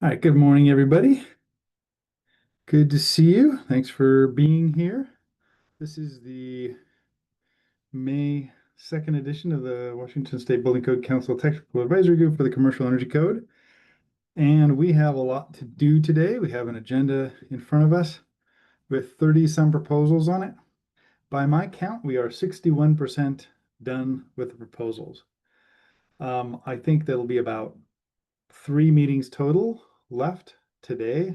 All right, good morning, everybody. Good to see you. Thanks for being here. This is the May 2nd edition of the Washington State Building Code Council Technical Advisory Group for the Commercial Energy Code. And we have a lot to do today. We have an agenda in front of us with 30 some proposals on it. By my count, we are 61% done with the proposals. I think there'll be about 3 meetings total left today,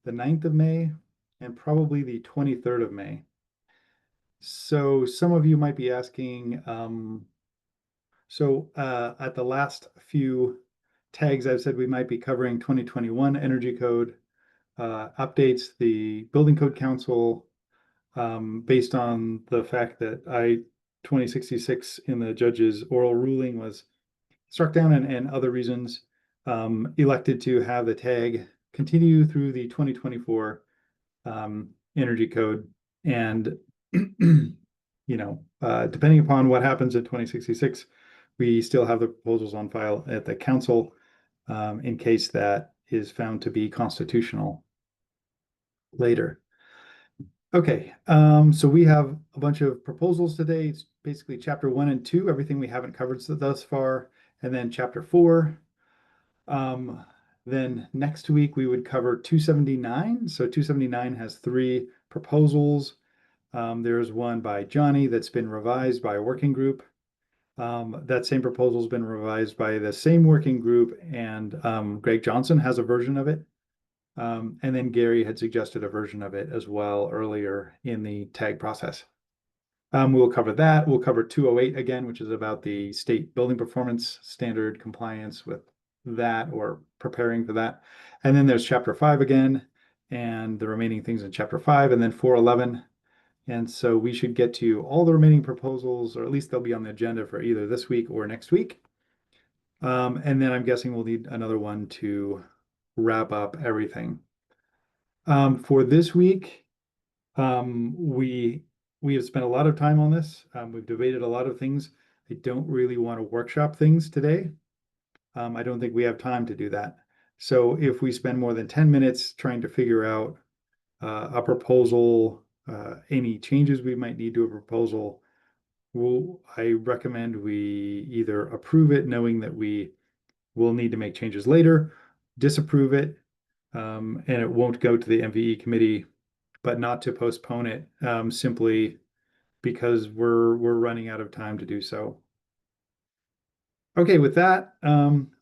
the 9th of May, and probably the 23rd of May. So some of you might be asking, at the last few tags, I've said we might be covering 2021 Energy Code updates, the Building Code Council, based on the fact that 2066 in the judge's oral ruling was struck down and other reasons, elected to have the tag continue through the 2024 Energy Code. And depending upon what happens in 2066, we still have the proposals on file at the council in case that is found to be constitutional later. Okay, so we have a bunch of proposals today. It's basically chapter 1 and 2, everything we haven't covered thus far, and then chapter 4. Then next week we would cover 279. So 279 has 3 proposals. There's one by Johnny that's been revised by a working group. That same proposal has been revised by the same working group, and Greg Johnson has a version of it. And then Gary had suggested a version of it as well earlier in the tag process. We'll cover that. We'll cover 208 again, which is about the state building performance standard compliance with that or preparing for that. And then there's chapter 5 again, and the remaining things in chapter 5, and then 411. And so we should get to all the remaining proposals, or at least they'll be on the agenda for either this week or next week. And then I'm guessing we'll need another one to wrap up everything. For this week, we have spent a lot of time on this. We've debated a lot of things. I don't really want to workshop things today. I don't think we have time to do that. So if we spend more than 10 minutes trying to figure out a proposal, any changes we might need to a proposal, I recommend we either approve it knowing that we will need to make changes later, disapprove it, and it won't go to the MVE committee, but not to postpone it simply because we're running out of time to do so. Okay, with that,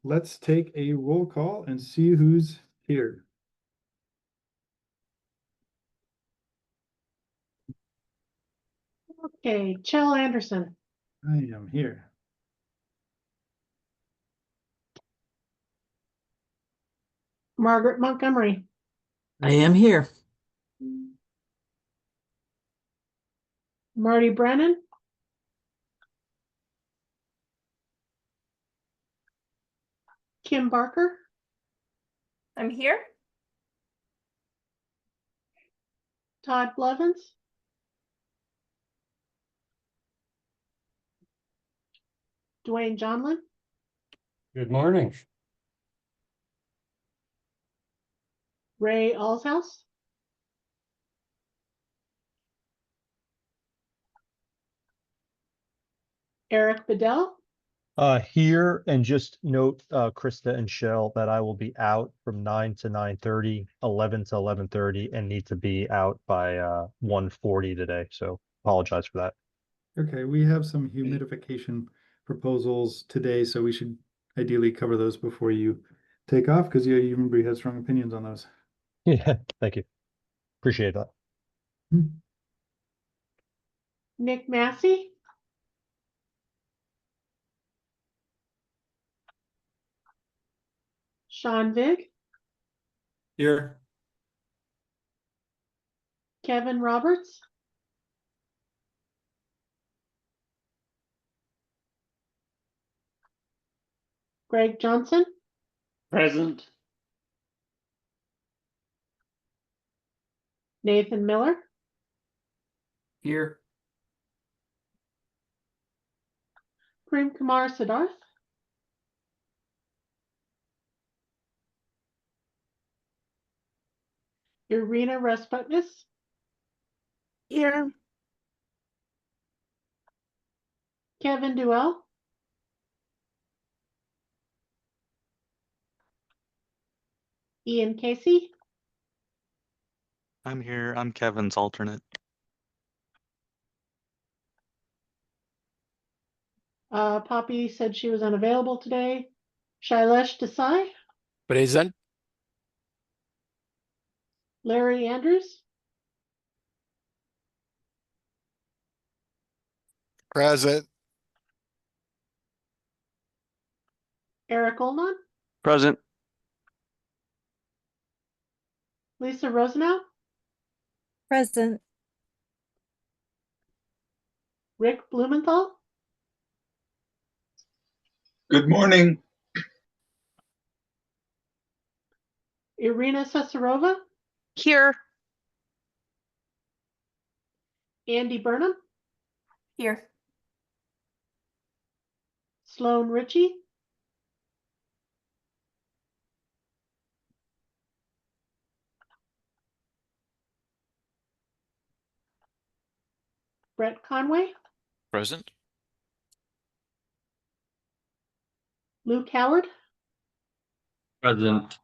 let's take a roll call and see who's here. Okay, Chell Anderson, I am here. Margaret Montgomery, I am here. Marty Brennan, Kim Barker, I'm here. Todd Blevins, Dwayne Johnlin, Good morning. Ray Allshouse, Eric Bedell, Here, and just note, Krista and Shell, that I will be out from 9 to 9:30, 11 to 11:30, and need to be out by 1:40 today. So apologize for that. Okay, we have some humidification proposals today, so we should ideally cover those before you take off, because you remember you had strong opinions on those. Yeah, thank you. Appreciate that. Nick Massey, Sean Vig, Here. Kevin Roberts, Greg Johnson, Present. Nathan Miller, Here. Prem Kumar Siddharth, Irina Rasputnis, Here. Kevin Duell, Ian Casey, I'm here. I'm Kevin's alternate. Poppy said she was unavailable today. Shailesh Desai, Present. Larry Andrews, Present. Eric Olnon, Present. Lisa Rosenau, Present. Rick Blumenthal, Good morning. Irina Sesarova, Here. Andy Burnham, Here. Sloan Ritchie, Brett Conway, Present. Luke Howard, Present.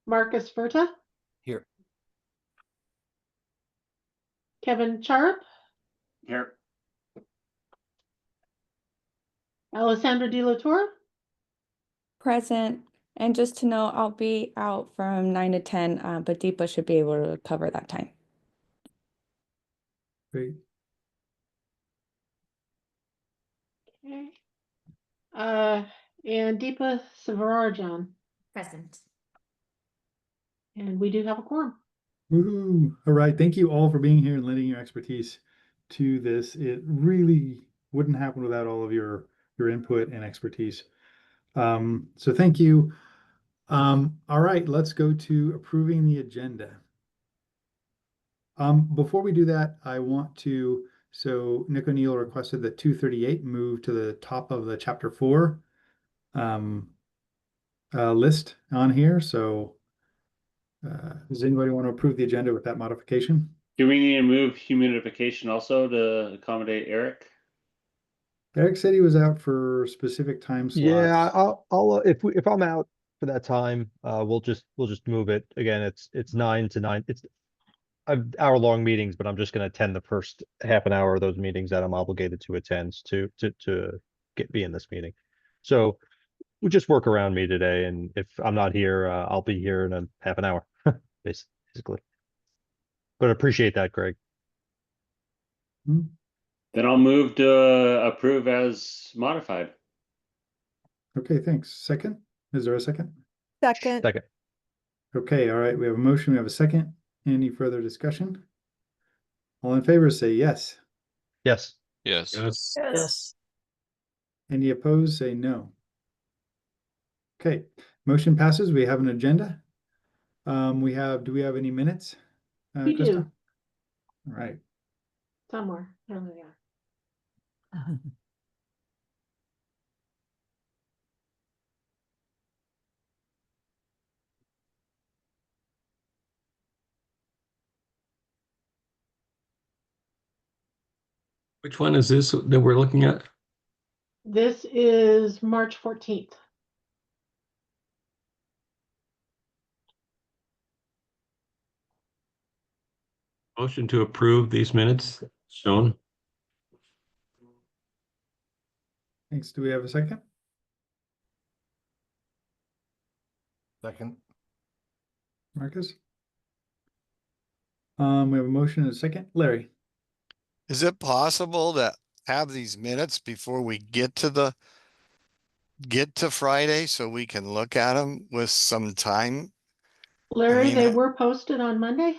Marcus Verta, Here. Kevin Charup, Here. Alessandra De La Torre, Present. And just to know, I'll be out from 9 to 10, but Deepa should be able to cover that time. Great. okay, and Deepa Sivararajan, Present. and we do have a quorum. Woohoo. All right. Thank you all for being here and lending your expertise to this. It really wouldn't happen without all of your input and expertise. So thank you. All right, let's go to approving the agenda. Before we do that, I want to, so Nick O'Neill requested that 238 move to the top of the chapter 4 list on here. So does anybody want to approve the agenda with that modification? Do we need to move humidification also to accommodate Eric? Eric said he was out for specific time slots. Yeah, I'll if I'm out for that time, we'll just move it. Again, it's 9 to 9. It's hour-long meetings, but I'm just going to attend the first half an hour of those meetings that I'm obligated to attend to be in this meeting. So we'll just work around me today, and if I'm not here, I'll be here in a half an hour, basically. But appreciate that, Greg. Hmm. Then I'll move to approve as modified. Okay, thanks. Second? Is there a second? Second. Second. Okay, all right. We have a motion. We have a second. Any further discussion? All in favor, say yes. Yes. Yes. Yes. Any opposed, say no. Okay, motion passes. We have an agenda. Do we have any minutes? We Krista? do, All right. somewhere, there we are. Which one is this that we're looking at? This is March 14th. Motion to approve these minutes shown. Thanks. Do we have a second? Second. Marcus? We have a motion and a second. Larry? Is it possible to have these minutes before we get to Friday so we can look at them with some time? Larry, mean, they were posted on Monday?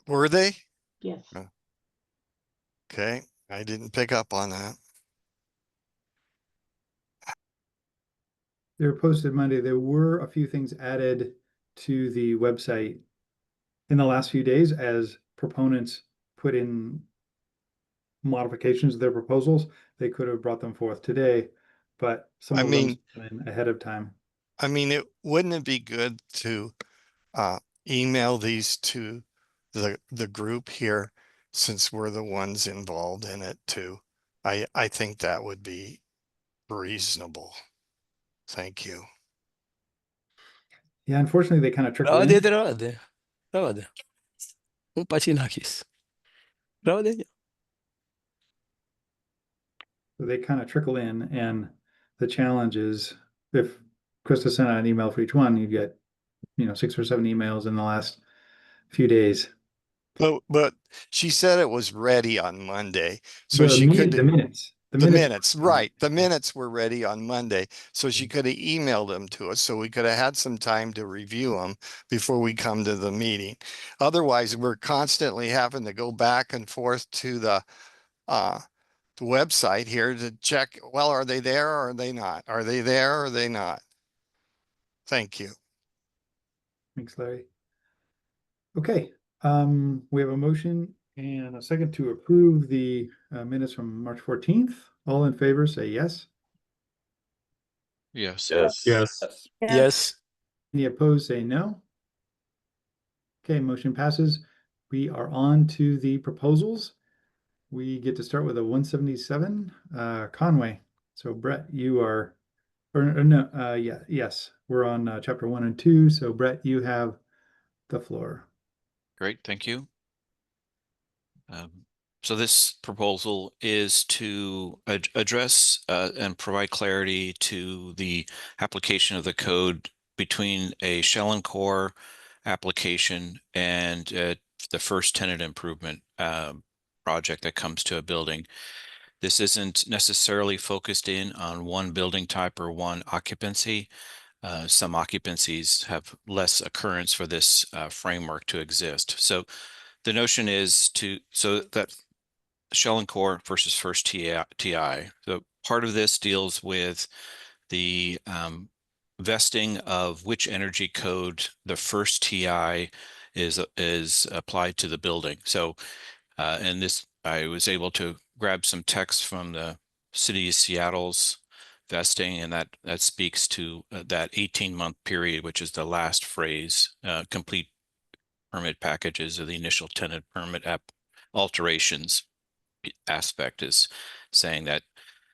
Were they? Yes. Okay, I didn't pick up on that. They were posted Monday. There were a few things added to the website in the last few days as proponents put in modifications to their proposals. They could have brought them forth today, but some I of them mean- came in ahead of time. I mean, wouldn't it be good to email these to the group here, since we're the ones involved in it too? I think that would be reasonable. Thank you. Yeah, unfortunately, they kind of trickle Travade, in. travade. Travade. Patinakis. Travade. They kind of trickle in, and the challenge is if Krista sent out an email for each one, you get, 6 or 7 emails in the last few days. But she said it was ready on Monday, so The she minute, could. the minutes, The minutes, right. The minutes were ready on Monday, so she could have emailed them to us, so we could have had some time to review them before we come to the meeting. Otherwise, we're constantly having to go back and forth to the website here to check, well, are they there or are they not? Are they there or are they not? Thank you. Thanks, Larry. Okay, we have a motion and a second to approve the minutes from March 14th. All in favor, say yes. Yes. Yes. Yes. Any opposed, say no. Okay, motion passes. We are on to the proposals. We get to start with a 177 Conway. So Brett, you are, or no, yes, we're on chapter 1 and 2. So Brett, you have the floor. Great, thank you. So this proposal is to address and provide clarity to the application of the code between a shell and core application and the first tenant improvement project that comes to a building. This isn't necessarily focused in on one building type or one occupancy. Some occupancies have less occurrence for this framework to exist. So the notion is so that shell and core versus first TI. So part of this deals with the vesting of which energy code the first TI is applied to the building. So and this, I was able to grab some text from the city of Seattle's vesting, and that speaks to that 18-month period, which is the last phrase, complete permit packages of the initial tenant permit alterations aspect is saying that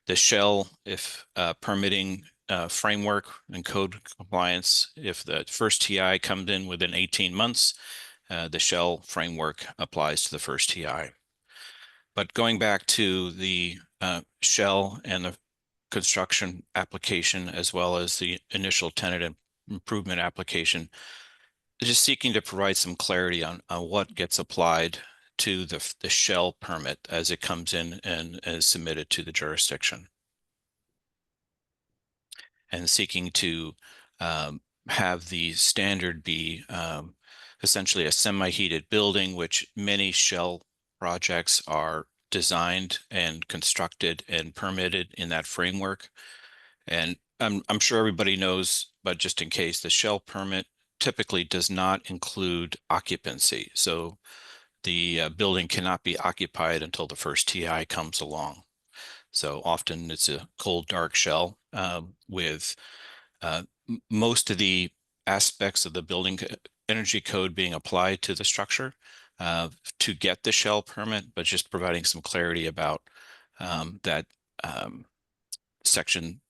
the shell, if permitting framework and code compliance, if the first TI comes in within 18 months, the shell framework applies to the first TI. But going back to the shell and the construction application, as well as the initial tenant improvement application, just seeking to provide some clarity on what gets applied to the shell permit as it comes in and is submitted to the jurisdiction. And seeking to have the standard be essentially a semi-heated building, which many shell projects are designed and constructed and permitted in that framework. And I'm sure everybody knows, but just in case, the shell permit typically does not include occupancy. So the building cannot be occupied until the first TI comes along. So often it's a cold, dark shell with most of the aspects of the building energy code being applied to the structure to get the shell permit, but just providing some clarity about that section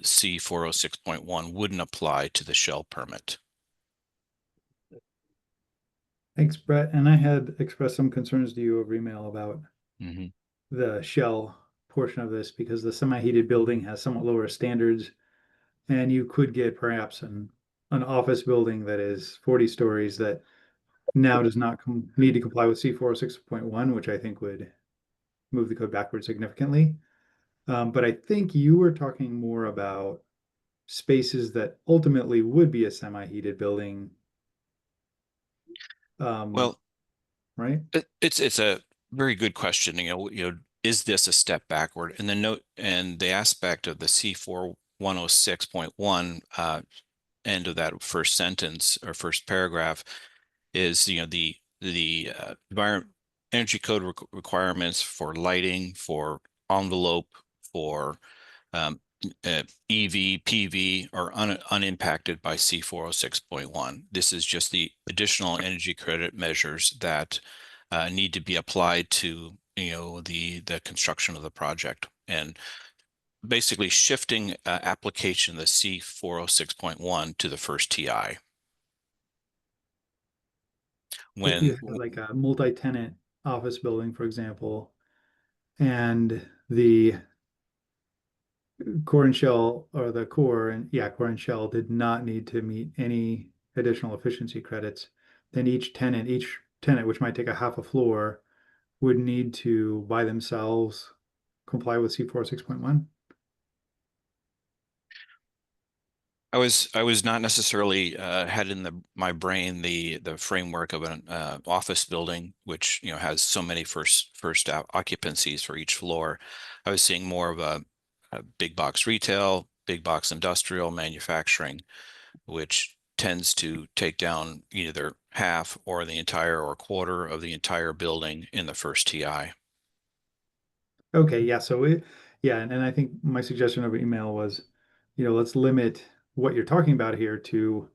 C 406.1 wouldn't apply to the shell permit. Thanks, Brett. And I had expressed some concerns to you over email about the shell portion of this, because the semi-heated building has somewhat lower standards, and you could get perhaps an office building that is 40 stories that now does not need to comply with C 406.1, which I think would move the code backwards significantly. But I think you were talking more about spaces that ultimately would be a semi-heated building. Well, right? It's a very good question. Is this a step backward? And the note and the aspect of the C4 106.1 end of that first sentence or first paragraph is the environment energy code requirements for lighting, for envelope, for EV, PV are unimpacted by C406.1. This is just the additional energy credit measures that need to be applied to, the construction of the project, and basically shifting application of the C406.1 to the first TI. If you have like a multi-tenant office building, for example, and the core and shell, or the core and shell did not need to meet any additional efficiency credits, then each tenant, which might take a half a floor, would need to by themselves comply with C406.1. I was not necessarily had in my brain the framework of an office building, which has so many first occupancies for each floor. I was seeing more of a big box retail, big box industrial, manufacturing, which tends to take down either half or the entire or quarter of the entire building in the first TI. Okay, yeah. And I think my suggestion over email was, let's limit what you're talking about here to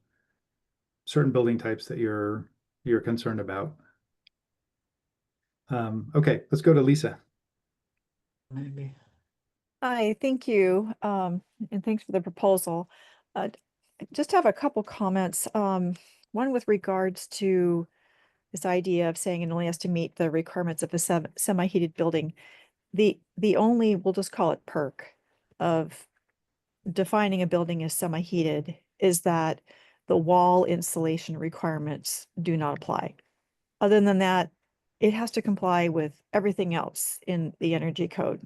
certain building types that you're concerned about. Okay, let's go to Lisa. Maybe. Hi, thank you, and thanks for the proposal. Just have a couple comments. One with regards to this idea of saying it only has to meet the requirements of a semi-heated building. The only, we'll just call it perk of defining a building as semi-heated is that the wall insulation requirements do not apply. Other than that, it has to comply with everything else in the energy code,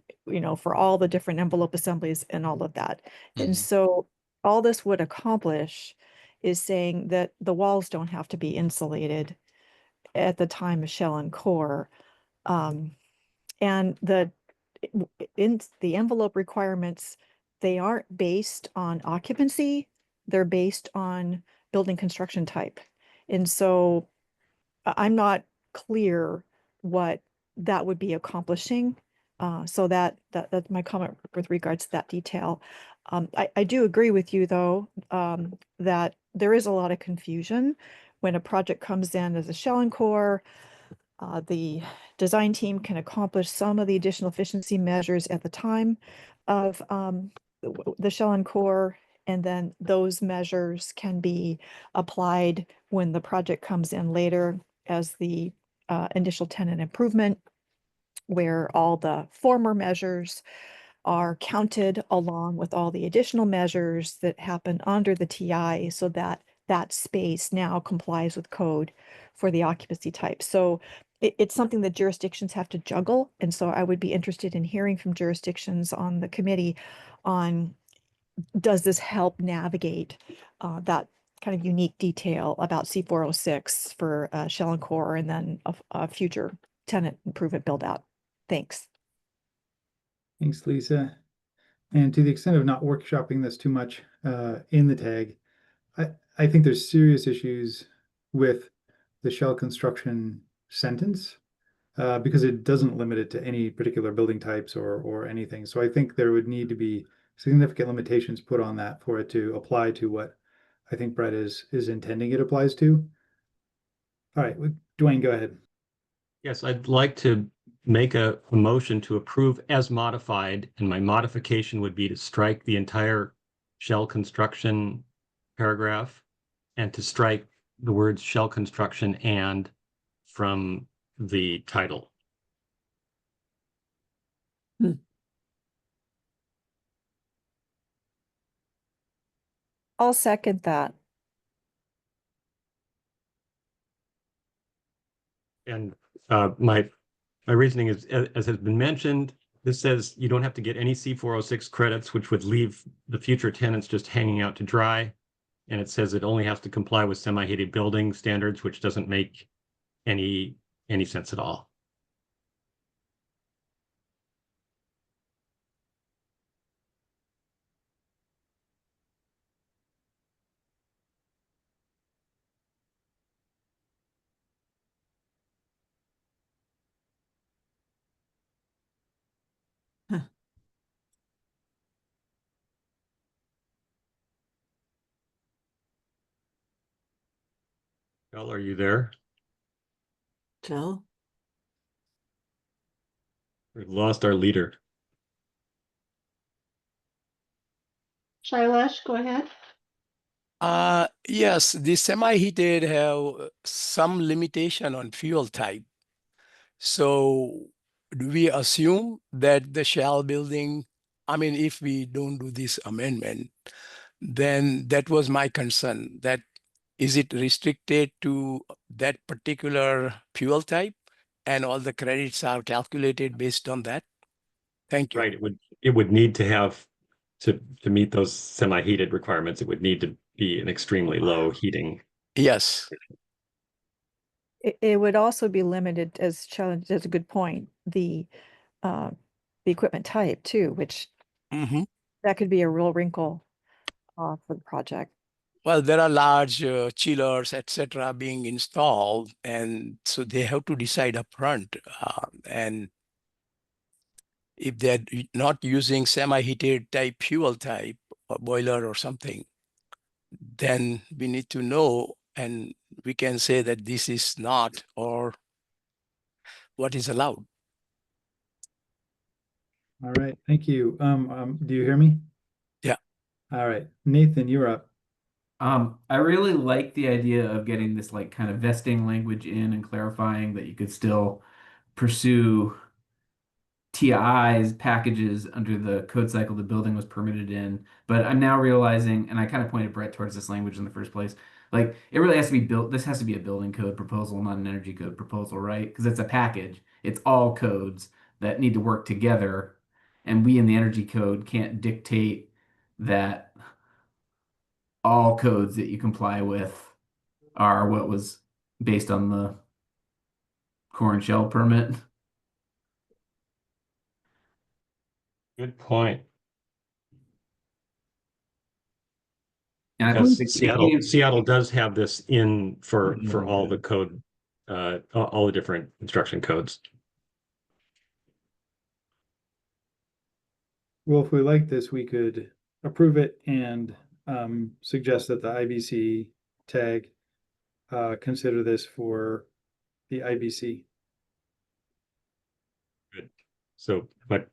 for all the different envelope assemblies and all of that. And so all this would accomplish is saying that the walls don't have to be insulated at the time of shell and core. And in the envelope requirements, they aren't based on occupancy, they're based on building construction type. And so I'm not clear what that would be accomplishing. So that's my comment with regards to that detail. I do agree with you, though, that there is a lot of confusion when a project comes in as a shell and core. The design team can accomplish some of the additional efficiency measures at the time of the shell and core, and then those measures can be applied when the project comes in later as the initial tenant improvement, where all the former measures are counted along with all the additional measures that happen under the TI, so that that space now complies with code for the occupancy type. So it's something that jurisdictions have to juggle. And so I would be interested in hearing from jurisdictions on the committee on, does this help navigate that kind of unique detail about C406 for shell and core, and then a future tenant improvement build out? Thanks. Thanks, Lisa. And to the extent of not workshopping this too much in the tag, I think there's serious issues with the shell construction sentence because it doesn't limit it to any particular building types or anything. So I think there would need to be significant limitations put on that for it to apply to what I think Brett is intending it applies to. All right, Dwayne, go ahead. Yes, I'd like to make a motion to approve as modified, and my modification would be to strike the entire shell construction paragraph and to strike the words shell construction and from the title. I'll second that. And my reasoning is, as has been mentioned, this says you don't have to get any C406 credits, which would leave the future tenants just hanging out to dry. And it says it only has to comply with semi-heated building standards, which doesn't make any sense at all. Al, are you there? Jill? We've lost our leader. Shailesh, go ahead. Yes, the semi-heated have some limitation on fuel type. So do we assume that the shell building, I mean, if we don't do this amendment, then that was my concern, that is it restricted to that particular fuel type and all the credits are calculated based on that? Thank you. Right. It would need to have to meet those semi-heated requirements, it would need to be an extremely low heating. Yes. It would also be limited, as challenge, that's a good point, the equipment type too, which Mm-hmm. that could be a real wrinkle for the project. Well, there are large chillers, etc., being installed, and so they have to decide upfront. And if they're not using semi-heated type fuel type or boiler or something, then we need to know, and we can say that this is not or what is allowed. All right, thank you. Do you hear me? Yeah. All right, Nathan, you're up. I really like the idea of getting this like kind of vesting language in and clarifying that you could still pursue TIs packages under the code cycle the building was permitted in. But I'm now realizing, and I kind of pointed Brett towards this language in the first place, like it really has to be built. This has to be a building code proposal, not an energy code proposal, right? Because it's a package. It's all codes that need to work together. And we in the energy code can't dictate that all codes that you comply with are what was based on the core and shell permit. Good point. And I Because believe Seattle does have this in for all the code, all the different construction codes. Well, if we like this, we could approve it and suggest that the IBC tag consider this for the IBC. Good. So, but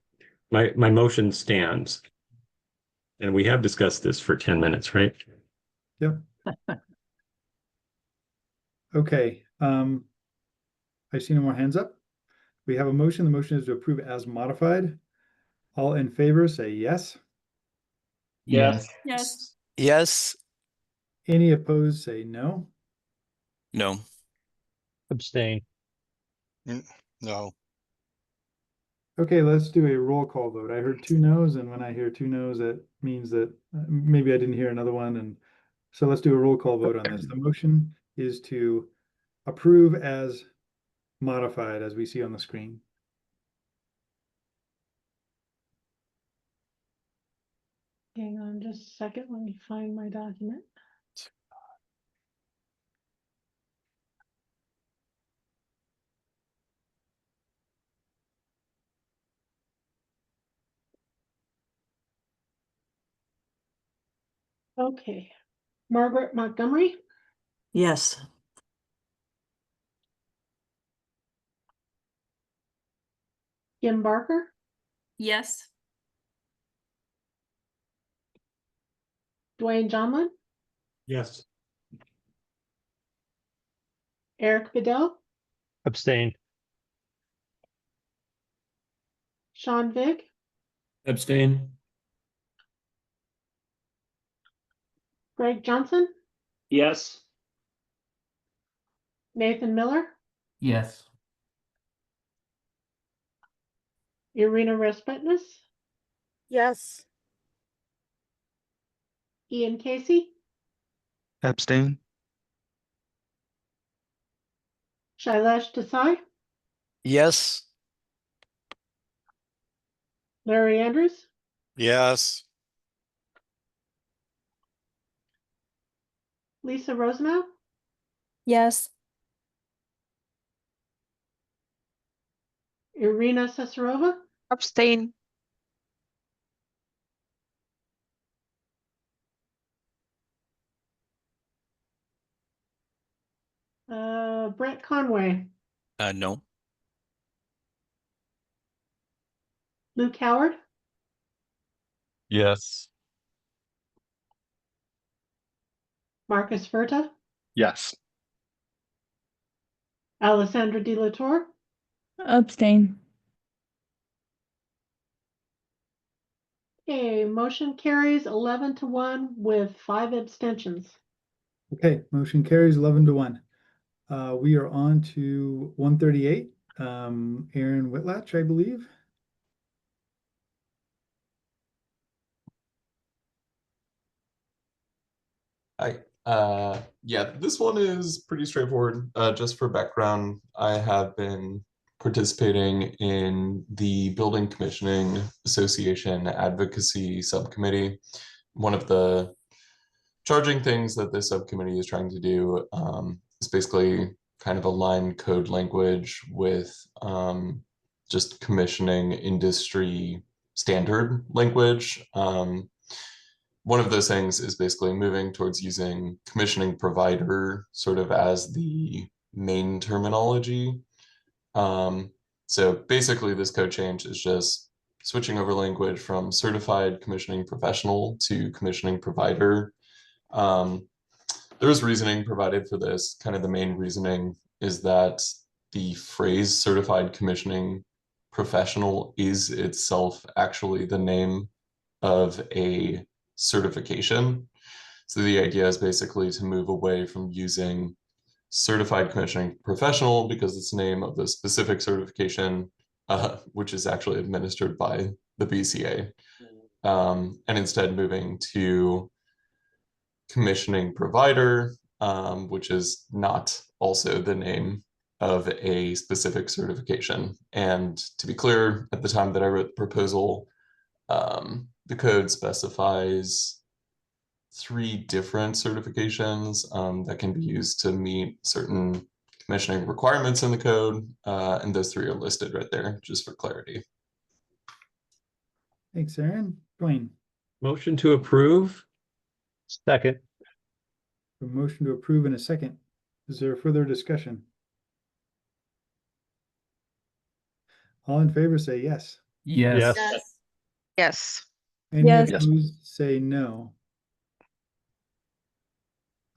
my motion stands, and we have discussed this for 10 minutes, right? Yep. Okay. I see no more hands up. We have a motion. The motion is to approve as modified. All in favor, say yes. Yes. Yes. Yes. Any opposed, say no. No. Abstain. No. Okay, let's do a roll call vote. I heard 2 no's, and when I hear 2 no's, that means that maybe I didn't hear another one. And so let's do a roll call vote on this. The motion is to approve as modified, as we see on the screen. Hang on just a second. Let me find my document. Okay. Margaret Montgomery, Yes. Kim Barker, Yes. Dwayne Johnlin, Yes. Eric Bedell, Abstain. Sean Vig, Abstain. Greg Johnson, Yes. Nathan Miller, Yes. Irina Respetness, Yes. Ian Casey, Abstain. Shailesh Desai, Yes. Larry Andrews, Yes. Lisa Rosenau, Yes. Irina Cesarova, Abstain. Brett Conway, No. Luke Howard, Yes. Marcus Furta, Yes. Alessandra De La Torre, Abstain. okay, motion carries 11-1 with 5 abstentions. Okay, motion carries 11-1. We are on to 138. Aaron Whitlatch, I believe. Hi. Yeah, this one is pretty straightforward. Just for background, I have been participating in the Building Commissioning Association Advocacy Subcommittee. One of the charging things that this subcommittee is trying to do is basically kind of align code language with just commissioning industry standard language. One of those things is basically moving towards using commissioning provider sort of as the main terminology. So basically this code change is just switching over language from certified commissioning professional to commissioning provider. There's reasoning provided for this. Kind of the main reasoning is that the phrase certified commissioning professional is itself actually the name of a certification. So the idea is basically to move away from using certified commissioning professional because it's the name of the specific certification, which is actually administered by the BCA, and instead moving to commissioning provider, which is not also the name of a specific certification. And to be clear, at the time that I wrote the proposal, the code specifies 3 different certifications that can be used to meet certain commissioning requirements in the code, and those 3 are listed right there, just for clarity. Thanks, Aaron. Dwayne. Motion to approve. Second. A motion to approve in a second. Is there further discussion? All in favor say yes. Yes. Yes. Yes. Any Yes. opposed say no.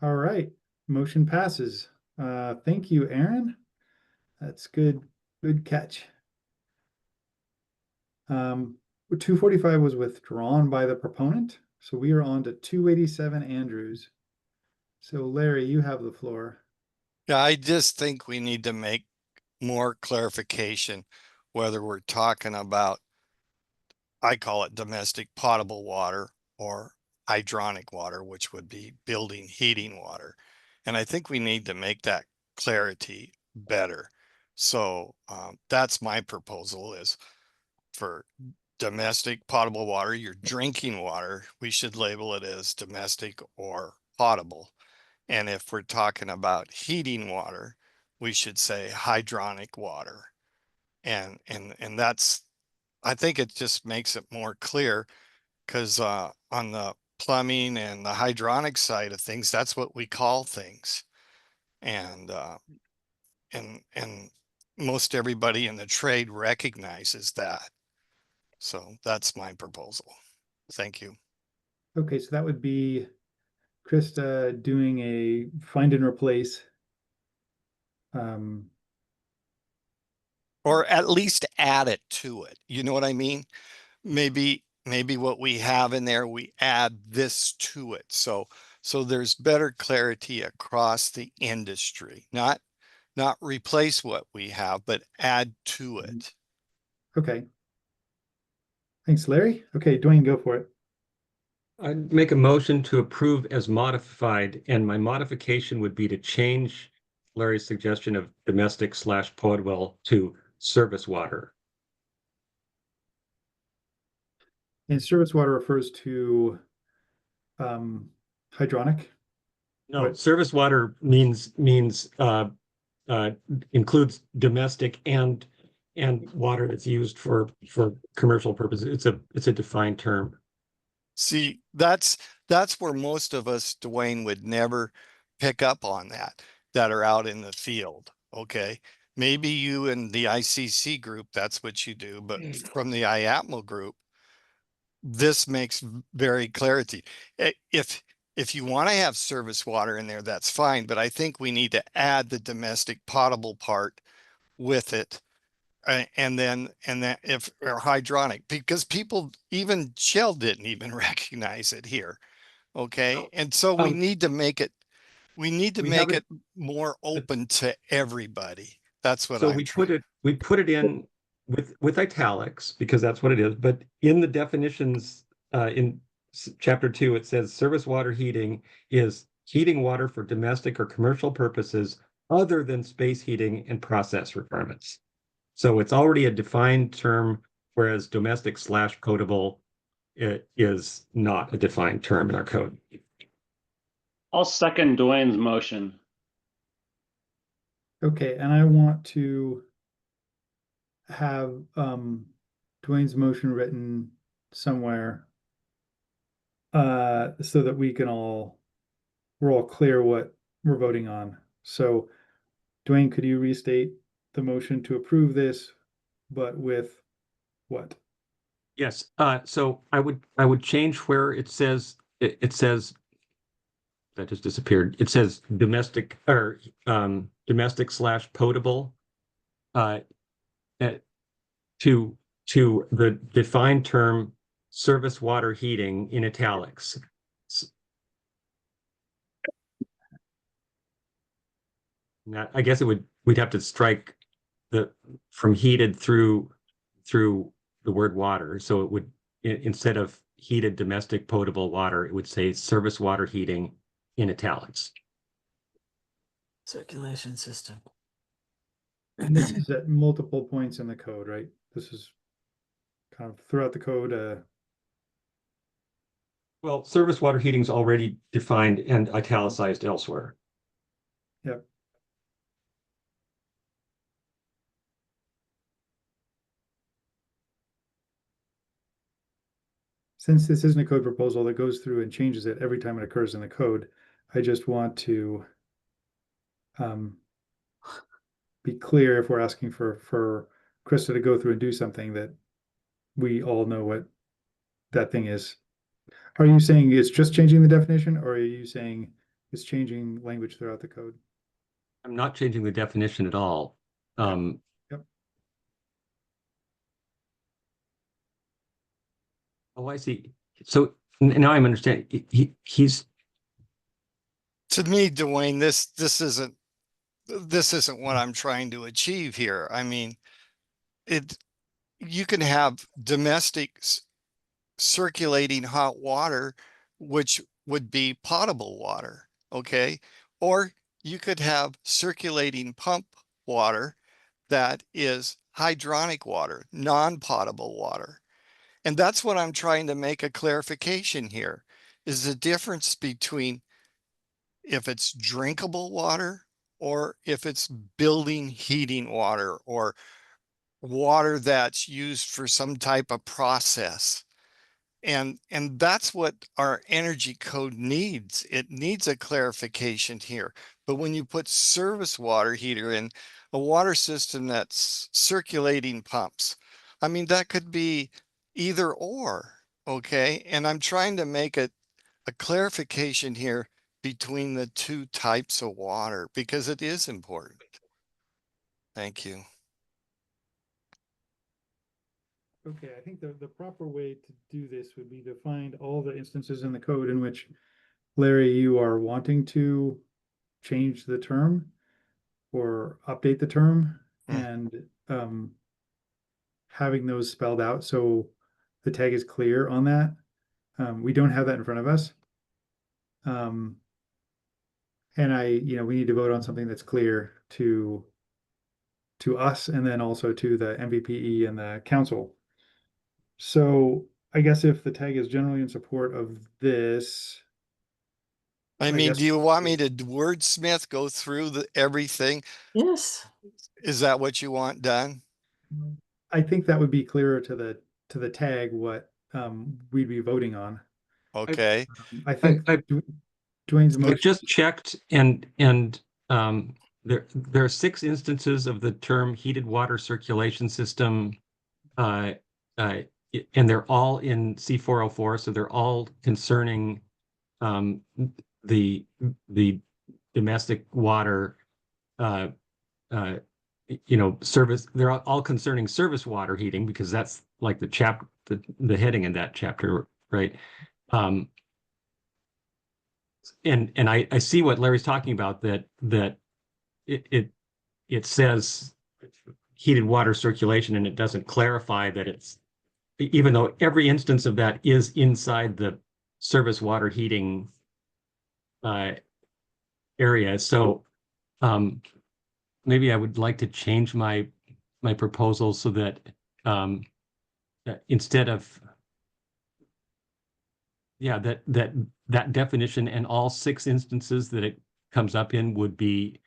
All right, motion passes. Thank you, Aaron. That's good catch. 245 was withdrawn by the proponent, so we are on to 287 Andrews. So Larry, you have the floor. Yeah, I just think we need to make more clarification whether we're talking about, I call it domestic potable water or hydronic water, which would be building heating water. And I think we need to make that clarity better. So that's my proposal, is for domestic potable water, your drinking water, we should label it as domestic or potable. And if we're talking about heating water, we should say hydronic water. And that's, I think it just makes it more clear, because on the plumbing and the hydronic side of things, that's what we call things. And most everybody in the trade recognizes that. So that's my proposal. Thank you. Okay, so that would be Krista doing a find and replace. Or at least add it to it. You know what I mean? Maybe what we have in there, we add this to it. So there's better clarity across the industry, not replace what we have, but add to it. Okay. Thanks, Larry. Okay, Dwayne, go for it. I'd make a motion to approve as modified, and my modification would be to change Larry's suggestion of domestic/potable to service water. And service water refers to hydronic. No, What? service water means includes domestic and water that's used for commercial purposes. It's a defined term. See, that's where most of us, Dwayne, would never pick up on that. that are out in the field, okay? Maybe you and the ICC group, that's what you do, but from the IATML group, this makes very clarity. If you want to have surface water in there, that's fine, but I think we need to add the domestic potable part with it. And then if or hydronic, because people, even Shell didn't even recognize it here. Okay. And so we need to make it, we need to we make haven't- it more open to everybody. That's what So I'm we trying. put it in with italics because that's what it is. But in the definitions in chapter 2, it says service water heating is heating water for domestic or commercial purposes other than space heating and process requirements. So it's already a defined term, whereas domestic/potable is not a defined term in our code. I'll second Dwayne's motion. Okay, and I want to have Dwayne's motion written somewhere so that we're all clear what we're voting on. So Dwayne, could you restate the motion to approve this, but with what? Yes. So I would change where it says it says that just disappeared. It says domestic or domestic/potable to the defined term service water heating in italics. Now, I guess we'd have to strike the from heated through the word water. So it would, instead of heated domestic potable water, it would say service water heating in italics. Circulation system. And this is at multiple points in the code, right? This is kind of throughout the code. Well, service water heating is already defined and italicized elsewhere. Yep. Since this isn't a code proposal that goes through and changes it every time it occurs in the code, I just want to be clear if we're asking for Krista to go through and do something that we all know what that thing is. Are you saying it's just changing the definition, or are you saying it's changing language throughout the code? I'm not changing the definition at all. Yep. Oh, I see. So now I'm understanding. He's To me, Dwayne, this isn't what I'm trying to achieve here. I mean, you can have domestic circulating hot water, which would be potable water, okay? Or you could have circulating pump water that is hydronic water, non-potable water. And that's what I'm trying to make a clarification here, is the difference between if it's drinkable water or if it's building heating water or water that's used for some type of process. And that's what our energy code needs. It needs a clarification here. But when you put service water heater in a water system that's circulating pumps, I mean, that could be either or, okay? And I'm trying to make a clarification here between the two types of water because it is important. Thank you. Okay, I think the proper way to do this would be to find all the instances in the code in which, Larry, you are wanting to change the term or update the term and having those spelled out so the tag is clear on that. We don't have that in front of us. And we need to vote on something that's clear to us and then also to the MVPE and the council. So I guess if the tag is generally in support of this. I mean, do you want me to wordsmith, go through everything? Yes. Is that what you want done? I think that would be clearer to the tag what we'd be voting on. Okay. I think Dwayne's motion. I just checked and there are 6 instances of the term heated water circulation system, and they're all in C404, so they're all concerning the domestic water, service. They're all concerning service water heating, because that's like the heading in that chapter, right? And I see what Larry's talking about, that it says heated water circulation, and it doesn't clarify that it's, even though every instance of that is inside the service water heating area. So maybe I would like to change my proposal so that instead of that definition and all 6 instances that it comes up in would be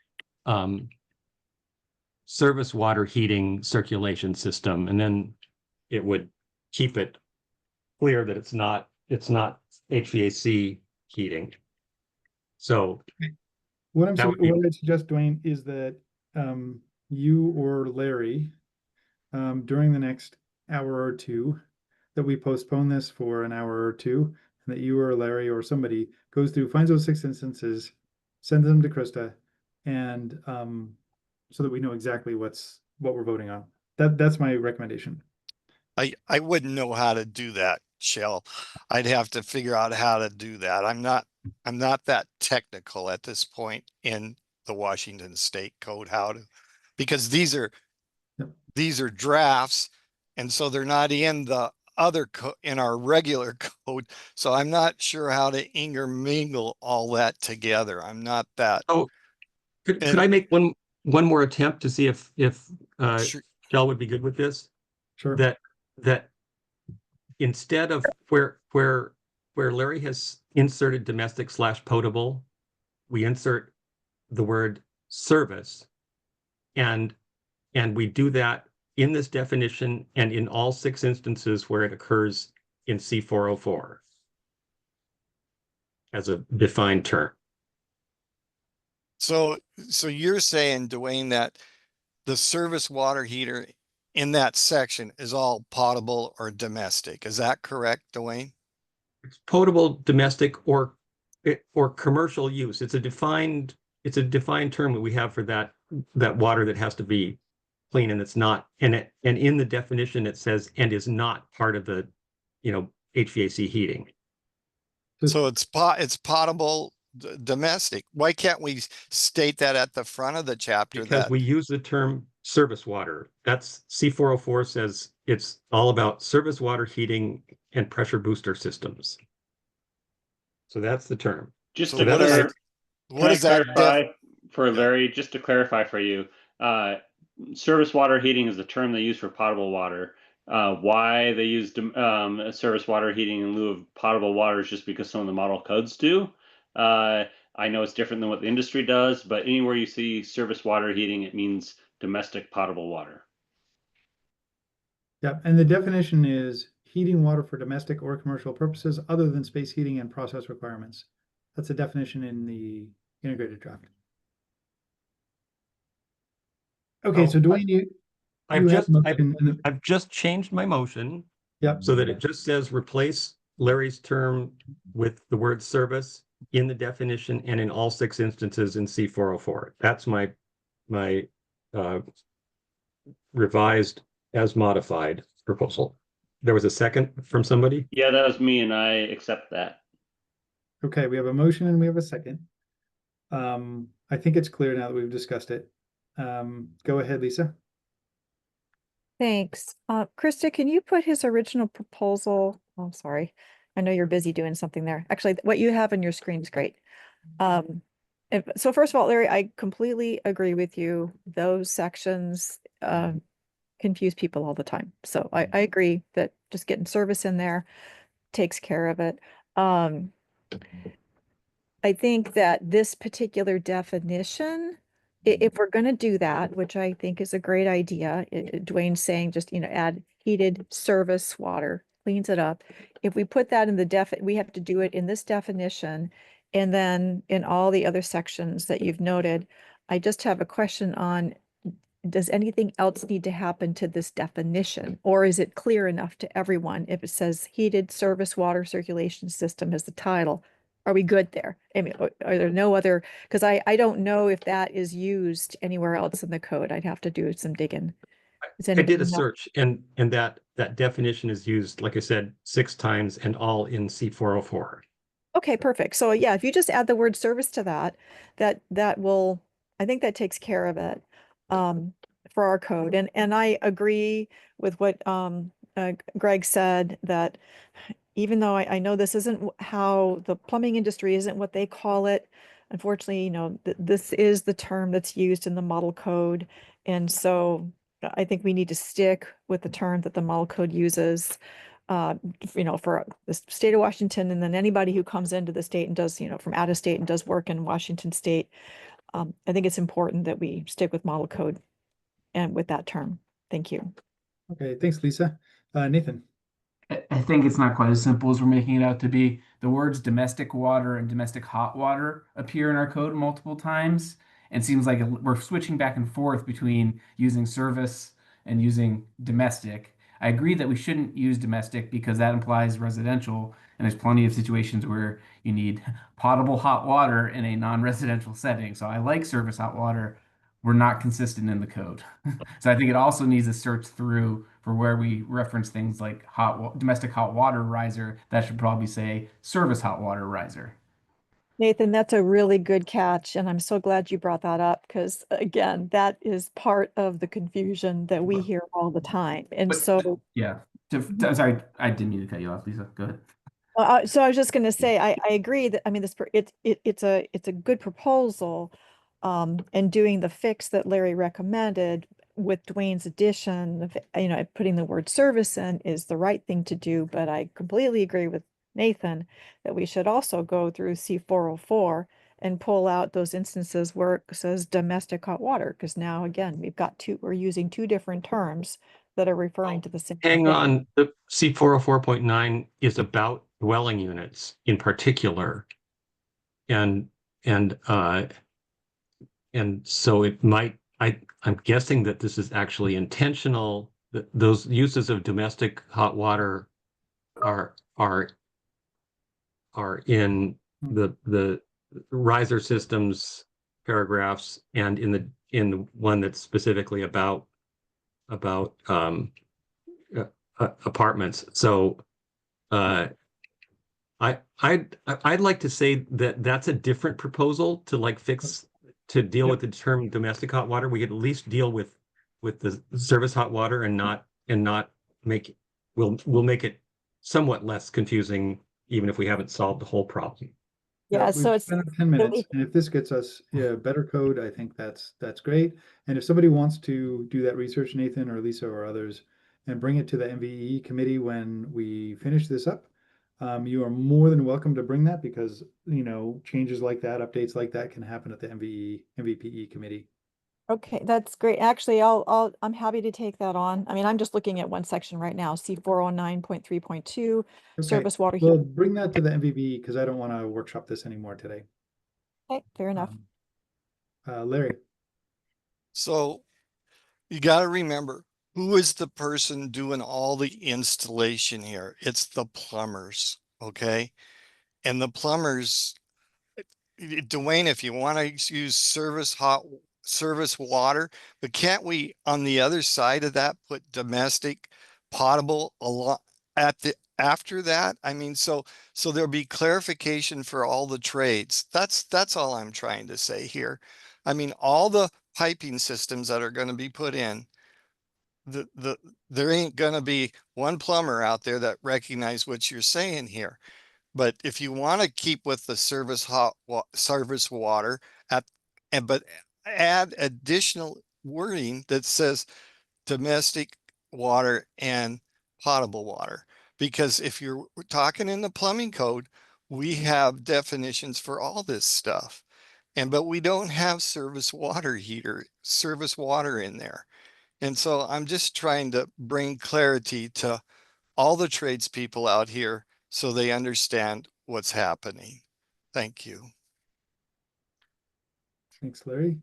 service water heating circulation system, and then it would keep it clear that it's not HVAC heating. So What that would be- what I'd suggest, Dwayne, is that you or Larry, during the next hour or two, that we postpone this for an hour or two, and that you or Larry or somebody goes through, finds those 6 instances, sends them to Krista, and so that we know exactly what we're voting on. That's my recommendation. I wouldn't know how to do that, Shell. I'd have to figure out how to do that. I'm not that technical at this point in the Washington State Code, because these are drafts, and so they're not in the other in our regular code. So I'm not sure how to intermingle all that together. I'm not that. Oh, could I make one more attempt to see if Sure. Shell would be good with this? Sure. That instead of where Larry has inserted domestic/potable, we insert the word service, and we do that in this definition and in all 6 instances where it occurs in C404 as a defined term. So you're saying, Dwayne, that the service water heater in that section is all potable or domestic. Is that correct, Dwayne? It's potable, domestic, or commercial use. It's a defined term that we have for that water that has to be clean, and it's not, and in the definition it says and is not part of the HVAC heating. So it's potable, domestic. Why can't we state that at the front of the chapter? Because we use the term service water. That's C404 says it's all about service water heating and pressure booster systems. So that's the term. Just So to what does that clarify for Larry, just to clarify for you, service water heating is the term they use for potable water. Why they use service water heating in lieu of potable water is just because some of the model codes do. I know it's different than what the industry does, but anywhere you see service water heating, it means domestic potable water. Yeah, and the definition is heating water for domestic or commercial purposes other than space heating and process requirements. That's a definition in the integrated draft. Okay, so Dwayne, I've just changed my motion. Yep. So that it just says replace Larry's term with the word service in the definition and in all 6 instances in C404. That's my revised as modified proposal. There was a second from somebody? Yeah, that was me, and I accept that. Okay, we have a motion and we have a second. I think it's clear now that we've discussed it. Go ahead, Lisa. Thanks. Krista, can you put his original proposal? Oh, I'm sorry. I know you're busy doing something there. Actually, what you have on your screen is great. So first of all, Larry, I completely agree with you. Those sections confuse people all the time. So I agree that just getting service in there takes care of it. I think that this particular definition, if we're going to do that, which I think is a great idea, Dwayne's saying just, add heated service water, cleans it up. If we put that in the we have to do it in this definition. And then in all the other sections that you've noted, I just have a question on, does anything else need to happen to this definition? Or is it clear enough to everyone if it says heated service water circulation system as the title? Are we good there? I mean, are there no other, because I don't know if that is used anywhere else in the code. I'd have to do some digging. Does I anybody did a know? search and that definition is used, like I said, 6 times and all in C404. Okay, perfect. So yeah, if you just add the word service to that, that will, I think that takes care of it for our code. And I agree with what Greg said, that even though I know this isn't how the plumbing industry isn't what they call it, unfortunately, you know, this is the term that's used in the model code. And so I think we need to stick with the term that the model code uses, you know, for the state of Washington, and then anybody who comes into the state and does, you know, from out of state and does work in Washington state. I think it's important that we stick with model code and with that term. Thank you. Okay, thanks, Lisa. Nathan. I think it's not quite as simple as we're making it out to be. The words domestic water and domestic hot water appear in our code multiple times. And it seems like we're switching back and forth between using service and using domestic. I agree that we shouldn't use domestic because that implies residential. And there's plenty of situations where you need potable hot water in a non-residential setting. So I like service hot water. We're not consistent in the code. So I think it also needs a search through for where we reference things like domestic hot water riser. That should probably say service hot water riser. Nathan, that's a really good catch, and I'm so glad you brought that up because, again, that is part of the confusion that we hear all the time. And But so, yeah, sorry, I didn't mean to cut you off, Lisa. Go ahead. so I was just going to say, I agree that, I mean, it's a good proposal, and doing the fix that Larry recommended with Dwayne's addition, you know, putting the word service in is the right thing to do. But I completely agree with Nathan that we should also go through C404 and pull out those instances where it says domestic hot water, because now again, we're using two different terms that are referring to the same Hang thing. on, the C404.9 is about dwelling units in particular. And so it might, I'm guessing that this is actually intentional, that those uses of domestic hot water are in the riser systems paragraphs and in the one that's specifically about apartments. So I'd like to say that that's a different proposal to like fix, to deal with the term domestic hot water. We could at least deal with the service hot water and not make, we'll make it somewhat less confusing, even if we haven't solved the whole problem. Yeah, We've so it's spent 10 minutes, and if this gets us better code, I think that's great. And if somebody wants to do that research, Nathan or Lisa or others, and bring it to the MVE committee when we finish this up, you are more than welcome to bring that, because you know, changes like that, updates like that can happen at the MVPE committee. Okay, that's great. Actually, I'm happy to take that on. I mean, I'm just looking at one section right now, C409.3.2, Okay, service water well, heat. bring that to the MVPE because I don't want to workshop this anymore today. Okay, fair enough. Larry. So you got to remember, who is the person doing all the installation here? It's the plumbers, okay? And the plumbers, Dwayne, if you want to use service water, but can't we on the other side of that put domestic potable a lot after that? I mean, so there'll be clarification for all the trades. That's all I'm trying to say here. I mean, all the piping systems that are going to be put in, there ain't going to be one plumber out there that recognize what you're saying here. But if you want to keep with the service water but add additional wording that says domestic water and potable water, because if you're talking in the plumbing code, we have definitions for all this stuff. But we don't have service water in there. And so I'm just trying to bring clarity to all the tradespeople out here so they understand what's happening. Thank you. Thanks, Larry.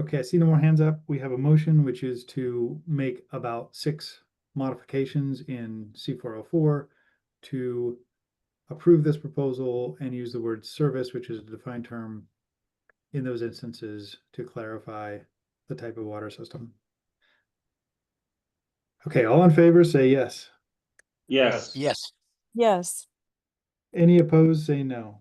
Okay, I see no more hands up. We have a motion, which is to make about 6 modifications in C404 to approve this proposal and use the word service, which is a defined term in those instances to clarify the type of water system. Okay, all in favor, say yes. Yes. Yes. Yes. Any opposed, say no.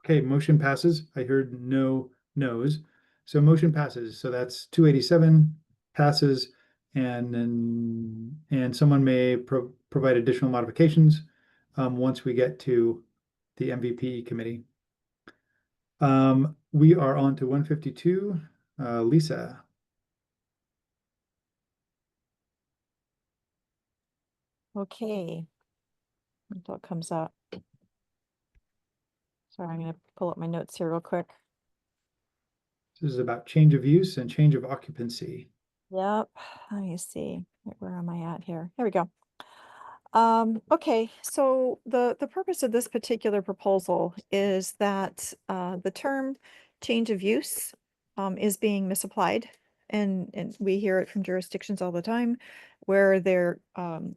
Okay, motion passes. I heard no no's. So motion passes. So that's 287 passes, and someone may provide additional modifications once we get to the MVP committee. We are on to 152. Lisa. Okay. Until it comes up. Sorry, I'm going to pull up my notes here real quick. This is about change of use and change of occupancy. Yep. Let me see. Where am I at here? Here we go. Okay, so the purpose of this particular proposal is that the term change of use is being misapplied, and we hear it from jurisdictions all the time where they're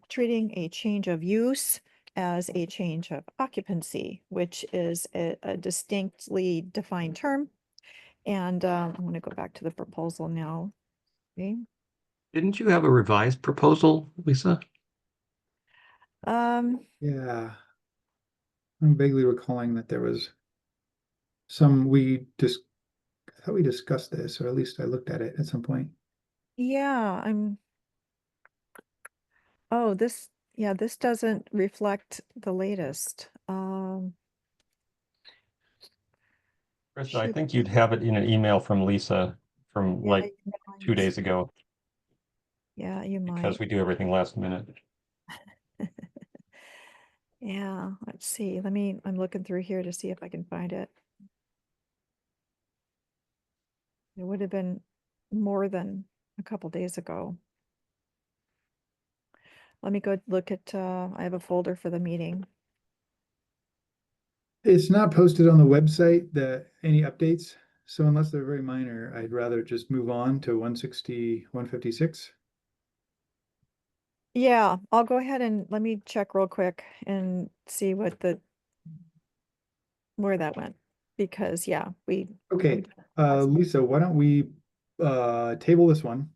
treating a change of use as a change of occupancy, which is a distinctly defined term. And I'm going to go back to the proposal now. Okay. Didn't you have a revised proposal, Lisa? Yeah. I'm vaguely recalling that there was some, I thought we discussed this, or at least I looked at it at some point. Yeah, oh, this doesn't reflect the latest. Krista, I Shoot. think you'd have it in an email from Lisa from Yeah, like you 2 might. days ago, Yeah, you because might. we do everything last minute. Yeah, let's see. I'm looking through here to see if I can find it. It would have been more than a couple days ago. Let me go look at, I have a folder for the meeting. It's not posted on the website, any updates. So unless they're very minor, I'd rather just move on to 160, 156. Yeah, I'll go ahead and let me check real quick and see where that went. Because yeah, Okay, Lisa, why don't we table this one?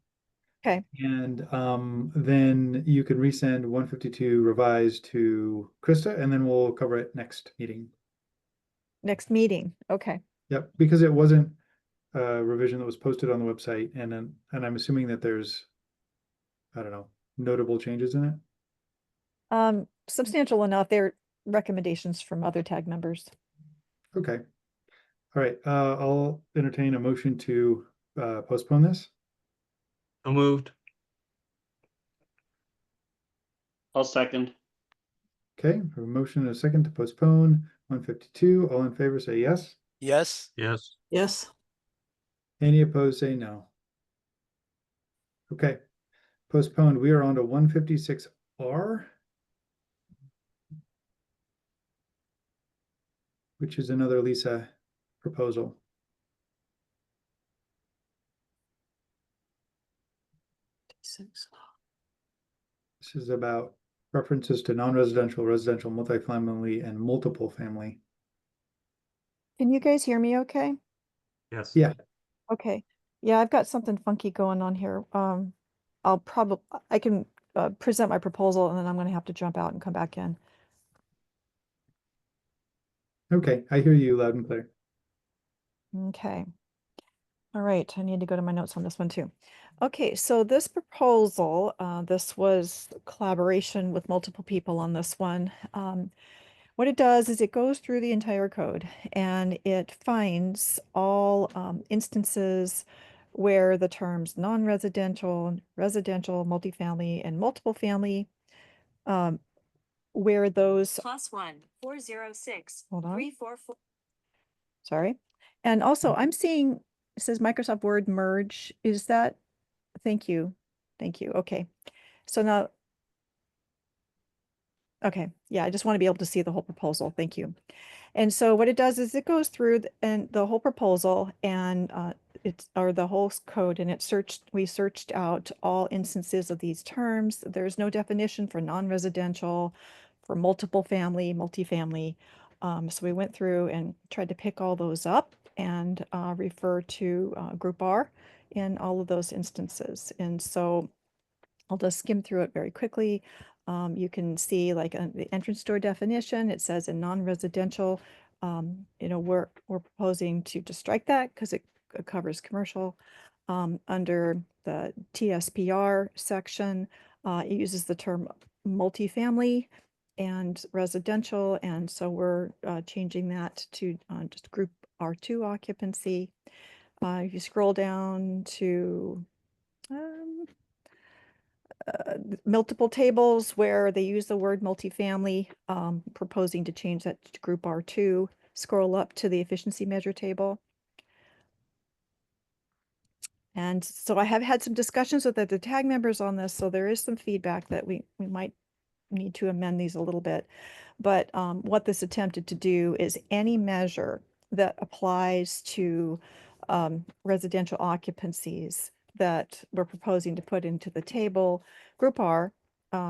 Okay. And then you can resend 152 revised to Krista, and then we'll cover it next meeting. Next meeting. Okay. Yep, because it wasn't a revision that was posted on the website, and I'm assuming that there's, I don't know, notable changes in it. Substantial enough. They're recommendations from other tag members. Okay. All right, I'll entertain a motion to postpone this. So moved. I'll second. Okay, we have a motion and a second to postpone 152. All in favor, say yes. Yes. Yes. Yes. Any opposed, say no. Okay, postponed. We are on to 156R, which is another Lisa proposal. This is about references to non-residential, residential, multifamily, and multiple family. Can you guys hear me okay? Yes. Yeah. Okay. Yeah, I've got something funky going on here. I can present my proposal and then I'm going to have to jump out and come back in. Okay, I hear you loud and clear. Okay. All right, I need to go to my notes on this one too. Okay, so this proposal, this was collaboration with multiple people on this one. What it does is it goes through the entire code and it finds all instances where the terms non-residential, residential, multifamily, and multiple family, where those +1 406 hold on 344. Sorry. And also I'm seeing it says Microsoft Word merge. Is that, thank you. Thank you. Okay. So now Okay, yeah, I just want to be able to see the whole proposal. Thank you. And so what it does is it goes through and the whole proposal and or the whole code, and we searched out all instances of these terms. There's no definition for non-residential, for multiple family, multifamily. So we went through and tried to pick all those up and refer to Group R in all of those instances. And so I'll just skim through it very quickly. You can see like the entrance door definition, it says in non-residential, we're proposing to just strike that because it covers commercial. Under the TSPR section, it uses the term multifamily and residential, and so we're changing that to just group R2 occupancy. If you scroll down to multiple tables where they use the word multifamily, proposing to change that to group R2. Scroll up to the efficiency measure table. And so I have had some discussions with the tag members on this, so there is some feedback that we might need to amend these a little bit. But what this attempted to do is any measure that applies to residential occupancies that we're proposing to put into the table, Group R,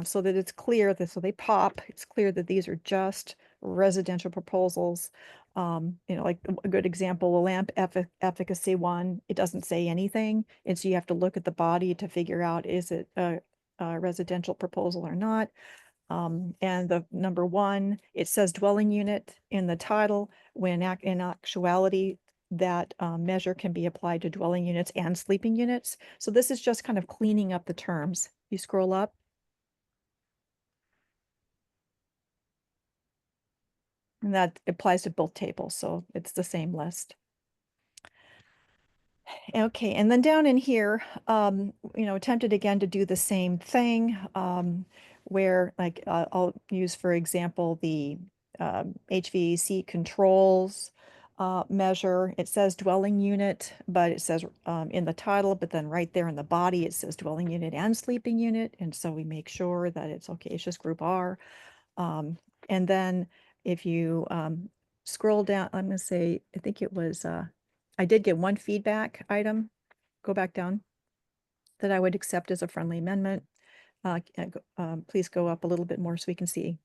so that it's clear that, so they pop, it's clear that these are just residential proposals. Like a good example, a lamp efficacy one, it doesn't say anything. And so you have to look at the body to figure out, is it a residential proposal or not? And the number one, it says dwelling unit in the title, when in actuality, that measure can be applied to dwelling units and sleeping units. So this is just kind of cleaning up the terms. You scroll up. And that applies to both tables, so it's the same list. Okay, and then down in here, attempted again to do the same thing, where like I'll use, for example, the HVAC controls measure. It says dwelling unit, but it says in the title, but then right there in the body, it says dwelling unit and sleeping unit. And so we make sure that it's okay, it's just group R. And then if you scroll down, I'm going to say, I think it was, I did get one feedback item, go back down, that I would accept as a friendly amendment. Please go up a little bit more so we can see.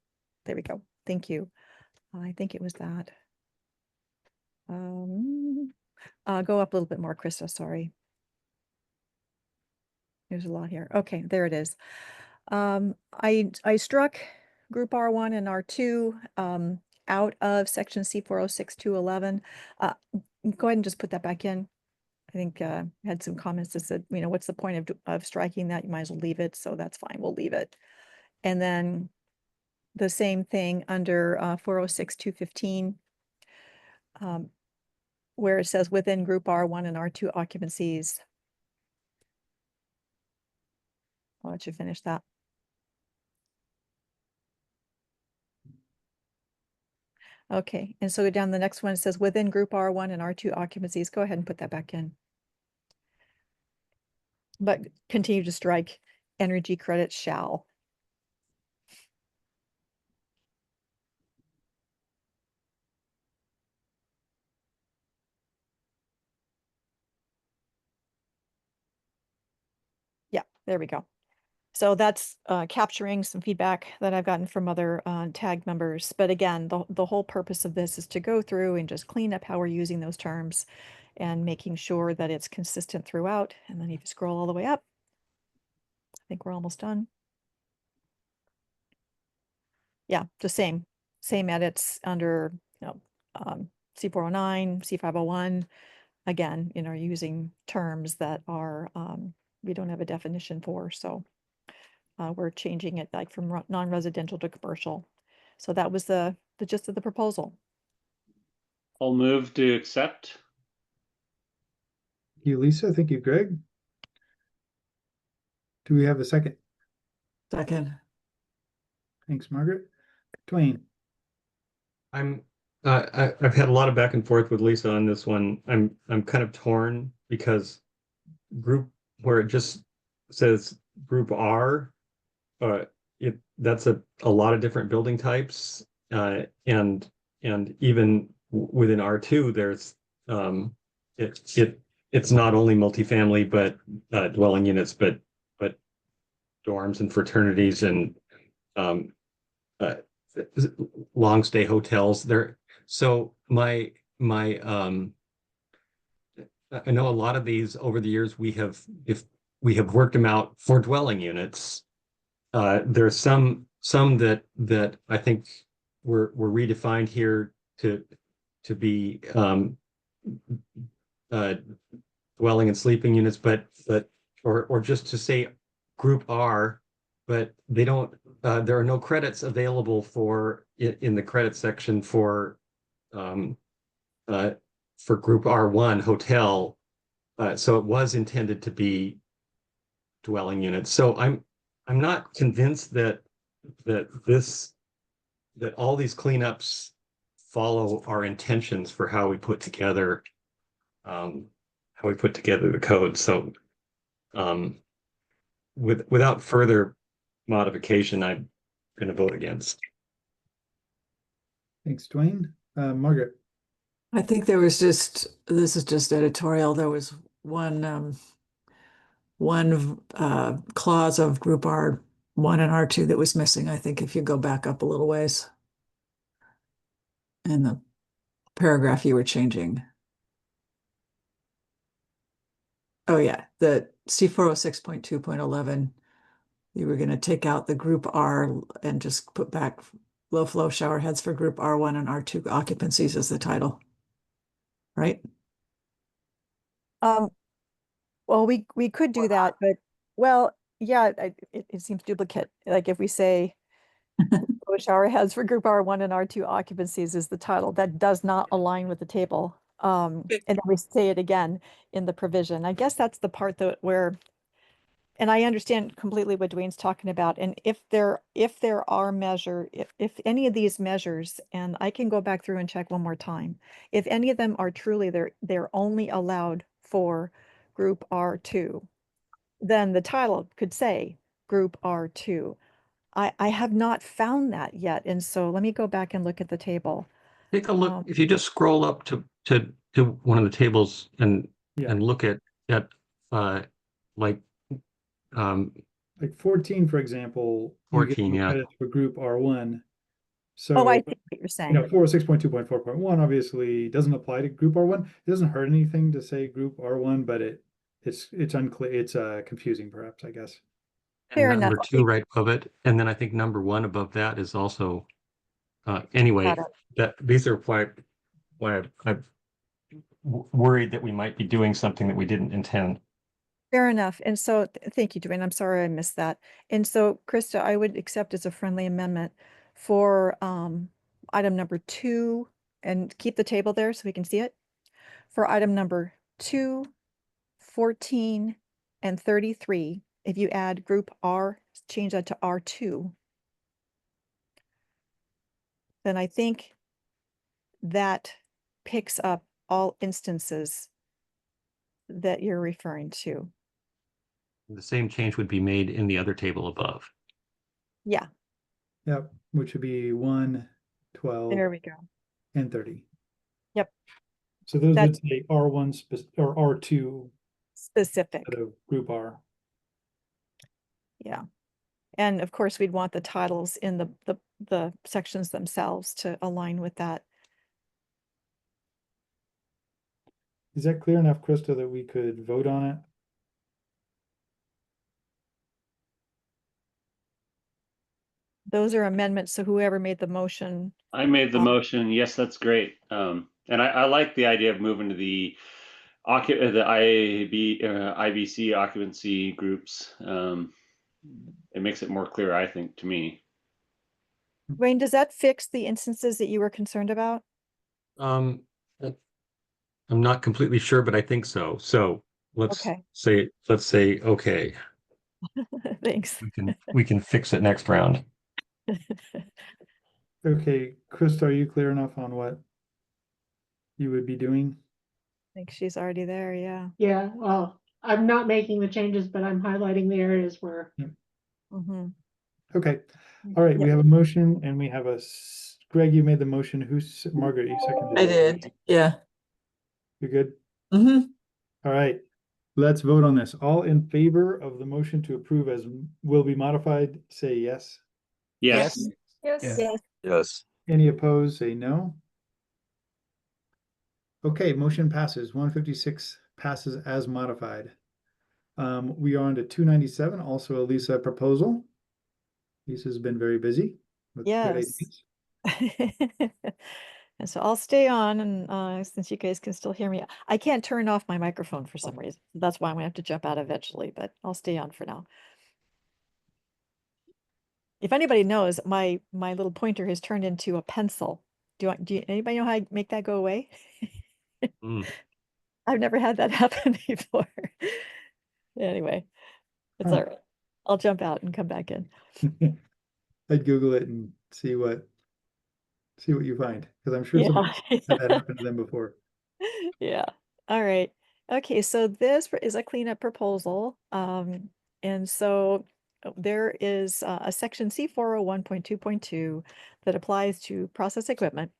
There we go. Thank you. I think it was that. Go up a little bit more, Krista, sorry. There's a lot here. Okay, there it is. I struck group R1 and R2 out of section C406-211. Go ahead and just put that back in. I think I had some comments that said, what's the point of striking that? You might as well leave it. So that's fine. We'll leave it. And then the same thing under 406-215, where it says within group R1 and R2 occupancies. I'll let you finish that. Okay, and so go down the next one, it says within group R1 and R2 occupancies. Go ahead and put that back in. But continue to strike energy credits shall. Yeah, there we go. So that's capturing some feedback that I've gotten from other tag members. But again, the whole purpose of this is to go through and just clean up how we're using those terms and making sure that it's consistent throughout. And then if you scroll all the way up, I think we're almost done. Yeah, the same edits under C409, C501. Again, using terms that are we don't have a definition for. So we're changing it like from non-residential to commercial. So that was the gist of the proposal. I'll move to accept. Thank you, Lisa. Thank you, Greg. Do we have a second? Second. Thanks, Margaret. Dwayne. I've had a lot of back and forth with Lisa on this one. I'm kind of torn because group where it just says group R, that's a lot of different building types. And even within R2, there's it's not only multifamily, but dwelling units, but dorms and fraternities and uh, long stay hotels there. So I know a lot of these over the years if we have worked them out for dwelling units. There's some that I think were redefined here to be dwelling and sleeping units, but or just to say group R, but they don't. There are no credits available for in the credit section for group R1 hotel. So it was intended to be dwelling units. So I'm not convinced that all these cleanups follow our intentions for how we put together the code. So without further modification, I'm going to vote against. Thanks, Dwayne. Margaret. I think there was this is just editorial. There was one clause of group R1 and R2 that was missing. I think if you go back up a little ways in the paragraph you were changing. Oh yeah, the C406.2.11, you were going to take out the group R and just put back low flow shower heads for group R1 and R2 occupancies as the title, right? Well, we could do that, but well, yeah, it seems duplicate. Like if we say low shower heads for group R1 and R2 occupancies is the title, that does not align with the table. And then we say it again in the provision. I guess that's the part that where, and I understand completely what Dwayne's talking about. And if there are if any of these measures, and I can go back through and check one more time, if any of them are truly they're only allowed for group R2, then the title could say group R2. I have not found that yet. And so let me go back and look at the table. Take a look. If you just scroll up to one of the tables and look at like 14, for example, 14, yeah. credits for group R1. So, oh, I see what you're saying. 406.2.4.1 obviously doesn't apply to group R1. It doesn't hurt anything to say group R1, but it's unclear. It's confusing, perhaps, I guess. Fair and number enough. 2 right above it, and then I think number 1 above that is also anyway. That these are why I'm worried that we might be doing something that we didn't intend. Fair enough. And so thank you, Dwayne. I'm sorry I missed that. And so Krista, I would accept as a friendly amendment for item number 2, and keep the table there so we can see it. For item number 2, 14, and 33, if you add group R, change that to R2, then I think that picks up all instances that you're referring to. The same change would be made in the other table above. Yeah. Yep, which would be 1, 12, There we go. and 30. Yep. So those would say R1 or R2 specific. Group R. Yeah. And of course, we'd want the titles in the sections themselves to align with that. Is that clear enough, Krista, that we could vote on it? Those are amendments, so whoever made the motion. I made the motion. Yes, that's great. And I like the idea of moving to the IBC occupancy groups. It makes it more clear, I think, to me. Wayne, does that fix the instances that you were concerned about? I'm not completely sure, but I think so. So let's say okay. Thanks. We can fix it next round. Okay, Krista, are you clear enough on what you would be doing? I think she's already there, yeah. Yeah, well, I'm not making the changes, but I'm highlighting the areas where Okay, all right, we Yep. have a motion and we have Greg, you made the motion. Margaret, you seconded I it. did, yeah. You're good? Hmm. All right, let's vote on this. All in favor of the motion to approve as will be modified, say yes. Yes. Yes. Yes. Yes. Any opposed, say no. Okay, motion passes. 156 passes as modified. We are on to 297, also a Lisa proposal. Lisa's been very busy with good Yes. ideas. And so I'll stay on, and since you guys can still hear me, I can't turn off my microphone for some reason. That's why I'm gonna have to jump out eventually, but I'll stay on for now. If anybody knows, my little pointer has turned into a pencil. Do anybody know how I make that go away? Mm. I've never had that happen before. Anyway, it's Huh. all right. I'll jump out and come back in. I'd Google it and see what you find, because I'm sure somebody Yeah. had that happen to them before. Yeah. All right. Okay, so this is a cleanup proposal. And so there is a section C401.2.2 that applies to process equipment.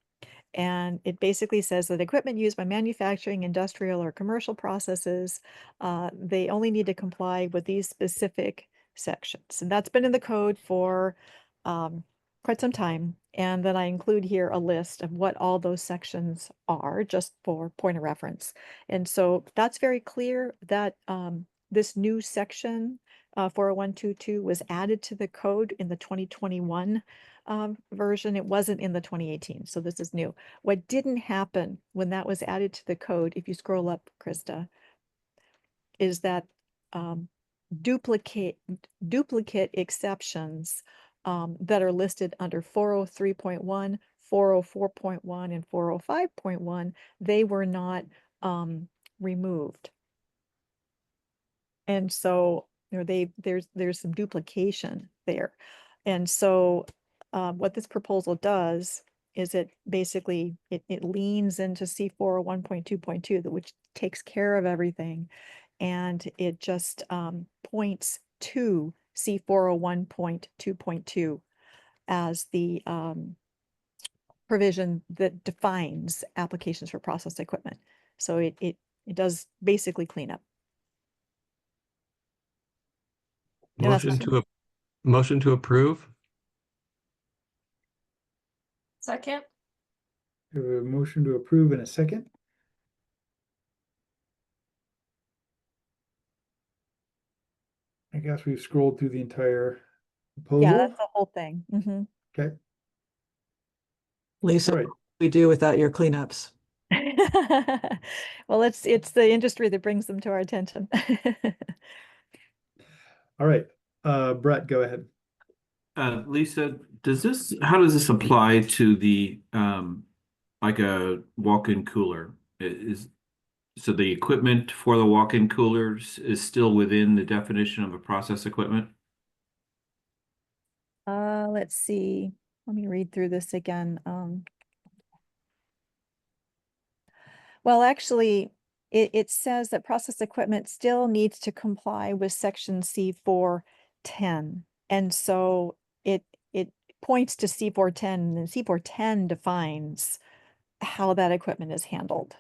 And it basically says that equipment used by manufacturing, industrial, or commercial processes, they only need to comply with these specific sections. And that's been in the code for quite some time. And then I include here a list of what all those sections are, just for point of reference. And so that's very clear that this new section 40122 was added to the code in the 2021 version. It wasn't in the 2018, so this is new. What didn't happen when that was added to the code, if you scroll up, Krista, is that duplicate exceptions that are listed under 403.1, 404.1, and 405.1, they were not removed. And so, there's some duplication there. And so what this proposal does is it basically, it leans into C401.2.2, which takes care of everything. And it just points to C401.2.2 as the provision that defines applications for process equipment. So it does basically clean up. And that's Motion to approve. Second. We have a motion to approve in a second. I guess we've scrolled through the entire proposal. Yeah, that's the whole thing. Mhm. Okay. Lisa, All right. what do we do without your cleanups? Well, it's the industry that brings them to our attention. All right. Brett, go ahead. Lisa, how does this apply to the like a walk-in cooler? So the equipment for the walk-in coolers is still within the definition of a process equipment? Let's see. Let me read through this again. Well, actually, it says that process equipment still needs to comply with section C410. And so it points to C410, and C410 defines how that equipment is handled.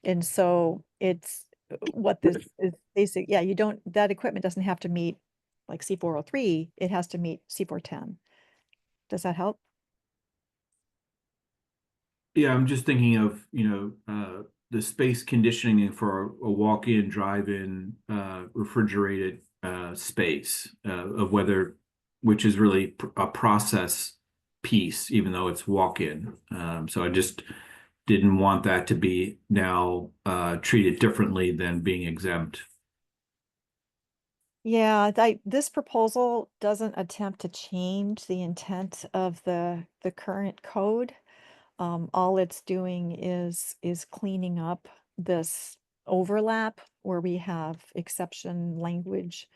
And so it's what this is basic. Yeah, that equipment doesn't have to meet like C403, it has to meet C410. Does that help? Yeah, I'm just thinking of, the space conditioning for a walk-in, drive-in, refrigerated space of which is really a process piece, even though it's walk-in. So I just didn't want that to be now treated differently than being exempt. Yeah, this proposal doesn't attempt to change the intent of the current code. All it's doing is cleaning up this overlap where we have exception language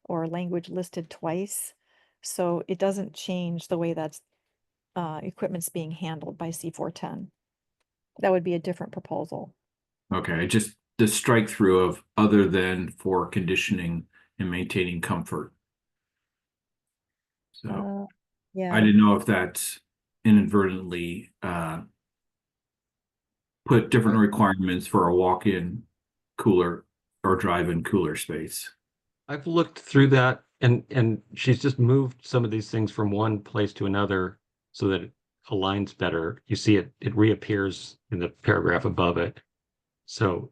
or language listed twice. So it doesn't change the way that's equipment's being handled by C410. That would be a different proposal. Okay, just the strike through of other than for conditioning and maintaining comfort. So Yeah. I didn't know if that's inadvertently put different requirements for a walk-in cooler or drive-in cooler space. I've looked through that and she's just moved some of these things from one place to another so that it aligns better. You see it reappears in the paragraph above it. So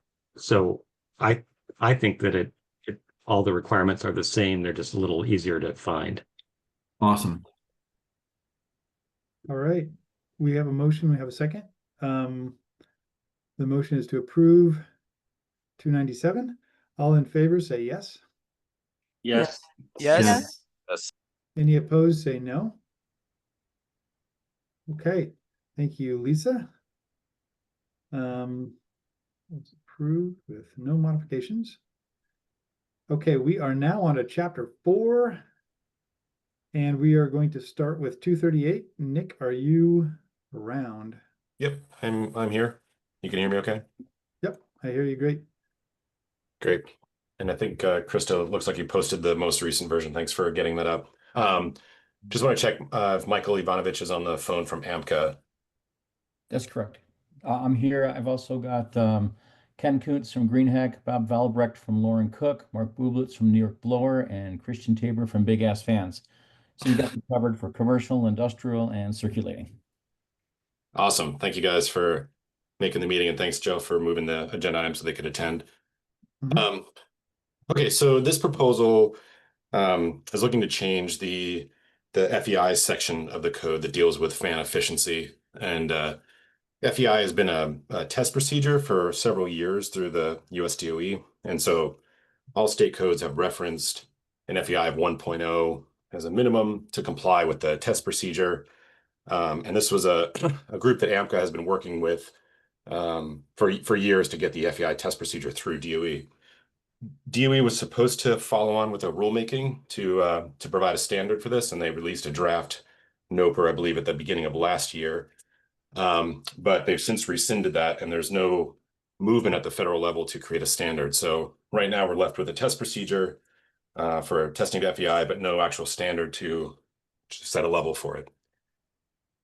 I I think that it all the requirements are the same. They're just a little easier to find. Awesome. All right, we have a motion, we have a second. The motion is to approve 297. All in favor, say yes. Yes. Yes. Any opposed, say no. Okay, thank you, Lisa. It's approved with no modifications. Okay, we are now on to chapter 4. And we are going to start with 238. Nick, are you around? Yep, I'm here. You can hear me okay? Yep, I hear you great. Great. And I think Krista, looks like you posted the most recent version. Thanks for getting that up. Just want to check if Michael Ivanovich is on the phone from AMCA. That's correct. I'm here. I've also got Ken Kuntz from Greenhack, Bob Valbrecht from Lauren Cook, Mark Bublitz from New York Blower, and Christian Tabor from Big Ass Fans. So you got them covered for commercial, industrial, and circulating. Awesome. Thank you guys for making the meeting, and thanks, Joe, for moving the agenda item so they could attend. Okay, so this proposal is looking to change the FEI section of the code that deals with fan efficiency. And FEI has been a test procedure for several years through the US DOE. And so all state codes have referenced an FEI of 1.0 as a minimum to comply with the test procedure. And this was a group that AMCA has been working with for years to get the FEI test procedure through DOE. DOE was supposed to follow on with a rulemaking to provide a standard for this, and they released a draft NOPR, I believe, at the beginning of last year. But they've since rescinded that, and there's no movement at the federal level to create a standard. So right now we're left with a test procedure for testing to FEI, but no actual standard to set a level for it.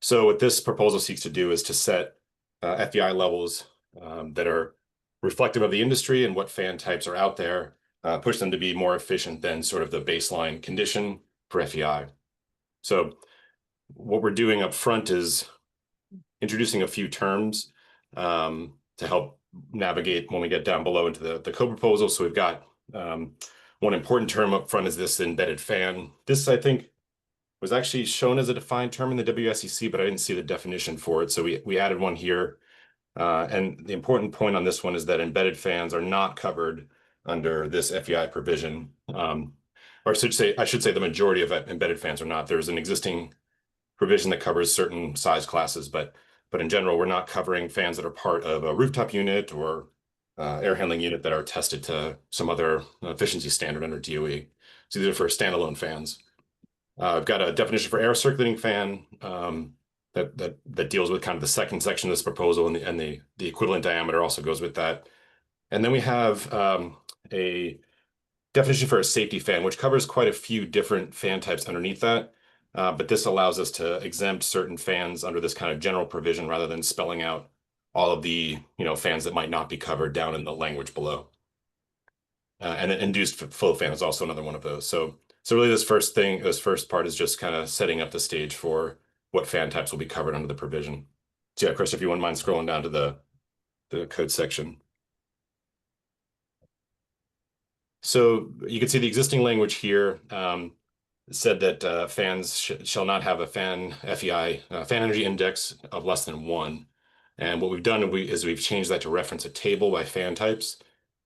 So what this proposal seeks to do is to set FEI levels that are reflective of the industry and what fan types are out there, push them to be more efficient than sort of the baseline condition for FEI. So what we're doing up front is introducing a few terms to help navigate when we get down below into the code proposal. So we've got one important term up front is this embedded fan. This, I think, was actually shown as a defined term in the WSEC, but I didn't see the definition for it. So we added one here. And the important point on this one is that embedded fans are not covered under this FEI provision. Or I should say the majority of embedded fans are not. There's an existing provision that covers certain size classes, but in general, we're not covering fans that are part of a rooftop unit or air handling unit that are tested to some other efficiency standard under DOE. So these are for standalone fans. I've got a definition for air circulating fan that deals with kind of the second section of this proposal, and the equivalent diameter also goes with that. And then we have a definition for a safety fan, which covers quite a few different fan types underneath that. But this allows us to exempt certain fans under this kind of general provision rather than spelling out all of the fans that might not be covered down in the language below. And an induced flow fan is also another one of those. So really this first part is just kind of setting up the stage for what fan types will be covered under the provision. So yeah, Chris, if you wouldn't mind scrolling down to the code section. So you can see the existing language here said that fans shall not have a fan FEI, fan energy index of less than 1. And what we've done is we've changed that to reference a table by fan types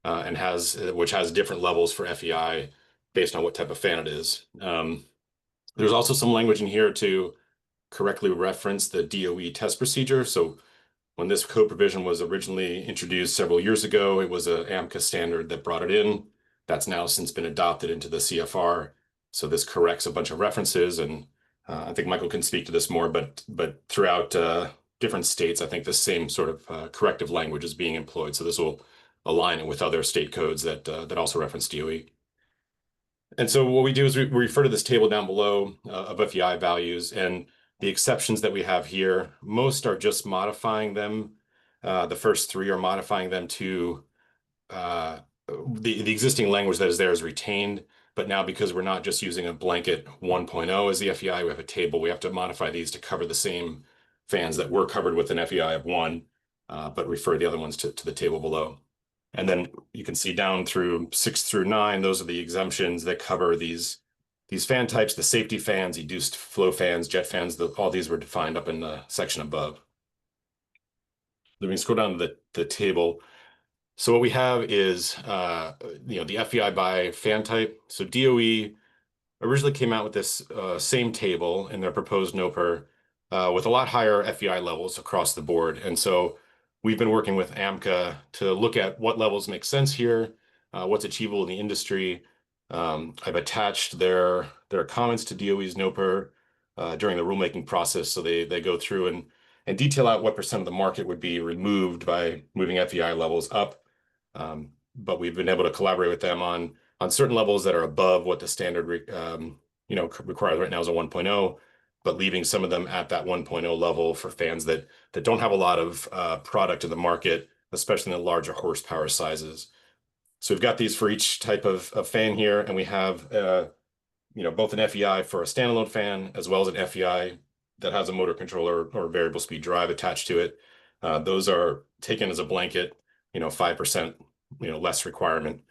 and which has different levels for FEI based on what type of fan it is. There's also some language in here to correctly reference the DOE test procedure. So when this code provision was originally introduced several years ago, it was a AMCA standard that brought it in. That's now since been adopted into the CFR. So this corrects a bunch of references, and I think Michael can speak to this more, but throughout different states, I think the same sort of corrective language is being employed. So this will align it with other state codes that also reference DOE. And so what we do is we refer to this table down below of FEI values, and the exceptions that we have here, most are just modifying them. The first three are modifying them to the existing language that is there is retained, but now because we're not just using a blanket 1.0 as the FEI, we have a table. We have to modify these to cover the same fans that were covered with an FEI of 1, but refer the other ones to the table below. And then you can see down through 6 through 9, those are the exemptions that cover these fan types, the safety fans, reduced flow fans, jet fans, all these were defined up in the section above. Then we scroll down to the table. So what we have is, the FEI by fan type. So DOE originally came out with this same table in their proposed NOPR with a lot higher FEI levels across the board. And so we've been working with AMCA to look at what levels make sense here, what's achievable in the industry. I've attached their comments to DOE's NOPR during the rulemaking process. So they go through and detail out what % of the market would be removed by moving FEI levels up. But we've been able to collaborate with them on certain levels that are above what the standard requires right now is a 1.0, but leaving some of them at that 1.0 level for fans that don't have a lot of product in the market, especially in the larger horsepower sizes. So we've got these for each type of fan here, and we have both an FEI for a standalone fan as well as an FEI that has a motor controller or variable speed drive attached to it. Those are taken as a blanket, 5% less requirement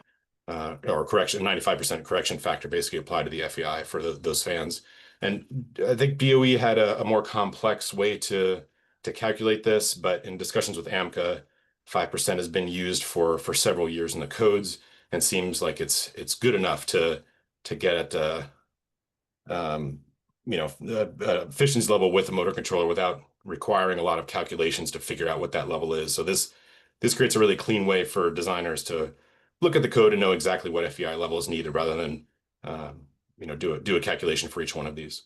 or correction, 95% correction factor basically applied to the FEI for those fans. And I think DOE had a more complex way to calculate this, but in discussions with AMCA, 5% has been used for several years in the codes and seems like it's good enough to get at efficiency level with a motor controller without requiring a lot of calculations to figure out what that level is. So this creates a really clean way for designers to look at the code and know exactly what FEI level is needed rather than do a calculation for each one of these.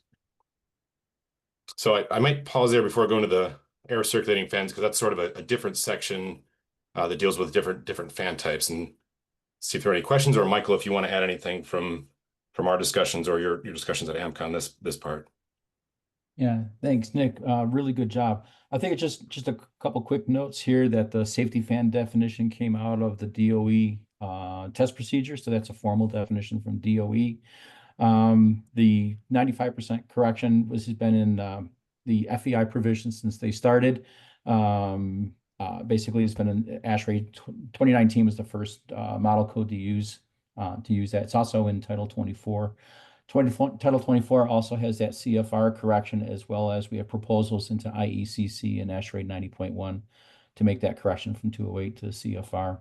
So I might pause there before I go into the air circulating fans, because that's sort of a different section that deals with different fan types, and see if there are any questions, or Michael, if you want to add anything from our discussions or your discussions at AMCA on this part. Yeah, thanks, Nick. Really good job. I think it's just a couple quick notes here that the safety fan definition came out of the DOE test procedure. So that's a formal definition from DOE. The 95% correction has been in the FEI provision since they started. Basically, it's been an ASHRAE 2019 was the first model code to use that. It's also in Title 24. Title 24 also has that CFR correction, as well as we have proposals into IECC and ASHRAE 90.1 to make that correction from 208 to the CFR.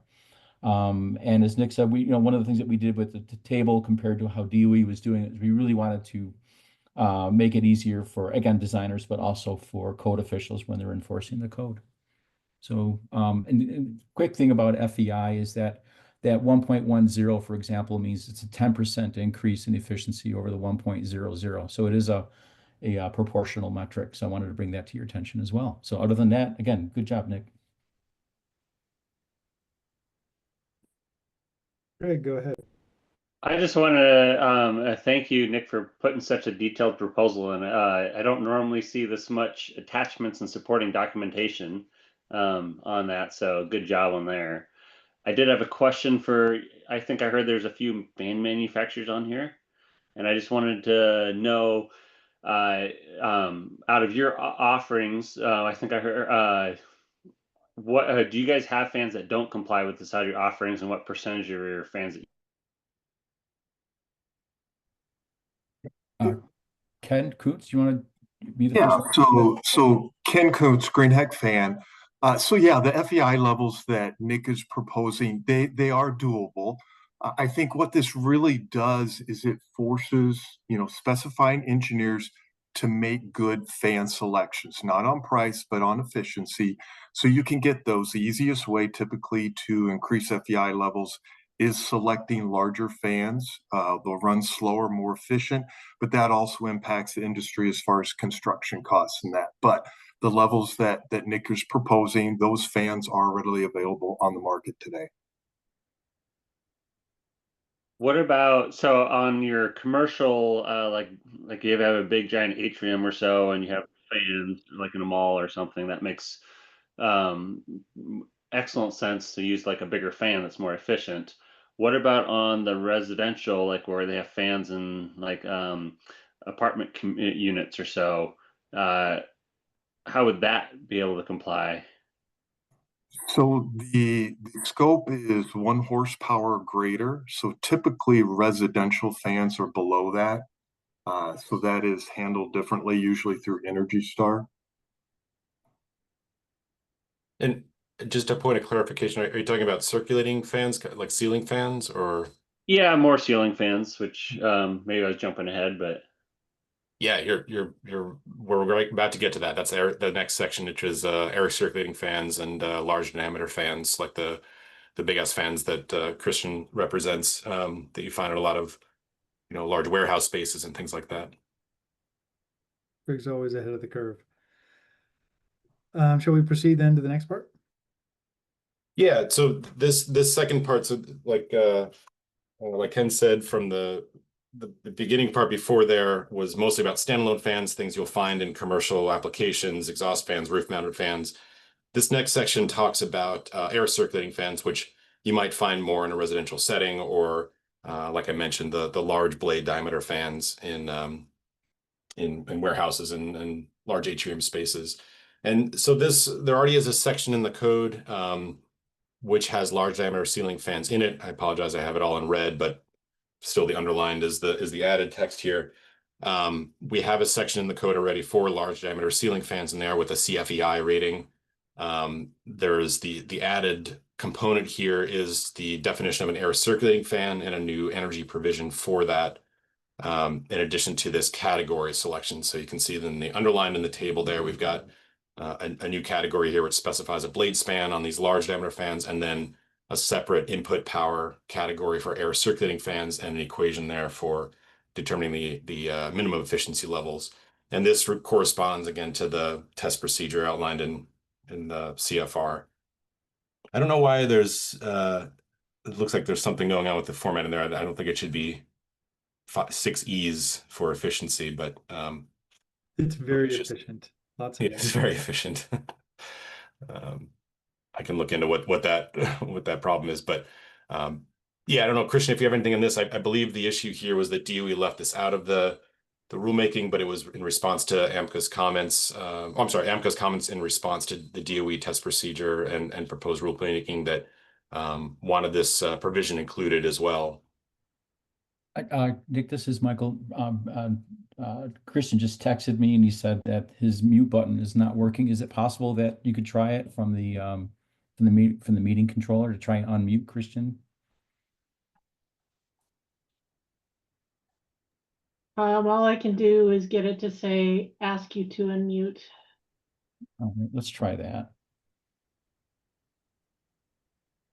And as Nick said, one of the things that we did with the table compared to how DOE was doing it is we really wanted to make it easier for, again, designers, but also for code officials when they're enforcing the code. So, and quick thing about FEI is that 1.10, for example, means it's a 10% increase in efficiency over the 1.00. So it is a proportional metric. So I wanted to bring that to your attention as well. So other than that, again, good job, Nick. Greg, go ahead. I just want to thank you, Nick, for putting such a detailed proposal in. I don't normally see this much attachments and supporting documentation on that, so good job on there. I did have a question I think I heard there's a few fan manufacturers on here, and I just wanted to know, out of your offerings, I think I heard, what do you guys have fans that don't comply with this out of your offerings, and what percentage of your fans that Ken Coots, you want to be the Yeah, first? so Ken Coots, Greenheck fan. So yeah, the FEI levels that Nick is proposing, they are doable. I think what this really does is it forces, specifying engineers to make good fan selections, not on price, but on efficiency. So you can get those. The easiest way typically to increase FEI levels is selecting larger fans. They'll run slower, more efficient, but that also impacts the industry as far as construction costs and that. But the levels that Nick is proposing, those fans are readily available on the market today. What about, so on your commercial, like you have a big giant atrium or so, and you have fans like in a mall or something, that makes um, excellent sense to use like a bigger fan that's more efficient. What about on the residential, like where they have fans in like apartment units or so? Uh, how would that be able to comply? So the scope is 1 horsepower greater. So typically residential fans are below that. So that is handled differently, usually through Energy Star. And just a point of clarification, are you talking about circulating fans, like ceiling fans, or? Yeah, more ceiling fans, which maybe I was jumping ahead, but Yeah, we're right about to get to that. That's the next section, which is air circulating fans and large diameter fans, like the big ass fans that Christian represents, that you find in a lot of, large warehouse spaces and things like that. Greg's always ahead of the curve. Shall we proceed then to the next part? Yeah, so this second part's like Ken said, from the beginning part before there was mostly about standalone fans, things you'll find in commercial applications, exhaust fans, roof mounted fans. This next section talks about air circulating fans, which you might find more in a residential setting, or like I mentioned, the large blade diameter fans in warehouses and large atrium spaces. And so there already is a section in the code which has large diameter ceiling fans in it. I apologize, I have it all in red, but still the underlined is the added text here. We have a section in the code already for large diameter ceiling fans in there with a CFEI rating. There's the added component here is the definition of an air circulating fan and a new energy provision for that, in addition to this category selection. So you can see then the underlined in the table there, we've got a new category here which specifies a blade span on these large diameter fans, and then a separate input power category for air circulating fans, and an equation there for determining the minimum efficiency levels. And this corresponds again to the test procedure outlined in the CFR. I don't know why it looks like there's something going on with the format in there. I don't think it should be 6 E's for efficiency, but it's very efficient. Lots of it's very efficient. I can look into what that what that problem is, but yeah, I don't know, Christian, if you have anything on this. I believe the issue here was that DOE left this out of the rulemaking, but it was in response to AMCA's comments. I'm sorry, AMCA's comments in response to the DOE test procedure and proposed rulemaking that wanted this provision included as well. Nick, this is Michael. Christian just texted me and he said that his mute button is not working. Is it possible that you could try it from the meeting controller to try and unmute Christian? All I can do is get it to say, ask you to unmute. All right, let's try that.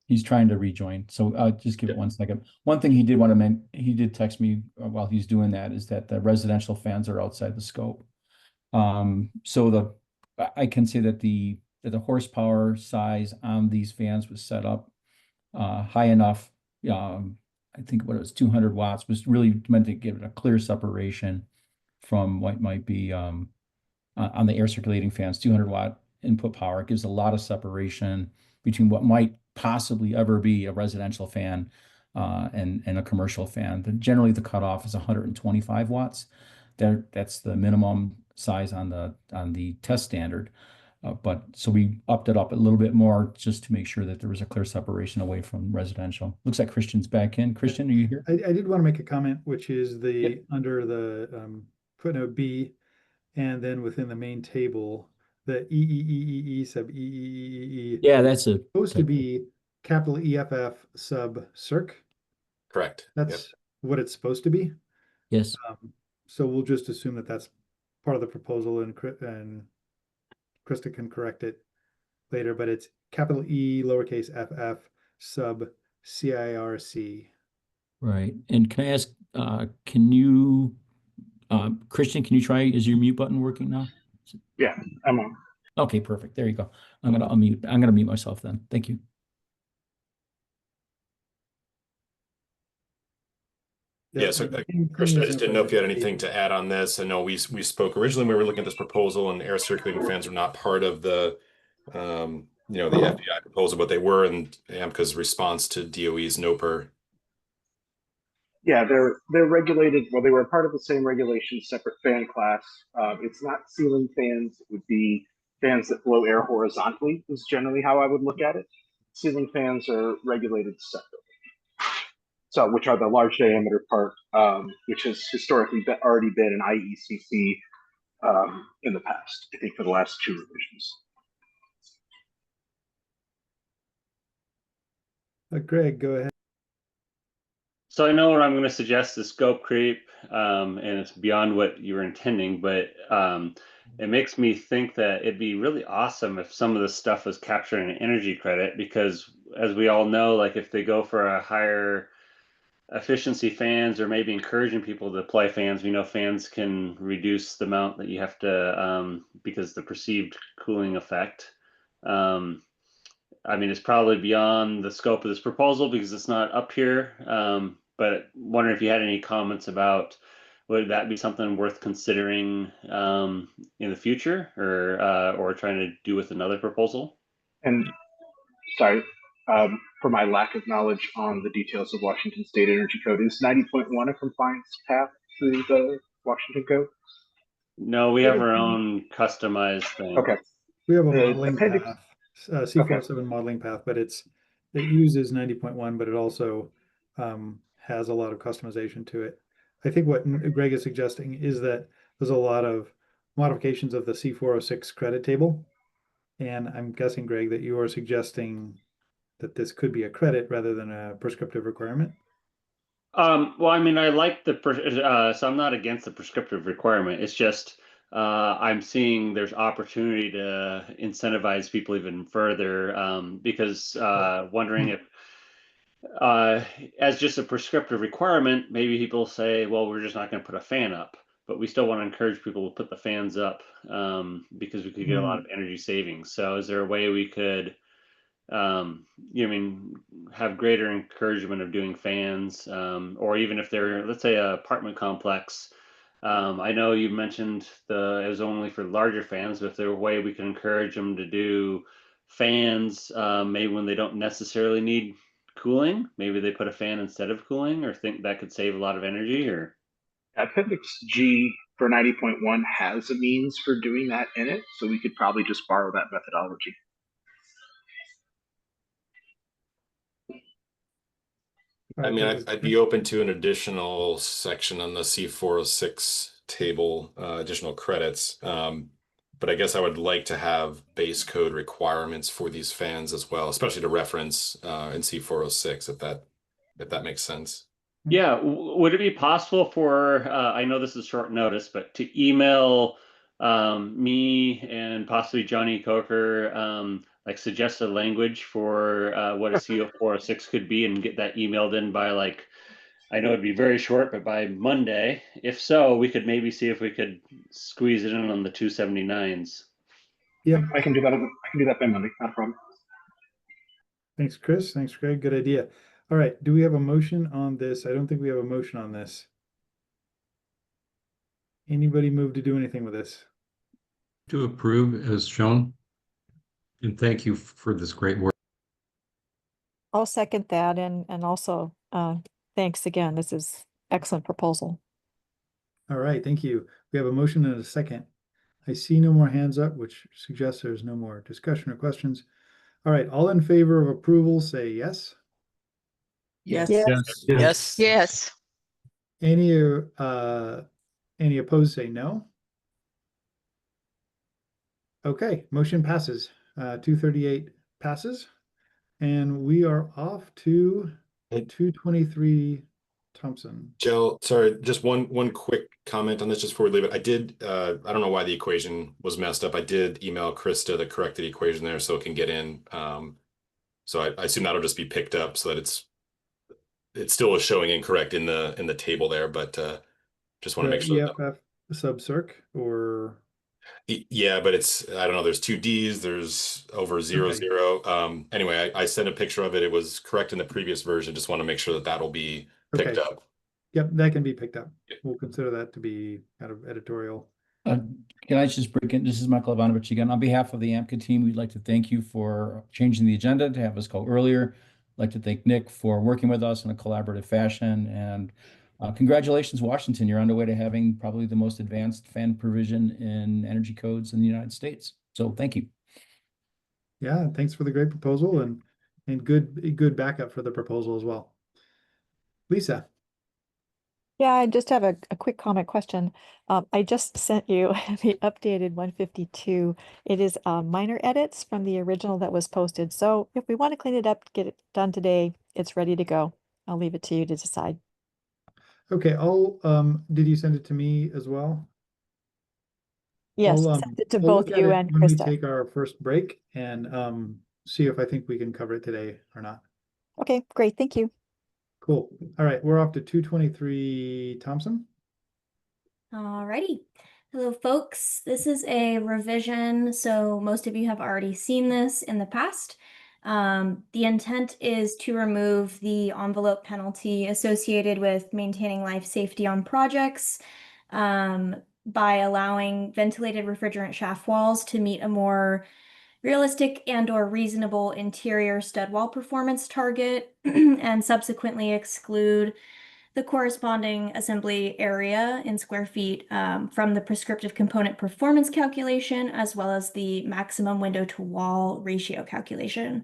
He's trying to rejoin, so just give it 1 second. One thing he did want to mention, he did text me while he's doing that, is that the residential fans are outside the scope. So I can say that the horsepower size on these fans was set up high enough. I think what it was 200 watts was really meant to give it a clear separation from what might be on the air circulating fans. 200-watt input power, it gives a lot of separation between what might possibly ever be a residential fan and a commercial fan. But generally, the cutoff is 125 watts. That's the minimum size on the test standard. But so we upped it up a little bit more just to make sure that there was a clear separation away from residential. Looks like Christian's back in. Christian, are you here? I did want to make a comment, which is under the footnote B, and then within the main table, the EEEE sub EEEE. Yeah, that's supposed to be capital EFF sub circ. Correct. That's what it's supposed to be. Yes. So we'll just assume that that's part of the proposal, and Krista can correct it later, but it's capital E lowercase ff sub CIRC. Right. And can I ask, can you, Christian, can you try, is your mute button working now? Yeah, I'm on. Okay, perfect. There you go. I'm gonna mute myself then. Thank you. Yeah, so Krista, I just didn't know if you had anything to add on this. I know we spoke originally when we were looking at this proposal, and air circulating fans were not part of the the FEI proposal, but they were in AMCA's response to DOE's NOPR. Yeah, they're regulated. Well, they were part of the same regulation, separate fan class. It's not ceiling fans. It would be fans that blow air horizontally is generally how I would look at it. Ceiling fans are regulated separately. So, which are the large diameter part, which has historically already been an IECC in the past, I think for the last 2 revisions. Greg, go ahead. So I know what I'm going to suggest is scope creep, and it's beyond what you were intending, but it makes me think that it'd be really awesome if some of this stuff was capturing an energy credit, because as we all know, like if they go for a higher efficiency fans, or maybe encouraging people to apply fans, we know fans can reduce the amount that you have to, because the perceived cooling effect. I mean, it's probably beyond the scope of this proposal because it's not up here. But wondering if you had any comments about, would that be something worth considering in the future, or trying to do with another proposal? And sorry, for my lack of knowledge on the details of Washington State Energy Code, is 90.1 a compliance path through the Washington Code? No, we have our own customized thing. Okay. We have a modeling appendix- path, C47 modeling path, but it uses 90.1, but it also has a lot of customization to it. I think what Greg is suggesting is that there's a lot of modifications of the C406 credit table. And I'm guessing, Greg, that you are suggesting that this could be a credit rather than a prescriptive requirement. Well, I mean, I like so I'm not against the prescriptive requirement. It's just I'm seeing there's opportunity to incentivize people even further, because wondering if as just a prescriptive requirement, maybe people say, well, we're just not going to put a fan up, but we still want to encourage people to put the fans up, because we could get a lot of energy savings. So is there a way we could have greater encouragement of doing fans, or even if they're, let's say, an apartment complex? I know you mentioned it was only for larger fans, but if there a way we can encourage them to do fans, maybe when they don't necessarily need cooling, maybe they put a fan instead of cooling, or think that could save a lot of energy. Or Appendix G for 90.1 has a means for doing that in it, so we could probably just borrow that methodology. I mean, I'd be open to an additional section on the C406 table, additional credits. But I guess I would like to have base code requirements for these fans as well, especially to reference in C406, if that makes sense. yeah, would it be possible for, I know this is short notice, but to email me and possibly Johnny Coker, like suggested language for what a CO406 could be, and get that emailed in by, like, I know it'd be very short, but by Monday. If so, we could maybe see if we could squeeze it in on the 279s. Yeah, I can do that by Monday, not a problem. Thanks, Chris. Thanks, Greg. Good idea. All right. Do we have a motion on this? I don't think we have a motion on this. Anybody move to do anything with this? To approve as shown. And thank you for this great work. I'll second that, and also thanks again. This is excellent proposal. All right. Thank you. We have a motion and a second. I see no more hands up, which suggests there's no more discussion or questions. All right. All in favor of approval, say yes. Yes. Yes. Yes. Yes. Any opposed, say no. Okay, motion passes. 238 passes. And we are off to 223 Thompson. Jill, sorry, just one quick comment on this just before we leave it. I did, I don't know why the equation was messed up. I did email Krista the corrected equation there so it can get in. So I assume that'll just be picked up so that it still is showing incorrect in the table there, but just want to make sure. EFF sub circ, or yeah, but it's, I don't know, there's 2 D's, there's over 0, Okay. 0. Anyway, I sent a picture of it. It was correct in the previous version. Just want to make sure that that'll be picked Okay. up. Yep, that can be picked up. We'll consider that to be kind of editorial. Can I just break in? This is Michael Ivanovich again. On behalf of the AMCA team, we'd like to thank you for changing the agenda to have us go earlier. I'd like to thank Nick for working with us in a collaborative fashion. And congratulations, Washington. You're on the way to having probably the most advanced fan provision in energy codes in the United States. So thank you. Yeah, thanks for the great proposal and good backup for the proposal as well. Lisa. Yeah, I just have a quick comment question. I just sent you the updated 152. It is minor edits from the original that was posted. So if we want to clean it up, get it done today, it's ready to go. I'll leave it to you to decide. Okay, did you send it to me as well? Yes, I sent it to I'll both look at you it and when we Krista. take our first break and see if I think we can cover it today or not. Okay, great. Thank you. Cool. All right, we're off to 223 Thompson. Alrighty. Hello, folks. This is a revision, so most of you have already seen this in the past. The intent is to remove the envelope penalty associated with maintaining life safety on projects by allowing ventilated refrigerant shaft walls to meet a more realistic and/or reasonable interior stud wall performance target and subsequently exclude the corresponding assembly area in square feet from the prescriptive component performance calculation, as well as the maximum window to wall ratio calculation.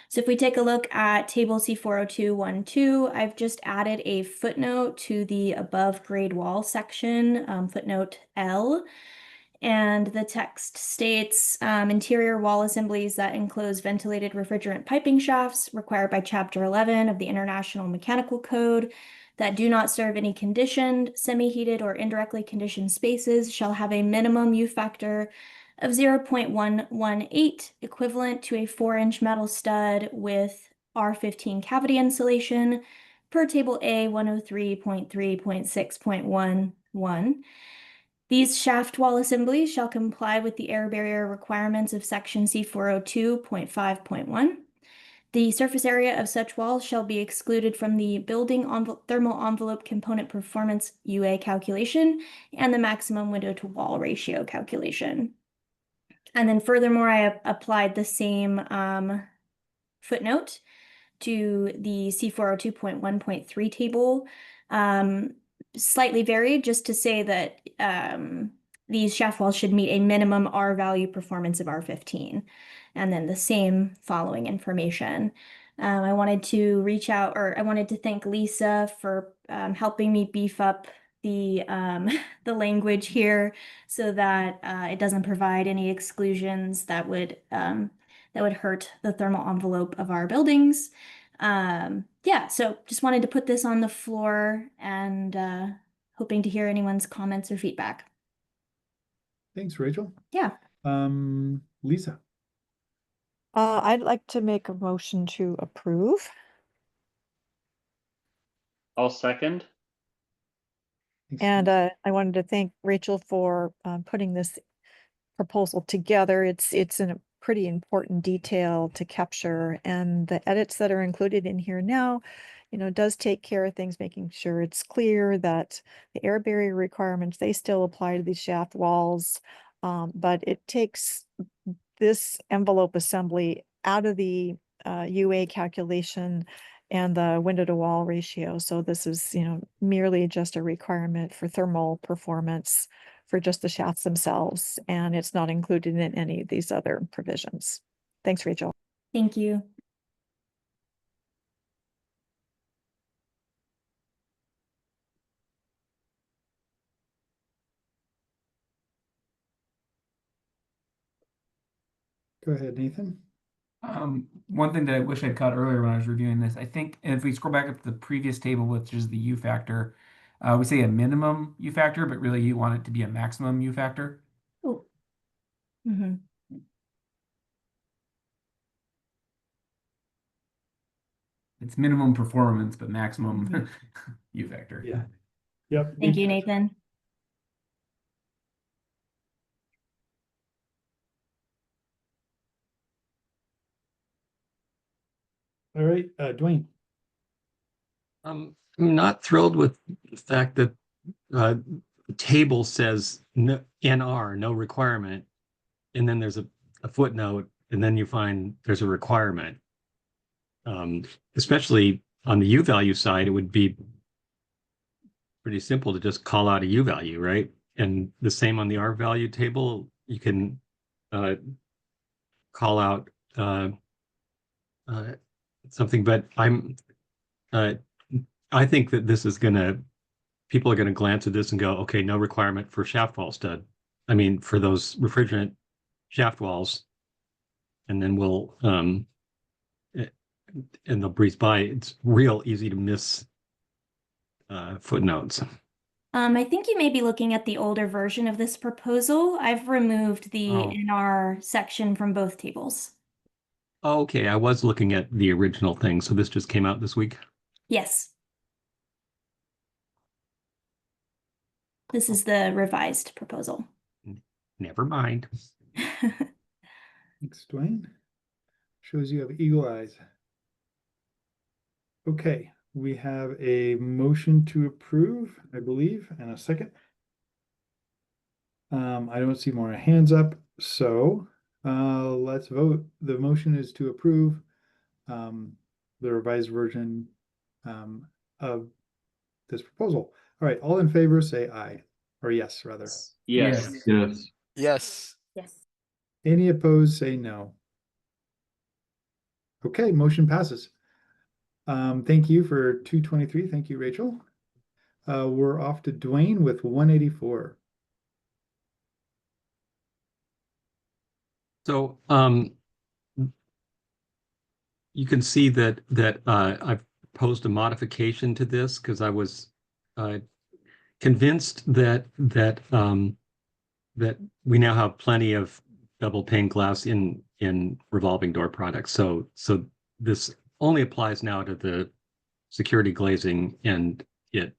So if we take a look at table C40212, I've just added a footnote to the above grade wall section, footnote L. And the text states interior wall assemblies that enclose ventilated refrigerant piping shafts required by Chapter 11 of the International Mechanical Code that do not serve any conditioned, semi-heated, or indirectly conditioned spaces shall have a minimum U factor of 0.118, equivalent to a 4-inch metal stud with R15 cavity insulation per Table A 103.3.6.11. These shaft wall assemblies shall comply with the air barrier requirements of Section C402.5.1. The surface area of such walls shall be excluded from the building thermal envelope component performance UA calculation and the maximum window to wall ratio calculation. And then furthermore, I applied the same footnote to the C402.1.3 table, slightly varied just to say that these shaft walls should meet a minimum R value performance of R15. And then the same following information. I wanted to reach out, or I wanted to thank Lisa for helping me beef up the the language here so that it doesn't provide any exclusions that would hurt the thermal envelope of our buildings. Yeah, so just wanted to put this on the floor and hoping to hear anyone's comments or feedback. Thanks, Rachel. Yeah. Lisa. I'd like to make a motion to approve. I'll second. And I wanted to thank Rachel for putting this proposal together. It's in a pretty important detail to capture, and the edits that are included in here now, does take care of things, making sure it's clear that the air barrier requirements, they still apply to these shaft walls, but it takes this envelope assembly out of the UA calculation and the window to wall ratio. So this is, merely just a requirement for thermal performance for just the shafts themselves, and it's not included in any of these other provisions. Thanks, Rachel. Thank you. Go ahead, Nathan. One thing that I wish I'd caught earlier when I was reviewing this, I think if we scroll back up to the previous table, which is the U factor, we say a minimum U factor, but really you want it to be a maximum U factor. Oh. Mm-hmm. It's minimum performance, but maximum U factor. Yeah. Yep. Thank you, Nathan. All right, Dwayne. I'm not thrilled with the fact that the table says no, NR, no requirement, and then there's a footnote, and then you find there's a requirement. Especially on the U value side, it would be pretty simple to just call out a U value, right? And the same on the R value table, you can call out something, but I think that this is people are gonna glance at this and go, okay, no requirement for shaft wall stud. I mean, for those refrigerant shaft walls, and then we'll and they'll breeze by. It's real easy to miss footnotes. I think you may be looking at the older version of this proposal. I've removed the NR section from both tables. Okay, I was looking at the original thing, so this just came out this week. Yes. This is the revised proposal. Never mind. Thanks, Dwayne. Shows you have eagle eyes. Okay, we have a motion to approve, I believe, and a second. I don't see more hands up, so let's vote. The motion is to approve the revised version of this proposal. All right, all in favor say aye, or yes, rather. Yes. Yes. Yes. Yes. Any opposed say no. Okay, motion passes. Thank you for 223. Thank you, Rachel. We're off to Dwayne with 184. So you can see that I've posed a modification to this because I was convinced that we now have plenty of double pane glass in revolving door products. So this only applies now to the security glazing, and it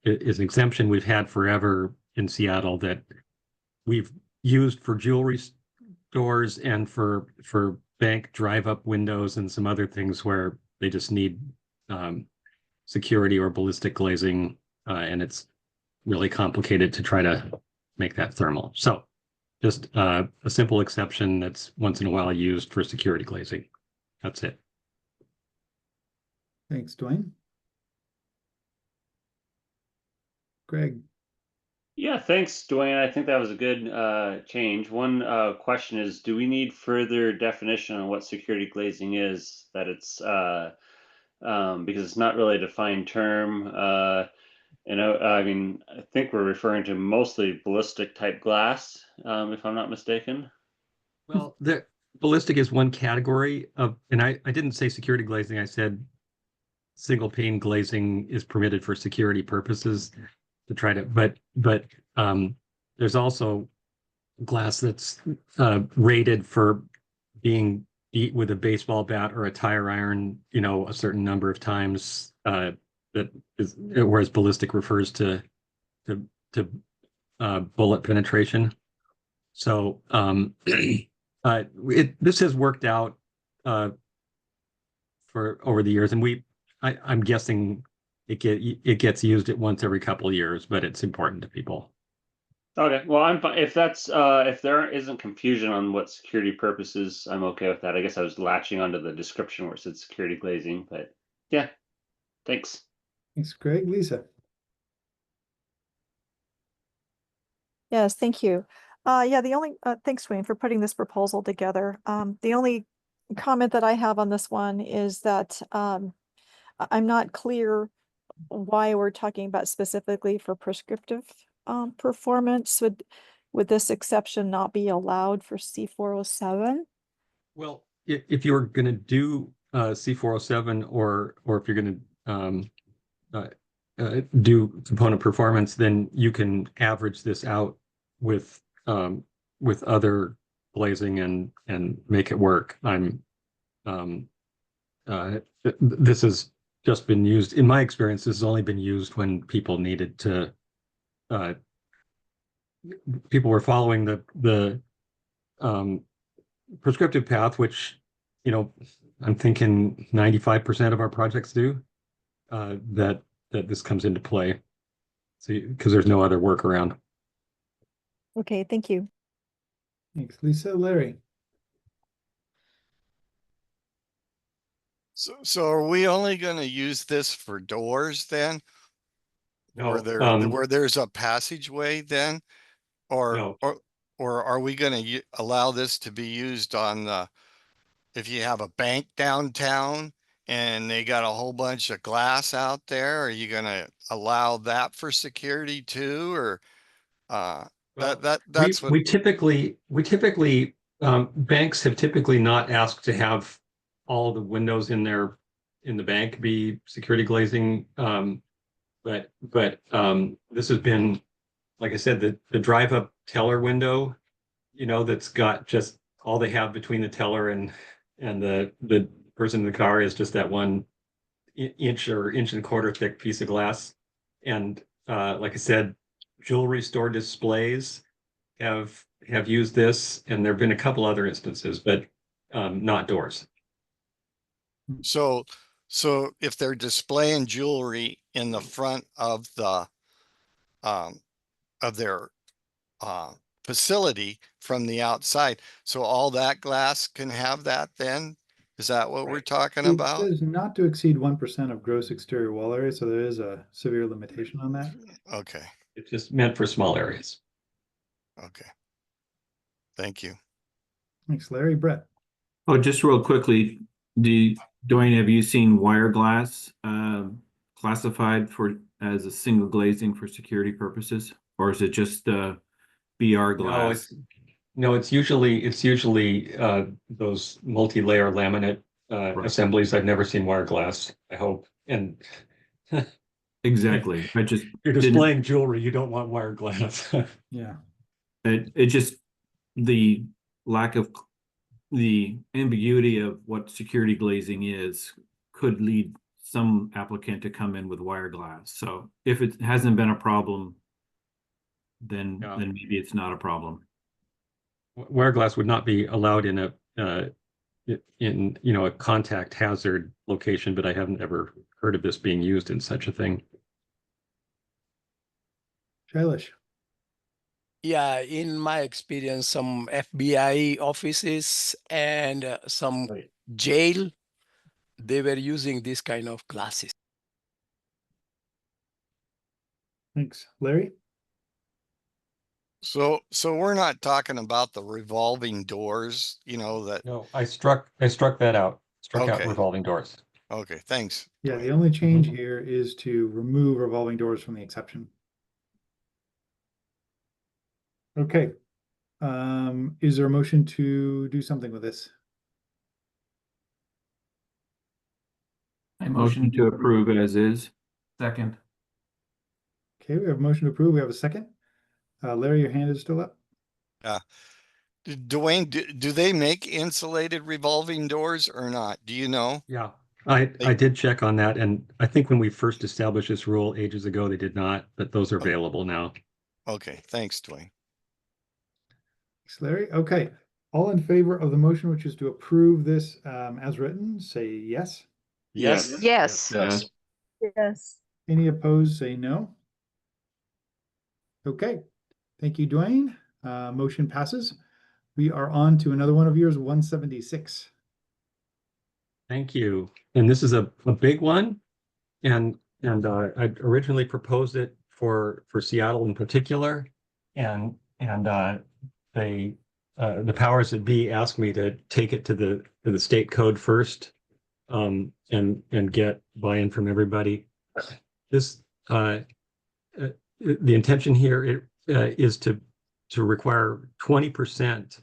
is an exemption we've had forever in Seattle that we've used for jewelry stores and for bank drive-up windows and some other things where they just need security or ballistic glazing, and it's really complicated to try to make that thermal. So just a simple exception that's once in a while used for security glazing. That's it. Thanks, Dwayne. Greg. Yeah, thanks, Dwayne. I think that was a good change. One question is, do we need further definition on what security glazing is? That it's because it's not really a defined term. I mean, I think we're referring to mostly ballistic type glass, if I'm not mistaken. Well, the ballistic is one category of, and I didn't say security glazing. I said single pane glazing is permitted for security purposes to try to, but there's also glass that's rated for being beat with a baseball bat or a tire iron, a certain number of times. That is, whereas ballistic refers to bullet penetration. So this has worked out for over the years, and I'm guessing it gets used at once every couple of years, but it's important to people. Okay, well, I'm fine if that's if there isn't confusion on what security purposes, I'm okay with that. I guess I was latching onto the description where it said security glazing, but yeah, thanks. Thanks, Greg. Lisa. Yes, thank you. Yeah, the only thanks, Wayne, for putting this proposal together. The only comment that I have on this one is that I'm not clear why we're talking about specifically for prescriptive performance. Would this exception not be allowed for C407? Well, if you're going to do C407 or if you're going to do component performance, then you can average this out with other glazing and make it work. This has just been used, in my experience, this has only been used when people needed to, people were following the prescriptive path, which, I'm thinking 95% of our projects do. that this comes into play. So, because there's no other workaround. Okay, thank you. Thanks, Lisa. Larry. So are we only going to use this for doors then? No, where there's a passageway then? No. Or are we going to allow this to be used on the, if you have a bank downtown and they got a whole bunch of glass out there, are you going to allow that for security too? Or that's what we typically banks have typically not asked to have all the windows in the bank be security glazing. But this has been, like I said, the drive up teller window, that's got just all they have between the teller and the person in the car is just that 1 inch or inch and a quarter thick piece of glass. And like I said, jewelry store displays have used this, and there have been a couple other instances, but not doors. So if they're displaying jewelry in the front of the of their facility from the outside, so all that glass can have that then? Is that what we're talking It about? says not to exceed 1% of gross exterior wall area, so there is a severe limitation on that. Okay. It's just meant for small areas. Okay. Thank you. Thanks, Larry. Brett. Oh, just real quickly, Dwayne, have you seen wire glass classified as a single glazing for security purposes, or is it just BR glass? No, it's usually those multi-layer laminate assemblies. I've never seen wire glass, I hope. And exactly. you're displaying jewelry, you don't want wire glass. Yeah. It just, the lack of the ambiguity of what security glazing is could lead some applicant to come in with wire glass. So if it hasn't been a problem, then maybe it's not a problem. Wire glass would not be allowed in a contact hazard location, but I haven't ever heard of this being used in such a thing. Shailesh. Yeah, in my experience, some FBI offices and some jail, they were using this kind of glasses. Thanks, Larry. So we're not talking about the revolving doors, that. No, I struck that out. Struck out revolving doors. Okay, thanks. Yeah, the only change here is to remove revolving doors from the exception. Okay. Is there a motion to do something with this? I motion to approve as is. Second. Okay, we have a motion to approve. We have a second. Larry, your hand is still up. Dwayne, do they make insulated revolving doors or not? Do you know? Yeah, I did check on that, and I think when we first established this rule ages ago, they did not, but those are available now. Okay, thanks, Dwayne. Thanks, Larry. Okay, all in favor of the motion, which is to approve this as written, say yes. Yes. Yes. Yes. Yes. Any opposed, say no. Okay, thank you, Dwayne. Motion passes. We are on to another one of yours, 176. Thank you. And this is a big one. And I originally proposed it for Seattle in particular. And the powers that be asked me to take it to the state code first, and get buy-in from everybody. This the intention here is to require 20%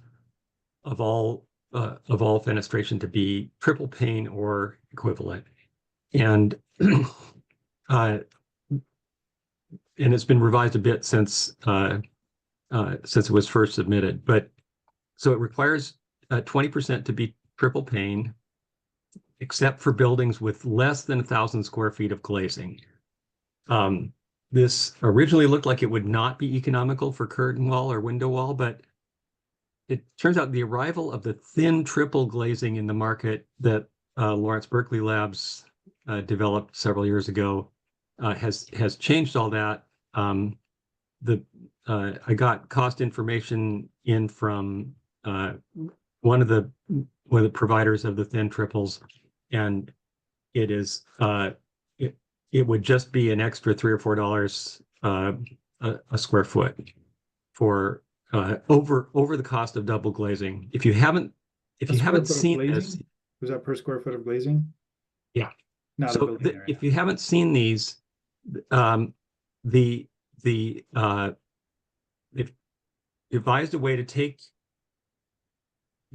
of all fenestration to be triple pane or equivalent, and it's been revised a bit since it was first submitted. But so it requires 20% to be triple pane, except for buildings with less than 1,000 square feet of glazing. This originally looked like it would not be economical for curtain wall or window wall, but it turns out the arrival of the thin triple glazing in the market that Lawrence Berkeley Labs developed several years ago has changed all that. I got cost information in from one of the providers of the thin triples, and it is it would just be an extra $3 or $4 a square foot for over the cost of double glazing. If you haven't seen this, was that per square foot of glazing? Yeah. Not a So building area. if you haven't seen these, they've devised a way to take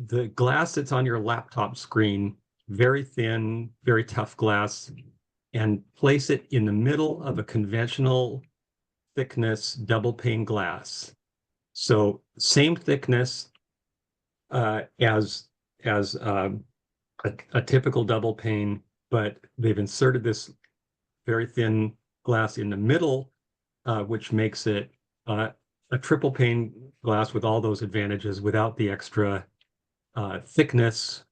the glass that's on your laptop screen, very thin, very tough glass, and place it in the middle of a conventional thickness double pane glass. So same thickness as a typical double pane, but they've inserted this very thin glass in the middle, which makes it a triple pane glass with all those advantages without the extra thickness,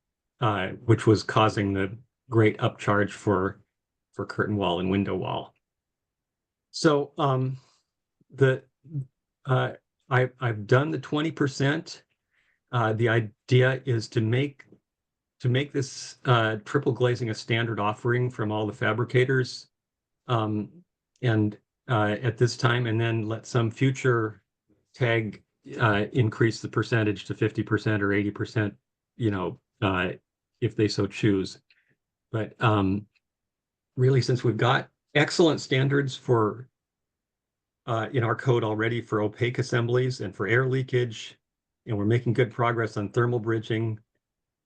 which was causing the great upcharge for curtain wall and window wall. So I've done the 20%. The idea is to make this triple glazing a standard offering from all the fabricators, and at this time, and then let some future tag increase the percentage to 50% or 80%, if they so choose. But really, since we've got excellent standards for in our code already for opaque assemblies and for air leakage, and we're making good progress on thermal bridging,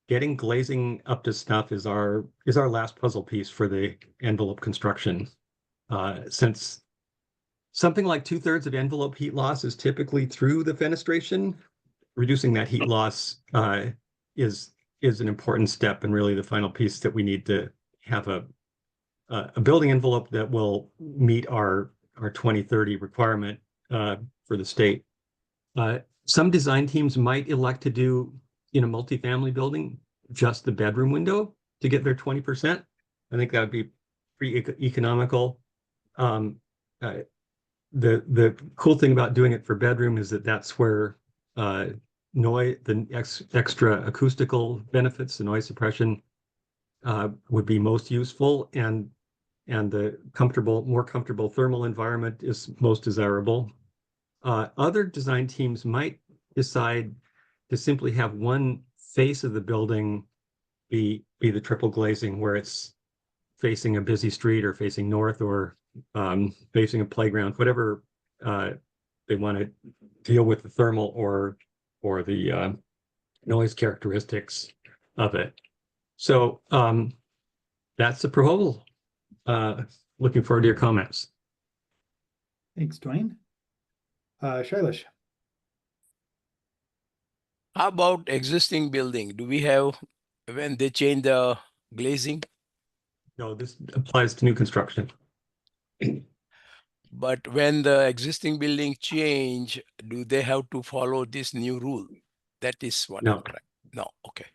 getting glazing up to snuff is our last puzzle piece for the envelope construction. Since something like 2/3 of envelope heat loss is typically through the fenestration, reducing that heat loss is an important step, and really the final piece that we need to have a building envelope that will meet our 2030 requirement for the state. Some design teams might elect to do in a multifamily building just the bedroom window to get their 20%. I think that would be pretty economical. The cool thing about doing it for bedroom is that that's where the extra acoustical benefits, the noise suppression, would be most useful, and the more comfortable thermal environment is most desirable. Other design teams might decide to simply have one face of the building be the triple glazing, where it's facing a busy street or facing north or facing a playground, whatever they want to deal with the thermal or the noise characteristics of it. So that's the proposal. Looking forward to your comments. Thanks, Dwayne. Shailesh. How about existing building? Do we have, when they change the glazing? No, this applies to new construction. But when the existing building change, do they have to follow this new rule? That is what I'm trying. No, okay.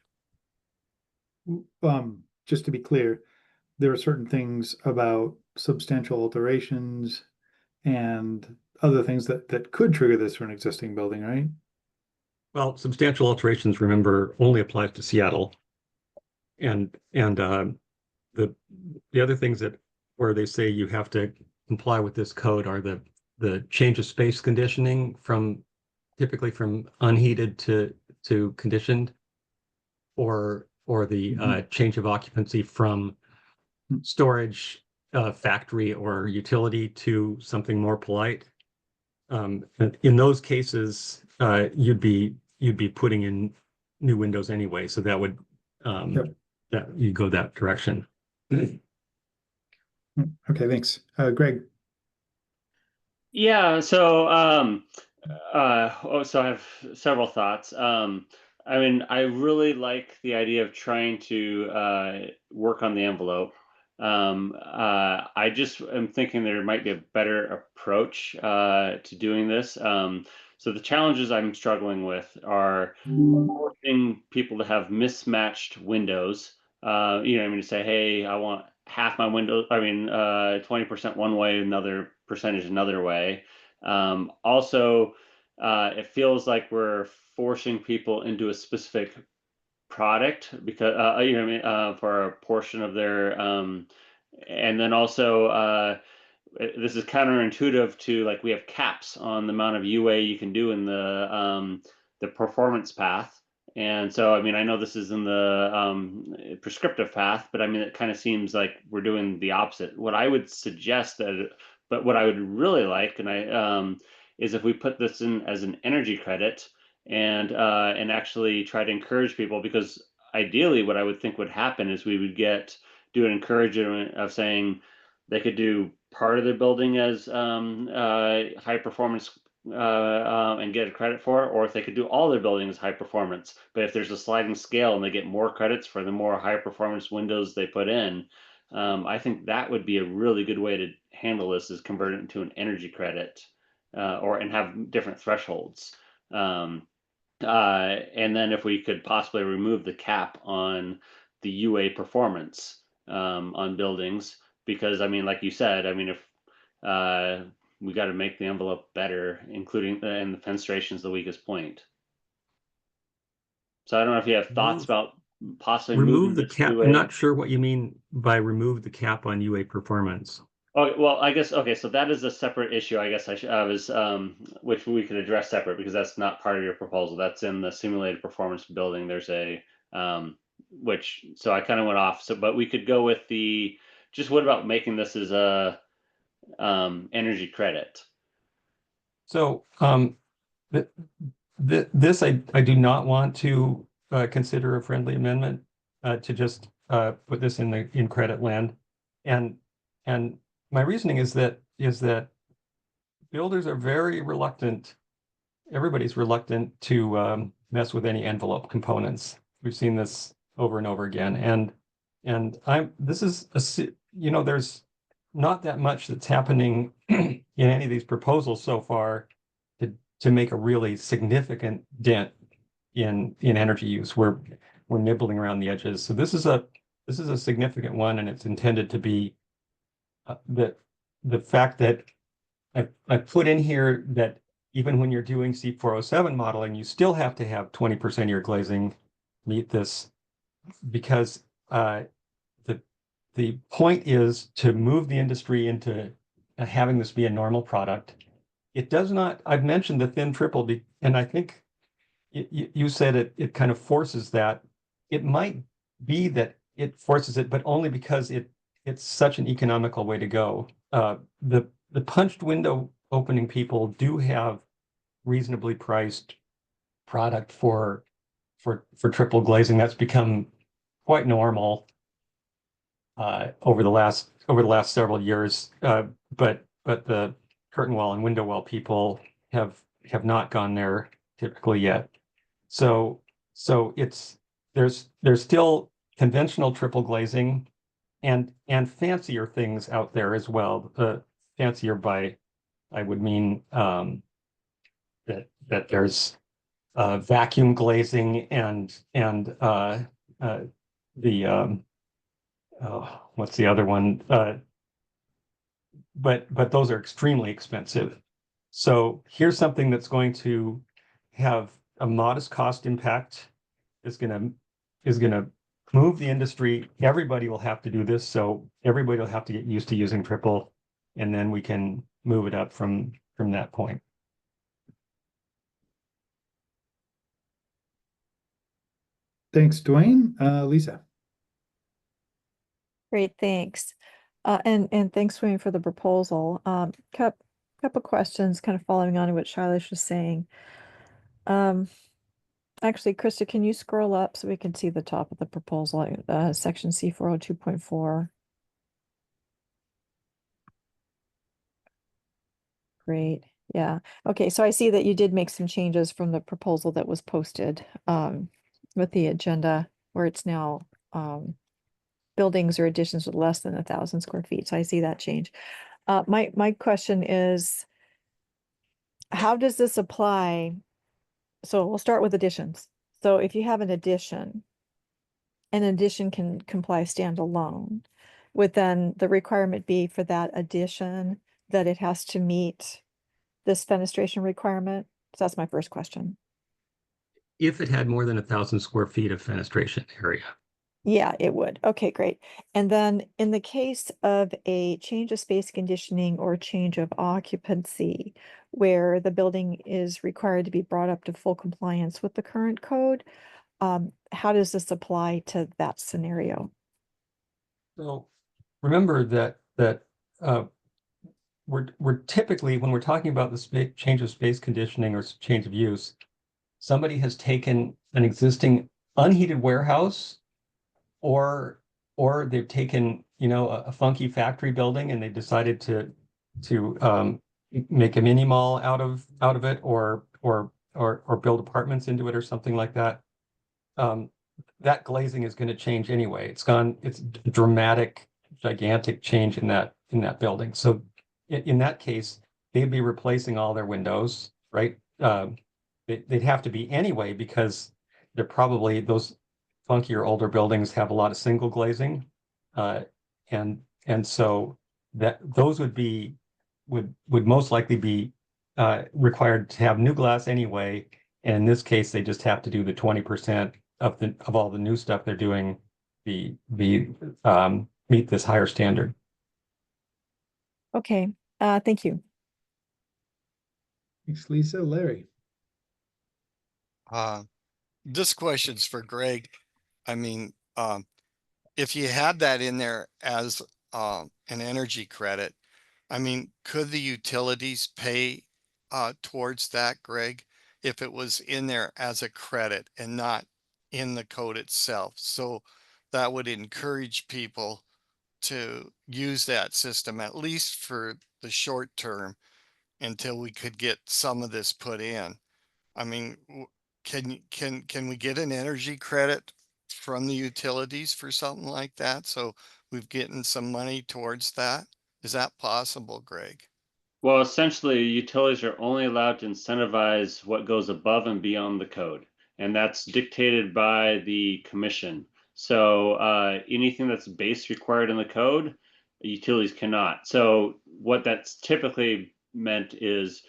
Just to be clear, there are certain things about substantial alterations and other things that could trigger this for an existing building, right? Well, substantial alterations, remember, only applies to Seattle. And the other things where they say you have to comply with this code are the change of space conditioning typically from unheated to conditioned, or the change of occupancy from storage, factory, or utility to something more polite. In those cases, you'd be putting in new windows anyway, so that would that you go that direction. Okay, thanks. Greg. Yeah, so so I have several thoughts. I mean, I really like the idea of trying to work on the envelope. I just am thinking there might be a better approach to doing this. So the challenges I'm struggling with are forcing people to have mismatched windows. I mean, to say, hey, I want half my window, 20% one way, another percentage another way. Also, it feels like we're forcing people into a specific product because for a portion of their and then also this is counterintuitive to, like, we have caps on the amount of UA you can do in the performance path. And so, I know this is in the prescriptive path, but it kind of seems like we're doing the opposite. What I would suggest but what I would really like, and is if we put this in as an energy credit and actually try to encourage people, because ideally what I would think would happen is we would do an encouragement of saying they could do part of their building as high performance and get a credit for it, or if they could do all their building as high performance. But if there's a sliding scale and they get more credits for the more high performance windows they put in, I think that would be a really good way to handle this, is convert it into an energy credit and have different thresholds. And then if we could possibly remove the cap on the UA performance on buildings, because like you said, if we got to make the envelope better, including and the fenestration is the weakest point. So I don't know if you have thoughts about possibly remove moving the this cap. UA. I'm not sure what you mean by remove the cap on UA performance. Oh, well, I guess, okay, so that is a separate issue, I guess I was, which we could address separate, because that's not part of your proposal. That's in the simulated performance building. There's a, so I kind of went off. So, but we could go with what about making this as a energy credit? So this I do not want to consider a friendly amendment to just put this in credit land, and my reasoning is that builders are very reluctant. Everybody's reluctant to mess with any envelope components. We've seen this over and over again, and this is there's not that much that's happening in any of these proposals so far to make a really significant dent in energy use. We're nibbling around the edges. So this is a significant one, and it's intended to be the fact that I put in here that even when you're doing C407 modeling, you still have to have 20% of your glazing meet this, because the point is to move the industry into having this be a normal product. It does not. I've mentioned the thin triple, and I think you said it kind of forces that. It might be that it forces it, but only because it's such an economical way to go. The punched window opening people do have reasonably priced product for triple glazing. That's become quite normal over the last several years. But the curtain wall and window well people have not gone there typically yet. So there's still conventional triple glazing and fancier things out there as well. Fancier by, I would mean that there's vacuum glazing and what's the other one? But those are extremely expensive. So here's something that's going to have a modest cost impact. Is going to move the industry. Everybody will have to do this, so everybody will have to get used to using triple, and then we can move it up from that point. Thanks, Dwayne. Lisa. Great, thanks. And thanks, Wayne, for the proposal. Couple questions kind of following on to what Shailesh was saying. Actually, Krista, can you scroll up so we can see the top of the proposal, section C402.4? Great. Yeah. Okay. So I see that you did make some changes from the proposal that was posted with the agenda, where it's now buildings or additions with less than 1,000 square feet. So I see that change. My question is, how does this apply? So we'll start with additions. So if you have an addition can comply standalone, would then the requirement be for that addition that it has to meet this fenestration requirement? So that's my first question. If it had more than 1,000 square feet of fenestration area. Yeah, it would. Okay, great. And then in the case of a change of space conditioning or change of occupancy, where the building is required to be brought up to full compliance with the current code, how does this apply to that scenario? So remember that we're typically, when we're talking about the change of space conditioning or change of use, somebody has taken an existing unheated warehouse, or they've taken, a funky factory building and they decided to make a mini mall out of it, or build apartments into it or something like that. That glazing is going to change anyway. It's a dramatic, gigantic change in that building. So in that case, they'd be replacing all their windows, right? They'd have to be anyway, because they're probably, those funkier older buildings have a lot of single glazing. And so those would most likely be required to have new glass anyway. And in this case, they just have to do the 20% of all the new stuff they're doing meet this higher standard. Okay, thank you. Thanks, Lisa. Larry. This question's for Greg. I mean, if you had that in there as an energy credit, I mean, could the utilities pay towards that, Greg, if it was in there as a credit and not in the code itself? So that would encourage people to use that system, at least for the short term, until we could get some of this put in. I mean, can we get an energy credit from the utilities for something like that? So we've getting some money towards that. Is that possible, Greg? Well, essentially, utilities are only allowed to incentivize what goes above and beyond the code, and that's dictated by the commission. So anything that's base required in the code, utilities cannot. So what that's typically meant is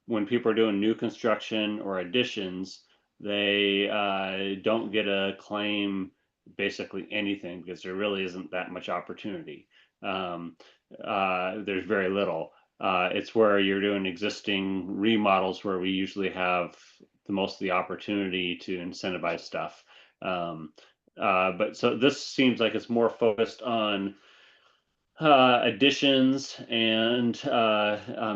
when people are doing new construction or additions, they don't get a claim basically anything, because there really isn't that much opportunity. There's very little. It's where you're doing existing remodels where we usually have the most of the opportunity to incentivize stuff. But so this seems like it's more focused on additions and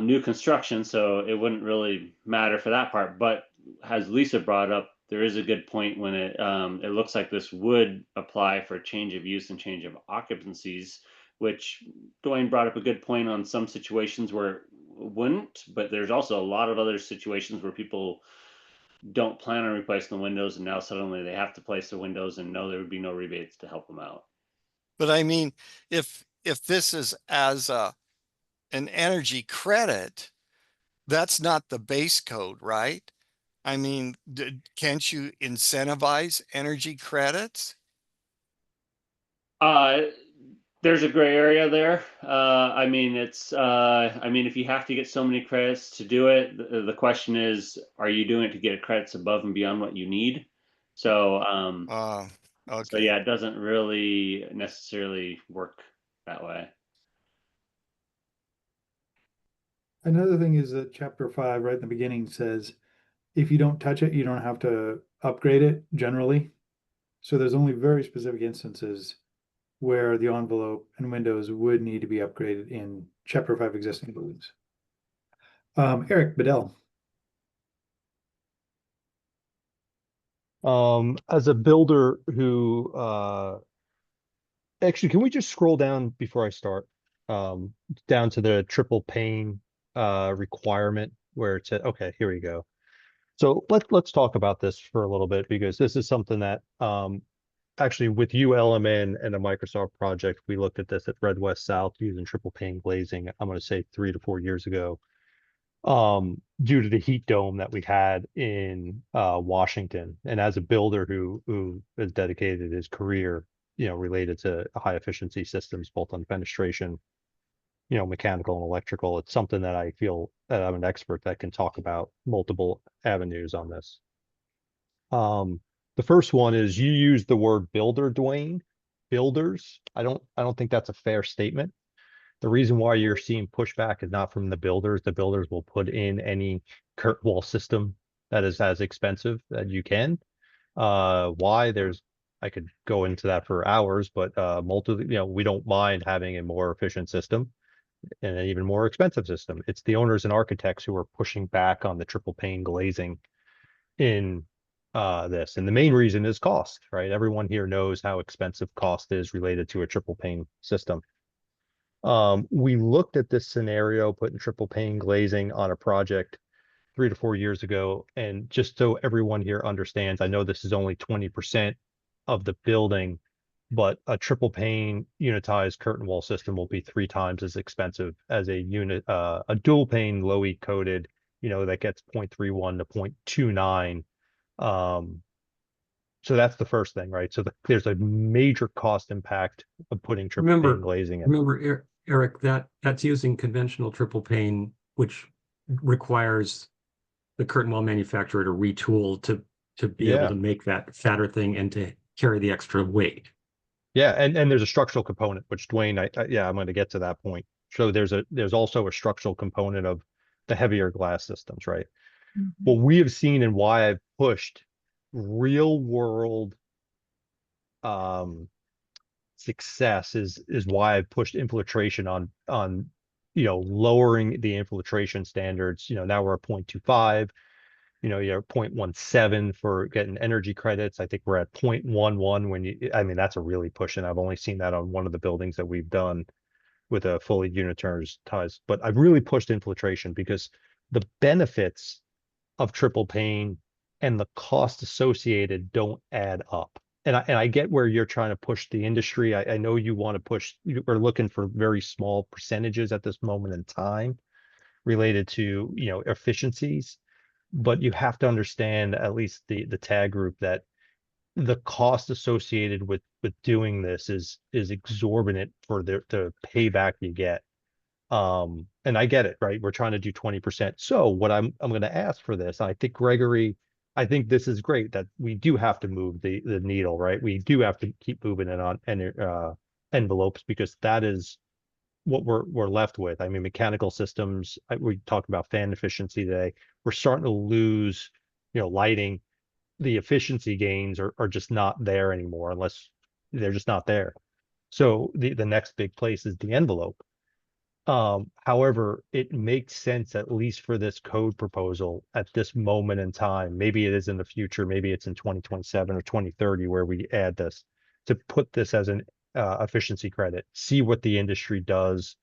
new construction, so it wouldn't really matter for that part. But as Lisa brought up, there is a good point when it looks like this would apply for change of use and change of occupancies, which Dwayne brought up a good point on some situations where it wouldn't, but there's also a lot of other situations where people don't plan on replacing the windows and now suddenly they have to place the windows, and no, there would be no rebates to help them out. But I mean, if this is as an energy credit, that's not the base code, right? I mean, can't you incentivize energy credits? There's a gray area there. I mean, if you have to get so many credits to do it, the question is, are you doing it to get credits above and beyond what you need? So, okay. So yeah, it doesn't really necessarily work that way. Another thing is that chapter 5, right in the beginning, says if you don't touch it, you don't have to upgrade it generally. So there's only very specific instances where the envelope and windows would need to be upgraded in chapter 5 existing buildings. Eric Bedell. As a builder who actually, can we just scroll down before I start down to the triple pane requirement where it said, okay, here we go. So let's talk about this for a little bit, because this is something that actually with ULMN and a Microsoft project, we looked at this at Red West South using triple pane glazing, I'm going to say 3 to 4 years ago, due to the heat dome that we had in Washington. And as a builder who has dedicated his career related to high efficiency systems, both on fenestration, mechanical and electrical. It's something that I feel that I'm an expert that can talk about multiple avenues on this. The first one is you use the word builder, Dwayne. Builders. I don't think that's a fair statement. The reason why you're seeing pushback is not from the builders. The builders will put in any curtain wall system that is as expensive that you can. Why? I could go into that for hours, but we don't mind having a more efficient system and an even more expensive system. It's the owners and architects who are pushing back on the triple pane glazing in this. And the main reason is cost, right? Everyone here knows how expensive cost is related to a triple pane system. We looked at this scenario, putting triple pane glazing on a project 3 to 4 years ago. And just so everyone here understands, I know this is only 20% of the building, but a triple pane unitized curtain wall system will be 3 times as expensive as a dual pane low E coated, that gets 0.31 to 0.29. So that's the first thing, right? So there's a major cost impact of putting triple pane glazing in. Remember, Eric, that's using conventional triple pane, which requires the curtain wall manufacturer to retool to be able to make that fatter thing and to carry the extra weight. Yeah, and there's a structural component, which Dwayne, I'm going to get to that point. So there's also a structural component of the heavier glass systems, right? What we have seen and why I've pushed real world success is why I've pushed infiltration on lowering the infiltration standards. Now we're at 0.25. You're at 0.17 for getting energy credits. I think we're at 0.11 that's a really push, and I've only seen that on one of the buildings that we've done with a fully unitized. But I've really pushed infiltration because the benefits of triple pane and the cost associated don't add up. And I get where you're trying to push the industry. I know you want to push, we're looking for very small percentages at this moment in time related to, efficiencies. But you have to understand, at least the tag group, that the cost associated with doing this is exorbitant for the payback you get. And I get it, right? We're trying to do 20%. So what I'm going to ask for this, I think Gregory, I think this is great that we do have to move the needle, right? We do have to keep moving it on envelopes, because that is what we're left with. I mean, mechanical systems, we talked about fan efficiency today. We're starting to lose, lighting. The efficiency gains are just not there anymore, unless they're just not there. So the next big place is the envelope. However, it makes sense, at least for this code proposal at this moment in time. Maybe it is in the future, maybe it's in 2027 or 2030 where we add this, to put this as an efficiency credit, see what the industry does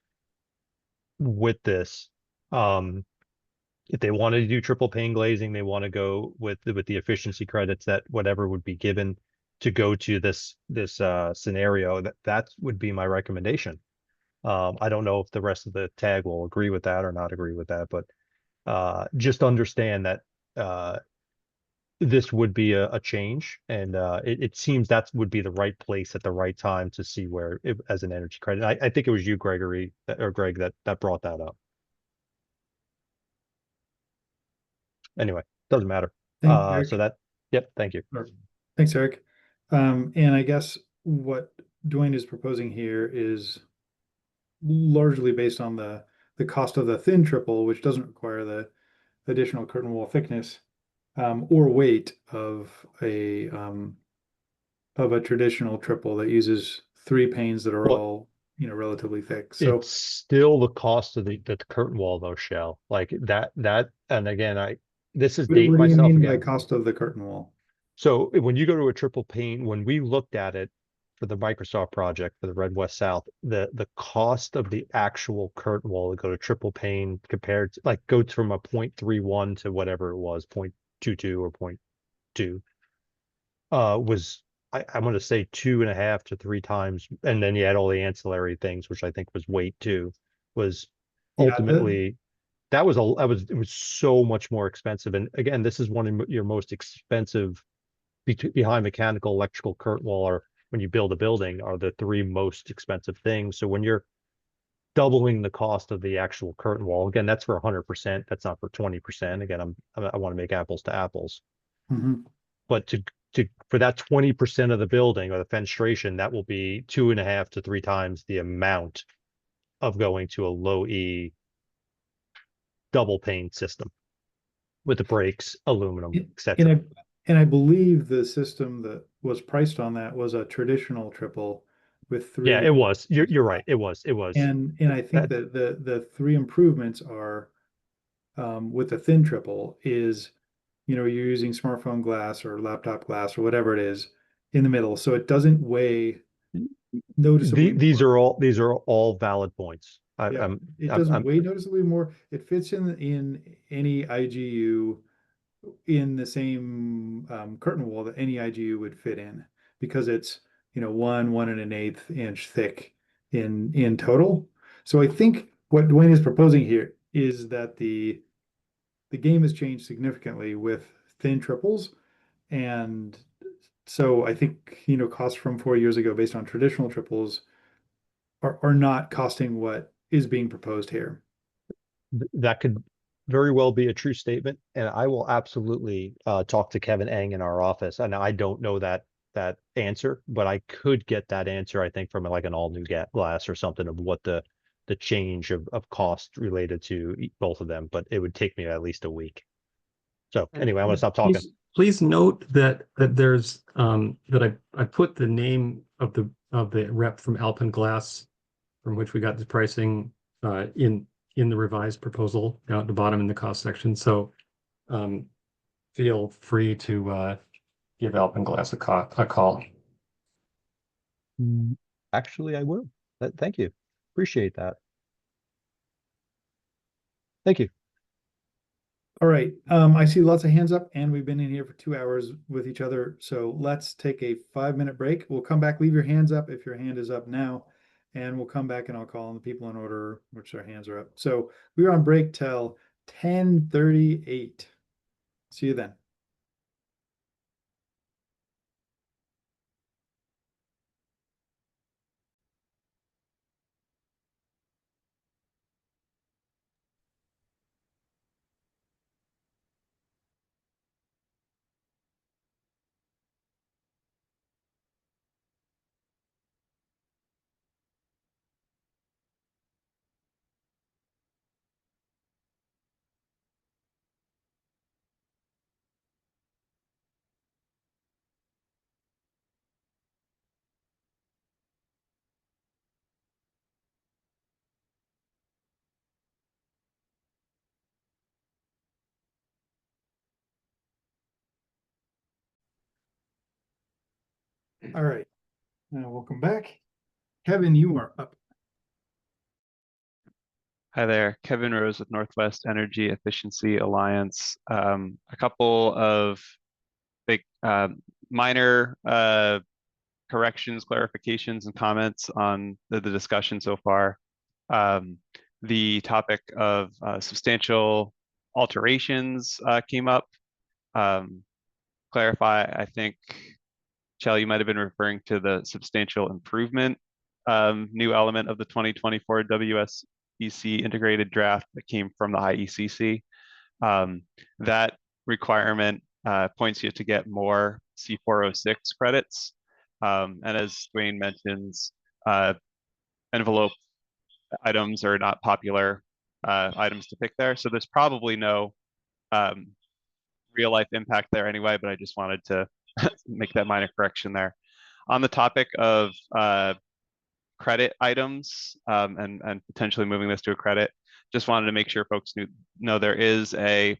with this. If they wanted to do triple pane glazing, they want to go with the efficiency credits, that whatever would be given to go to this scenario, that would be my recommendation. I don't know if the rest of the tag will agree with that or not agree with that, but just understand that this would be a change, and it seems that would be the right place at the right time to see where as an energy credit. I think it was you, Gregory, or Greg, that brought that up. Anyway, doesn't matter. So thank you. Thanks, Eric. And I guess what Dwayne is proposing here is largely based on the cost of the thin triple, which doesn't require the additional curtain wall thickness or weight of a traditional triple that uses 3 panes that are all relatively thick. So it's still the cost of the curtain wall, though, Shell. Like that, and again, this is dating myself again. What do you mean by cost of the curtain wall? So when you go to a triple pane, when we looked at it for the Microsoft project for the Red West South, the cost of the actual curtain wall to go to triple pane compared to, like, go from a 0.31 to whatever it was, 0.22 or 0.2, was, I'm going to say 2.5 to 3 times. And then you had all the ancillary things, which I think was weight too, was ultimately, it was so much more expensive. And again, this is one of your most expensive behind mechanical, electrical curtain wall when you build a building are the three most expensive things. So when you're doubling the cost of the actual curtain wall, again, that's for 100%. That's not for 20%. Again, I want to make apples to apples. Mhm. But for that 20% of the building or the fenestration, that will be 2.5 to 3 times the amount of going to a low E double pane system with the brakes, aluminum, etc. And I believe the system that was priced on that was a traditional triple with three. Yeah, it was. You're right. It was. And I think that the three improvements are with the thin triple is, you're using smartphone glass or laptop glass or whatever it is in the middle, so it doesn't weigh noticeably. These are all valid points. It doesn't weigh noticeably more. It fits in any IGU in the same curtain wall that any IGU would fit in, because it's 1 1.125 inch thick in total. So I think what Dwayne is proposing here is that the game has changed significantly with thin triples, and so I think costs from 4 years ago based on traditional triples are not costing what is being proposed here. That could very well be a true statement, and I will absolutely talk to Kevin Eng in our office. And I don't know that answer, but I could get that answer, I think, from like an all new glass or something of what the change of cost related to both of them. But it would take me at least a week. So anyway, I'm gonna stop talking. Please note that there's that I put the name of the rep from Alpen Glass, from which we got the pricing in the revised proposal down at the bottom in the cost section. So feel free to give Alpen Glass a call. Actually, I will. Thank you. Appreciate that. Thank you. All right. I see lots of hands up, and we've been in here for 2 hours with each other. So let's take a 5-minute break. We'll come back. Leave your hands up if your hand is up now, and we'll come back and I'll call on the people in order which their hands are up. So we are on break till 10:38. See you then. All right. Welcome back. Kevin, you are up. Hi there, Kevin Rose with Northwest Energy Efficiency Alliance. A couple of big minor corrections, clarifications, and comments on the discussion so far. The topic of substantial alterations came up. Clarify, I think, Shell, you might have been referring to the substantial improvement new element of the 2024 WSEC integrated draft that came from the IECC. That requirement points you to get more C406 credits. And as Dwayne mentions, envelope items are not popular items to pick there. So there's probably no real life impact there anyway, but I just wanted to make that minor correction there. On the topic of credit items and potentially moving this to a credit, just wanted to make sure folks know there is a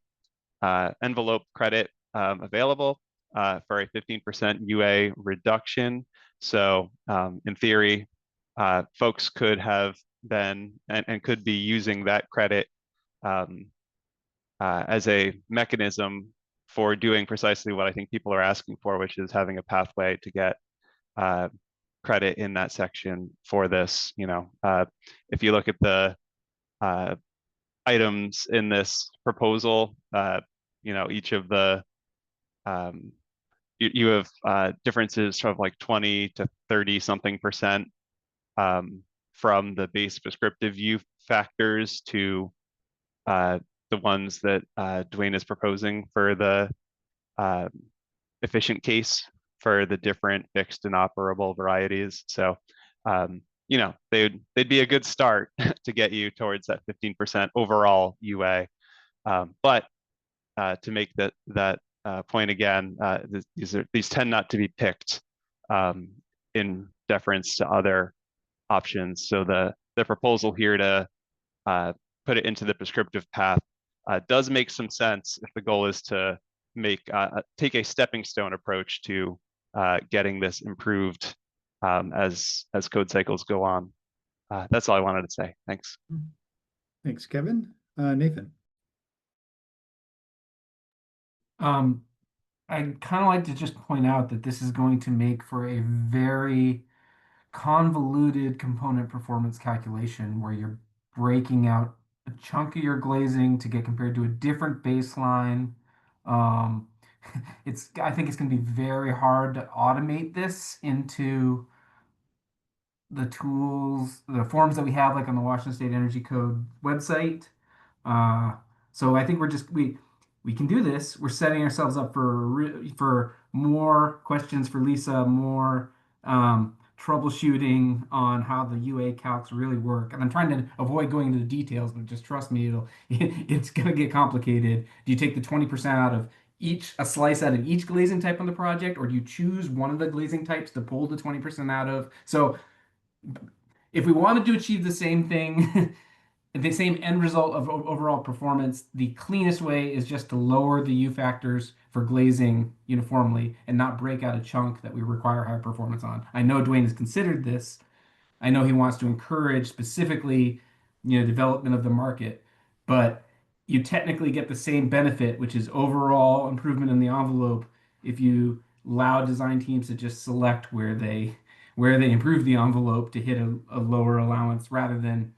envelope credit available for a 15% UA reduction. So in theory, folks could have been and could be using that credit as a mechanism for doing precisely what I think people are asking for, which is having a pathway to get credit in that section for this. If you look at the items in this proposal, each of the you have differences of like 20 to 30 something percent from the base prescriptive U factors to the ones that Dwayne is proposing for the efficient case for the different fixed and operable varieties. So, you know, they'd be a good start to get you towards that 15% overall UA. But to make that point again, these tend not to be picked in deference to other options. So the proposal here to put it into the prescriptive path does make some sense if the goal is to take a stepping stone approach to getting this improved as code cycles go on. That's all I wanted to say. Thanks. Thanks, Kevin. Nathan. I'd kind of like to just point out that this is going to make for a very convoluted component performance calculation where you're breaking out a chunk of your glazing to get compared to a different baseline. I think it's going to be very hard to automate this into the tools, the forms that we have, like on the Washington State Energy Code website. So I think we can do this. We're setting ourselves up for more questions for Lisa, more troubleshooting on how the UA calcs really work. And I'm trying to avoid going into the details, but just trust me, it's going to get complicated. Do you take the 20% out of a slice out of each glazing type on the project, or do you choose one of the glazing types to pull the 20% out of? So if we wanted to achieve the same thing, the same end result of overall performance, the cleanest way is just to lower the U factors for glazing uniformly and not break out a chunk that we require higher performance on. I know Dwayne has considered this. I know he wants to encourage specifically, development of the market, but you technically get the same benefit, which is overall improvement in the envelope, if you allow design teams to just select where they improve the envelope to hit a lower allowance rather than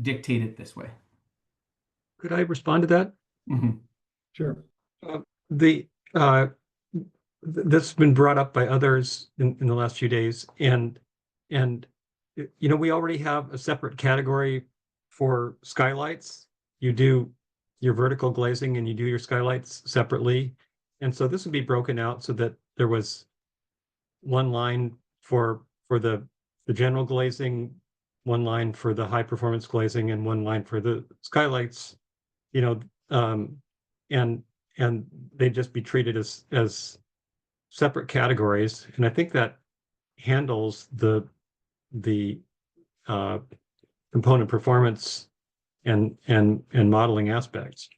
dictate it this way. Could I respond to that? Mm-hmm. Sure. This has been brought up by others in the last few days, and we already have a separate category for skylights. You do your vertical glazing and you do your skylights separately, and so this would be broken out so that there was one line for the general glazing, one line for the high performance glazing, and one line for the skylights, and they'd just be treated as separate categories. And I think that handles the component performance and modeling aspects.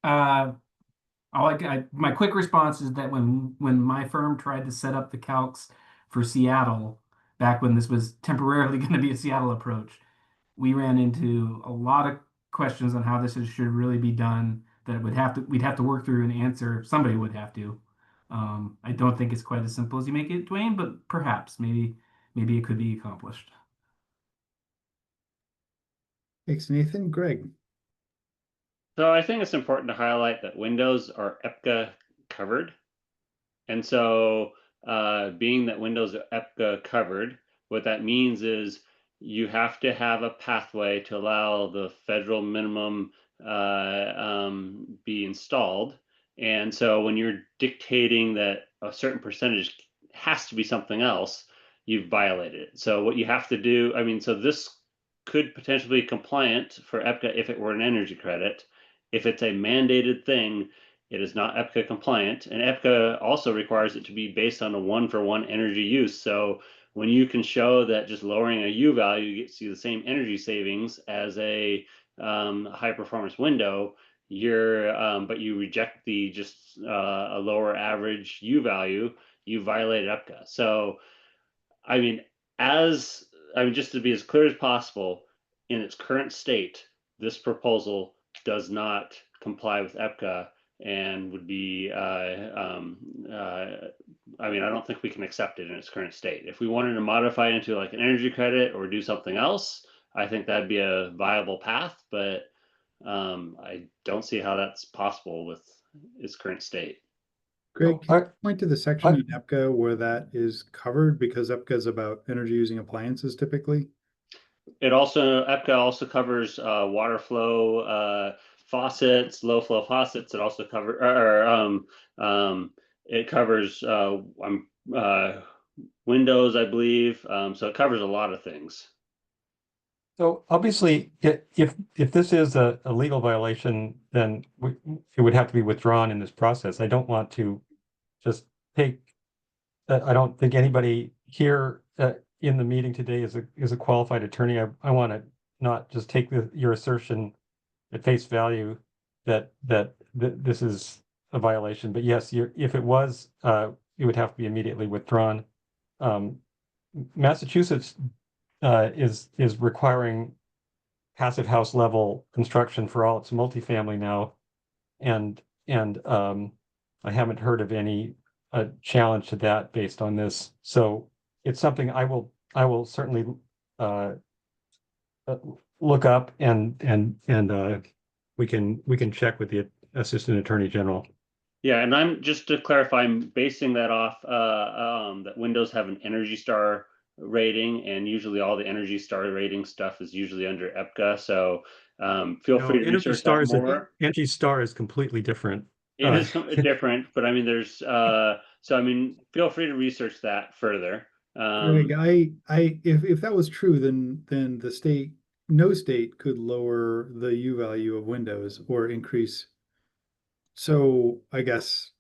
My quick response is that when my firm tried to set up the calcs for Seattle, back when this was temporarily going to be a Seattle approach, we ran into a lot of questions on how this should really be done that we'd have to work through and answer. Somebody would have to. I don't think it's quite as simple as you make it, Dwayne, but perhaps maybe it could be accomplished. Thanks, Nathan. Greg. So I think it's important to highlight that windows are EPCA covered. And so being that windows are EPCA covered, what that means is you have to have a pathway to allow the federal minimum be installed. And so when you're dictating that a certain percentage has to be something else, you've violated it. So what you have to do, so this could potentially be compliant for EPCA if it were an energy credit. If it's a mandated thing, it is not EPCA compliant. And EPCA also requires it to be based on a 1-for-1 energy use. So when you can show that just lowering a U value gets you the same energy savings as a high performance window, but you reject the just a lower average U value, you violated EPCA. So, just to be as clear as possible, in its current state, this proposal does not comply with EPCA and would be, I don't think we can accept it in its current state. If we wanted to modify it into like an energy credit or do something else, I think that'd be a viable path, but I don't see how that's possible with its current state. Greg, can you point to the section in EPCA where that is covered? Because EPCA is about energy using appliances typically. It also, EPCA also covers water flow faucets, low flow faucets. It also covers, it covers windows, I believe. So it covers a lot of things. So obviously, if this is a legal violation, then it would have to be withdrawn in this process. I don't want to just take, I don't think anybody here in the meeting today is a qualified attorney. I want to not just take your assertion at face value that this is a violation. But yes, if it was, it would have to be immediately withdrawn. Massachusetts is requiring passive house level construction for all its multifamily now, and I haven't heard of any challenge to that based on this. So it's something I will certainly look up and we can check with the Assistant Attorney General. Yeah, and I'm just to clarify, I'm basing that off that Windows have an Energy Star rating, and usually all the Energy Star rating stuff is usually under EPCA. So feel free to research that more. Energy Star is completely different. It is different, but I mean, there's so I mean, feel free to research that further. Greg, if that was true, then the state, no state could lower the U value of Windows or increase. So I guess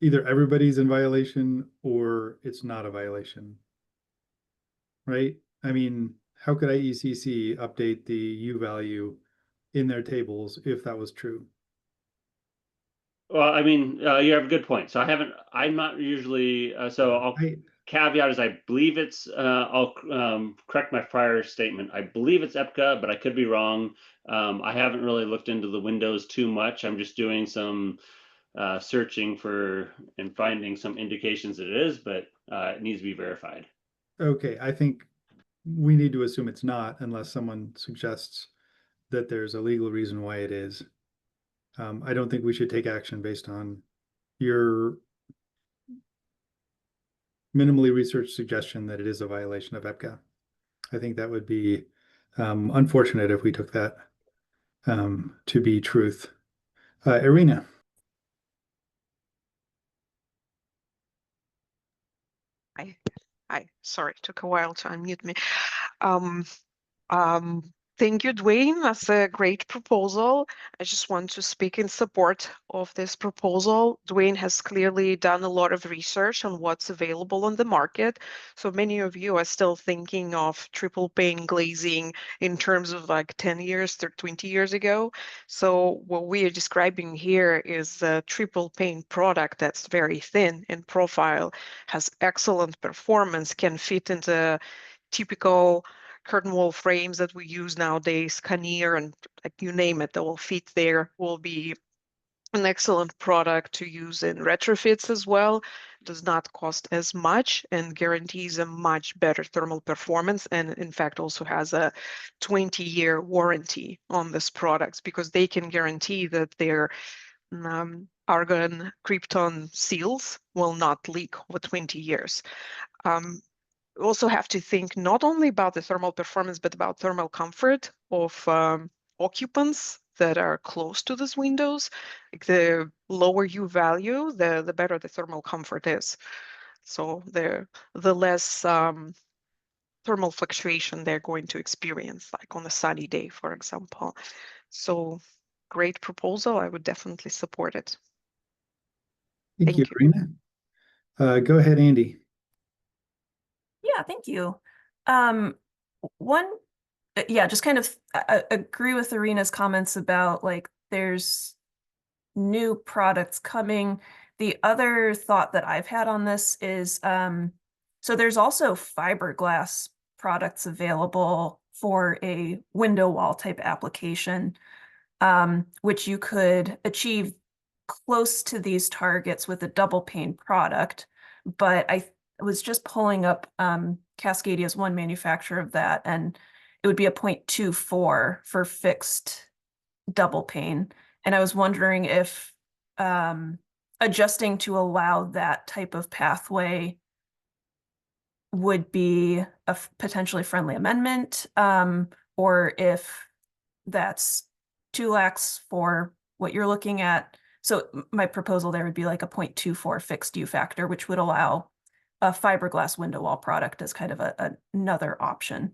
either everybody's in violation or it's not a violation, right? I mean, how could IECC update the U value in their tables if that was true? Well, I mean, you have a good point. So I'm not usually, so I'll caveat is I believe it's, I'll correct my prior statement. I believe it's EPCA, but I could be wrong. I haven't really looked into the Windows too much. I'm just doing some searching for and finding some indications that it is, but it needs to be verified. Okay, I think we need to assume it's not unless someone suggests that there's a legal reason why it is. I don't think we should take action based on your minimally researched suggestion that it is a violation of EPCA. I think that would be unfortunate if we took that to be truth. Irina. Hi, sorry, took a while to unmute me. Thank you, Dwayne. That's a great proposal. I just want to speak in support of this proposal. Dwayne has clearly done a lot of research on what's available on the market. So many of you are still thinking of triple pane glazing in terms of like 10 years or 20 years ago. So what we are describing here is a triple pane product that's very thin in profile, has excellent performance, can fit into typical curtain wall frames that we use nowadays, Canir, and like you name it, that will fit there, will be an excellent product to use in retrofits as well. Does not cost as much and guarantees a much better thermal performance, and in fact also has a 20-year warranty on this products because they can guarantee that their argon krypton seals will not leak for 20 years. Also have to think not only about the thermal performance, but about thermal comfort of occupants that are close to these windows. Like the lower U value, the better the thermal comfort is. So the less thermal fluctuation they're going to experience, like on a sunny day, for example. So great proposal. I would definitely support it. Thank you, Irina. Go ahead, Andy. Yeah, thank you. Just kind of agree with Irina's comments about like there's new products coming. The other thought that I've had on this is so there's also fiberglass products available for a window wall type application, which you could achieve close to these targets with a double pane product. But I was just pulling up Cascadia is one manufacturer of that, and it would be a 0.24 for fixed double pane. And I was wondering if adjusting to allow that type of pathway would be a potentially friendly amendment, or if that's too lax for what you're looking at. So my proposal there would be like a 0.24 fixed U factor, which would allow a fiberglass window wall product as kind of another option.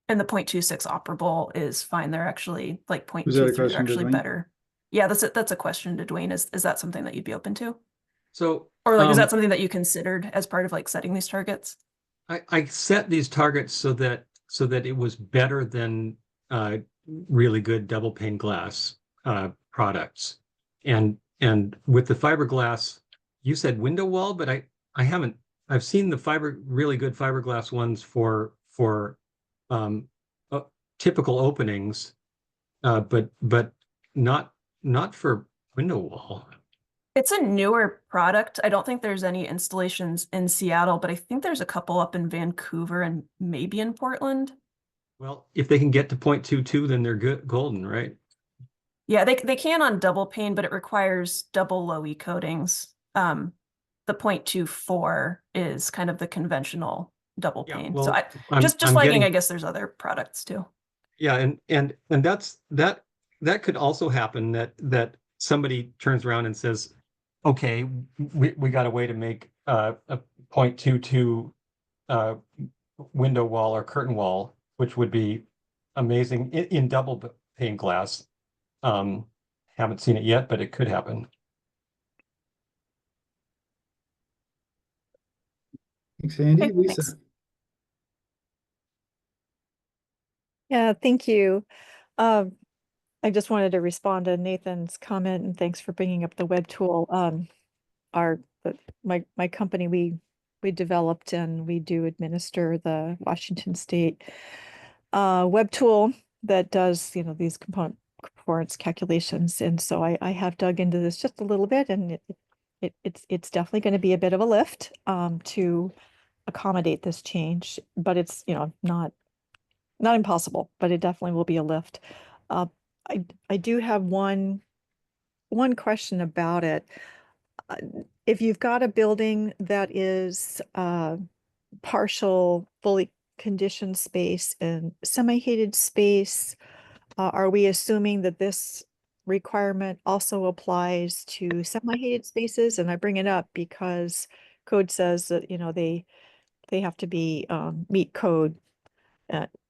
And the 0.26 operable is fine. They're actually like Was that a 0.23, they're question to actually Dwayne? better. Yeah, that's a question to Dwayne. Is that something that you'd be open to? So, Or like, is that something that you considered as part of like setting these targets? I set these targets so that it was better than really good double pane glass products. And with the fiberglass, you said window wall, but I haven't. I've seen the really good fiberglass ones for typical openings, but not for window wall. It's a newer product. I don't think there's any installations in Seattle, but I think there's a couple up in Vancouver and maybe in Portland. Well, if they can get to 0.22, then they're good, golden, right? Yeah, they can on double pane, but it requires double low E coatings. The 0.24 is kind of the conventional double pane. So I'm just flagging, getting, I guess there's other products too. yeah, and that could also happen that somebody turns around and says, okay, we got a way to make a 0.22 window wall or curtain wall, which would be amazing in double pane glass. Haven't seen it yet, but it could happen. Thanks, Andy. Okay, Lisa. thanks. Yeah, thank you. I just wanted to respond to Nathan's comment, and thanks for bringing up the web tool. My company, we developed and we do administer the Washington State web tool that does, these components calculations. And so I have dug into this just a little bit, and it's definitely going to be a bit of a lift to accommodate this change, but it's, not impossible, but it definitely will be a lift. I do have one question about it. If you've got a building that is partial, fully conditioned space and semi-heated space, are we assuming that this requirement also applies to semi-heated spaces? And I bring it up because code says that, they have to be meet code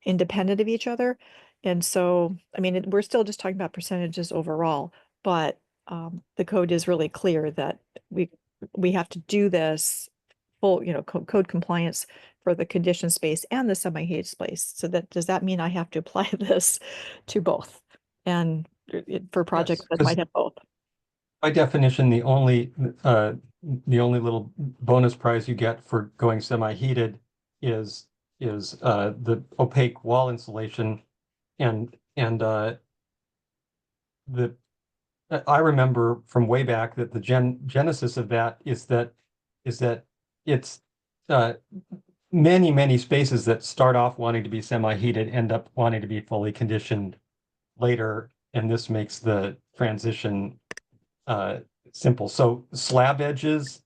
independent of each other. And so, I mean, we're still just talking about percentages overall, but the code is really clear that we have to do this full, code compliance for the conditioned space and the semi-heated space. So does that mean I have to apply this to both? And for projects that might have both? By definition, the only little bonus prize you get for going semi-heated is the opaque wall insulation, and I remember from way back that the genesis of that is that it's many spaces that start off wanting to be semi-heated end up wanting to be fully conditioned later, and this makes the transition simple. So slab edges,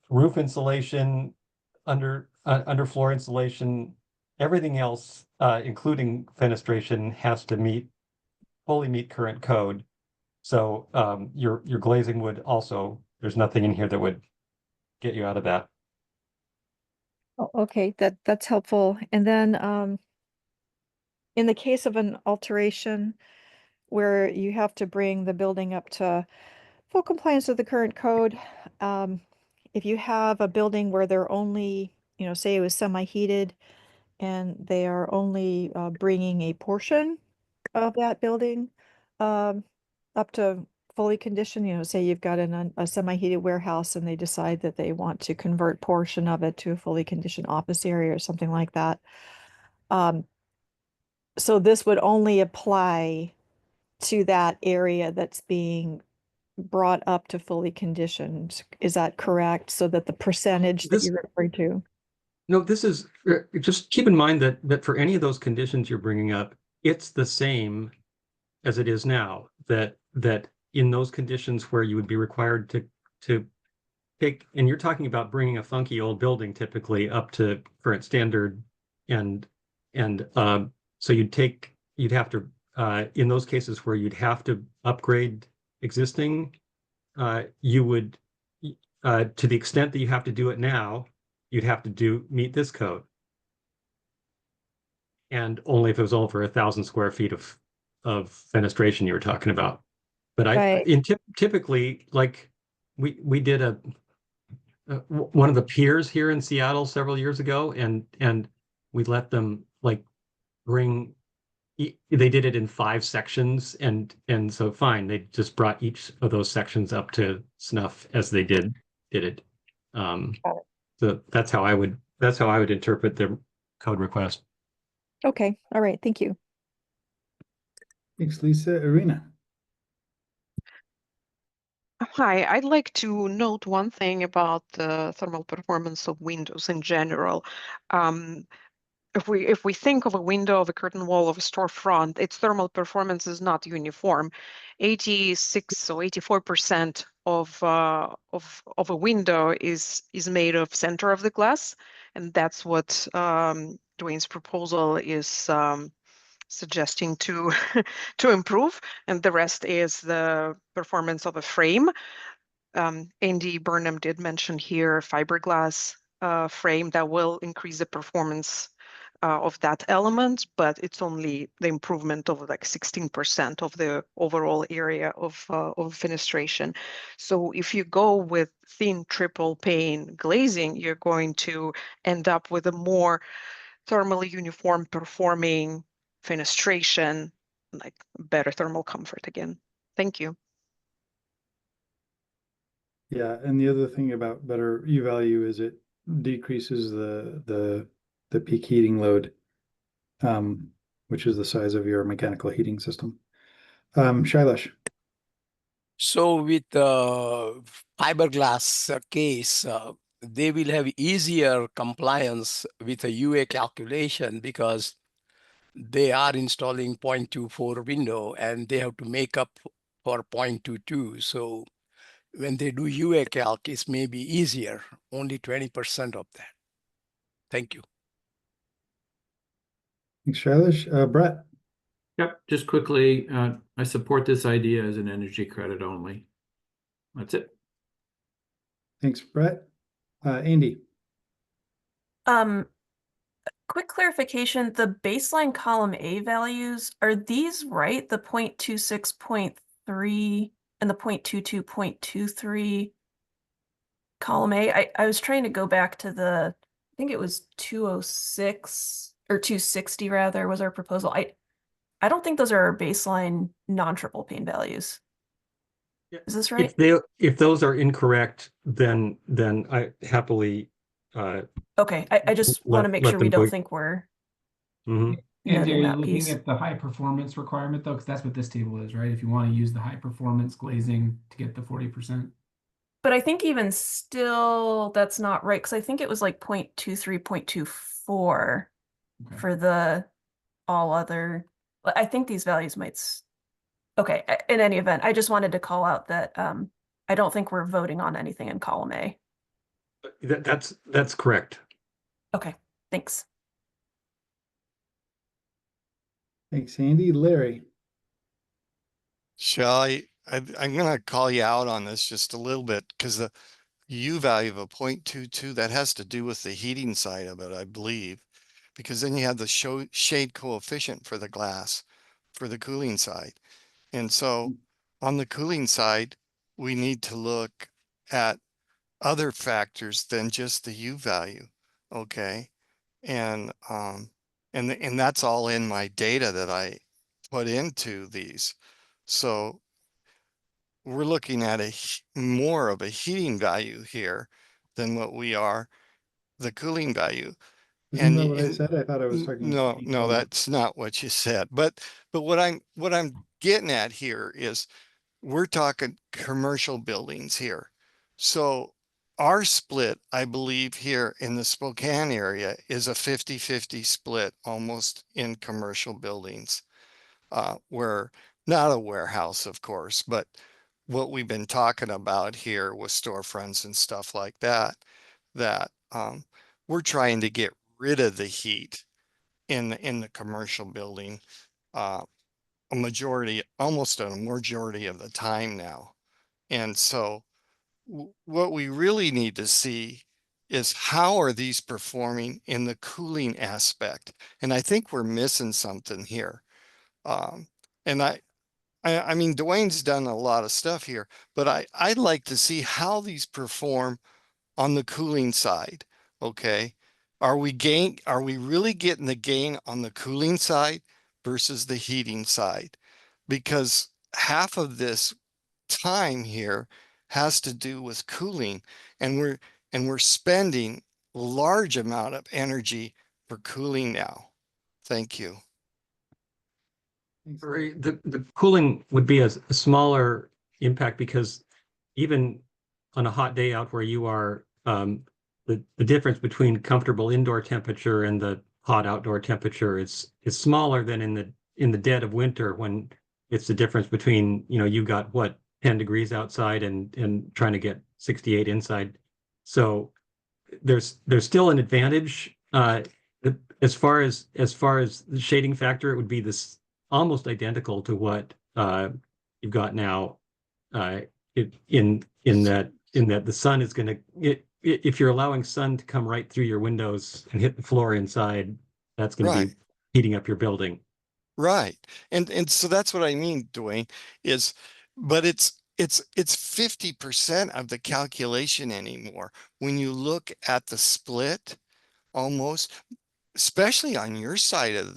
roof insulation, underfloor insulation, everything else, including fenestration, has to fully meet current code. So your glazing would also, there's nothing in here that would get you out of that. Oh, okay, that's helpful. And then in the case of an alteration where you have to bring the building up to full compliance with the current code, if you have a building where they're only, say it was semi-heated and they are only bringing a portion of that building up to fully conditioned, say you've got a semi-heated warehouse and they decide that they want to convert portion of it to a fully conditioned office area or something like that. So this would only apply to that area that's being brought up to fully conditioned. Is that correct? So that the percentage that you're referring to? No, this is just keep in mind that for any of those conditions you're bringing up, it's the same as it is now. That in those conditions where you would be required to take, and you're talking about bringing a funky old building typically up to current standard, and so you'd have to in those cases where you'd have to upgrade existing, you would to the extent that you have to do it now, you'd have to meet this code. And only if it was over 1,000 square feet of fenestration you were talking about. But typically, like we did one of the piers here in Seattle several years ago, and we let them like they did it in 5 sections, and so fine, they just brought each of those sections up to snuff as they did it. So that's how I would interpret the code request. Okay, all right, thank you. Thanks, Lisa. Irina. Hi, I'd like to note one thing about the thermal performance of windows in general. If we think of a window, of a curtain wall, of a storefront, its thermal performance is not uniform. 86 or 84% of a window is made of center of the glass, and that's what Dwayne's proposal is suggesting to to improve, and the rest is the performance of a frame. Andy Burnham did mention here fiberglass frame that will increase the performance of that element, but it's only the improvement of like 16% of the overall area of fenestration. So if you go with thin triple pane glazing, you're going to end up with a more thermally uniform performing fenestration, like better thermal comfort again. Thank you. Yeah, and the other thing about better U value is it decreases the peak heating load, which is the size of your mechanical heating system. Shailesh. So with fiberglass case, they will have easier compliance with a UA calculation because they are installing 0.24 window and they have to make up for 0.22. So when they do UA calc, it's maybe easier, only 20% of that. Thank you. Thanks, Shailesh. Brett. Yep, just quickly, I support this idea as an energy credit only. That's it. Thanks, Brett. Andy. Quick clarification, the baseline column A values, are these right? The 0.26.3 and the 0.22.23 column A? I was trying to go back to I think it was 206 or 260 rather was our proposal. I don't think those are our baseline non-triple pane values. Is this right? If those are incorrect, then I happily okay. I just want to make sure we don't think we're Andy, are noting you that looking piece. at the high performance requirement though? Because that's what this table is, right? If you want to use the high performance glazing to get the 40%. But I think even still, that's not right, because I think it was like 0.23, 0.24 for the all other. I think these values might. Okay, in any event, I just wanted to call out that I don't think we're voting on anything in column A. That's correct. Okay, thanks. Thanks, Andy. Larry. Shall I'm going to call you out on this just a little bit because the U value of a 0.22, that has to do with the heating side of it, I believe, because then you have the shade coefficient for the glass for the cooling side. And so on the cooling side, we need to look at other factors than just the U value. Okay. And that's all in my data that I put into these. So we're looking at more of a heating value here than what we are the cooling value. Isn't that what I said? I thought I was talking about No, that's not what you said. But what I'm getting at here is we're talking commercial buildings here. So our split, I believe here in the Spokane area is a 50-50 split almost in commercial buildings. Where not a warehouse, of course, but what we've been talking about here with storefronts and stuff like that, we're trying to get rid of the heat in the commercial building almost a majority of the time now. And so what we really need to see is how are these performing in the cooling aspect? And I think we're missing something here. And I mean, Dwayne's done a lot of stuff here, but I'd like to see how these perform on the cooling side. Okay. Are we really getting the gain on the cooling side versus the heating side? Because half of this time here has to do with cooling, and we're spending a large amount of energy for cooling now. Thank you. The cooling would be a smaller impact because even on a hot day out where you are, the difference between comfortable indoor temperature and the hot outdoor temperature is smaller than in the dead of winter when it's the difference between, you got what, 10 degrees outside and trying to get 68 inside. So there's still an advantage. As far as the shading factor, it would be this almost identical to what you've got now. In that the sun is going to, if you're allowing sun to come right through your windows and hit the floor inside, that's going to be heating up your building. Right. And so that's what I mean, Dwayne, but it's 50% of the calculation anymore. When you look at the split, almost, especially on your side of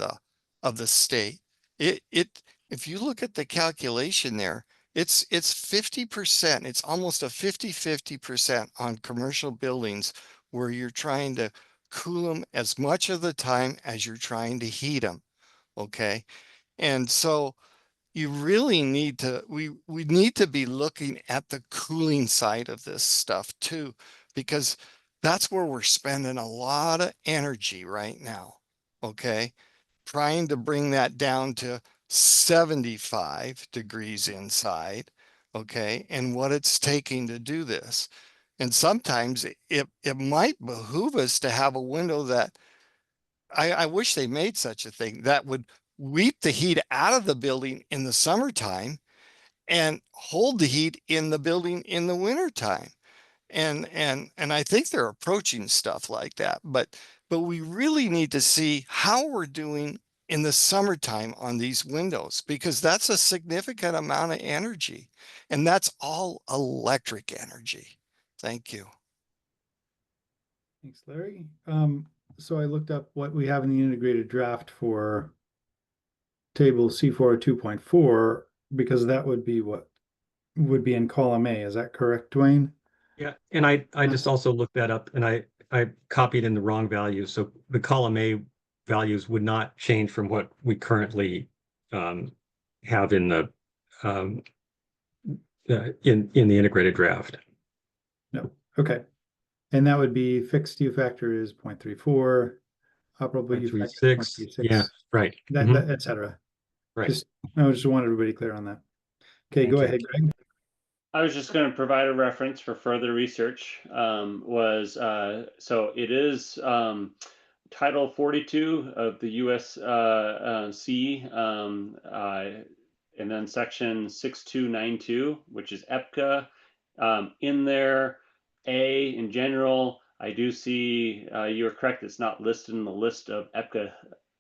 the state, if you look at the calculation there, it's 50%. It's almost a 50% on commercial buildings where you're trying to cool them as much of the time as you're trying to heat them. Okay. And so you really need to, we need to be looking at the cooling side of this stuff too, because that's where we're spending a lot of energy right now. Okay. Trying to bring that down to 75 degrees inside. Okay. And what it's taking to do this. And sometimes it might behoove us to have a window that I wish they made such a thing that would weep the heat out of the building in the summertime and hold the heat in the building in the wintertime. And I think they're approaching stuff like that, but we really need to see how we're doing in the summertime on these windows, because that's a significant amount of energy, and that's all electric energy. Thank you. Thanks, Larry. So I looked up what we have in the integrated draft for table C402.4, because that would be what would be in column A. Is that correct, Dwayne? Yeah, and I just also looked that up, and I copied in the wrong values. So the column A values would not change from what we currently have in the in the integrated draft. No. Okay. And that would be fixed U factor is 0.34, operable U factor is 0.36. Yeah, right. That et cetera. Right. I just want everybody clear on that. Okay, go ahead, Greg. I was just going to provide a reference for further research. So it is Title 42 of the WSEC-C, and then Section 6292, which is EPCA. In there, A, in general, I do see you're correct. It's not listed in the list of EPCA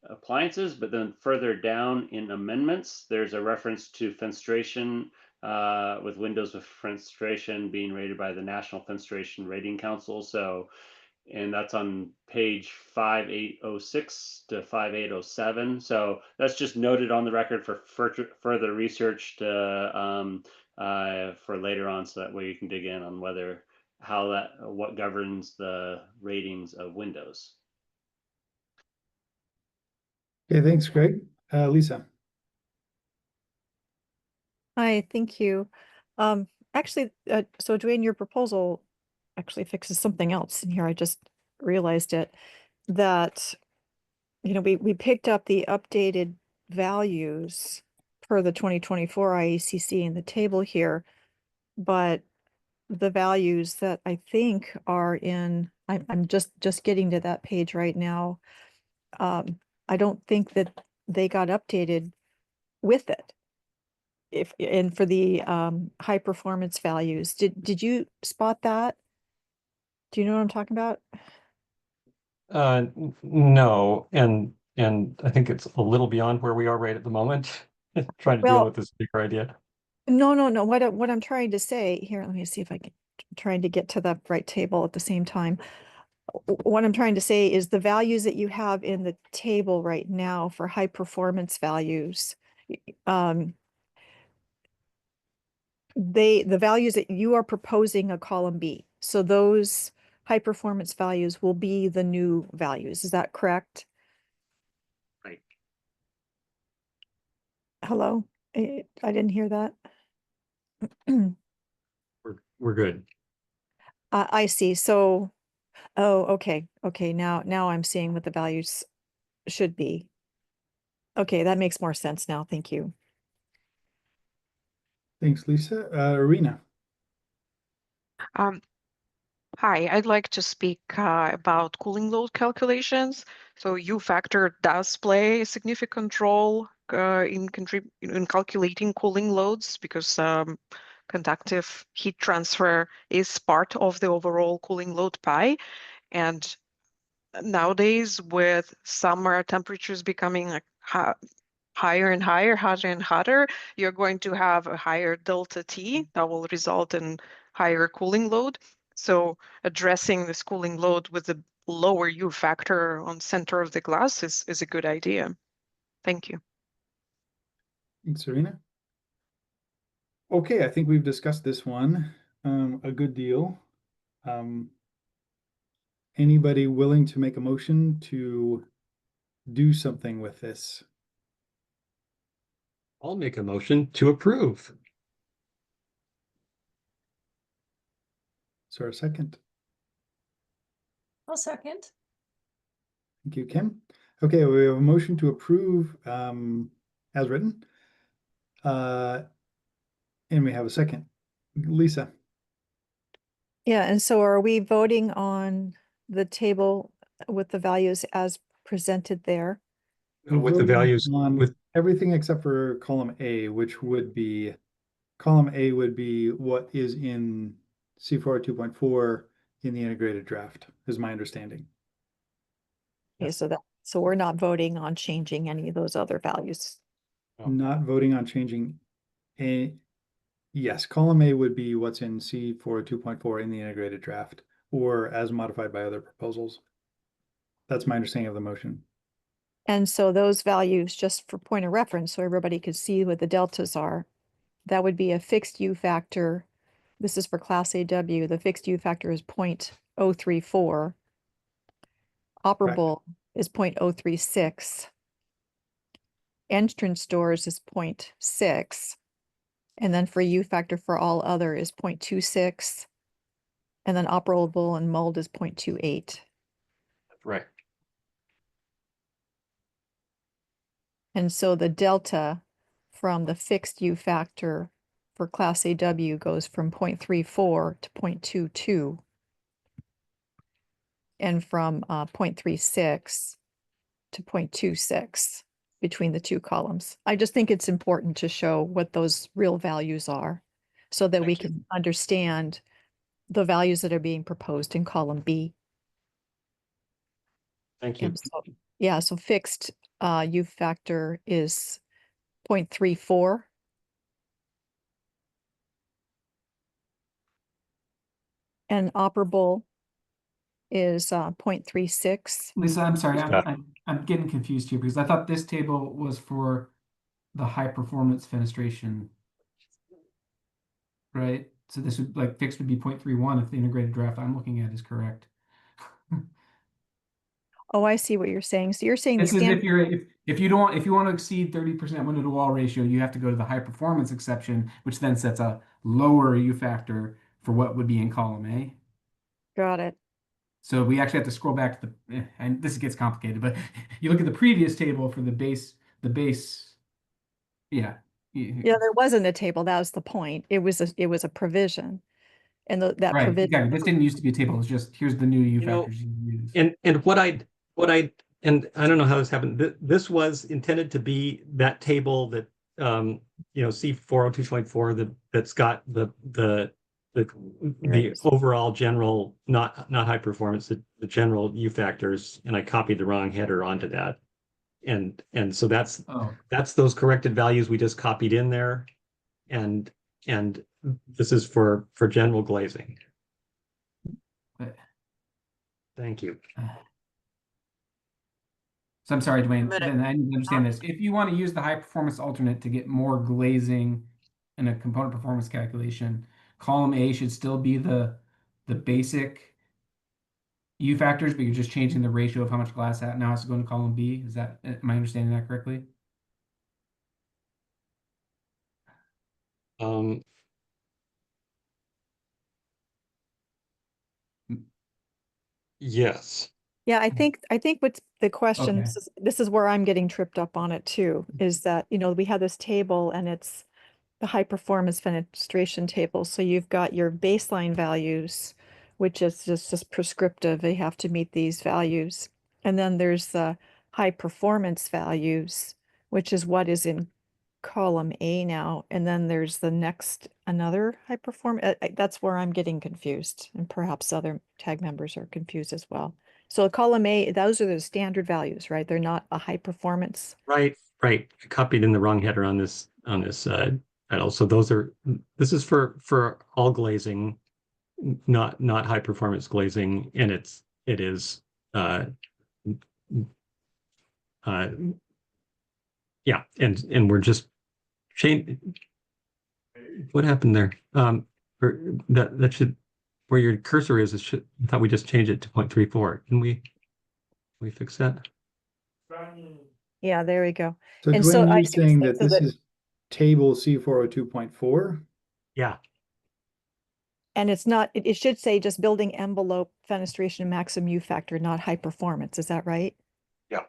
appliances, but then further down in amendments, there's a reference to fenestration, with windows with fenestration being rated by the National Fenestration Rating Council. So, and that's on page 5806 to 5807. So that's just noted on the record for further research to for later on, so that way you can dig in on what governs the ratings of windows. Okay, thanks, Greg. Lisa. Hi, thank you. Actually, so Dwayne, your proposal, actually fixes something else in here. I just realized it, that, you know, we picked up the updated values per the 2024 IECC in the table here, but the values that I think are in, I'm just getting to that page right now. I don't think that they got updated with it. And for the high performance values, did you spot that? Do you know what I'm talking about? No, and I think it's a little beyond where we are right at the moment, trying to deal Well, with this bigger idea. no. What I'm trying to say here, let me see if I can, trying to get to the right table at the same time. What I'm trying to say is the values that you have in the table right now for high performance values, the values that you are proposing a column B. So those high performance values will be the new values. Is that correct? Right. Hello? I didn't hear that. We're good. I see. So, oh, okay. Okay. Now I'm seeing what the values should be. Okay. That makes more sense now. Thank you. Thanks, Lisa. Arena. Hi, I'd like to speak about cooling load calculations. So U factor does play a significant role in calculating cooling loads because conductive heat transfer is part of the overall cooling load pie. And nowadays, with summer temperatures becoming like higher and higher, hotter and hotter, you're going to have a higher delta T that will result in higher cooling load. So addressing this cooling load with a lower U factor on center of the glass is a good idea. Thank you. Thanks, Serena. Okay, I think we've discussed this one a good deal. Anybody willing to make a motion to do something with this? I'll make a motion to approve. Is there a second? I'll second. Thank you, Kim. Okay, we have a motion to approve as written. And we have a second. Lisa. Yeah. And so are we voting on the table with the values as presented there? With the values on with everything except for column A, which would be column A would be what is in C4 2.4 in the integrated draft, is my understanding. Okay, so we're not voting on changing any of those other values. Not voting on changing a, yes, column A would be what's in C4 2.4 in the integrated draft, or as modified by other proposals. That's my understanding of the motion. And so those values, just for point of reference, so everybody could see what the deltas are, that would be a fixed U factor. This is for Class AW. The fixed U factor is 0.034. Operable is 0.036. Entrance doors is 0.6. And then for U factor for all other is 0.26. And then operable and mold is 0.28. right. And so the delta from the fixed U factor for Class AW goes from 0.34 to 0.22. And from 0.36 to 0.26 between the two columns. I just think it's important to show what those real values are so that we can understand the values that are being proposed in column B. Thank you. And so, yeah, so fixed U factor is 0.34. And operable is 0.36. Lisa, I'm sorry, Stop. I'm getting confused here because I thought this table was for the high performance fenestration, right? So this would like fixed would be 0.31 if the integrated draft I'm looking at is correct. Oh, I see what you're saying. So you're saying the This is standard. if you want to exceed 30% window to wall ratio, you have to go to the high performance exception, which then sets a lower U factor for what would be in column A. Got it. So we actually have to scroll back to the, and this gets complicated, but you look at the previous table for the base, yeah. Yeah, there wasn't a table. That was the point. It was a provision. And that Right, provision. exactly. This didn't used to be a table. It was just, here's the new U You know, factors you use. And I don't know how this happened. This was intended to be that table that C402.4 that's got the overall general not high performance, the general U factors, and I copied the wrong header onto that. And so that's those corrected values we just copied in there. And this is for general glazing. Thank you. So I'm sorry, Dwayne, then I need to understand this. If you want to use the high performance alternate to get more glazing in a component performance calculation, column A should still be the basic U factors, but you're just changing the ratio of how much glass that now has to go into column B. Is that, am I understanding that correctly? Yes. Yeah, I think what's the question, Okay. this is where I'm getting tripped up on it too, is that, we have this table and it's the high performance fenestration table. So you've got your baseline values, which is just prescriptive. They have to meet these values. And then there's the high performance values, which is what is in column A now. And then there's the next, another high performance. That's where I'm getting confused, and perhaps other tag members are confused as well. So column A, those are the standard values, right? They're not a high performance. Right. I copied in the wrong header on this title. So this is for all glazing, not high performance glazing, and it is yeah, and we're just changing. What happened there? That should, where your cursor is, I thought we just changed it to 0.34. Can we fix that? Yeah, there we go. So And Dwayne, so you're saying that this is table C402.4? Yeah. And it's not, it should say just building envelope fenestration maximum U factor, not high performance. Is that right? Yeah.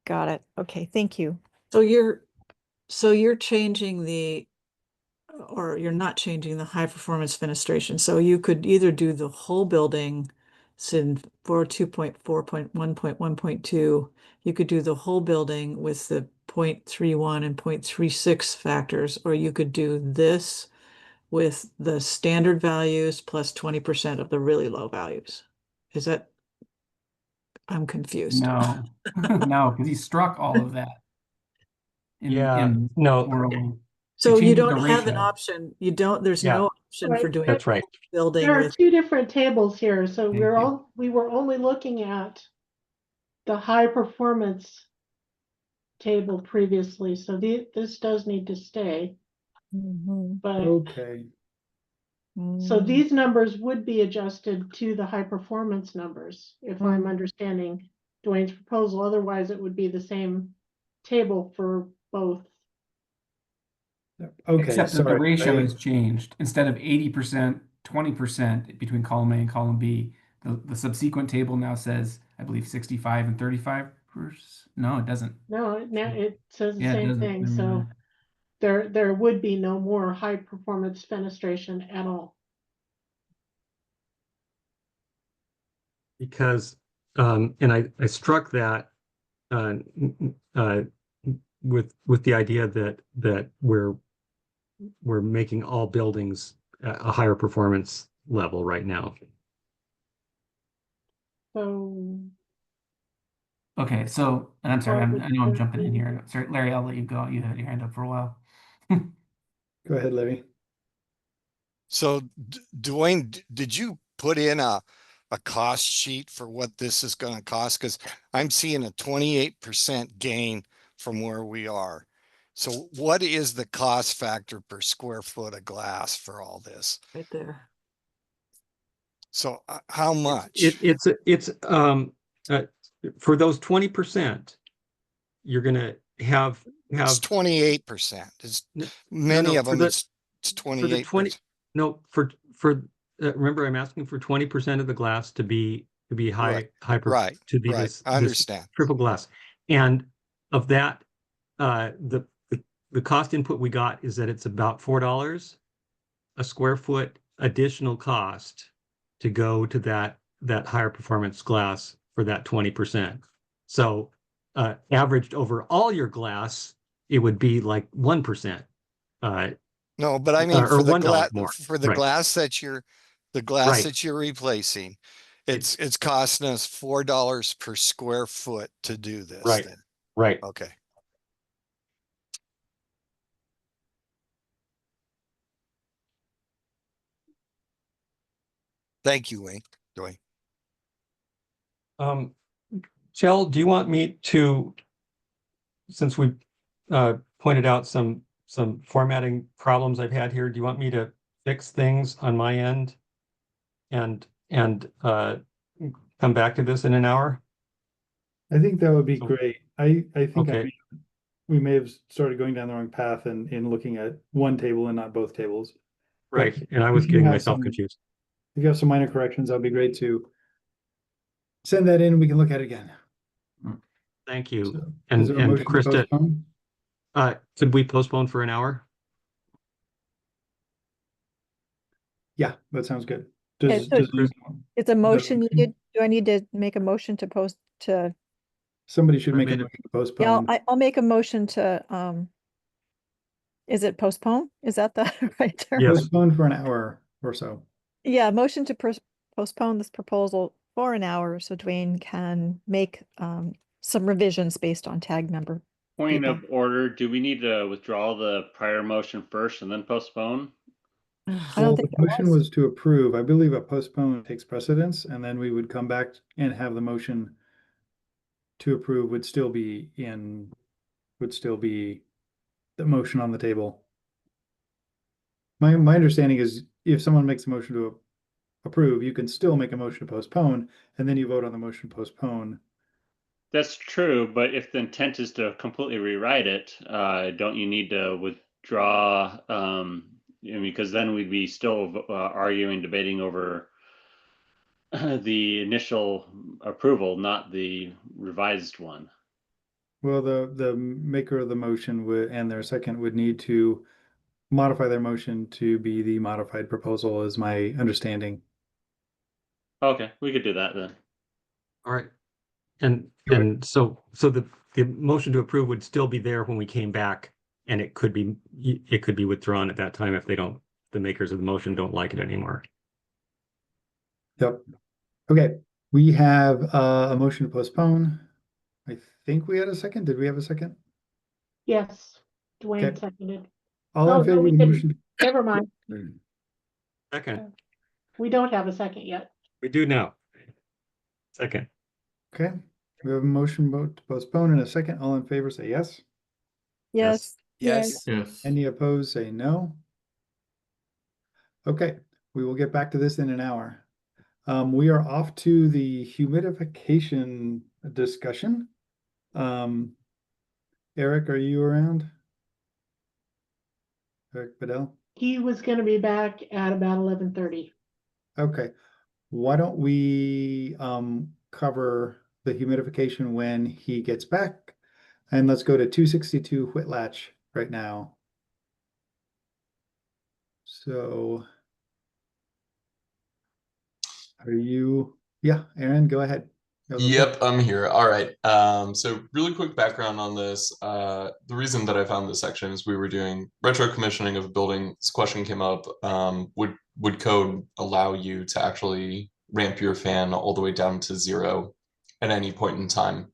Got it. Okay, thank you. So you're changing or you're not changing the high performance fenestration. So you could either do the whole building, it's in 402.4.1.1.2. You could do the whole building with the 0.31 and 0.36 factors, or you could do this with the standard values plus 20% of the really low values. Is that, I'm confused. No, no, because he struck all of that. No. So you changed the don't have an ratio. option. There's Yeah. no option for doing That's right. building There are with. two different tables here, so Thank you. we were only looking at the high performance table previously, so this does need to stay. But Okay. so these numbers would be adjusted to the high performance numbers, if I'm understanding Dwayne's proposal. Otherwise, it would be the same table for both. Okay, Except that the sorry. ratio has changed. Instead of 80%, 20% between column A and column B, the subsequent table now says, I believe, 65 and 35%. No, it doesn't. No, it says the Yeah, it same doesn't. thing. Never So mind. there would be no more high performance fenestration at all. Because and I struck that with the idea that we're making all buildings a higher performance level right now. So Okay, so, and I'm sorry, I know I'm jumping in here. Sorry, Larry, I'll let you go. You had your hand up for a while. Go ahead, Larry. So Dwayne, did you put in a cost sheet for what this is going to cost? Because I'm seeing a 28% gain from where we are. So what is the cost factor per square foot of glass for all this? Right there. So how much? It's for those 20%, you're gonna have it's 28%. It's many of them. It's 28%. No, for remember, I'm asking for 20% of the glass to be Right, right, to be right. this I understand. triple glass. And of that, the cost input we got is that it's about $4 a square foot additional cost to go to that higher performance glass for that 20%. So averaged over all your glass, it would be like 1%. No, but I mean or for the $1 glass more. the Right. glass that you're replacing, it's costing us $4 per square foot to do this. Right. Then. Right. Okay. Thank you, Dwayne. Shell, do you want me to, since we pointed out some formatting problems I've had here, do you want me to fix things on my end and come back to this in an hour? I think that would be great. I think Okay. we may have started going down the wrong path in looking at one table and not both tables. Right, But and I was if you getting have myself some- confused. If you have some minor corrections, that'd be great to send that in and we can look at it again. Thank you. So, and is there a motion to Krista, postpone? could we postpone for an hour? Yeah, that sounds good. Okay, so it's a motion motion? needed. Do I need to make a motion to post to? Somebody should I make a made it- motion to postpone. Yeah, I'll make a motion to, is it postpone? Is that the right term? Yes. Postpone for an hour or so. Yeah, motion to postpone this proposal for an hour so Dwayne can make some revisions based on tag number. Point people. of order, do we need to withdraw the prior motion first and then postpone? I Well, don't the think it motion was. was to approve. I believe a postpone takes precedence, and then we would come back and have the motion to approve would still be the motion on the table. My understanding is if someone makes a motion to approve, you can still make a motion to postpone, and then you vote on the motion to postpone. That's true, but if the intent is to completely rewrite it, don't you need to withdraw? Because then we'd be still arguing, debating over the initial approval, not the revised one. Well, the maker of the motion would, and their second would need to modify their motion to be the modified proposal, is my understanding. Okay, we could do that then. All right. And so the motion to approve would still be there when we came back, and it could be withdrawn at that time if the makers of the motion don't like it anymore. Yep. Okay, we have a motion to postpone. I think we had a second. Did we have a second? Yes, Dwayne Okay. seconded. All Oh, in favor no, we of the didn't. motion? Never mind. Second. We don't have a second yet. We do now. Second. Okay, we have a motion vote to postpone in a second. All in favor, say yes. Yes. Yes. Yes. Any opposed, say no. Okay, we will get back to this in an hour. We are off to the humidification discussion. Eric, are you around? Eric Bedell? He was going to be back at about 11:30. Okay, why don't we cover the humidification when he gets back? And let's go to 262 Whitlatch right now. So are you, yeah, Aaron, go ahead. Yep, I'm here. All right. So really quick background on this. The reason that I found this section is we were doing retro commissioning of a building. This question came up. Would code allow you to actually ramp your fan all the way down to 0 at any point in time?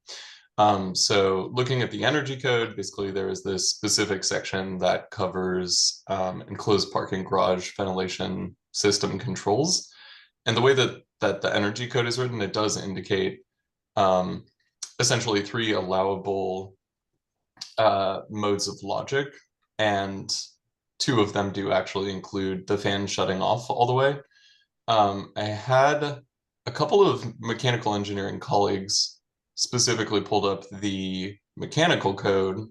So looking at the energy code, basically there is this specific section that covers enclosed parking garage ventilation system controls. And the way that the energy code is written, it does indicate essentially 3 allowable modes of logic, and 2 of them do actually include the fan shutting off all the way. I had a couple of mechanical engineering colleagues specifically pulled up the mechanical code,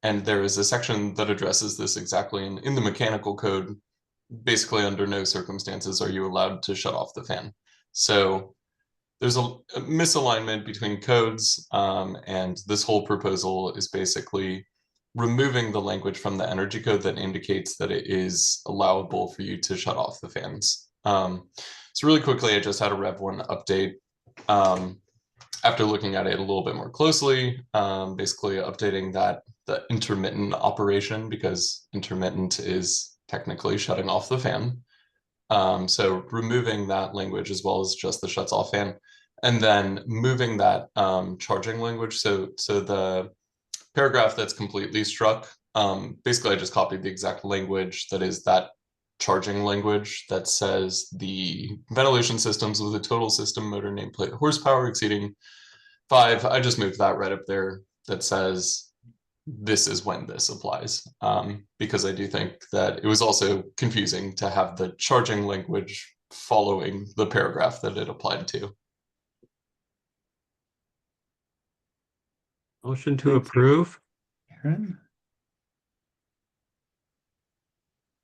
and there is a section that addresses this exactly in the mechanical code. basically under no circumstances are you allowed to shut off the fan. So there's a misalignment between codes, and this whole proposal is basically removing the language from the energy code that indicates that it is allowable for you to shut off the fans. So really quickly, I just had a Rev 1 update. After looking at it a little bit more closely, basically updating the intermittent operation, because intermittent is technically shutting off the fan. So removing that language as well as just the shuts off fan, and then moving that charging language. So the paragraph that's completely struck, basically I just copied the exact language that is that charging language that says the ventilation systems with a total system motor nameplate horsepower exceeding 5. I just moved that right up there that says this is when this applies, because I do think that it was also confusing to have the charging language following the paragraph that it applied to. Motion to approve. Aaron?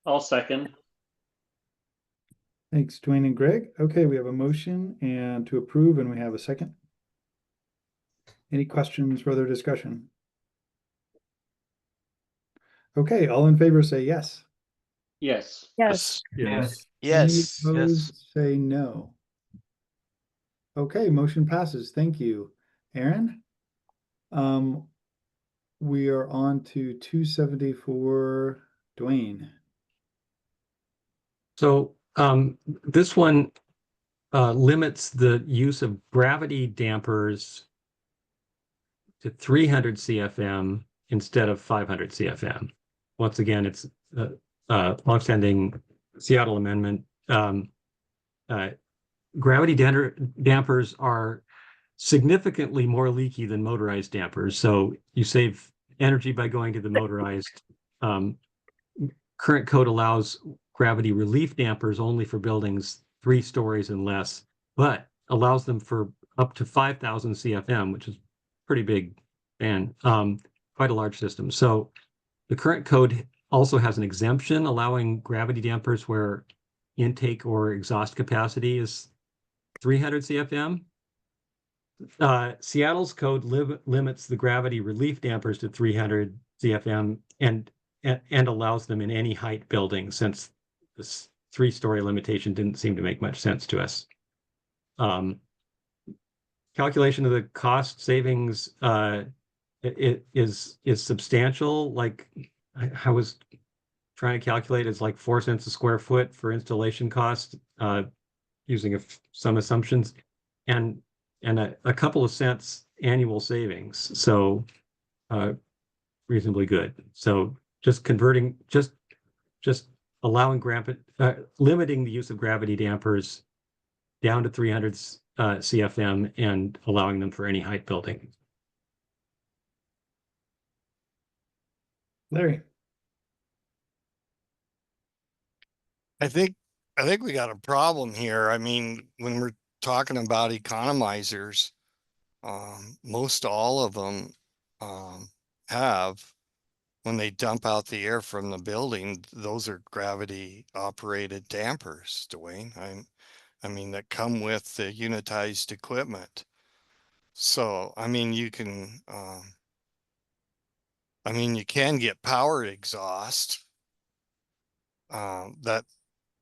I'll second. Thanks, Dwayne and Greg. Okay, we have a motion and to approve, and we have a second. Any questions, further discussion? Okay, all in favor say yes. Yes. Yes. Yes. Any opposed, say no. Okay, motion passes. Thank you, Aaron. We are on to 274, Dwayne. So this one limits the use of gravity dampers to 300 CFM instead of 500 CFM. Once again, it's longstanding Seattle amendment. Gravity dampers are significantly more leaky than motorized dampers. So you save energy by going to the motorized. Current code allows gravity relief dampers only for buildings 3 stories and less, but allows them for up to 5,000 CFM, which is pretty big and quite a large system. So the current code also has an exemption allowing gravity dampers where intake or exhaust capacity is 300 CFM. Seattle's code limits the gravity relief dampers to 300 CFM and allows them in any height building, since this 3-story limitation didn't seem to make much sense to us. Calculation of the cost savings it is substantial. Like I was trying to calculate, it's like 4 cents a square foot for installation cost, using some assumptions, and a couple of cents annual savings. So reasonably good. So just converting, just allowing limiting the use of gravity dampers down to 300 CFM and allowing them for any height building. Larry. I think we got a problem here. I mean, when we're talking about economizers, most all of them have, when they dump out the air from the building, those are gravity operated dampers, Dwayne. I mean, that come with the unitized equipment. So, I mean, you can, you can get power exhaust that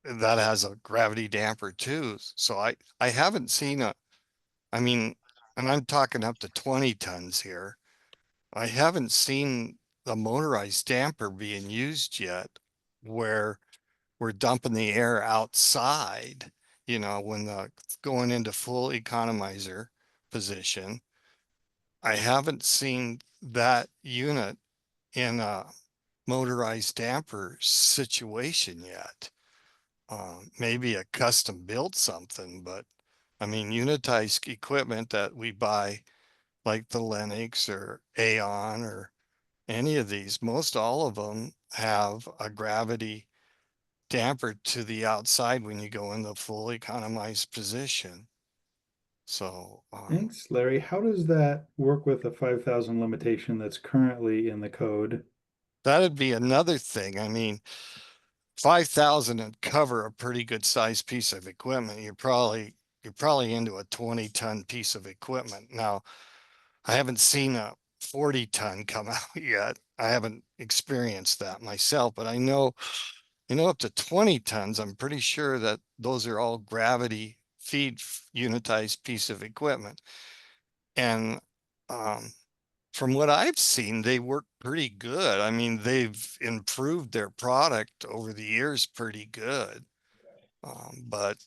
has a gravity damper too. So I haven't seen and I'm talking up to 20 tons here. I haven't seen the motorized damper being used yet, where we're dumping the air outside, when going into full economizer position. I haven't seen that unit in a motorized damper situation yet. Maybe a custom built something, but unitized equipment that we buy, like the Lennox or Aeon or any of these, most all of them have a gravity damper to the outside when you go in the full economized position. So Thanks, Larry. How does that work with the 5,000 limitation that's currently in the code? That'd be another thing. 5,000 would cover a pretty good sized piece of equipment. You're probably into a 20-ton piece of equipment. Now, I haven't seen a 40-ton come out yet. I haven't experienced that myself, but I know, up to 20 tons, I'm pretty sure that those are all gravity feed unitized piece of equipment. And from what I've seen, they work pretty good. I mean, they've improved their product over the years pretty good. But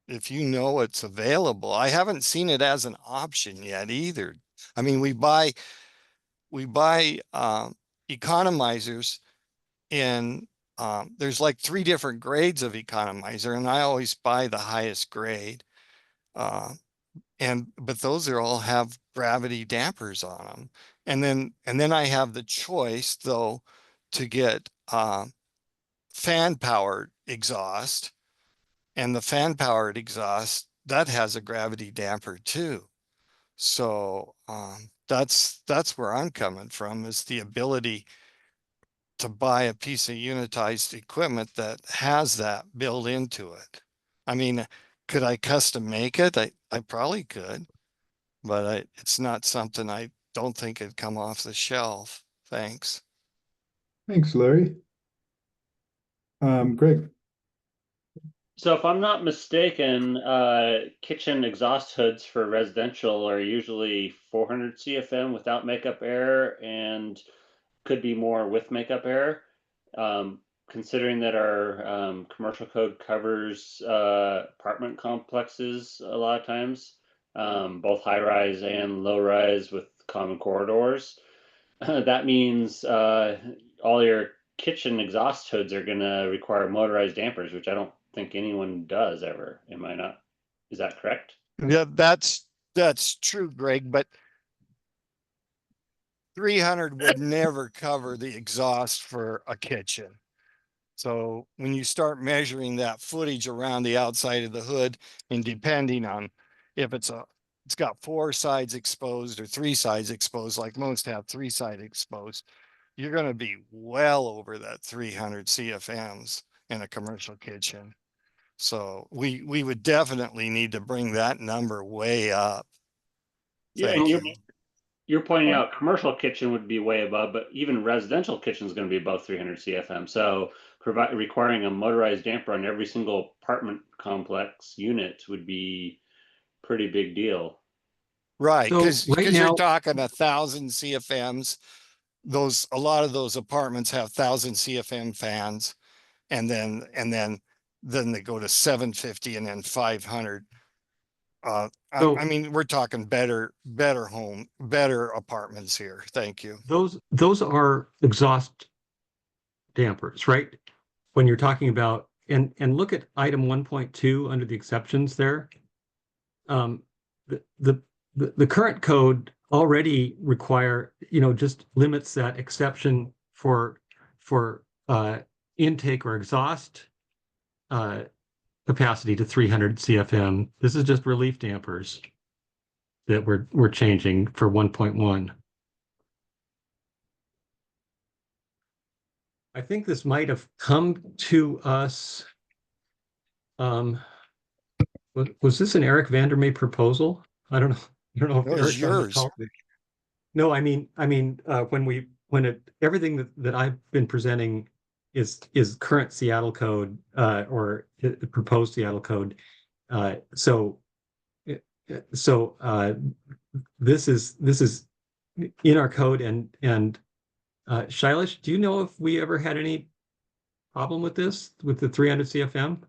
if you know it's available, I haven't seen it as an option yet either. I mean, we buy economizers in there's like 3 different grades of economizer, and I always buy the highest grade. But those are all have gravity dampers on them. And then I have the choice though to get fan powered exhaust, and the fan powered exhaust that has a gravity damper too. So that's where I'm coming from, is the ability to buy a piece of unitized equipment that has that built into it. I mean, could I custom make it? I probably could, but it's not something I don't think it'd come off the shelf. Thanks. Thanks, Larry. Greg. So if I'm not mistaken, kitchen exhaust hoods for residential are usually 400 CFM without makeup air, and could be more with makeup air. Considering that our commercial code covers apartment complexes a lot of times, both high rise and low rise with common corridors, that means all your kitchen exhaust hoods are going to require motorized dampers, which I don't think anyone does ever. Am I not? Is that correct? Yeah, that's true, Greg, but 300 would never cover the exhaust for a kitchen. So when you start measuring that footage around the outside of the hood, and depending on if it's got 4 sides exposed or 3 sides exposed, like most have 3 side exposed, you're going to be well over that 300 CFMs in a commercial kitchen. So we would definitely need to bring that number way up. Yeah, Thank and you. you're pointing out commercial kitchen would be way above, but even residential kitchen is going to be above 300 CFM. So requiring a motorized damper on every single apartment complex unit would be pretty big deal. Right, So because right you're now, talking 1,000 CFMs. A lot of those apartments have 1,000 CFM fans, and then they go to 750 and then 500. So- I mean, we're talking better apartments here. Thank you. those are exhaust dampers, right? When you're talking about, and look at item 1.2 under the exceptions there. The current code already just limits that exception for intake or exhaust capacity to 300 CFM. This is just relief dampers that we're changing for 1.1. I think this might have come to us. Was this an Eric Vandermeer proposal? I don't know. I don't know if It was Eric's on the yours. call. No, I mean, everything that I've been presenting is current Seattle code or proposed Seattle code. So this is in our code, and Shailesh, do you know if we ever had any problem with this with the 300 CFM?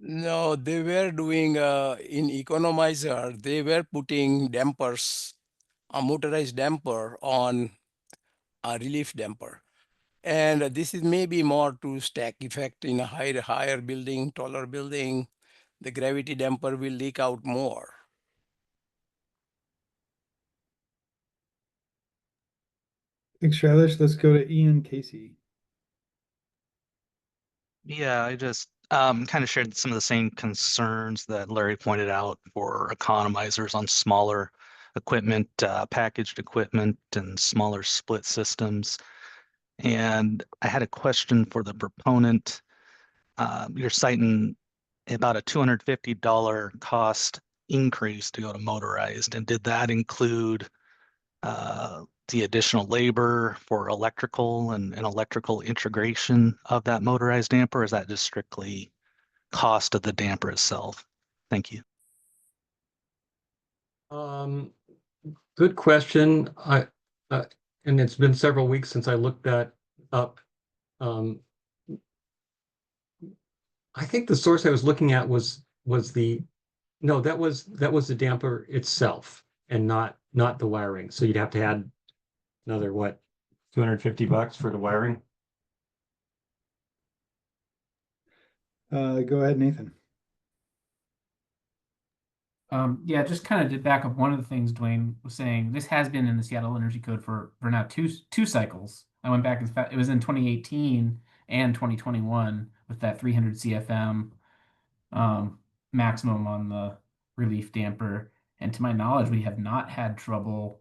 No, they were doing in economizer, they were putting dampers, a motorized damper on a relief damper. And this is maybe more to stack effect in a higher building, taller building. The gravity damper will leak out more. Thanks, Shailesh. Let's go to Ian Casey. Yeah, I just kind of shared some of the same concerns that Larry pointed out for economizers on smaller equipment, packaged equipment, and smaller split systems. And I had a question for the proponent. You're citing about a $250 cost increase to go to motorized. And did that include the additional labor for electrical and electrical integration of that motorized damper? Or is that just strictly cost of the damper itself? Thank you. Good question. And it's been several weeks since I looked that up. I think the source I was looking at was the the damper itself and not the wiring. So you'd have to add another what, $250 for the wiring. Go ahead, Nathan. Yeah, just kind of to back up one of the things Dwayne was saying, this has been in the Seattle Energy Code for now two cycles. I went back, it was in 2018 and 2021 with that 300 CFM maximum on the relief damper. And to my knowledge, we have not had trouble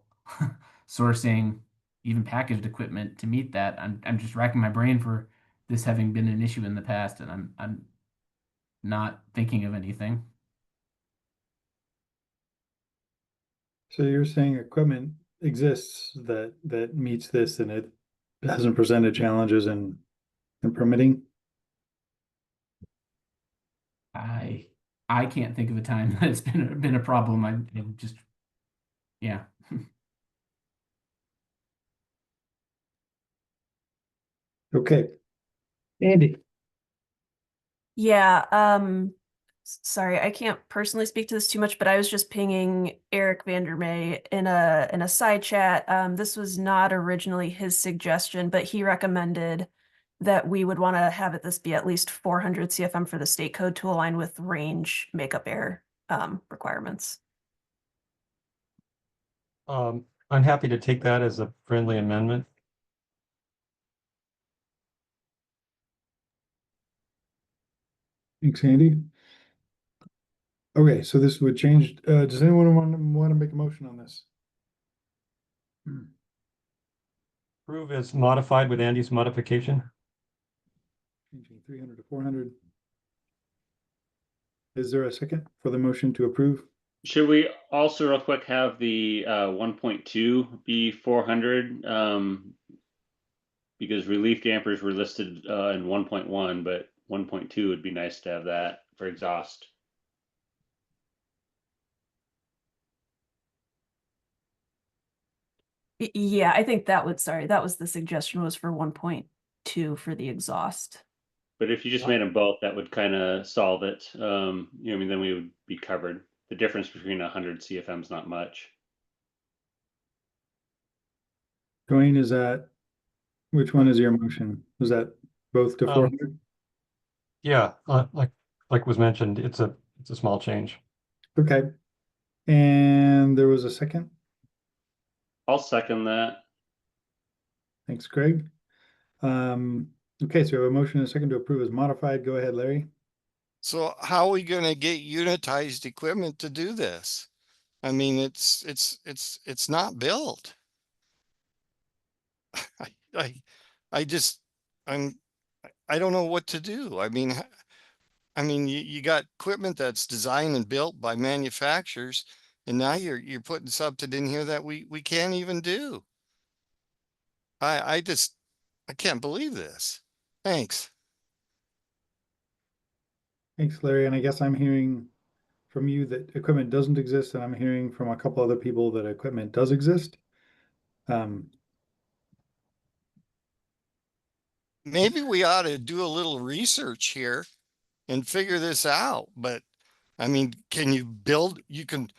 sourcing even packaged equipment to meet that. I'm just racking my brain for this having been an issue in the past, and I'm not thinking of anything. So you're saying equipment exists that meets this and it hasn't presented challenges in permitting? I can't think of a time that it's been a problem. I'm just, yeah. Okay. Andy. Yeah, sorry, I can't personally speak to this too much, but I was just pinging Eric Vandermeer in a side chat. This was not originally his suggestion, but he recommended that we would want to have this be at least 400 CFM for the state code to align with range makeup air requirements. I'm happy to take that as a friendly amendment. Thanks, Andy. Okay, so this would change. Does anyone want to make a motion on this? Approve as modified with Andy's modification. Changing 300 to 400. Is there a second for the motion to approve? Should we also real quick have the 1.2 be 400? Because relief dampers were listed in 1.1, but 1.2 would be nice to have that for exhaust. Yeah, I think that was the suggestion was for 1.2 for the exhaust. But if you just made them both, that would kind of solve it. I mean, then we would be covered. The difference between 100 CFM is not much. Dwayne, which one is your motion? Was that both to 400? Yeah, like was mentioned, it's a small change. Okay. And there was a second? I'll second that. Thanks, Greg. Okay, so we have a motion and a second to approve as modified. Go ahead, Larry. So how are we going to get unitized equipment to do this? I mean, it's not built. I don't know what to do. I mean, you got equipment that's designed and built by manufacturers, and now you're putting something in here that we can't even do. I can't believe this. Thanks. Thanks, Larry. And I guess I'm hearing from you that equipment doesn't exist, and I'm hearing from a couple other people that equipment does exist. Maybe we ought to do a little research here and figure this out. But I mean, you can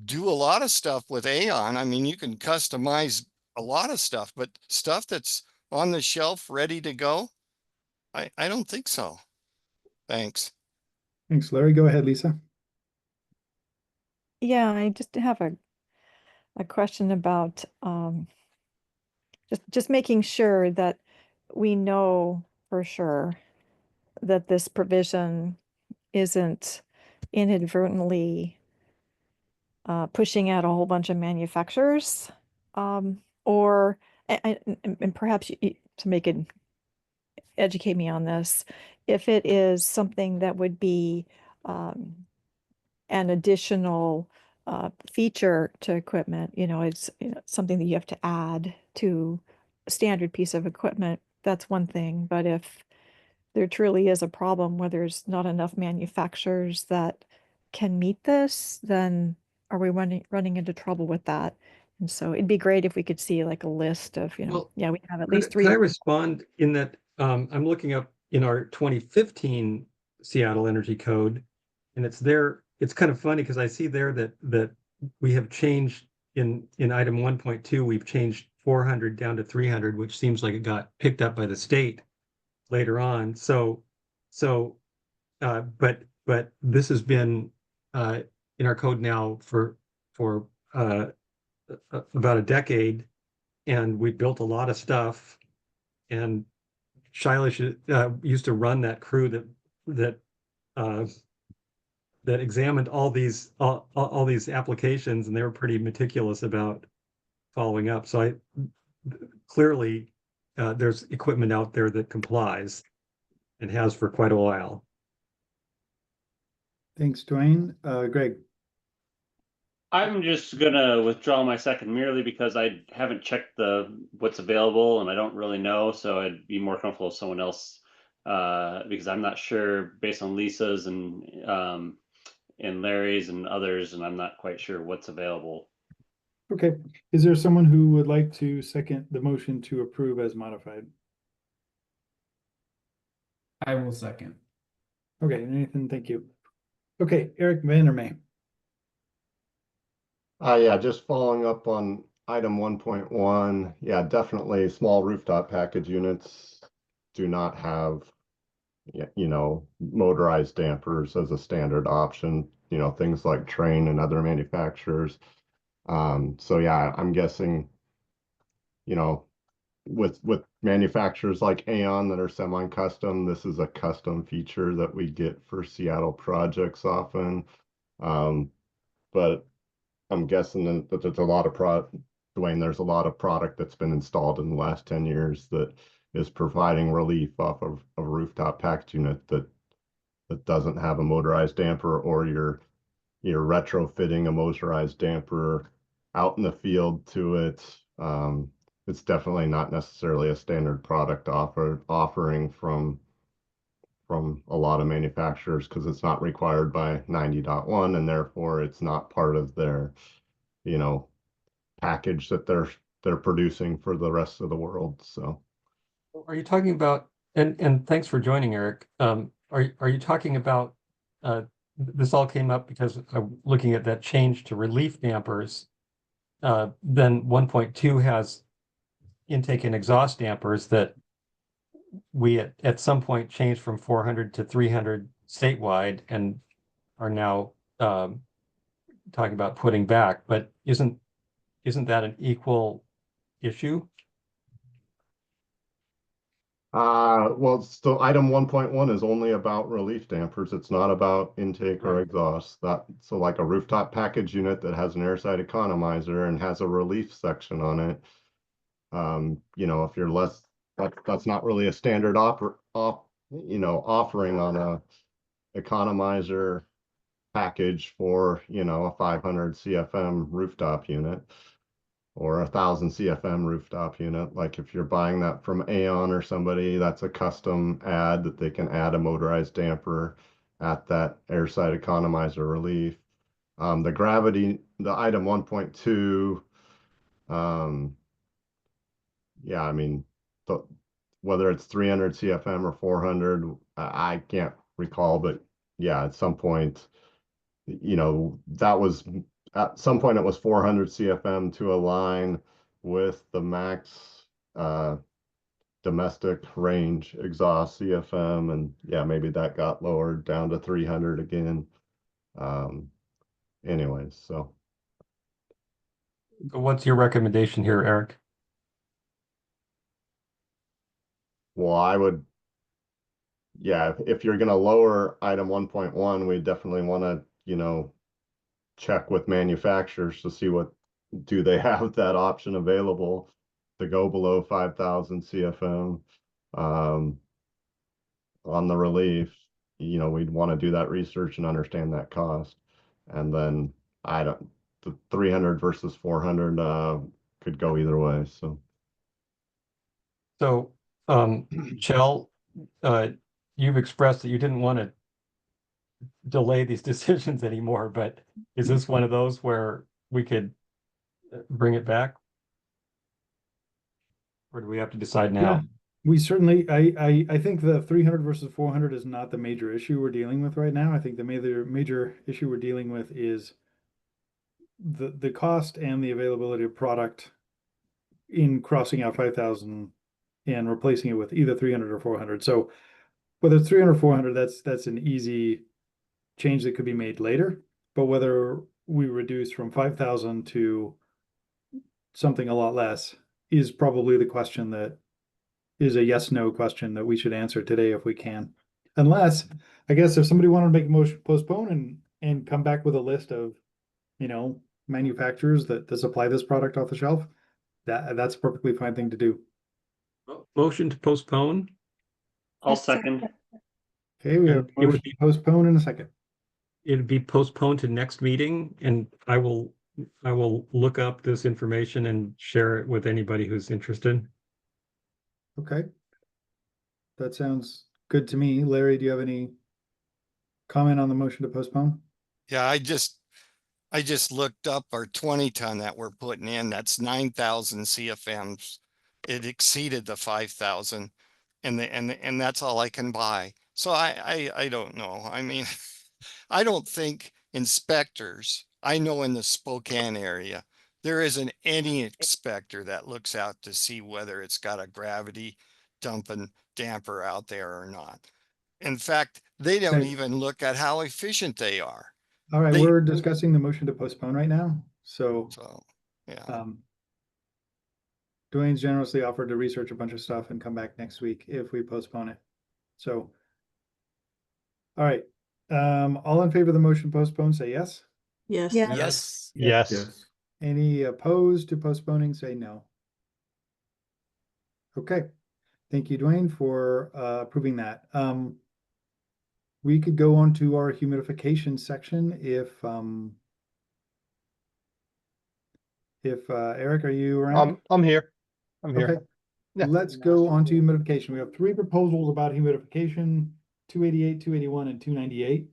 do a lot of stuff with Aon. I mean, you can customize a lot of stuff, but stuff that's on the shelf ready to go, I don't think so. Thanks. Thanks, Larry. Go ahead, Lisa. Yeah, I just have a question about just making sure that we know for sure that this provision isn't inadvertently pushing out a whole bunch of manufacturers, or and perhaps to make it educate me on this. If it is something that would be an additional feature to equipment, it's something that you have to add to a standard piece of equipment, that's one thing. But if there truly is a problem where there's not enough manufacturers that can meet this, then are we running into trouble with that? And so it'd be great if we could see like a list of, Well, yeah, we have at Could least three. I respond in that I'm looking up in our 2015 Seattle Energy Code, and it's there. It's kind of funny because I see there that we have changed in item 1.2, we've changed 400 down to 300, which seems like it got picked up by the state later on. But this has been in our code now for about a decade, and we built a lot of stuff. And Shailesh used to run that crew that examined all these applications, and they were pretty meticulous about following up. So clearly there's equipment out there that complies and has for quite a while. Thanks, Dwayne. Greg. I'm just gonna withdraw my second merely because I haven't checked what's available and I don't really know. So I'd be more comfortable with someone else because I'm not sure based on Lisa's and Larry's and others, and I'm not quite sure what's available. Okay. Is there someone who would like to second the motion to approve as modified? I will second. Okay, Nathan, thank you. Okay, Eric Vandermeer. Yeah, just following up on item 1.1. Yeah, definitely small rooftop package units do not have, motorized dampers as a standard option, things like Trane and other manufacturers. So yeah, I'm guessing, with manufacturers like Aon that are semi-custom, this is a custom feature that we get for Seattle projects often. But I'm guessing that there's a lot of Dwayne, there's a lot of product that's been installed in the last 10 years that is providing relief off of a rooftop package unit that doesn't have a motorized damper, or you're retrofitting a motorized damper out in the field to it. It's definitely not necessarily a standard product offering from a lot of manufacturers because it's not required by 90.1, and therefore it's not part of their package that they're producing for the rest of the world. So are you talking about, and thanks for joining, Eric, are you talking about this all came up because I'm looking at that change to relief dampers. Then 1.2 has intake and exhaust dampers that we at some point changed from 400 to 300 statewide and are now talking about putting back. But isn't that an equal issue? Well, so item 1.1 is only about relief dampers. It's not about intake or exhaust. So like a rooftop package unit that has an airside economizer and has a relief section on it. If you're less, that's not really a standard offering on a economizer package for, a 500 CFM rooftop unit or 1,000 CFM rooftop unit. Like if you're buying that from Aon or somebody, that's a custom add that they can add a motorized damper at that airside economizer relief. The item 1.2, yeah, I mean, whether it's 300 CFM or 400, I can't recall, but yeah, at some point, that was at some point it was 400 CFM to align with the max domestic range exhaust CFM, and yeah, maybe that got lowered down to 300 again. Anyways, so what's your recommendation here, Eric? Well, I would, yeah, if you're going to lower item 1.1, we definitely want to, check with manufacturers to see do they have that option available. to go below 5,000 CFM on the relief, we'd want to do that research and understand that cost. And then the 300 versus 400 could go either way. So, Shell, you've expressed that you didn't want to delay these decisions anymore, but is this one of those where we could bring it back? Or do we have to decide now? Yeah, we certainly, I think the 300 versus 400 is not the major issue we're dealing with right now. I think the major issue we're dealing with is the cost and the availability of product in crossing out 5,000 and replacing it with either 300 or 400. So whether it's 300 or 400, that's an easy change that could be made later. But whether we reduce from 5,000 to something a lot less is probably the question that is a yes/no question that we should answer today if we can. Unless, I guess, if somebody wanted to make a motion to postpone and come back with a list of, manufacturers that supply this product off the shelf, that's a perfectly fine thing to do. Motion to postpone? I'll second. Okay, we have And a motion to postpone in a second. It'd be postponed to next meeting, and I will look up this information and share it with anybody who's interested. Okay. That sounds good to me. Larry, do you have any comment on the motion to postpone? Yeah, I just looked up our 20-ton that we're putting in. That's 9,000 CFMs. It exceeded the 5,000, and that's all I can buy. So I don't know. I mean, I don't think inspectors, I know in the Spokane area, there isn't any inspector that looks out to see whether it's got a gravity dumping damper out there or not. In fact, they don't Okay. even look at how efficient they are. All right, we're discussing the motion to postpone right now. So yeah. Dwayne's generously offered to research a bunch of stuff and come back next week if we postpone it. So, all right. All in favor of the motion to postpone, say yes. Yes. Yes. Yes. Any opposed to postponing, say no. Okay. Thank you, Dwayne, for approving that. We could go on to our humidification section if Eric, are you around? I'm here. I'm here. Okay. Yeah. Let's go on to humidification. We have 3 proposals about humidification, 288, 281, and 298.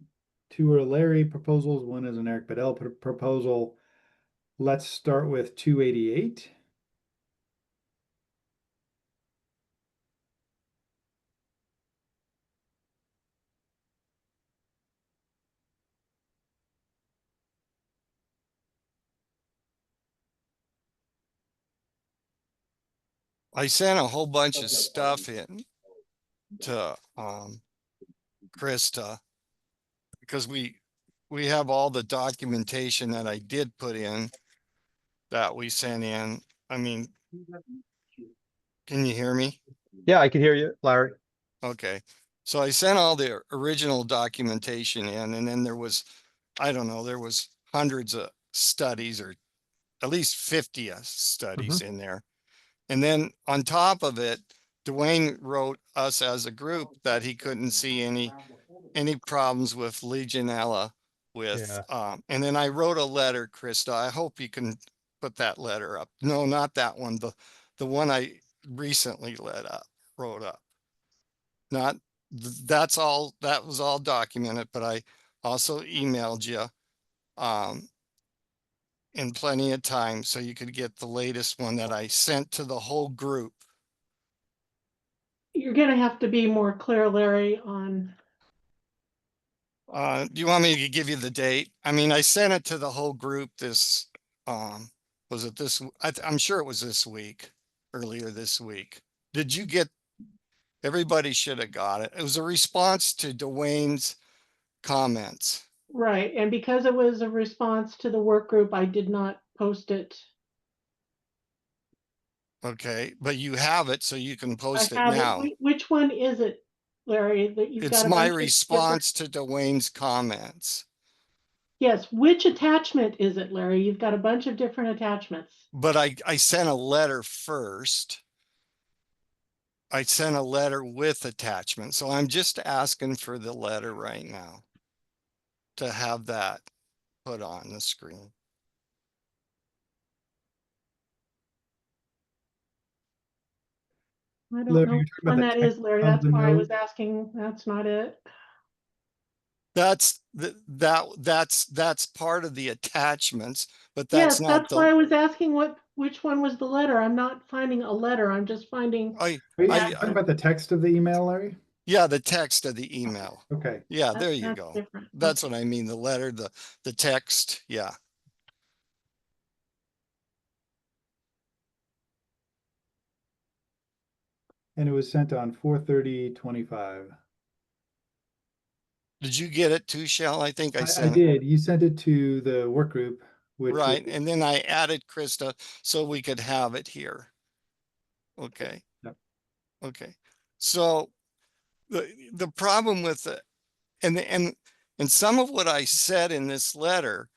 2 are Larry proposals. 1 is an Eric Bedell proposal. Let's start with 288. I sent a whole bunch of stuff in to Krista because we have all the documentation that I did put in that we sent in. I mean, can you hear me? Yeah, I can hear you, Larry. Okay. So I sent all the original documentation in, and then there was, I don't know, there was hundreds of studies or at least 50 studies in there. And then on top of it, Dwayne wrote us as a group that he couldn't see any problems with Legionella with, and then I wrote a letter, Krista. I hope you can put that letter up. No, not that one. The one I recently wrote up. Not, that was all documented, but I also emailed you in plenty of time so you could get the latest one that I sent to the whole group. You're gonna have to be more clear, Larry, on. Do you want me to give you the date? I mean, I sent it to the whole group this, was it this, I'm sure it was this week, earlier this week. Did you get, everybody should have got it. It was a response to Dwayne's comments. Right, and because it was a response to the work group, I did not post it. Okay, but you have it, so you can post it I have now. it. Which one is it, Larry, that you've got? It's my response to Dwayne's comments. Yes, which attachment is it, Larry? You've got a bunch of different attachments. But I sent a letter first. I sent a letter with attachment. So I'm just asking for the letter right now to have that put on the screen. I don't Larry, know you're which talking about one the that text is, Larry. of That's the why I was note? asking. That's not it. That's that's part of the attachments, but that's Yes, not that's why the I was asking which one was the letter. I'm not finding a letter. I'm just finding I Are you I talking about the text of the email, Larry? yeah, the text of the email. Okay. Yeah, there you that's go. different. That's what I mean. The letter, the text. Yeah. And it was sent on 4/30/25. Did you get it too, Shell? I think I I sent it. did. You sent it to the work group, which was, Right. And then I added Krista so we could have it here. Okay. Yep. Okay. So the problem with it, and some of what I said in this letter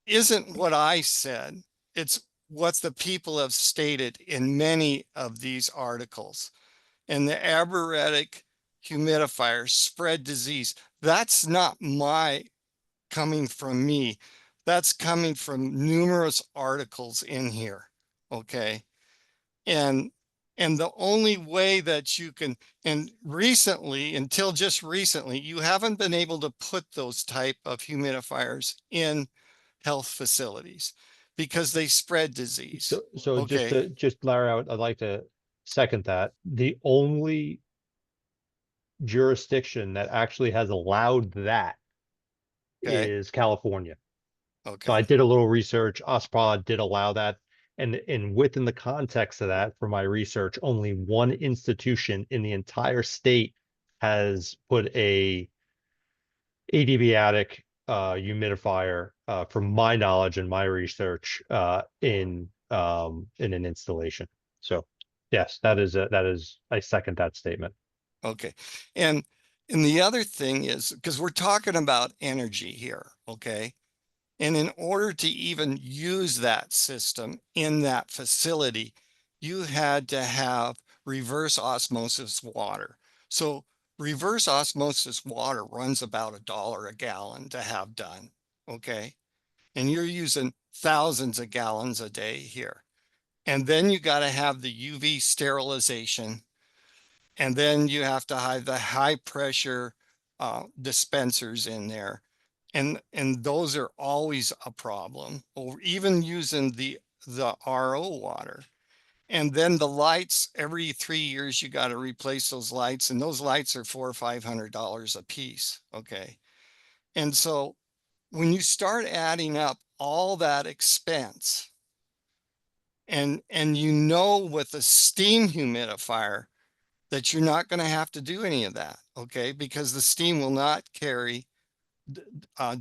isn't what I said. It's what the people have stated in many of these articles. And the arboretic humidifiers spread disease. That's not coming from me. That's coming from numerous articles in here. Okay. And the only way that you can, and recently, until just recently, you haven't been able to put those type of humidifiers in health facilities because they spread disease. So Okay. just Larry, I'd like to second that. The only jurisdiction that actually has allowed that Okay. is California. So I Okay. did a little research. OSPRA did allow that. And within the context of that, for my research, only one institution in the entire state has put a adiabatic humidifier, from my knowledge and my research, in an installation. So yes, that is I second that statement. Okay. And the other thing is, because we're talking about energy here, okay? And in order to even use that system in that facility, you had to have reverse osmosis water. So reverse osmosis water runs about $1 a gallon to have done, okay? And you're using thousands of gallons a day here. And then you got to have the UV sterilization. And then you have to have the high pressure dispensers in there. And those are always a problem, or even using the RO water. And then the lights, every 3 years, you got to replace those lights, and those lights are $400 or $500 a piece. Okay. And so when you start adding up all that expense, and with a steam humidifier, that you're not going to have to do any of that, okay? Because the steam will not carry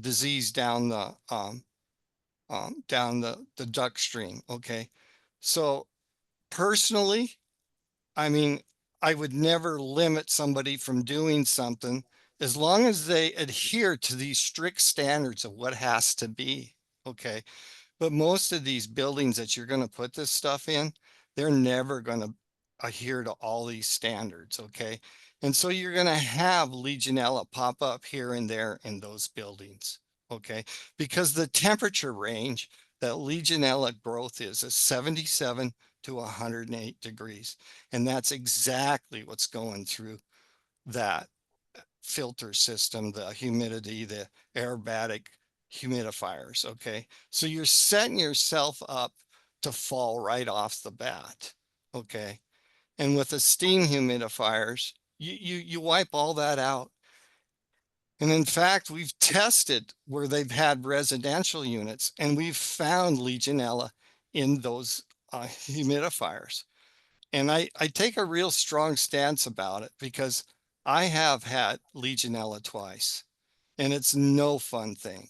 disease down the duct stream, okay? So personally, I mean, I would never limit somebody from doing something as long as they adhere to these strict standards of what has to be, okay? But most of these buildings that you're going to put this stuff in, they're never going to adhere to all these standards, okay? And so you're going to have Legionella pop up here and there in those buildings, okay? Because the temperature range that Legionella growth is 77 to 108 degrees. And that's exactly what's going through that filter system, the humidity, the aerobatic humidifiers. Okay. So you're setting yourself up to fall right off the bat. Okay. And with the steam humidifiers, you wipe all that out. And in fact, we've tested where they've had residential units and we've found Legionella in those humidifiers. And I take a real strong stance about it because I have had Legionella twice and it's no fun thing.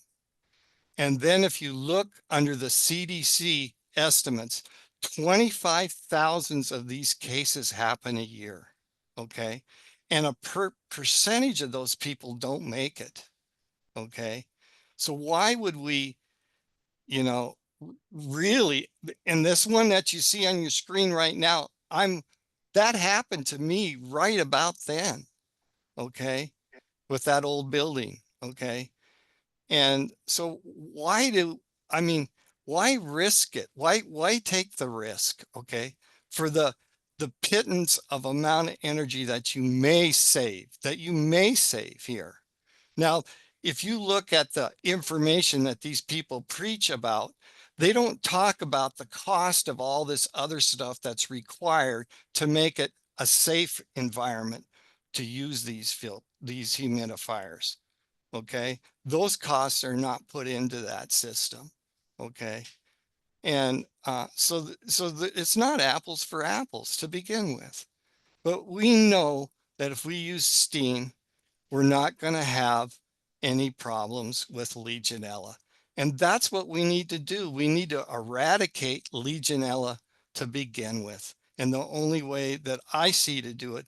And then if you look under the CDC estimates, 25,000 of these cases happen a year. Okay. And a percentage of those people don't make it. Okay. So why would we, you know, really, and this one that you see on your screen right now, that happened to me right about then, okay, with that old building, okay? And so why risk it? Why take the risk, okay, for the pittance of amount of energy that you may save here? Now, if you look at the information that these people preach about, they don't talk about the cost of all this other stuff that's required to make it a safe environment to use these humidifiers. Okay, those costs are not put into that system. Okay, and it's not apples for apples to begin with. But we know that if we use steam, we're not going to have any problems with Legionella. And that's what we need to do. We need to eradicate Legionella to begin with. And the only way that I see to do it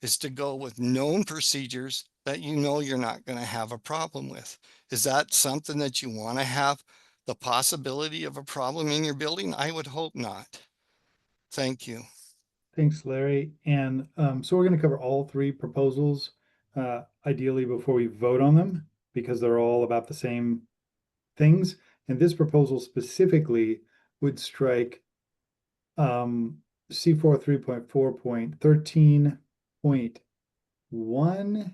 is to go with known procedures that you know you're not going to have a problem with. Is that something that you want to have the possibility of a problem in your building? I would hope not. Thank you. Thanks, Larry. And so we're going to cover all three proposals, ideally before we vote on them, because they're all about the same things. And this proposal specifically would strike C4 3.4.13.1,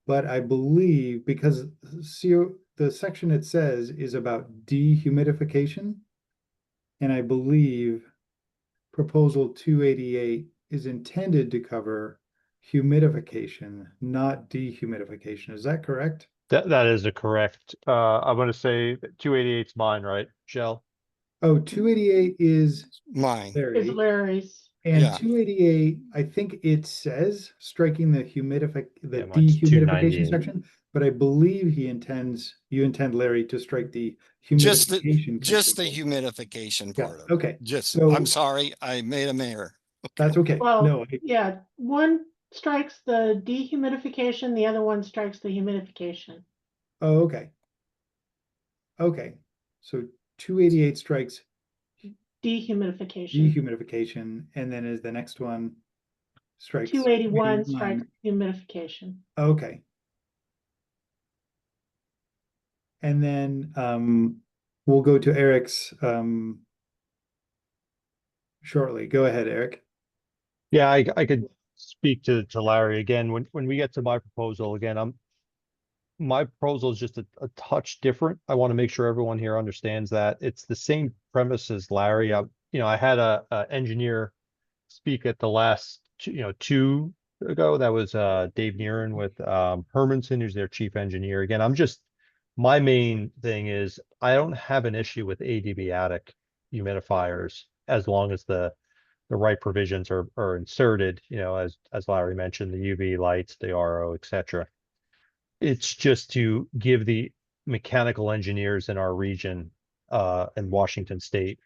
but I believe because the section it says is about dehumidification, and I believe proposal 288 is intended to cover humidification, not dehumidification. Is that correct? That is a correct. I'm going to say 288 is mine, right, Shell? Oh, 288 is mine. Is Larry's. And Yeah. 288, I think it says striking the Yeah, mine's dehumidification 298. section, but I believe you intend, Larry, to strike the Just humidification. the humidification Yeah, part of okay. it. So I'm sorry, I made a error. that's okay. Well, No, yeah, one strikes the dehumidification, the other one strikes the humidification. oh, okay. Okay. So 288 strikes Dehumidification. and then is the next one strikes 281 strikes humidification. Okay. And then we'll go to Eric's shortly. Go ahead, Eric. Yeah, I could speak to Larry again. When we get to my proposal again, my proposal is just a touch different. I want to make sure everyone here understands that it's the same premise as Larry. I had a engineer speak at the last two ago. That was Dave Neeren with Hermanson, who's their chief engineer. Again, my main thing is I don't have an issue with adiabatic humidifiers as long as the right provisions are inserted, as Larry mentioned, the UV lights, the RO, etc. It's just to give the mechanical engineers in our region in Washington State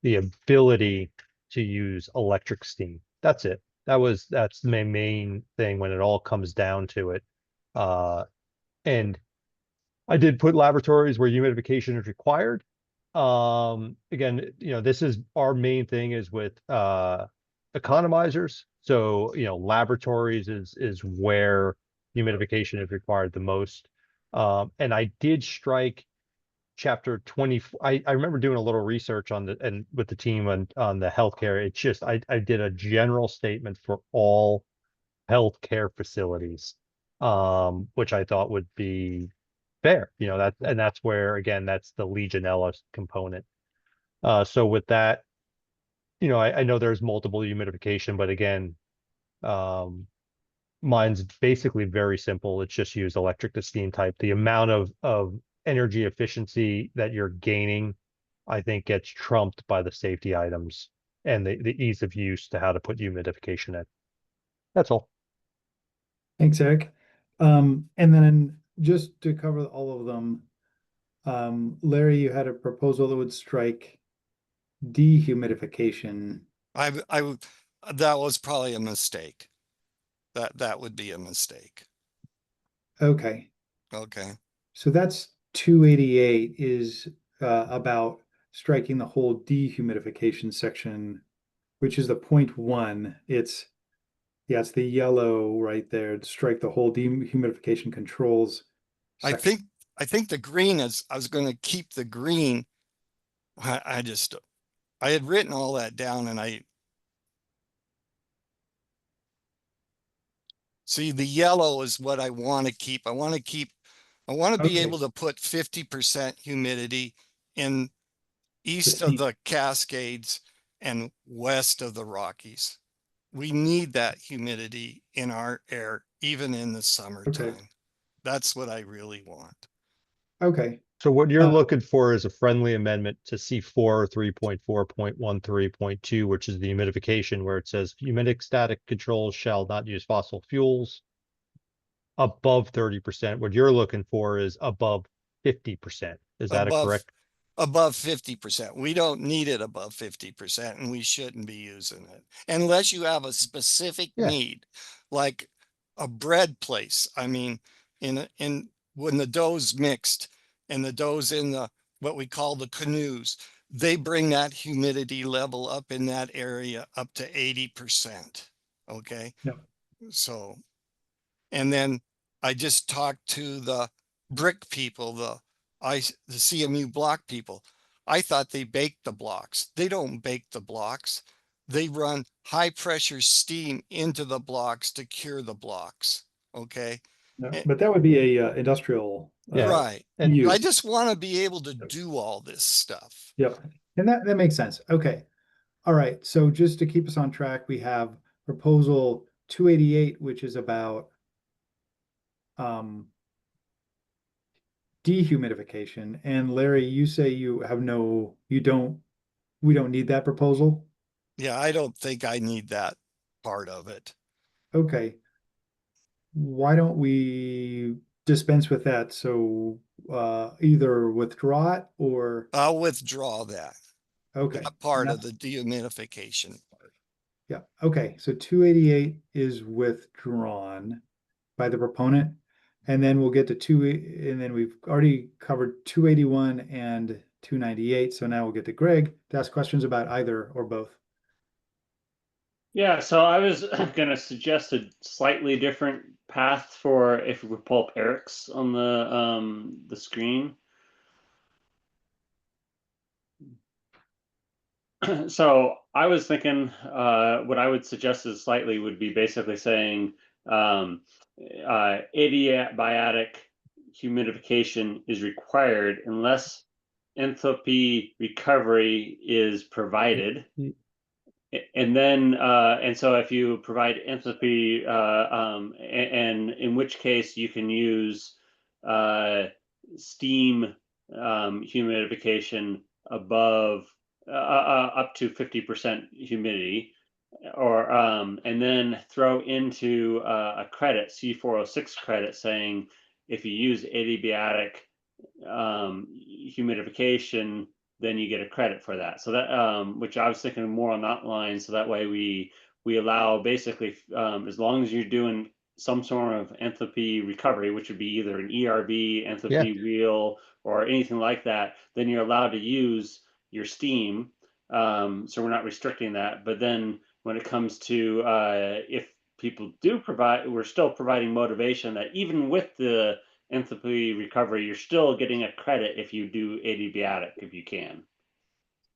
the ability to use electric steam. That's it. That's my main thing when it all comes down to it. And I did put laboratories where humidification is required. Again, this is our main thing is with economizers. So, laboratories is where humidification is required the most. And I did strike chapter 20. I remember doing a little research with the team on the healthcare. It's just, I did a general statement for all healthcare facilities, which I thought would be fair, that's where, again, that's the Legionella component. So with that, I know there's multiple humidification, but again, mine's basically very simple. It's just use electric to steam type. The amount of energy efficiency that you're gaining, I think, gets trumped by the safety items and the ease of use to how to put humidification in. That's all. Thanks, Eric. And then just to cover all of them, Larry, you had a proposal that would strike dehumidification. That was probably a mistake. That would be a mistake. Okay. Okay. So that's 288 is about striking the whole dehumidification section, which is the 0.1. It's the yellow right there. Strike the whole dehumidification controls section. I think the green is, I was going to keep the green. I had written all that down, and I see the yellow is what I want to keep. I want to be able to put 50% humidity in east of the Cascades and west of the Rockies. We need that humidity in our air, even in the summertime. That's what I really want. Okay. So what you're looking for is a friendly amendment to C4 3.4.13.2, which is the humidification, where it says humidic-static controls shall not use fossil fuels above 30%. What you're looking for is above 50%. Is that correct? Above 50%. We don't need it above 50%, and we shouldn't be using it unless you have a specific need, like a bread place. I mean, in when the dough's mixed and the dough's in the what we call the canoes, they bring that humidity level up in that area up to 80%. Okay. Yep. So, and then I just talked to the brick people, the CMU block people. I thought they baked the blocks. They don't bake the blocks. They run high pressure steam into the blocks to cure the blocks. Okay. No, but that would be a industrial right. use. I just want to be able to do all this stuff. Yep. And that makes sense. Okay. All right. So just to keep us on track, we have proposal 288, which is about dehumidification. And Larry, you say we don't need that proposal? Yeah, I don't think I need that part of it. Okay. Why don't we dispense with that? So either withdraw it or I'll withdraw that. Okay. That part of the dehumidification. Yeah. Okay. So 288 is withdrawn by the proponent. And then we'll get to and then we've already covered 281 and 298. So now we'll get to Greg to ask questions about either or both. Yeah, so I was going to suggest a slightly different path for if we pull up Eric's on the screen. So I was thinking what I would suggest is slightly would be basically saying adiabatic humidification is required unless enthalpy recovery is provided. And then, and so if you provide enthalpy, and in which case you can use steam humidification above up to 50% humidity, or and then throw into a credit, C406 credit, saying if you use adiabatic humidification, then you get a credit for that. So that, which I was thinking more on that line. So that way we allow basically, as long as you're doing some sort of enthalpy recovery, which would be either an ERB, enthalpy wheel, or anything like that, then you're allowed to use your steam. So we're not restricting that. But then when it comes to if people do provide, we're still providing motivation that even with the enthalpy recovery, you're still getting a credit if you do adiabatic, if you can.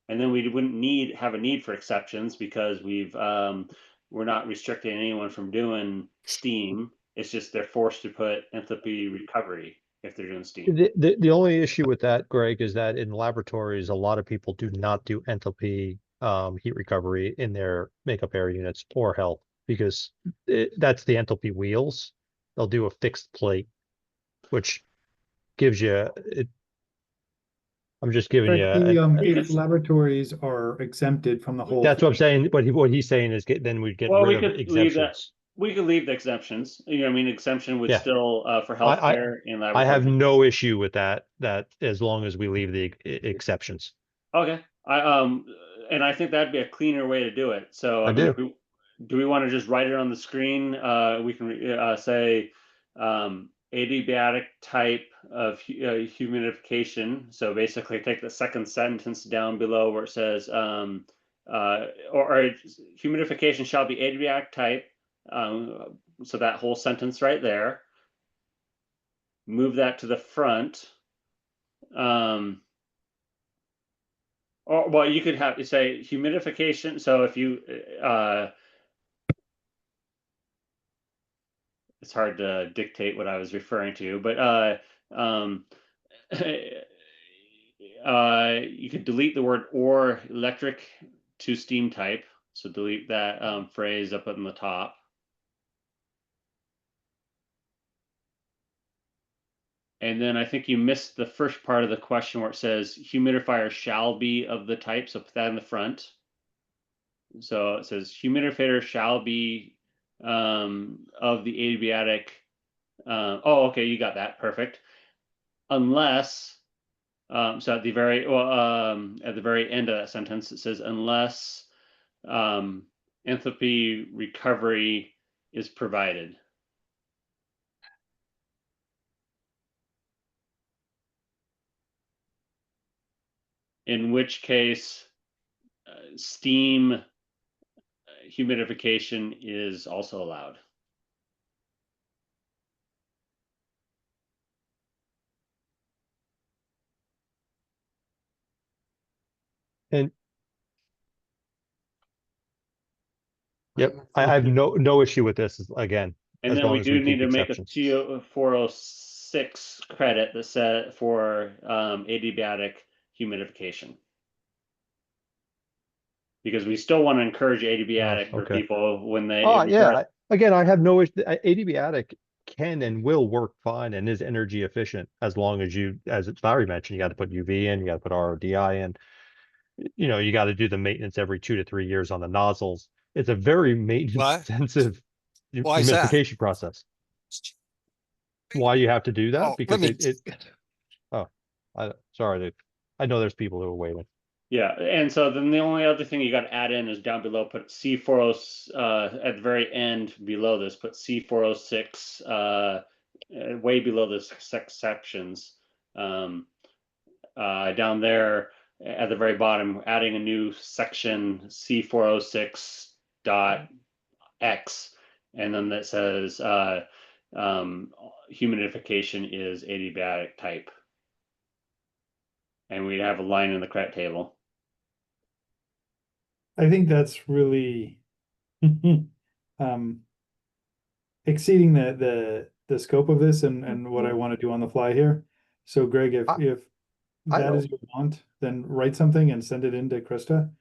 And then we wouldn't have a need for exceptions because we're not restricting anyone from doing steam. It's just they're forced to put enthalpy recovery if they're doing steam. The only issue with that, Greg, is that in laboratories, a lot of people do not do enthalpy heat recovery in their makeup air units or health because that's the enthalpy wheels. They'll do a fixed plate, which gives you it. I'm just giving you. The laboratories are exempted from the whole. That's what I'm saying. What he's saying is then we'd get rid of exemptions. We could leave the exemptions. You know, I mean, exemption would still for healthcare and laboratory. I have no issue with that. That as long as we leave the exceptions. Okay. And I think that'd be a cleaner way to do it. So I mean, do we want to just write it on the screen? We can say adiabatic type of humidification. So basically take the second sentence down below where it says, or humidification shall be adiabatic type. So that whole sentence right there. Move that to the front. Or well, you could have say humidification. So if you it's hard to dictate what I was referring to, but you could delete the word or electric to steam type. So delete that phrase up on the top. And then I think you missed the first part of the question where it says humidifier shall be of the type. So put that in the front. So it says humidifier shall be of the adiabatic. Oh, okay, you got that. Perfect. Unless, so at the very end of that sentence, it says unless enthalpy recovery is provided. In which case, steam humidification is also allowed. And yep, I have no issue with this again, And as then long we as we do need keep to make a exceptions. 406 credit that said for adiabatic humidification. Because we still want to encourage adiabatic for Okay. people when they Oh yeah, again, I have no issue. Adiabatic can and will work fine and is energy efficient as long as as Larry mentioned, you got to put UV in, you got to put RODI in. You know, you got to do the maintenance every 2 to 3 years on the nozzles. It's a very maintenance intensive Why is that? humidification process. Why you have to do that? Oh, Because let me. sorry, I know there's people who are waiting. Yeah, and so then the only other thing you got to add in is down below, put C40 at the very end below this, put C406 way below the sections. Down there at the very bottom, adding a new section C406.x, and then that says humidification is adiabatic type. And we'd have a line in the credit table. I think that's really exceeding the scope of this and what I want to do on the fly here. So Greg, if that is your want, then write something and send it in to Krista.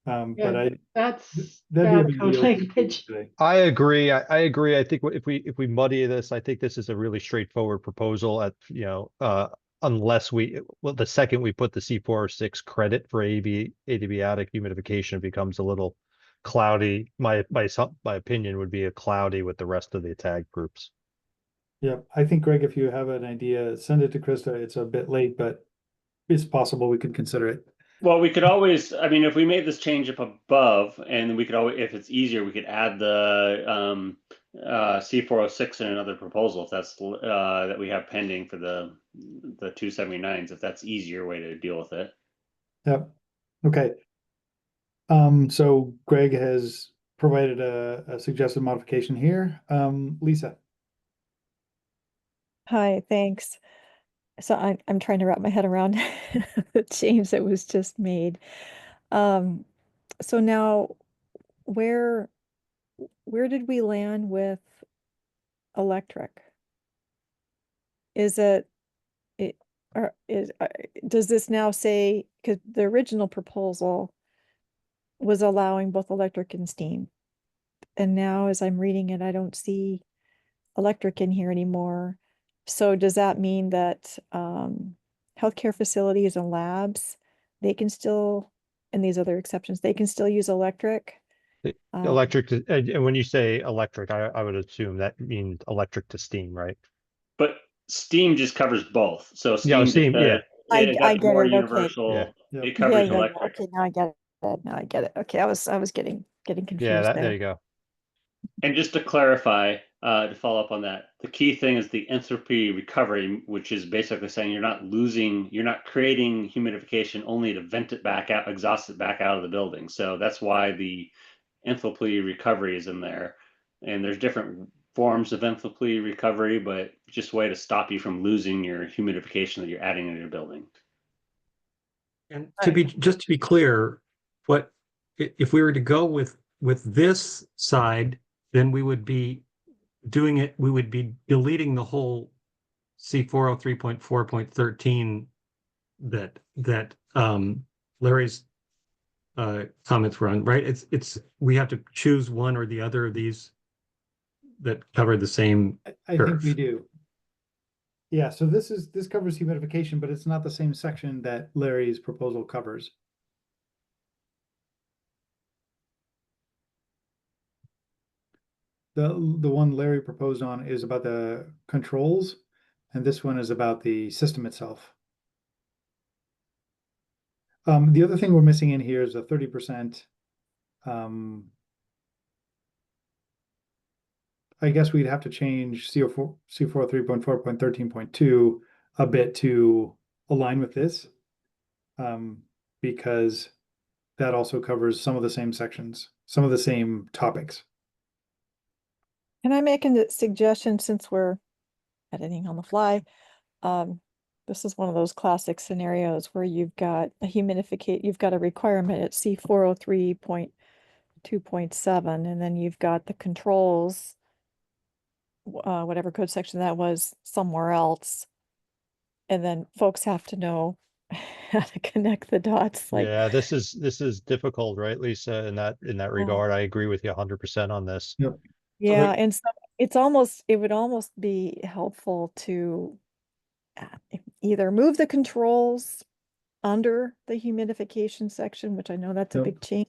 But that's that'd be a bad big code deal language. today. I agree. I agree. I think if we muddy this, I think this is a really straightforward proposal at, unless the second we put the C406 credit for adiabatic humidification, it becomes a little cloudy. My opinion would be a cloudy with the rest of the tag groups. Yeah, I think Greg, if you have an idea, send it to Krista. It's a bit late, but it's possible we could consider it. Well, we could always, I mean, if we made this change up above, and we could always, if it's easier, we could add the C406 in another proposal if that's that we have pending for the 279s, if that's easier way to deal with it. Yep. Okay. So Greg has provided a suggested modification here. Lisa. Hi, thanks. So I'm trying to wrap my head around the change that was just made. So now where did we land with electric? Is it or does this now say, because the original proposal was allowing both electric and steam, and now as I'm reading it, I don't see electric in here anymore. So does that mean that healthcare facilities and labs, they can still, and these other exceptions, they can still use electric? Electric to, and when you say electric, I would assume that means electric to steam, right? But steam just covers both. So Yeah, steam, yeah. I got get more it. Okay. universal. Yeah. It covers Yeah. electric. Okay, now I get it. Okay, I was getting confused Yeah, there. there you go. And just to clarify, to follow up on that, the key thing is the enthalpy recovery, which is basically saying you're not creating humidification only to vent it back out, exhaust it back out of the building. So that's why the enthalpy recovery is in there. And there's different forms of enthalpy recovery, but just a way to stop you from losing your humidification that you're adding in your building. And just to be clear, if we were to go with this side, then we would be deleting the whole C403.4.13 that Larry's comments were on, right? We have to choose one or the other of these that cover the same I turf. think we do. Yeah, so this covers humidification, but it's not the same section that Larry's proposal covers. The one Larry proposed on is about the controls, and this one is about the system itself. The other thing we're missing in here is a 30%. I guess we'd have to change C403.4.13.2 a bit to align with this, because that also covers some of the same sections, some of the same topics. Can I make a suggestion since we're editing on the fly? This is one of those classic scenarios where you've got you've got a requirement at C403.2.7, and then you've got the controls, whatever code section that was, somewhere else. And then folks have to know how to connect the dots. Like, yeah, this is difficult, right, Lisa? In that regard, I agree with you 100% on this. Yep. Yeah, and so it would almost be helpful to either move the controls under the humidification section, which I know that's a big change,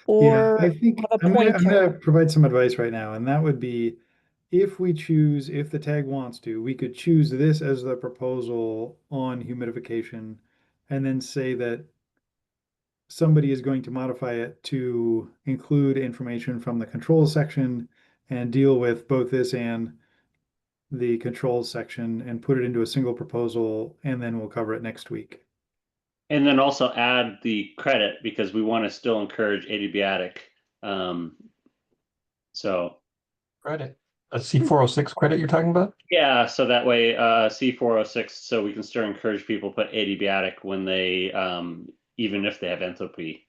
or I think have a I'm pointer. gonna provide some advice right now, and that would be if the tag wants to, we could choose this as the proposal on humidification, and then say that somebody is going to modify it to include information from the controls section and deal with both this and the controls section and put it into a single proposal, and then we'll cover it next week. And then also add the credit because we want to still encourage adiabatic. So credit, a C406 credit you're talking about? Yeah, so that way C406, so we can still encourage people to put adiabatic when they even if they have enthalpy.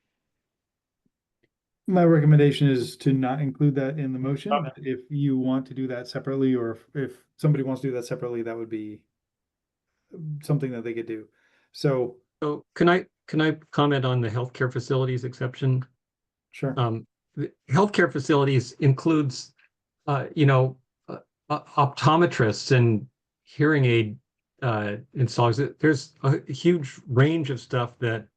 My recommendation is to not include that in the motion. Okay. If you want to do that separately, or if somebody wants to do that separately, that would be something that they could do. So can I comment on the healthcare facilities exception? Sure. The healthcare facilities includes, optometrists and hearing aid installers. There's a huge range of stuff that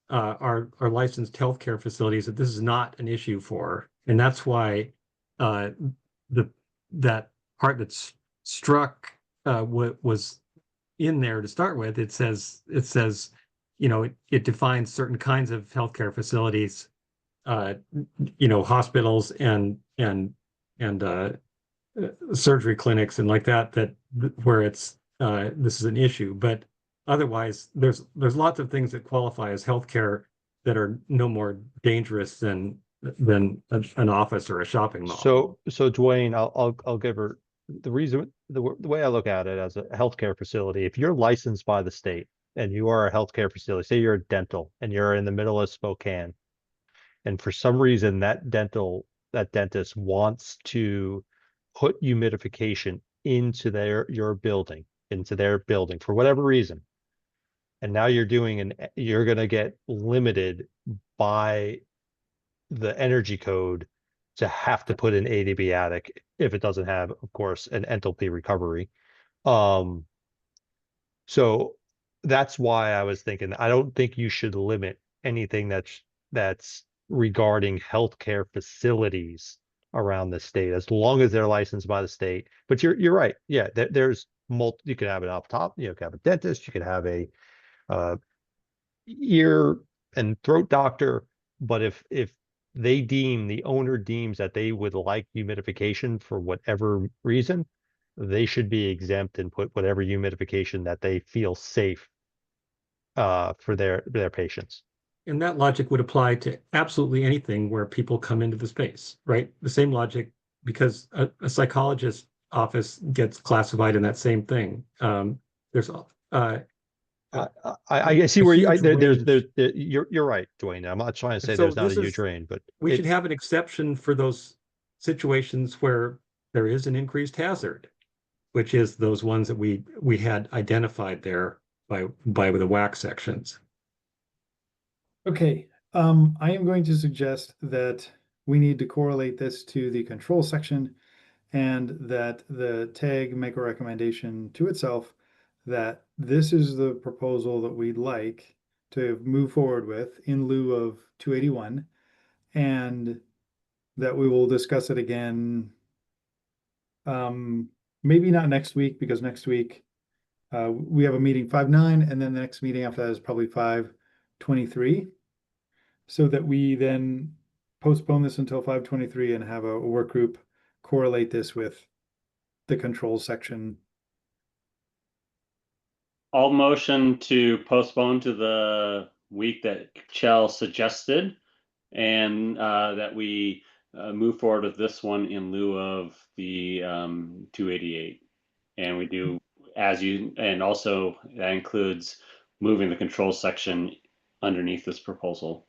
are licensed healthcare facilities that this is not an issue for, and that's why that part that's struck was in there to start with. It says it defines certain kinds of healthcare facilities, hospitals and surgery clinics and like that where it's this is an issue. But otherwise, there's lots of things that qualify as healthcare that are no more dangerous than an office or a shopping mall. So Dwayne, I'll give her the reason. The way I look at it as a healthcare facility, if you're licensed by the state and you are a healthcare facility, say you're a dental and you're in the middle of Spokane, and for some reason that dentist wants to put humidification into their building for whatever reason, and now you're going to get limited by the energy code to have to put in adiabatic if it doesn't have, of course, an enthalpy recovery. So that's why I was thinking, I don't think you should limit anything that's regarding healthcare facilities around the state, as long as they're licensed by the state. But you're right. Yeah, there's you could have it up top. You could have a dentist. You could have a ear and throat doctor. But if the owner deems that they would like humidification for whatever reason, they should be exempt and put whatever humidification that they feel safe for their patients. And that logic would apply to absolutely anything where people come into the space, right? The same logic, because a psychologist's office gets classified in that same thing. There's I see a where you, huge range. you're right, Dwayne. I'm not trying to say So there's not a this huge is- range, but We should have an exception for those situations where there is an increased hazard, which is those ones that we had identified there by the WAC sections. Okay, I am going to suggest that we need to correlate this to the control section and that the tag make a recommendation to itself that this is the proposal that we'd like to move forward with in lieu of 281, and that we will discuss it again. Maybe not next week, because next week we have a meeting 5/9, and then the next meeting after that is probably 5/23. So that we then postpone this until 5/23 and have a work group correlate this with the control section. I'll motion to postpone to the week that Chell suggested, and that we move forward with this one in lieu of the 288. And we do and also that includes moving the control section underneath this proposal.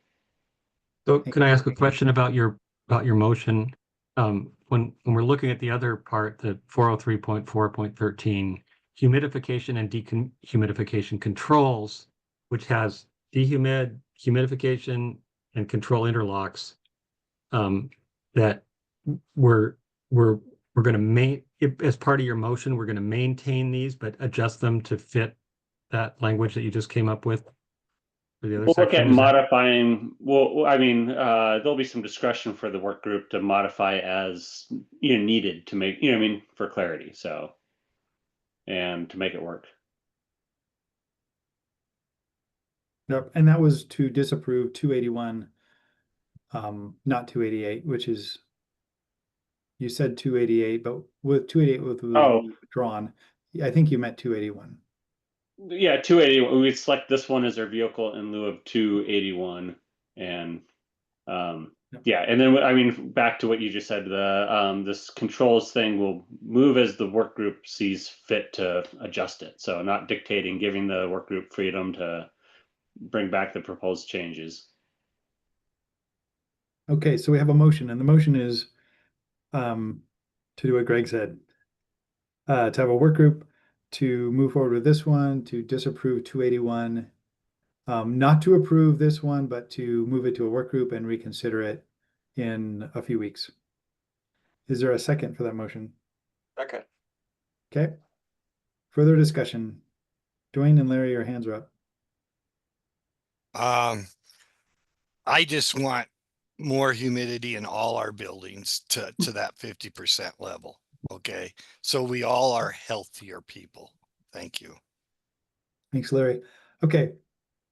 So can I ask a question about your motion? When we're looking at the other part, the 403.4.13, humidification and dehumidification controls, which has humidification, and control interlocks, that we're going to as part of your motion, we're going to maintain these, but adjust them to fit that language that you just came up with. We'll look at modifying. Well, I mean, there'll be some discretion for the work group to modify as needed to make, I mean, for clarity. So, and to make it work. Yep, and that was to disapprove 281, not 288, which is, you said 288, but with 288 was withdrawn. I think you meant 281. Yeah, 281. We select this one as our vehicle in lieu of 281, and yeah, and then I mean, back to what you just said, the this controls thing will move as the work group sees fit to adjust it. So not dictating, giving the work group freedom to bring back the proposed changes. Okay, so we have a motion, and the motion is to do what Greg said, to have a work group to move forward with this one, to disapprove 281, not to approve this one, but to move it to a work group and reconsider it in a few weeks. Is there a second for that motion? Second. Okay. Further discussion. Dwayne and Larry, your hands are up. I just want more humidity in all our buildings to that 50% level. Okay. So we all are healthier people. Thank you. Thanks, Larry. Okay.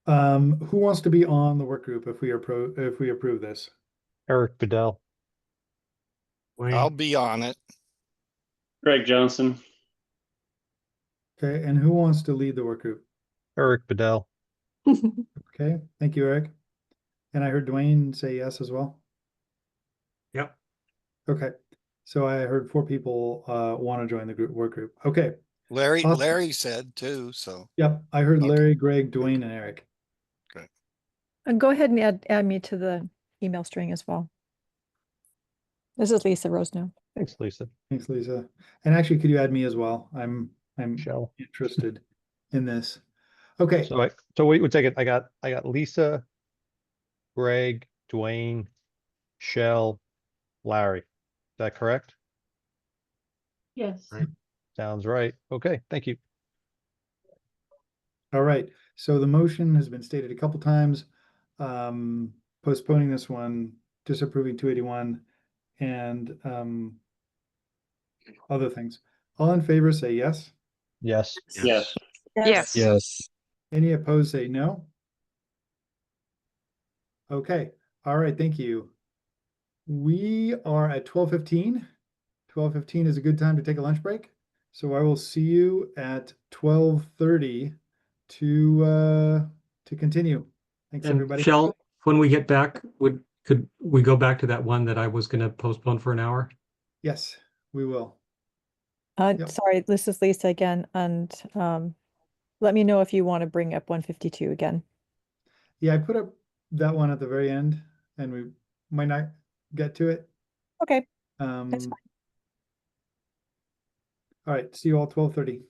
Who wants to be on the work group if we approve this? Eric Bedell. I'll be on it. Greg Johnson. Okay, and who wants to lead the work group? Eric Bedell. Okay, thank you, Eric. And I heard Dwayne say yes as well. Yep. Okay, so I heard 4 people want to join the work group. Okay. Larry Awesome. Larry said too, so. Yep, I heard Larry, Greg, Dwayne, and Eric. Okay. And go ahead and add me to the email string as well. This is Lisa Rosenow. Thanks, Lisa. Thanks, Lisa. And actually, could you add me as well? I'm Shell. interested in this. Okay. So wait a second. I got Lisa, Greg, Dwayne, Shell, Larry. Is that correct? Yes. Sounds right. Okay, thank you. All right. So the motion has been stated a couple times, postponing this one, disapproving 281, and other things. All in favor say yes. Yes. Yes. Yes. Yes. Any opposed say no. Okay. All right. Thank you. We are at 12:15. 12:15 is a good time to take a lunch break. So I will see you at 12:30 to continue. Thanks, And everybody. Shell, when we get back, could we go back to that one that I was going to postpone for an hour? Yes, we will. Yep. Sorry, this is Lisa again, and let me know if you want to bring up 152 again. Yeah, I put up that one at the very end, and we might not get to it. Okay. All right, see you all 12:30.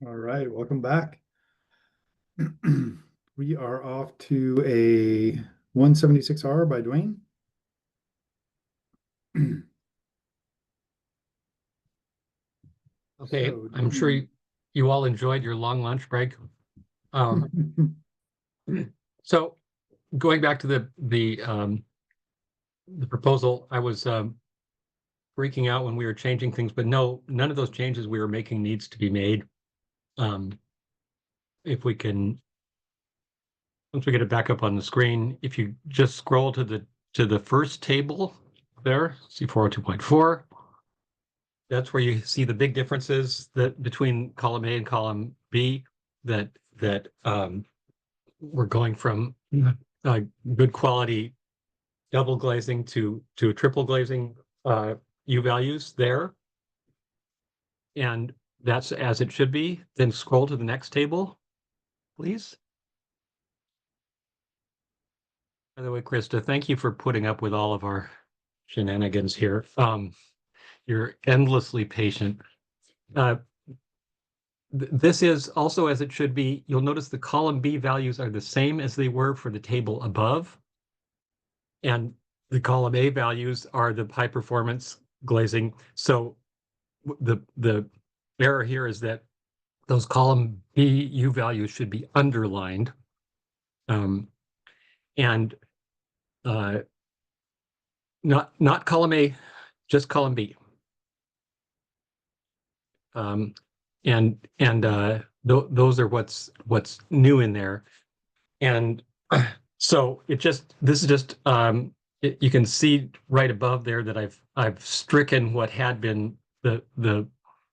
All right, welcome back. We are off to a 176R by Dwayne. Okay, So, I'm sure you all enjoyed your long lunch break. So going back to the proposal, I was freaking out when we were changing things, but no, none of those changes we were making needs to be made. If we can, once we get it back up on the screen, if you just scroll to the first table there, C402.4, that's where you see the big differences that between column A and column B that we're going from good quality double glazing to a triple glazing U values there. And that's as it should be. Then scroll to the next table, please. By the way, Krista, thank you for putting up with all of our shenanigans here. You're endlessly patient. This is also as it should be. You'll notice the column B values are the same as they were for the table above. And the column A values are the high performance glazing. So the error here is that those column B U values should be underlined. And not column A, just column B. Those are what's new in there. And so this is just you can see right above there that I've stricken what had been the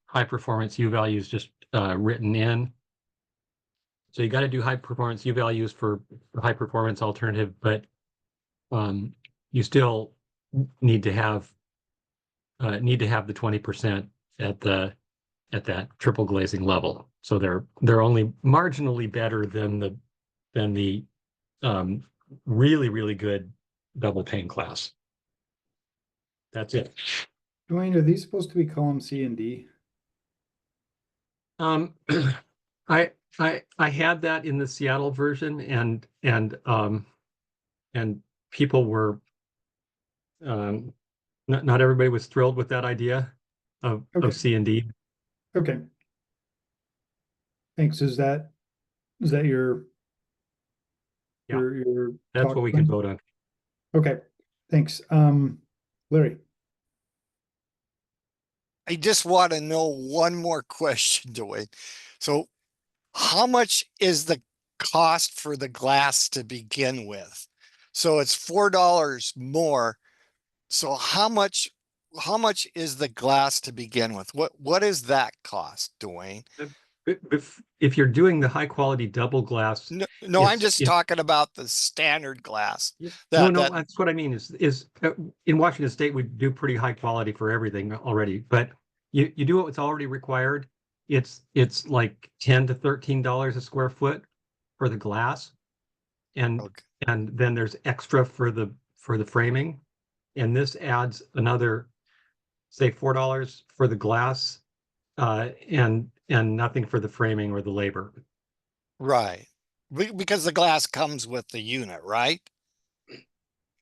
high performance U values just written in. So you got to do high performance U values for high performance alternative, but you still need to have the 20% at that triple glazing level. So they're only marginally better than the really, really good double pane class. That's it. Dwayne, are these supposed to be column C and D? I had that in the Seattle version, and people were not everybody was thrilled with that idea of C and D. Okay. Thanks. Is that your That's what we can vote on. Okay. Thanks. Larry. I just want to know one more question, Dwayne. So how much is the cost for the glass to begin with? So it's $4 more. So how much is the glass to begin with? What is that cost, Dwayne? If you're doing the high quality double glass, no, I'm just talking about the standard glass. That's what I mean is in Washington State, we do pretty high quality for everything already, but you do what's already required. It's like $10 to $13 a square foot for the glass. And then there's extra for the framing. And this adds another, say, $4 for the glass, and nothing for the framing or the labor. Right. Because the glass comes with the unit, right?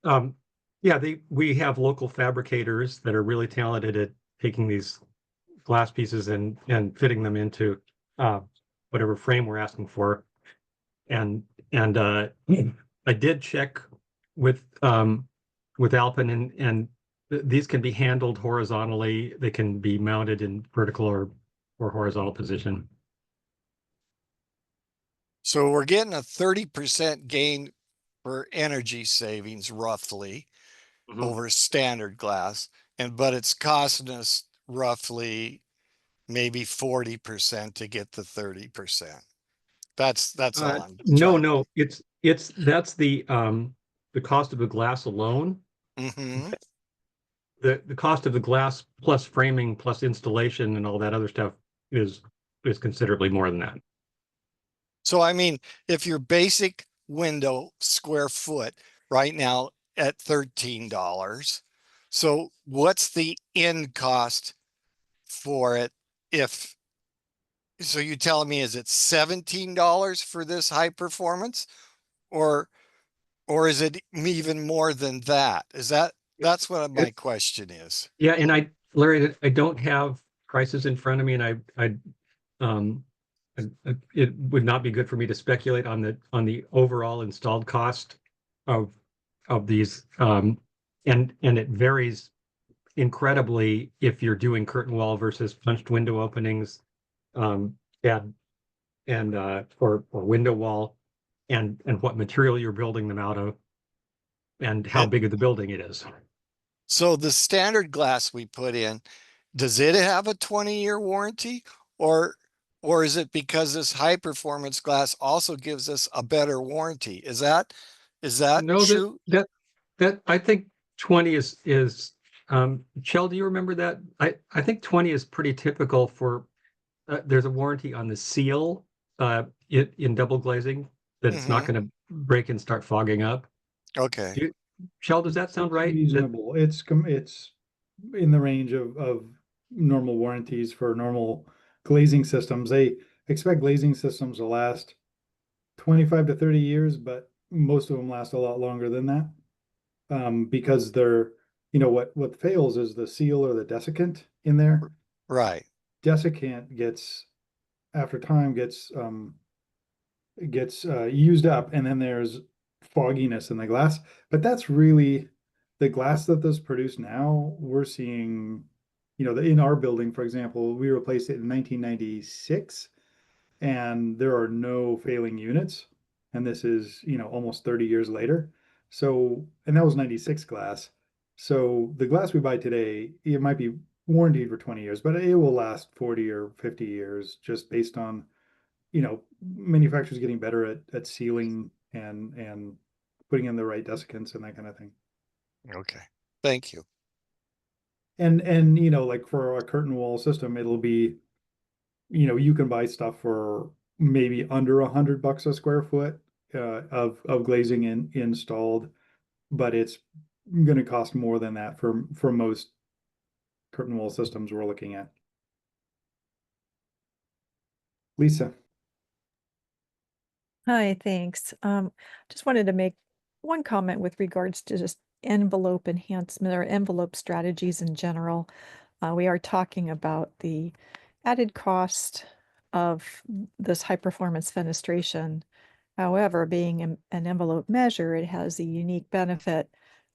Yeah, we have local fabricators that are really talented at taking these glass pieces and fitting them into whatever frame we're asking for. And I did check with Alpin, and these can be handled horizontally. They can be mounted in vertical or horizontal position. So we're getting a 30% gain for energy savings roughly over standard glass, but it's costing us roughly maybe 40% to get the 30%. That's all I'm No, trying. no, that's the cost of the glass alone. Mm-hmm. The cost of the glass plus framing plus installation and all that other stuff is considerably more than that. So I mean, if your basic window square foot right now at $13, so what's the end cost for it? If so, you telling me is it $17 for this high performance, or is it even more than that? That's what my question is. Yeah, and Larry, I don't have prices in front of me, and it would not be good for me to speculate on the overall installed cost of these, and it varies incredibly if you're doing curtain wall versus punched window openings, and or window wall, and what material you're building them out of, and how big of the building it is. So the standard glass we put in, does it have a 20-year warranty, or is it because this high performance glass also gives us a better warranty? Is that No, true? that I think 20 is Chell, do you remember that? I think 20 is pretty typical for there's a warranty on the seal in double glazing that it's not going to break and start fogging up. Okay. Chell, does that sound right? Reasonable. It's in the range of normal warranties for normal glazing systems. They expect glazing systems to last 25 to 30 years, but most of them last a lot longer than that. Because they're, what fails is the seal or the desiccant in there. Right. Desiccant after time gets used up, and then there's fogginess in the glass. But that's really the glass that is produced now. We're seeing, in our building, for example, we replaced it in 1996, and there are no failing units. And this is, almost 30 years later. So, and that was 96 glass. So the glass we buy today, it might be warranted for 20 years, but it will last 40 or 50 years just based on, manufacturers getting better at sealing and putting in the right desiccants and that kind of thing. Okay. Thank you. And like for a curtain wall system, it'll be, you can buy stuff for maybe under $100 a square foot of glazing installed, but it's going to cost more than that for most curtain wall systems we're looking at. Lisa. Hi, thanks. Just wanted to make one comment with regards to just envelope enhancement or envelope strategies in general. We are talking about the added cost of this high performance fenestration. However, being an envelope measure, it has the unique benefit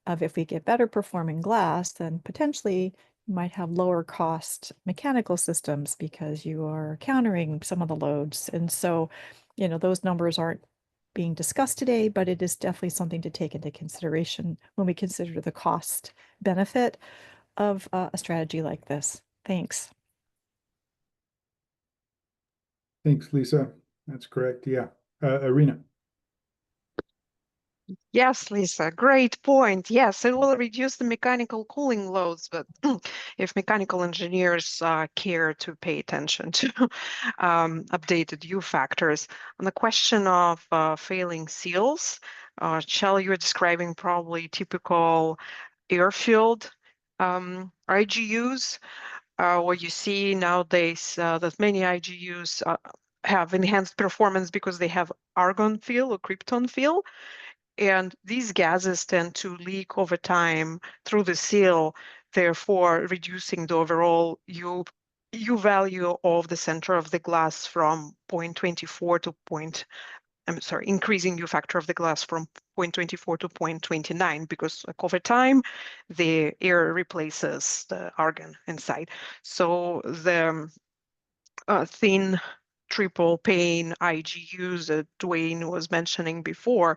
of if we get better performing glass, then potentially you might have lower cost mechanical systems because you are countering some of the loads. And so, those numbers aren't being discussed today, but it is definitely something to take into consideration when we consider the cost benefit of a strategy like this. Thanks. Thanks, Lisa. That's correct. Yeah. Irina. Yes, Lisa, great point. Yes, it will reduce the mechanical cooling loads, but if mechanical engineers care to pay attention to updated U factors. On the question of failing seals, Shell, you're describing probably typical airfield IGUs, what you see nowadays that many IGUs have enhanced performance because they have argon fill or krypton fill. And these gases tend to leak over time through the seal, therefore reducing the overall U value of the center of the glass from 0.24 to I'm sorry, increasing U factor of the glass from 0.24 to 0.29 because like, over time, the air replaces the argon inside. So the thin triple pane IGUs that Dwayne was mentioning before,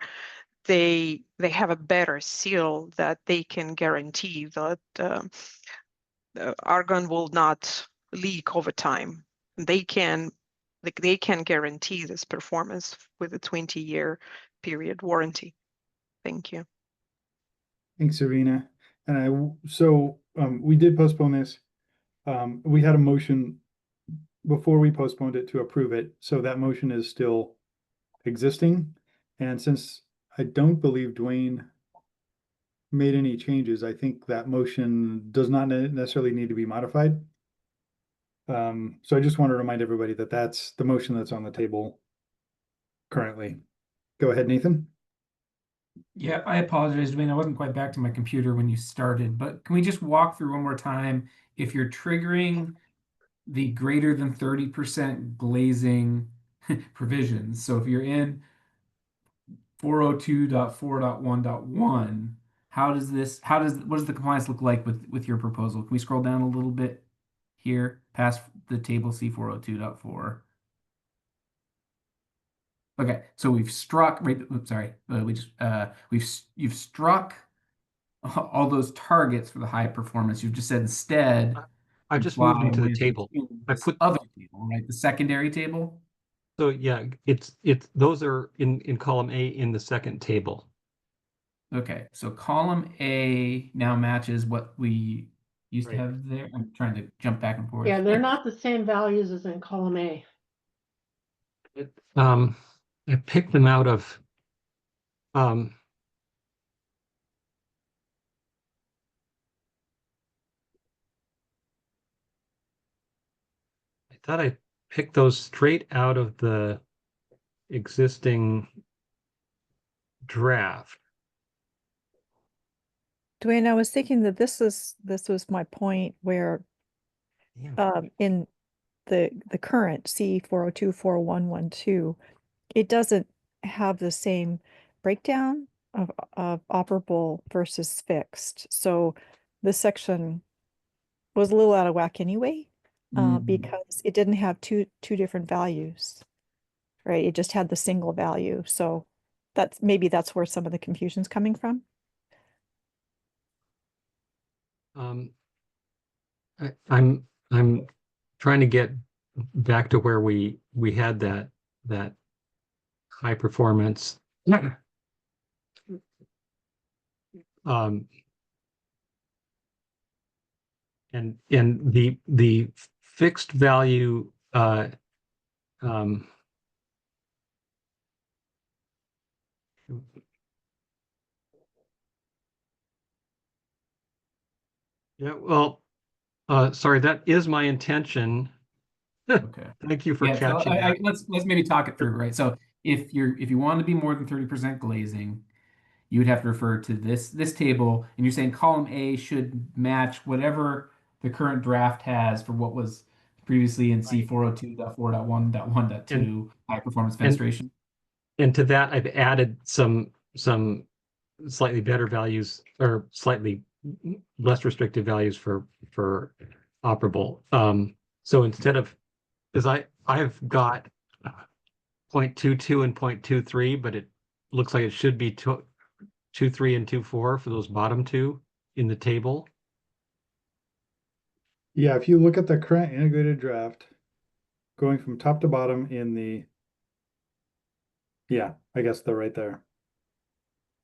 they have a better seal that they can guarantee that the argon will not leak over time. They can guarantee this performance with a 20-year period warranty. Thank you. Thanks, Irina. And we did postpone this. We had a motion before we postponed it to approve it. So that motion is still existing. And since I don't believe Dwayne made any changes, I think that motion does not necessarily need to be modified. So I just want to remind everybody that that's the motion that's on the table currently. Go ahead, Nathan. Yeah, I apologize, Dwayne. I wasn't quite back to my computer when you started, but can we just walk through one more time? If you're triggering the greater than 30% glazing provisions, so if you're in 402.4.1.1, what does the compliance look like with your proposal? Can we scroll down a little bit here past the table C402.4? Okay, so we've struck, right, oops, sorry, you've struck all those targets for the high performance. You've just said instead. I just moved comply into the with table. I this put other table, right? The secondary table. So yeah, it's those are in column A in the second table. Okay, so column A now matches what we used to have there. I'm trying to jump back and forth. Yeah, they're not the same values as in column A. I picked them out of I thought I picked those straight out of the existing draft. Dwayne, I was thinking that this was my point where in the current C4024112, it doesn't have the same breakdown of operable versus fixed. So this section was a little out of whack anyway, because it didn't have two different values, right? It just had the single value. So maybe that's where some of the confusion's coming from. I'm trying to get back to where we had that high performance. And the fixed value yeah, well, sorry, that is my intention. Okay. Thank you for Yeah, so catching that. let's maybe talk it through, right? So if you want to be more than 30% glazing, you would have to refer to this table, and you're saying column A should match whatever the current draft has for what was previously in C402.4.1.1.2 high performance fenestration. And to that, I've added some slightly better values or slightly less restrictive values for operable. So instead of, because I've got 0.22 and 0.23, but it looks like it should be 2.3 and 2.4 for those bottom two in the table. Yeah, if you look at the current integrated draft, going from top to bottom yeah, I guess they're right there.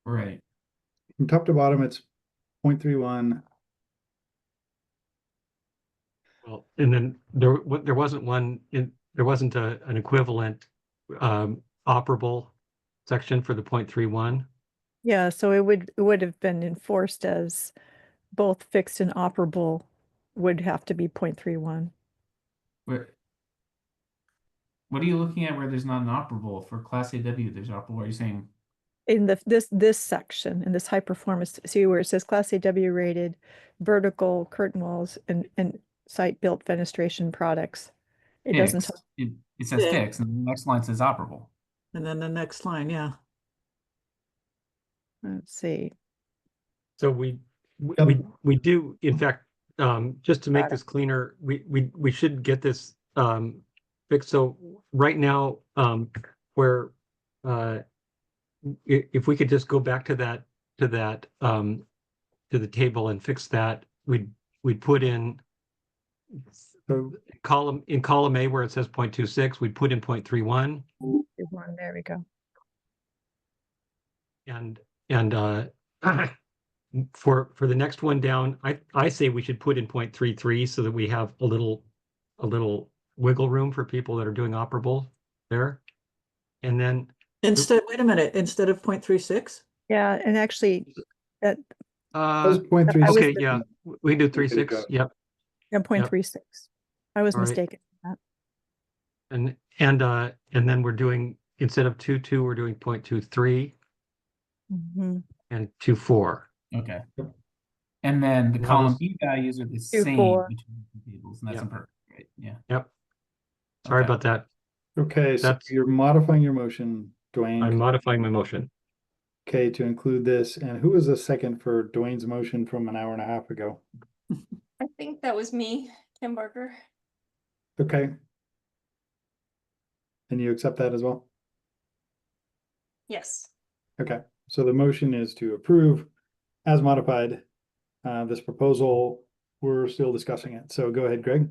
Right. From top to bottom, it's 0.31. Well, and then there wasn't an equivalent operable section for the 0.31. Yeah, so it would have been enforced as both fixed and operable would have to be 0.31. What are you looking at where there's not an operable? For Class AW, there's operable. What are you saying? In this section, in this high performance, see where it says Class AW rated vertical curtain walls and site built fenestration products. It doesn't. It says fixed, and the next line says operable. And then the next line, yeah. Let's see. So we do, in fact, just to make Got it. this cleaner, we should get this fixed. So right now, where if we could just go back to that to the table and fix that, we'd put in column A where it says 0.26, we'd put in 0.31. There we go. And for the next one down, I say we should put in 0.33 so that we have a little wiggle room for people that are doing operable there. And then wait a minute, instead of 0.36? Yeah, and actually that was 0.36. okay, yeah, we can do 3.6. Yep. Yeah, 0.36. I was All right. mistaken. And then we're doing, instead of 2.2, we're doing 0.23 and 2.4. Okay. And then the Now column this- B values are the 2, same 4. between the tables, and that's Yep. imperfect, right? Yeah. Yep. Sorry Okay. about that. Okay, so That's- you're modifying your motion, Dwayne. I'm modifying my motion. Okay, to include this. And who was the second for Dwayne's motion from an hour and a half ago? I think that was me, Kim Barker. Okay. And you accept that as well? Yes. Okay, so the motion is to approve as modified this proposal. We're still discussing it. So go ahead, Greg.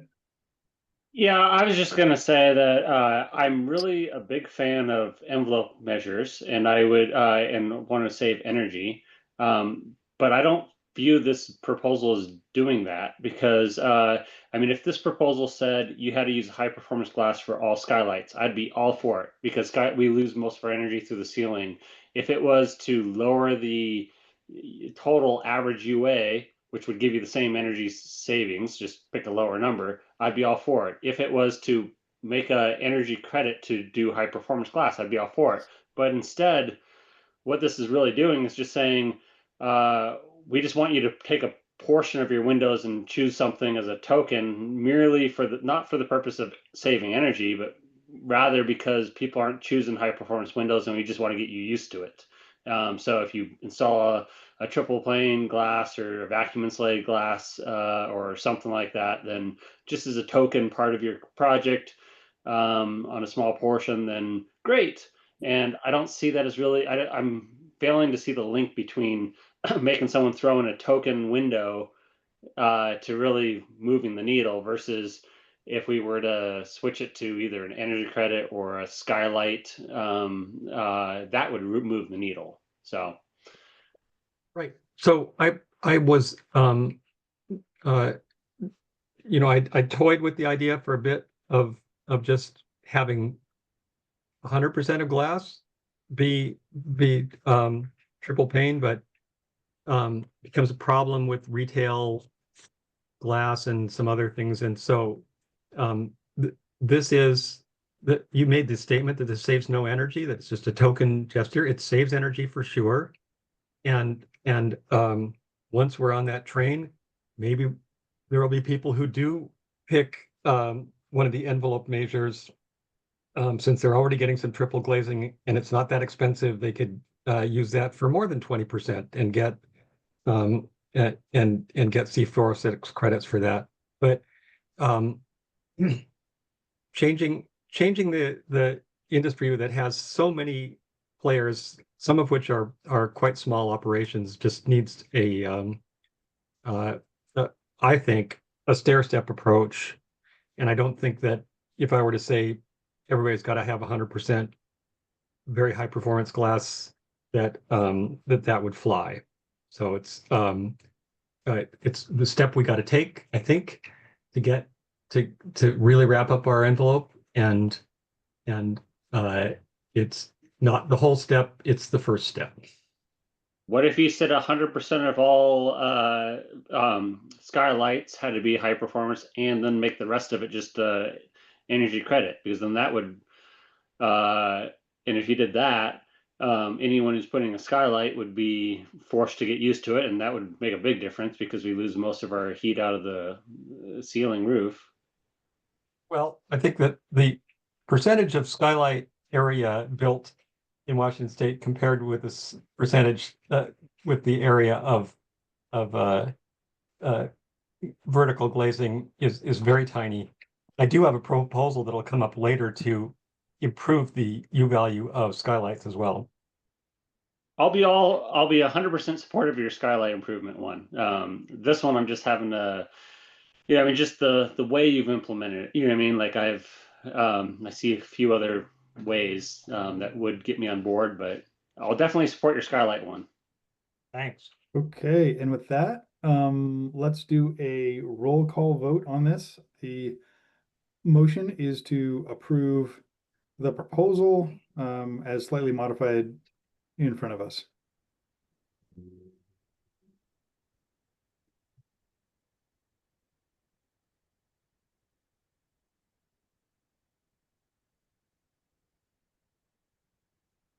Yeah, I was just going to say that I'm really a big fan of envelope measures, and I would and want to save energy. But I don't view this proposal as doing that because I mean, if this proposal said you had to use high performance glass for all skylights, I'd be all for it because we lose most of our energy through the ceiling. If it was to lower the total average UA, which would give you the same energy savings, just pick a lower number, I'd be all for it. If it was to make a energy credit to do high performance glass, I'd be all for it. But instead, what this is really doing is just saying, we just want you to take a portion of your windows and choose something as a token merely for the, not for the purpose of saving energy, but rather because people aren't choosing high performance windows and we just want to get you used to it. So if you install a triple pane glass or a vacuum insulated glass or something like that, then just as a token part of your project on a small portion, then great. And I don't see that as really, I'm failing to see the link between making someone throw in a token window to really moving the needle versus if we were to switch it to either an energy credit or a skylight, that would move the needle. So. Right. So I was, you know, I toyed with the idea for a bit of just having 100% of glass be triple pane, but becomes a problem with retail glass and some other things. And so this is that you made the statement that this saves no energy, that it's just a token gesture. It saves energy for sure. And once we're on that train, maybe there will be people who do pick one of the envelope measures. Since they're already getting some triple glazing and it's not that expensive, they could use that for more than 20% and get and get C406 credits for that. But changing the industry that has so many players, some of which are quite small operations, just needs I think a stair-step approach. And I don't think that if I were to say everybody's got to have 100% very high performance glass, that that would fly. So it's the step we got to take, I think, to get to really wrap up our envelope, and it's not the whole step, it's the first step. What if you said 100% of all skylights had to be high performance and then make the rest of it just energy credit? Because then that would, and if you did that, anyone who's putting a skylight would be forced to get used to it, and that would make a big difference because we lose most of our heat out of the ceiling roof. Well, I think that the percentage of skylight area built in Washington State compared with this percentage with the area of uh, vertical glazing is very tiny. I do have a proposal that'll come up later to improve the U value of skylights as well. I'll be 100% supportive of your skylight improvement one. This one I'm just having to, I mean, just the way you've implemented it. You know what I mean? Like I see a few other ways that would get me on board, but I'll definitely support your skylight one. Thanks. Okay, and with that, let's do a roll call vote on this. The motion is to approve the proposal as slightly modified in front of us.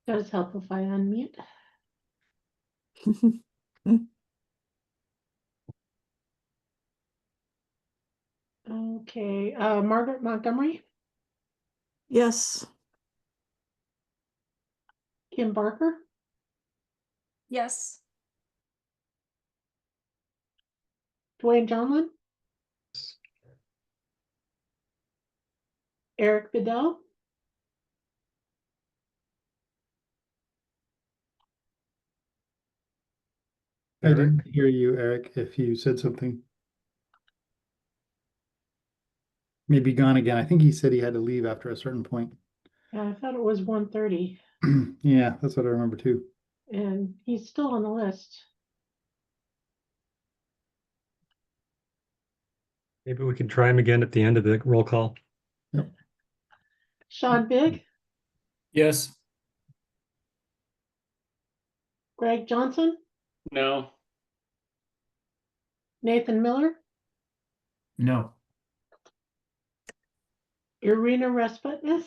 Does help if I unmute. Okay, Margaret Montgomery, Yes. Kim Barker, Yes. Dwayne Johnlin, Eric Bedell, I didn't hear you, Eric, if you said something. Maybe gone again. I think he said he had to leave after a certain point. I thought it was 1:30, Yeah, that's what I remember too. and he's still on the list. Maybe we can try him again at the end of the roll call. Sean Bigg, Yes. Greg Johnson, No. Nathan Miller, No. Irina Resputness,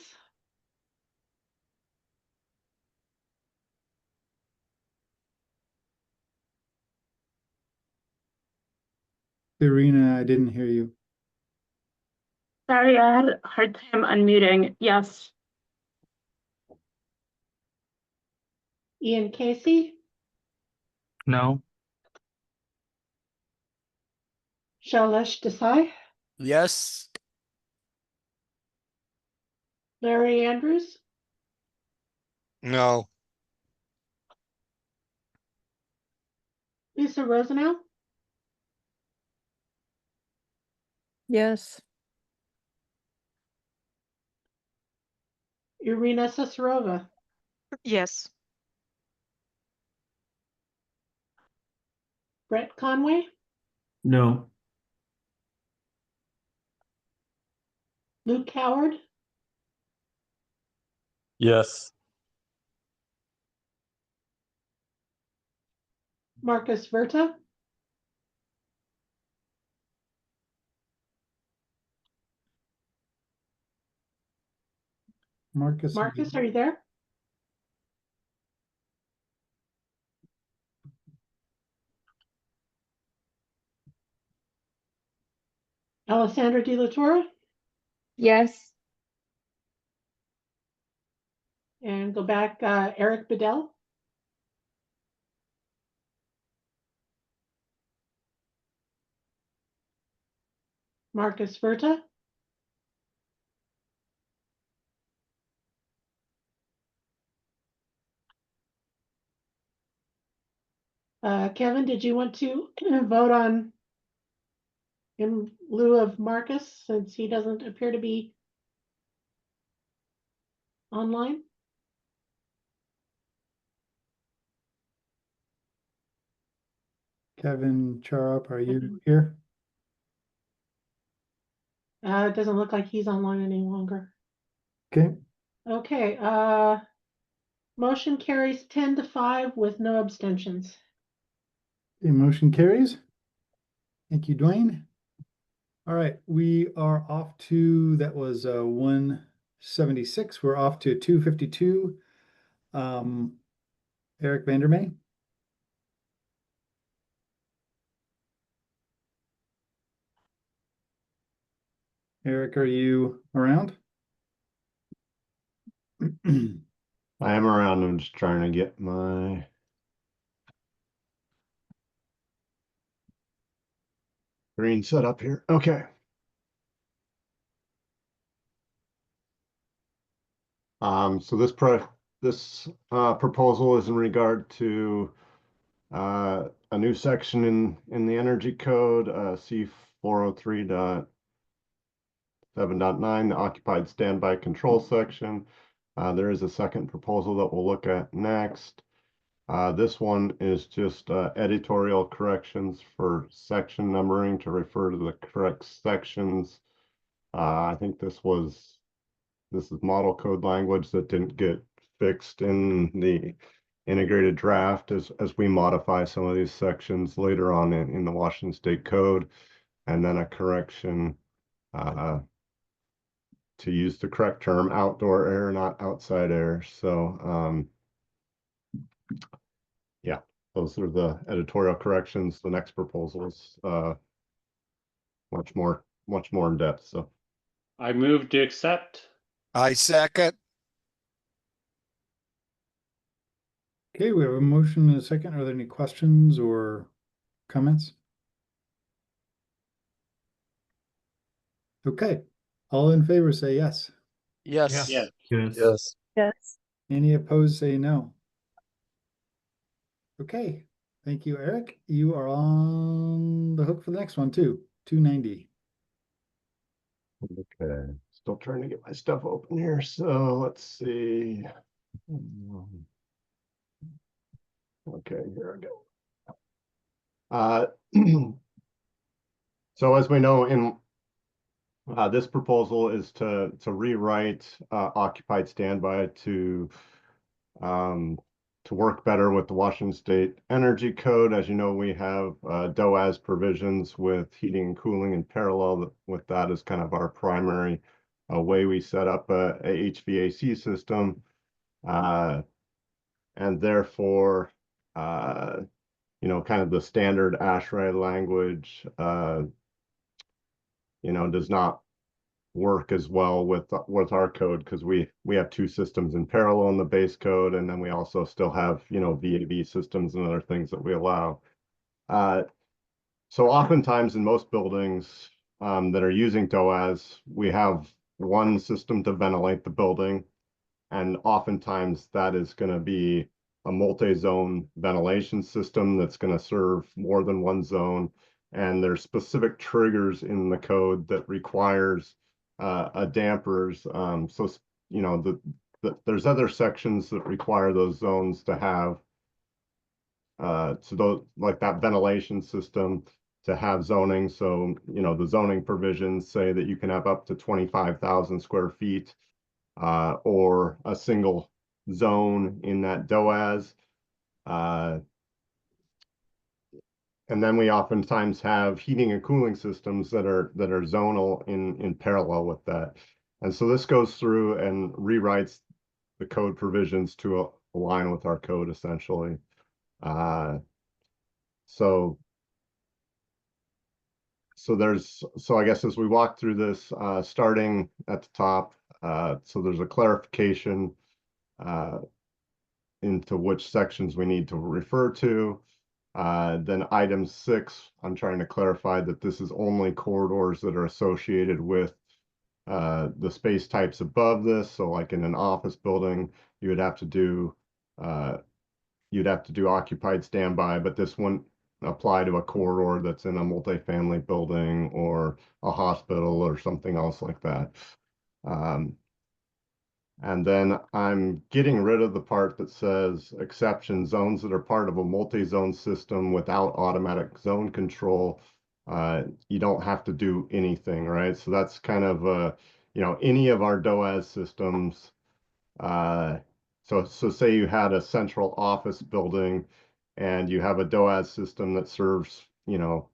Irina, I didn't hear you. Sorry, I had a hard time unmuting. Yes. Ian Casey, No. Shailesh Desai, Yes. Larry Andrews, No. Lisa Rosenau, Yes. Irina Sesarova, Yes. Brett Conway, No. Luke Howard, Yes. Marcus Verta, Marcus, are you there? Alessandra De La Torre, Yes. and go back, Eric Bedell, Marcus Verta, Kevin, did you want to vote on in lieu of Marcus, since he doesn't appear to be online? Kevin Charup, are you here? It doesn't look like he's online any longer. Okay, Okay, motion carries 10-5 with no abstentions. the motion carries. Thank you, Dwayne. All right, we are off to, that was 176. We're off to 252. Eric Vandermeer. Eric, are you around? I am around. I'm just trying to get my screen set up here. Okay. So this proposal is in regard to a new section in the Energy Code, C403.7.9, the occupied standby control section. There is a second proposal that we'll look at next. This one is just editorial corrections for section numbering to refer to the correct sections. I think this is model code language that didn't get fixed in the integrated draft as we modify some of these sections later on in the Washington State Code, and then a correction to use the correct term, outdoor air, not outside air. So yeah, those are the editorial corrections. The next proposal is much more in depth. So I move to accept. I second. Okay, we have a motion and a second. Are there any questions or comments? Okay, all in favor say yes. Yes. Yes. Yes. Yes. Any opposed say no. Okay, thank you, Eric. You are on the hook for the next one too, 290. okay, still trying to get my stuff open here. So let's see. Okay, here I go. So as we know, in this proposal is to rewrite occupied standby to work better with the Washington State Energy Code. As you know, we have DOAS provisions with heating and cooling in parallel with that as kind of our primary way we set up a HVAC system. And therefore, you know, kind of the standard ASHRAE language, you know, does not work as well with our code because we have two systems in parallel in the base code, and then we also still have, you know, VAV systems and other things that we allow. So oftentimes in most buildings that are using DOAS, we have one system to ventilate the building, and oftentimes that is going to be a multi-zone ventilation system that's going to serve more than one zone. And there's specific triggers in the code that requires a dampers. So, you know, there's other sections that require those zones to have, so those, like that ventilation system to have zoning. So, you know, the zoning provisions say that you can have up to 25,000 square feet or a single zone in that DOAS. And then we oftentimes have heating and cooling systems that are zonal in parallel with that. And so this goes through and rewrites the code provisions to align with our code essentially. So I guess as we walk through this, starting at the top, so there's a clarification into which sections we need to refer to. Then item 6, I'm trying to clarify that this is only corridors that are associated with the space types above this. So like in an office building, you would have to do occupied standby, but this wouldn't apply to a corridor that's in a multifamily building or a hospital or something else like that. And then I'm getting rid of the part that says exception zones that are part of a multi-zone system without automatic zone control. You don't have to do anything, right? So that's kind of, you know, any of our DOAS systems. So say you had a central office building and you have a DOAS system that serves, you know,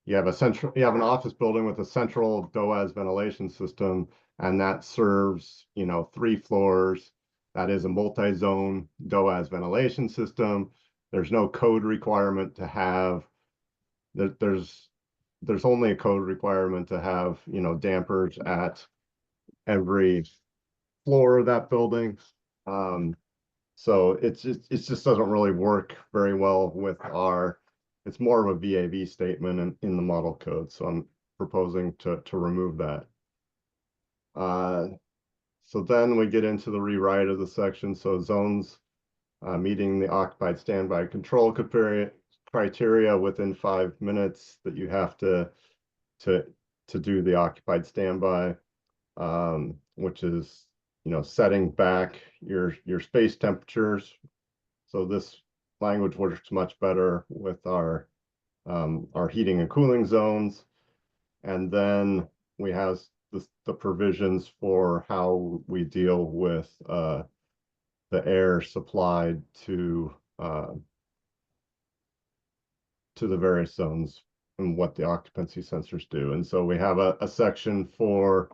you have an office building with a central DOAS ventilation system, and that serves, you know, 3 floors. That is a multi-zone DOAS ventilation system. There's no code requirement to have that. There's only a code requirement to have, you know, dampers at every floor of that building. So it just doesn't really work very well with our, it's more of a VAV statement in the model code. So I'm proposing to remove that. So then we get into the rewrite of the section. So zones meeting the occupied standby control criteria within 5 minutes that you have to do the occupied standby, which is, you know, setting back your space temperatures. So this language works much better with our heating and cooling zones. And then we have the provisions for how we deal with the air supplied to the various zones and what the occupancy sensors do. And so we have a section for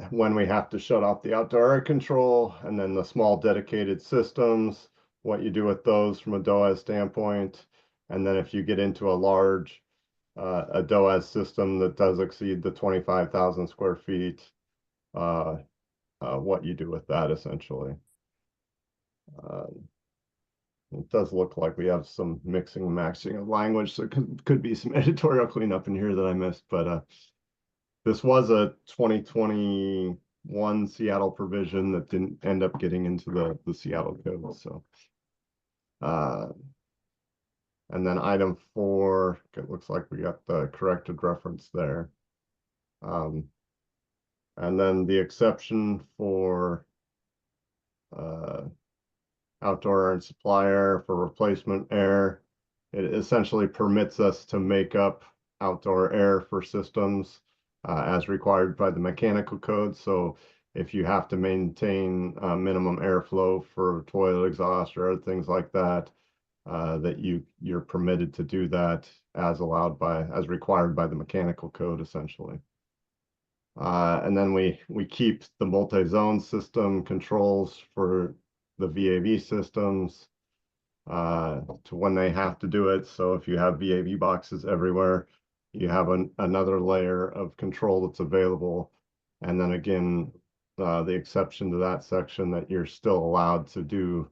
when we have to shut off the outdoor air control, and then the small dedicated systems, what you do with those from a DOAS standpoint. And then if you get into a large a DOAS system that does exceed the 25,000 square feet, what you do with that essentially. It does look like we have some mixing and matching of language, so it could be some editorial cleanup in here that I missed, but this was a 2021 Seattle provision that didn't end up getting into the Seattle code. So, and then item 4, it looks like we got the corrected reference there. And then the exception for outdoor air and supply air for replacement air, it essentially permits us to make up outdoor air for systems as required by the mechanical code. So if you have to maintain minimum airflow for toilet exhaust or other things like that, that you're permitted to do that as required by the mechanical code essentially. And then we keep the multi-zone system controls for the VAV systems to when they have to do it. So if you have VAV boxes everywhere, you have another layer of control that's available. And then again, the exception to that section that you're still allowed to do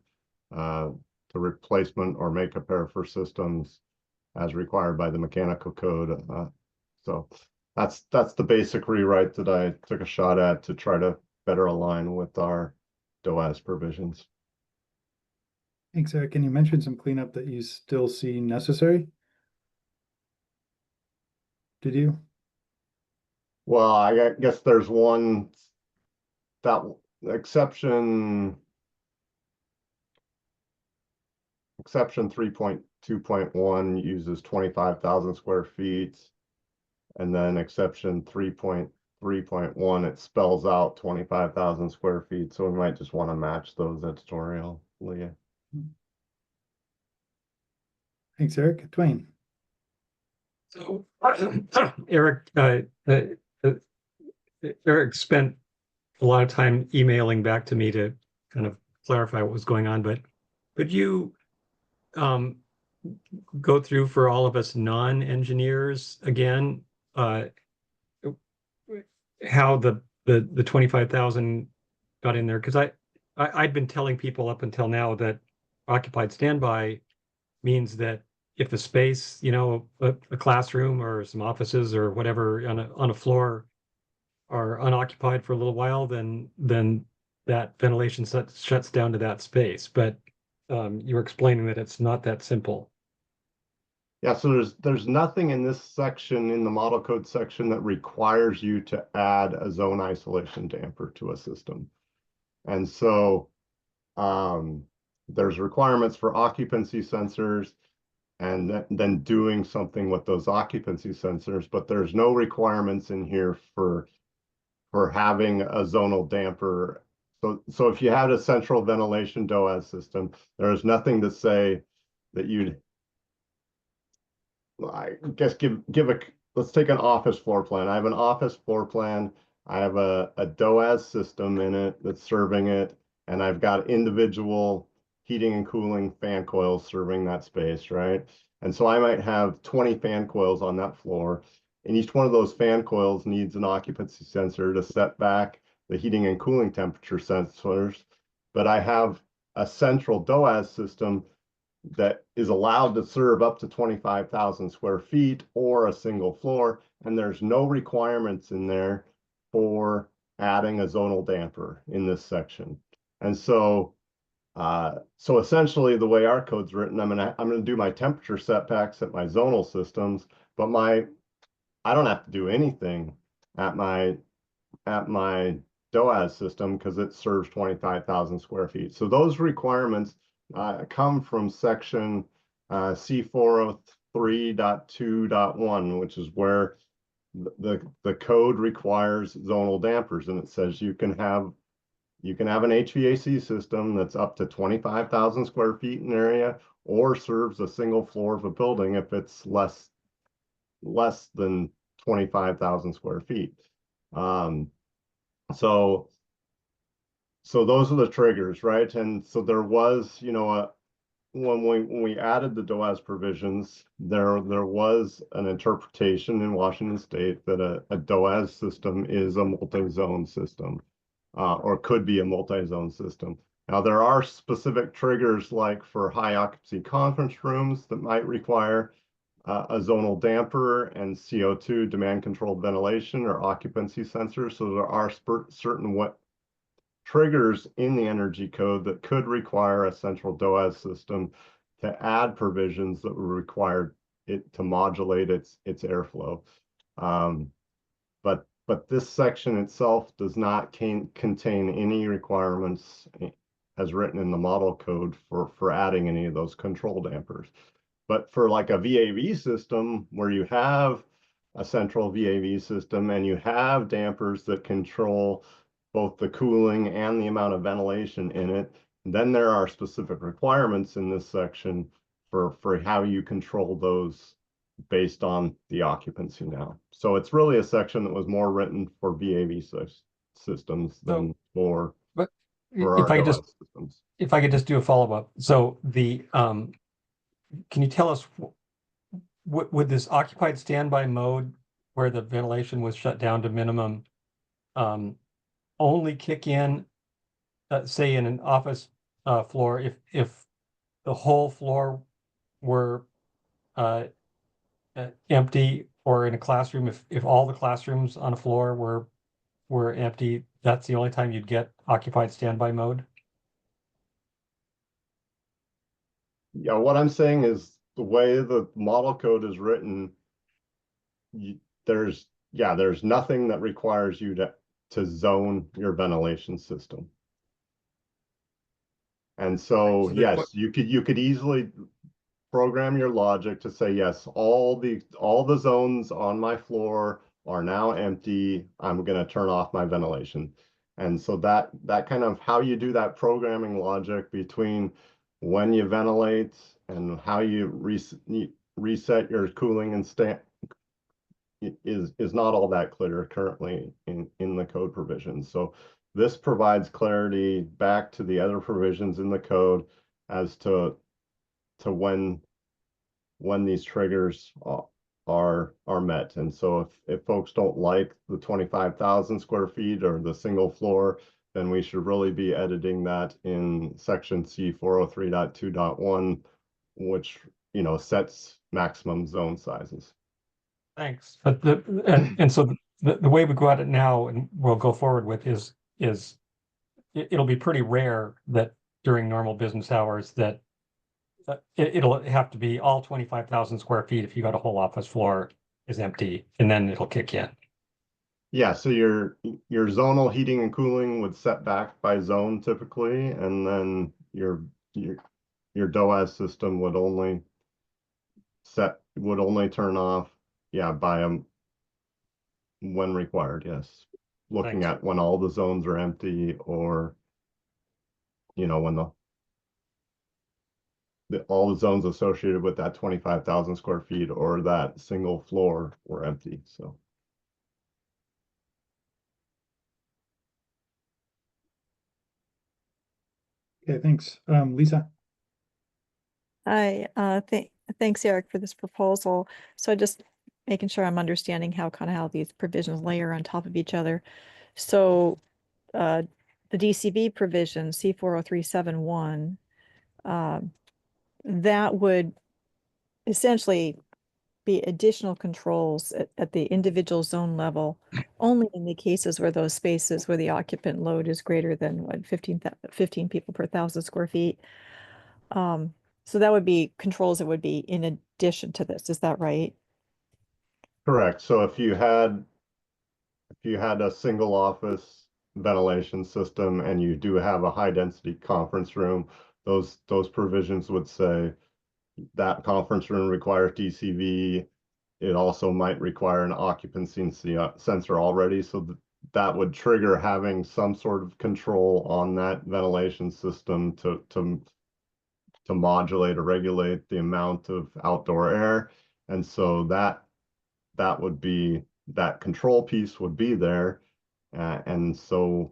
the replacement or makeup air for systems as required by the mechanical code. So that's the basic rewrite that I took a shot at to try to better align with our DOAS provisions. Thanks, Eric. Can you mention some cleanup that you still see necessary? Did you? Well, I guess there's one that exception 3.2.1 uses 25,000 square feet. And then exception 3.3.1, it spells out 25,000 square feet. So we might just want to match those editorially. Thanks, Eric. Dwayne. So, Eric, Eric spent a lot of time emailing back to me to kind of clarify what was going on, but could you go through for all of us non-engineers again, how the 25,000 got in there? Because I'd been telling people up until now that occupied standby means that if a space, you know, a classroom or some offices or whatever on a floor are unoccupied for a little while, then that ventilation shuts down to that space. But you were explaining that it's not that simple. Yeah, so there's nothing in this section, in the model code section, that requires you to add a zone isolation damper to a system. And so there's requirements for occupancy sensors and then doing something with those occupancy sensors, but there's no requirements in here for having a zonal damper. So if you had a central ventilation DOAS system, there is nothing to say that you'd, I guess, let's take an office floor plan. I have an office floor plan. I have a DOAS system in it that's serving it, and I've got individual heating and cooling fan coils serving that space, right? And so I might have 20 fan coils on that floor. and each one of those fan coils needs an occupancy sensor to set back the heating and cooling temperature sensors. But I have a central DOAS system that is allowed to serve up to 25,000 square feet or a single floor, and there's no requirements in there for adding a zonal damper in this section. And so essentially the way our code's written, I'm gonna do my temperature setbacks at my zonal systems, but I don't have to do anything at my DOAS system because it serves 25,000 square feet. So those requirements come from section C403.2.1, which is where the code requires zonal dampers, and it says you can have an HVAC system that's up to 25,000 square feet in area or serves a single floor of a building if it's less than 25,000 square feet. So those are the triggers, right? And so there was, when we added the DOAS provisions, there was an interpretation in Washington State that a DOAS system is a multi-zone system, or could be a multi-zone system. Now, there are specific triggers like for high occupancy conference rooms that might require a zonal damper and CO2 demand controlled ventilation or occupancy sensors. So there are certain triggers in the energy code that could require a central DOAS system to add provisions that would require it to modulate its airflow. But this section itself does not contain any requirements as written in the model code for adding any of those control dampers. But for like a VAV system where you have a central VAV system and you have dampers that control both the cooling and the amount of ventilation in it, then there are specific requirements in this section for how you control those based on the occupancy now. So it's really a section that was more written for VAV systems than for if I could just systems. If I could just do a follow-up. So the can you tell us would this occupied standby mode where the ventilation was shut down to minimum only kick in, say in an office floor, if the whole floor were empty, or in a classroom, if all the classrooms on a floor were empty, that's the only time you'd get occupied standby mode? Yeah, what I'm saying is the way the model code is written, there's nothing that requires you to zone your ventilation system. And so yes, you could easily program your logic to say, yes, all the zones on my floor are now empty. I'm going to turn off my ventilation. And so that kind of how you do that programming logic between when you ventilate and how you reset your cooling and is not all that clear currently in the code provisions. So this provides clarity back to the other provisions in the code as to when these triggers are met. And so if folks don't like the 25,000 square feet or the single floor, then we should really be editing that in section C403.2.1, which sets maximum zone sizes. Thanks. But so the way we go at it now, and we'll go forward with, is it'll be pretty rare that during normal business hours that it'll have to be all 25,000 square feet if you got a whole office floor is empty, and then it'll kick in. Yeah, so your zonal heating and cooling would set back by zone typically, and then your DOAS system would only turn off, by when required, yes. Looking at when all the zones are empty, or when all the zones associated with that 25,000 square feet or that single floor were empty. So. Okay, thanks. Lisa? Hi, thanks, Eric, for this proposal. So I just making sure I'm understanding how these provisions layer on top of each other. So the DCV provision, C40371, that would essentially be additional controls at the individual zone level, only in the cases where those spaces where the occupant load is greater than what, 15 people per 1,000 square feet. So that would be controls that would be in addition to this. Is that right? Correct. So if you had a single office ventilation system and you do have a high density conference room, those provisions would say that conference room requires DCV. It also might require an occupancy sensor already, so that would trigger having some sort of control on that ventilation system to modulate or regulate the amount of outdoor air. And so that would be, that control piece would be there. And so,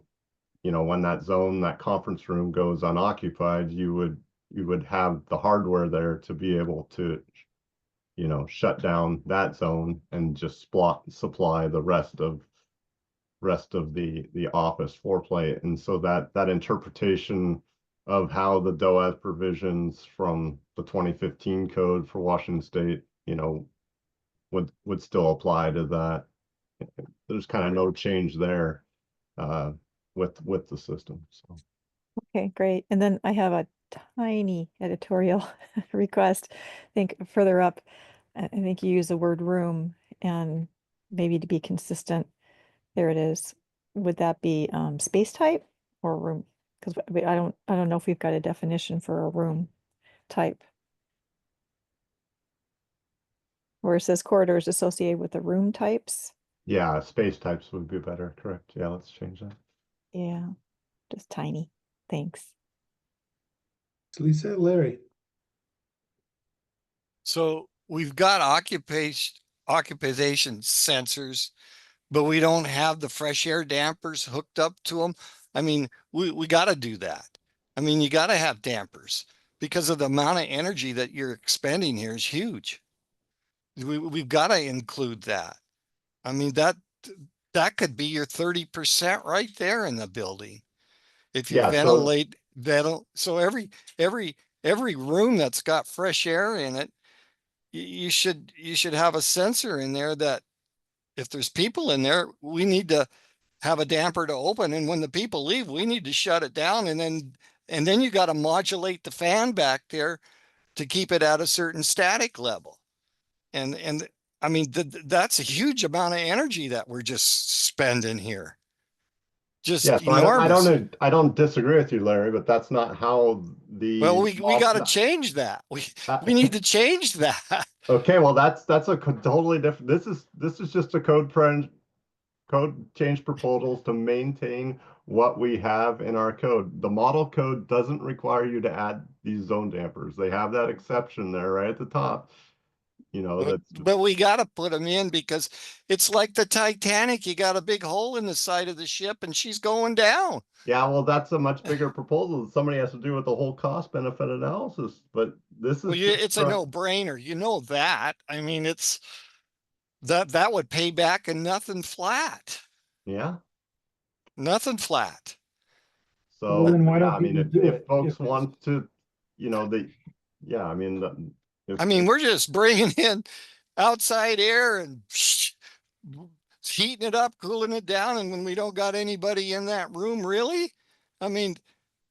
you know, when that conference room goes unoccupied, you would have the hardware there to be able to, you know, shut down that zone and just supply the rest of the office floor plate. And so that interpretation of how the DOAS provisions from the 2015 code for Washington State, you know, would still apply to that. There's kind of no change there with the system. So Okay, great. And then I have a tiny editorial request. I think further up, I think you use the word room, and maybe to be consistent, there it is. Would that be space type or room? Because I don't know if we've got a definition for a room type. Where it says corridors associated with the room types. yeah, space types would be better. Correct. Yeah, let's change that. Yeah, just tiny. Thanks. Lisa, Larry. So we've got occupation sensors, but we don't have the fresh air dampers hooked up to them. I mean, we got to do that. I mean, you got to have dampers because of the amount of energy that you're expending here is huge. We've got to include that. I mean, that could be your 30% right there in the building. If you so every room that's got fresh air in it, you should have a sensor in there that if there's people in there, we need to have a damper to open, and when the people leave, we need to shut it down, and then you got to modulate the fan back there to keep it at a certain static level. And I mean, that's a huge amount of energy that we're just spending here. Just yeah, so enormous. I don't disagree with you, Larry, but that's not how the Well, we got to change that. We need to change that. Okay, well that's a totally different. This is just a code change proposals to maintain what we have in our code. The model code doesn't require you to add these zone dampers. They have that exception there right at the top. You know, but we got to put them in because it's like the Titanic. You got a big hole in the side of the ship and she's going down. Yeah, well, that's a much bigger proposal that somebody has to do with the whole cost benefit analysis. But this is it's a no-brainer. You know that. I mean, it's that would pay back in nothing flat. Yeah. Nothing flat. So well, then why yeah, don't I mean, people if folks want to, you know, yeah, I mean, we're just bringing in outside air and heating it up, cooling it down, and when we don't got anybody in that room, really, I mean,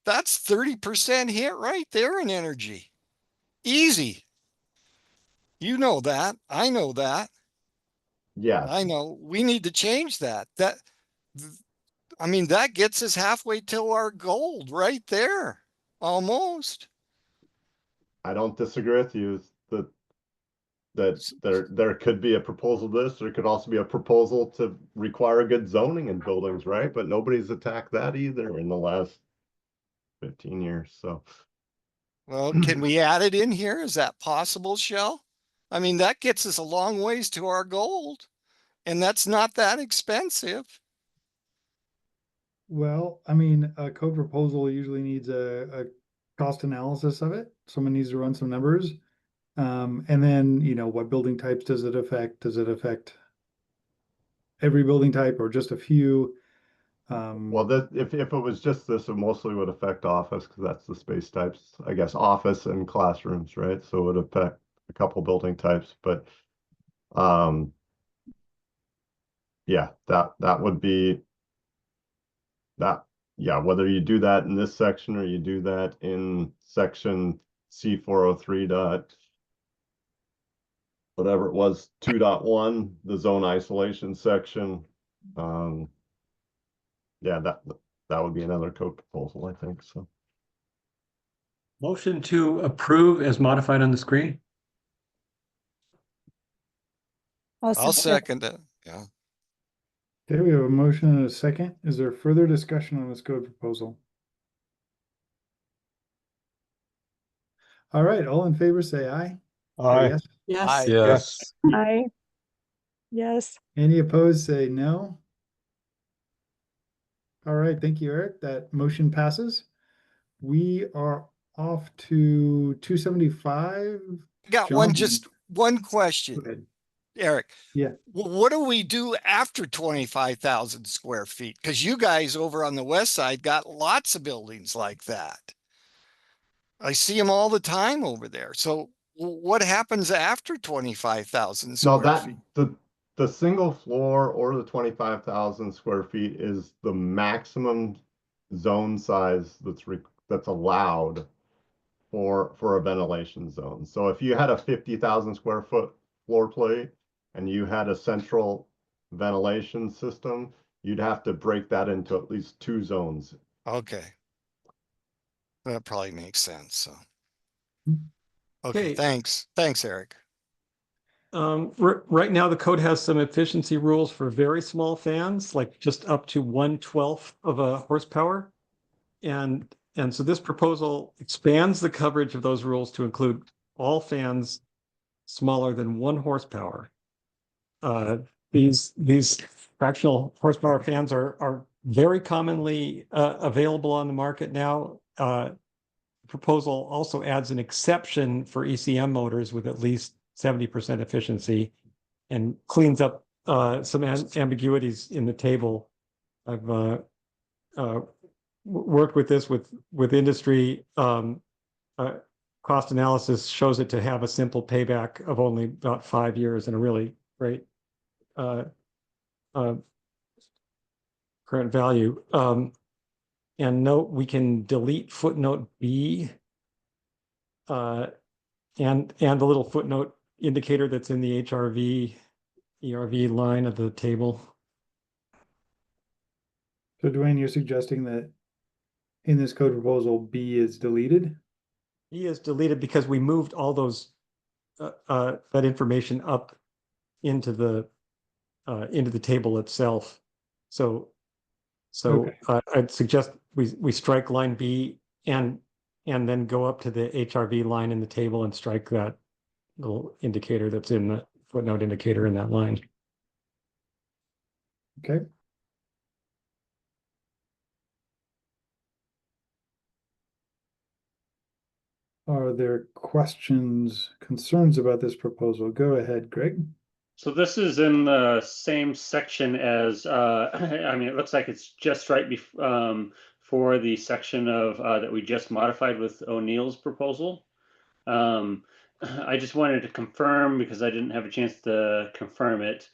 that's 30% hit right there in energy. Easy. You know that. I know that. Yeah. I know. We need to change that. I mean, that gets us halfway to our gold right there. Almost. I don't disagree with you that there could be a proposal to this. There could also be a proposal to require good zoning in buildings, right? But nobody's attacked that either in the last 15 years. So well, can we add it in here? Is that possible, Shell? I mean, that gets us a long ways to our gold, and that's not that expensive. Well, I mean, a code proposal usually needs a cost analysis of it. Someone needs to run some numbers. And then, what building types does it affect? Does it affect every building type or just a few? Well, if it was just this, it mostly would affect office because that's the space types, I guess, office and classrooms, right? So it would affect a couple building types, but yeah, that would be that. Yeah, whether you do that in this section or you do that in section C403 dot whatever it was, 2.1, the zone isolation section. Yeah, that would be another code proposal, I think. So Motion to approve as modified on the screen. I'll second it. Yeah. Okay, we have a motion and a second. Is there further discussion on this code proposal? All right, all in favor, say aye. Or Aye. yes. Yes. Aye. Yes. Aye. Yes. Any opposed, say no. All right, thank you, Eric. That motion passes. We are off to 275. Got John? just one Go question, ahead. Eric. Yeah. What do we do after 25,000 square feet? Because you guys over on the west side got lots of buildings like that. I see them all the time over there. So what happens after 25,000 no, square feet? the single floor or the 25,000 square feet is the maximum zone size that's allowed for a ventilation zone. So if you had a 50,000 square foot floor plate and you had a central ventilation system, you'd have to break that into at least 2 zones. Okay. That probably makes sense. So, Okay. okay, thanks. Thanks, Eric. Right now, the code has some efficiency rules for very small fans, like just up to 1/12 of a horsepower. And so this proposal expands the coverage of those rules to include all fans smaller than 1 horsepower. These fractional horsepower fans are very commonly available on the market now. Proposal also adds an exception for ECM motors with at least 70% efficiency and cleans up some ambiguities in the table. I've worked with this with industry. Cost analysis shows it to have a simple payback of only about 5 years and a really great current value. And note we can delete footnote B and the little footnote indicator that's in the ERV line of the table. So Dwayne, you're suggesting that in this code proposal, B is deleted? B is deleted because we moved all those that information up into the table itself. So Okay. I'd suggest we strike line B and then go up to the HRV line in the table and strike that little indicator that's in the footnote indicator in that line. Okay. Are there questions, concerns about this proposal? Go ahead, Greg. So this is in the same section as, I mean, it looks like it's just right for the section of that we just modified with O'Neill's proposal. I just wanted to confirm because I didn't have a chance to confirm it.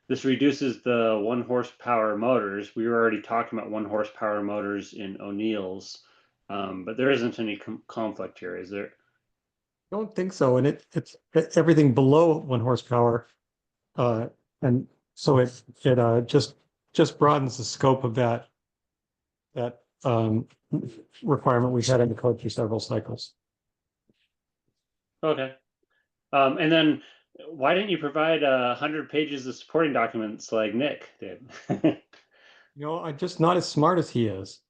This reduces the 1 horsepower motors. We were already talking about 1 horsepower motors in O'Neill's, but there isn't any conflict here, is there? I don't think so. And it's everything below 1 horsepower. And so it just broadens the scope of that requirement we've had in the code for several cycles. Okay. And then why didn't you provide 100 pages of supporting documents like Nick did? I'm just not as smart as he is.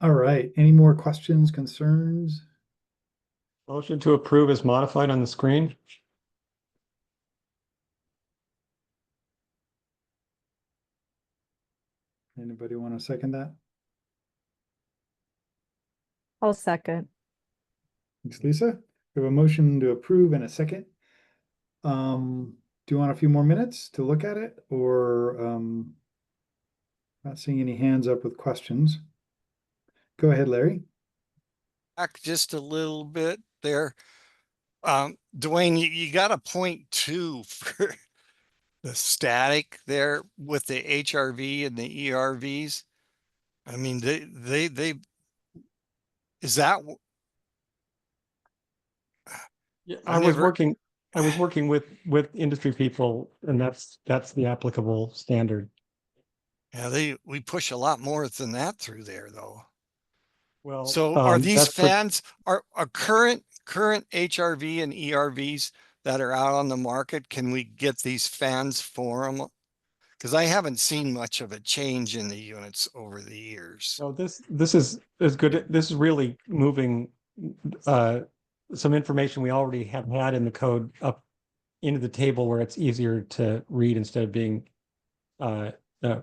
All right. Any more questions, concerns? Motion to approve is modified on the screen. Anybody want to second that? I'll second. Thanks, Lisa. We have a motion to approve and a second. Do you want a few more minutes to look at it, or not seeing any hands up with questions? Go ahead, Larry. Back just a little bit there. Dwayne, you got a 0.2 for the static there with the HRV and the ERVs. I mean, they is that Yeah, I've I was never- working with industry people, and that's the applicable standard. Yeah, we push a lot more than that through there though. Well, So are these that's fans are current HRV and ERVs that are out on the market? Can we get these fans for them? Because I haven't seen much of a change in the units over the years. So this is good. This is really moving some information we already have had in the code up into the table where it's easier to read instead of being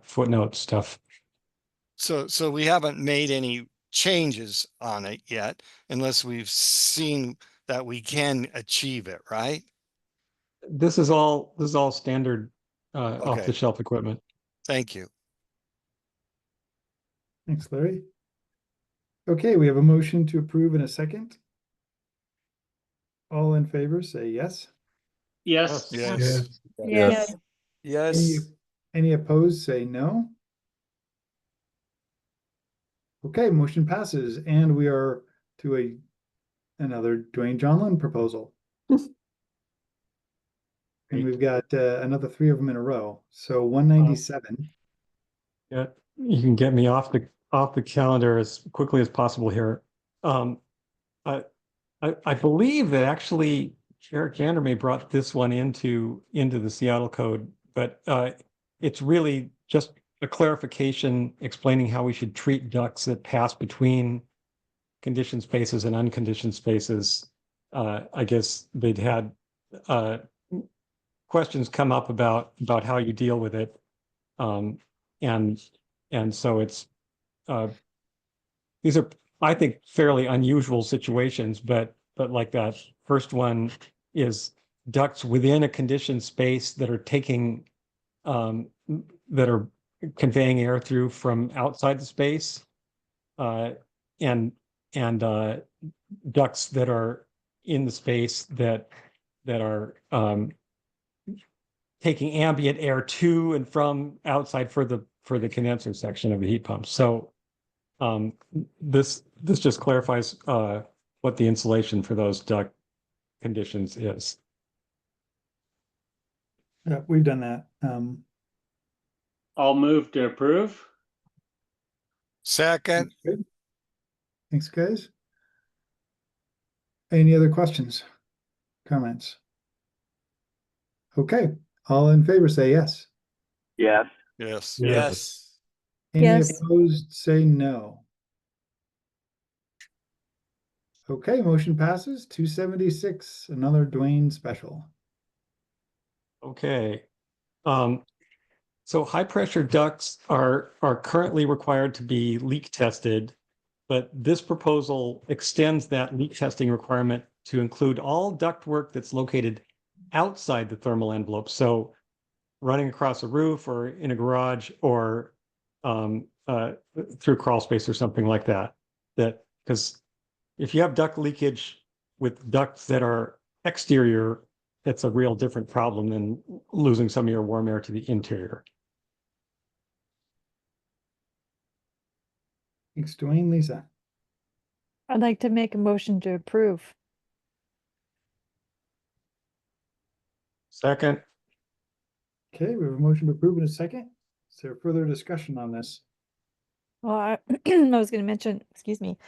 footnote stuff. So we haven't made any changes on it yet, unless we've seen that we can achieve it, right? This is all standard off Okay. the shelf equipment. Thank you. Thanks, Larry. Okay, we have a motion to approve in a second. All in favor, say yes. Yes. Yes. Yes. Yes. Any opposed, say no. Okay, motion passes, and we are to another Dwayne Johnlund proposal. And we've got another 3 of them in a row. So 197. Yeah, you can get me off the calendar as quickly as possible here. I believe that actually Eric Vandermeer brought this one into the Seattle code, but it's really just a clarification explaining how we should treat ducts that pass between conditioned spaces and unconditioned spaces. I guess they'd had questions come up about how you deal with it. And so it's these are, I think, fairly unusual situations, but like that first one is ducts within a conditioned space that are taking that are conveying air through from outside the space, and ducts that are in the space that are taking ambient air to and from outside for the condenser section of the heat pump. So this just clarifies what the insulation for those duct conditions is. Yeah, we've done that. I'll move to approve. Second. Good. Thanks, guys. Any other questions, comments? Okay, all in favor, say yes. Yes. Yes. Yes. Any Yes. opposed, say no. Okay, motion passes. 276, another Dwayne special. Okay. So high pressure ducts are currently required to be leak tested, but this proposal extends that leak testing requirement to include all ductwork that's located outside the thermal envelope. So running across a roof or in a garage or through crawl space or something like that. Because if you have duct leakage with ducts that are exterior, it's a real different problem than losing some of your warm air to the interior. Thanks, Dwayne. Lisa. I'd like to make a motion to approve. Second. Okay, we have a motion to approve in a second. Is there further discussion on this? Well, I was going to mention, excuse me,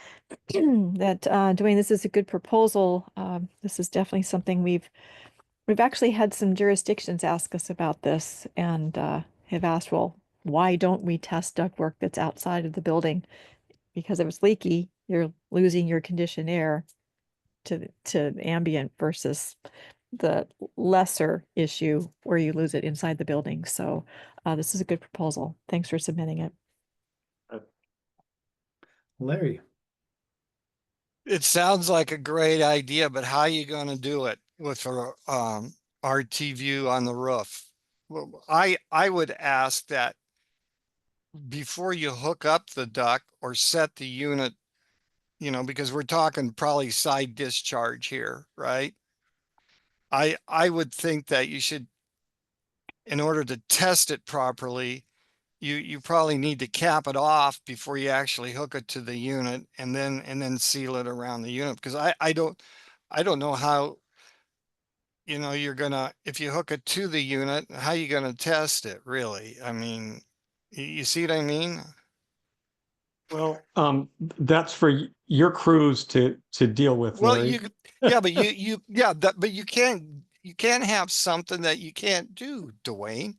that Dwayne, this is a good proposal. This is definitely something we've actually had some jurisdictions ask us about this and have asked, well, why don't we test ductwork that's outside of the building? Because if it's leaky, you're losing your conditioned air to ambient versus the lesser issue where you lose it inside the building. So this is a good proposal. Thanks for submitting it. Larry. it sounds like a great idea, but how are you going to do it with a RT view on the roof? Well, I would ask that before you hook up the duct or set the unit, you know, because we're talking probably side discharge here, right? I would think that you should, in order to test it properly, you probably need to cap it off before you actually hook it to the unit and then seal it around the unit, because I don't know how, you know, you're gonna, if you hook it to the unit, how you gonna test it really? I mean, you see what I mean? Well, that's for your crews to deal with, Well, Larry. yeah, but but you can't have something that you can't do, Dwayne.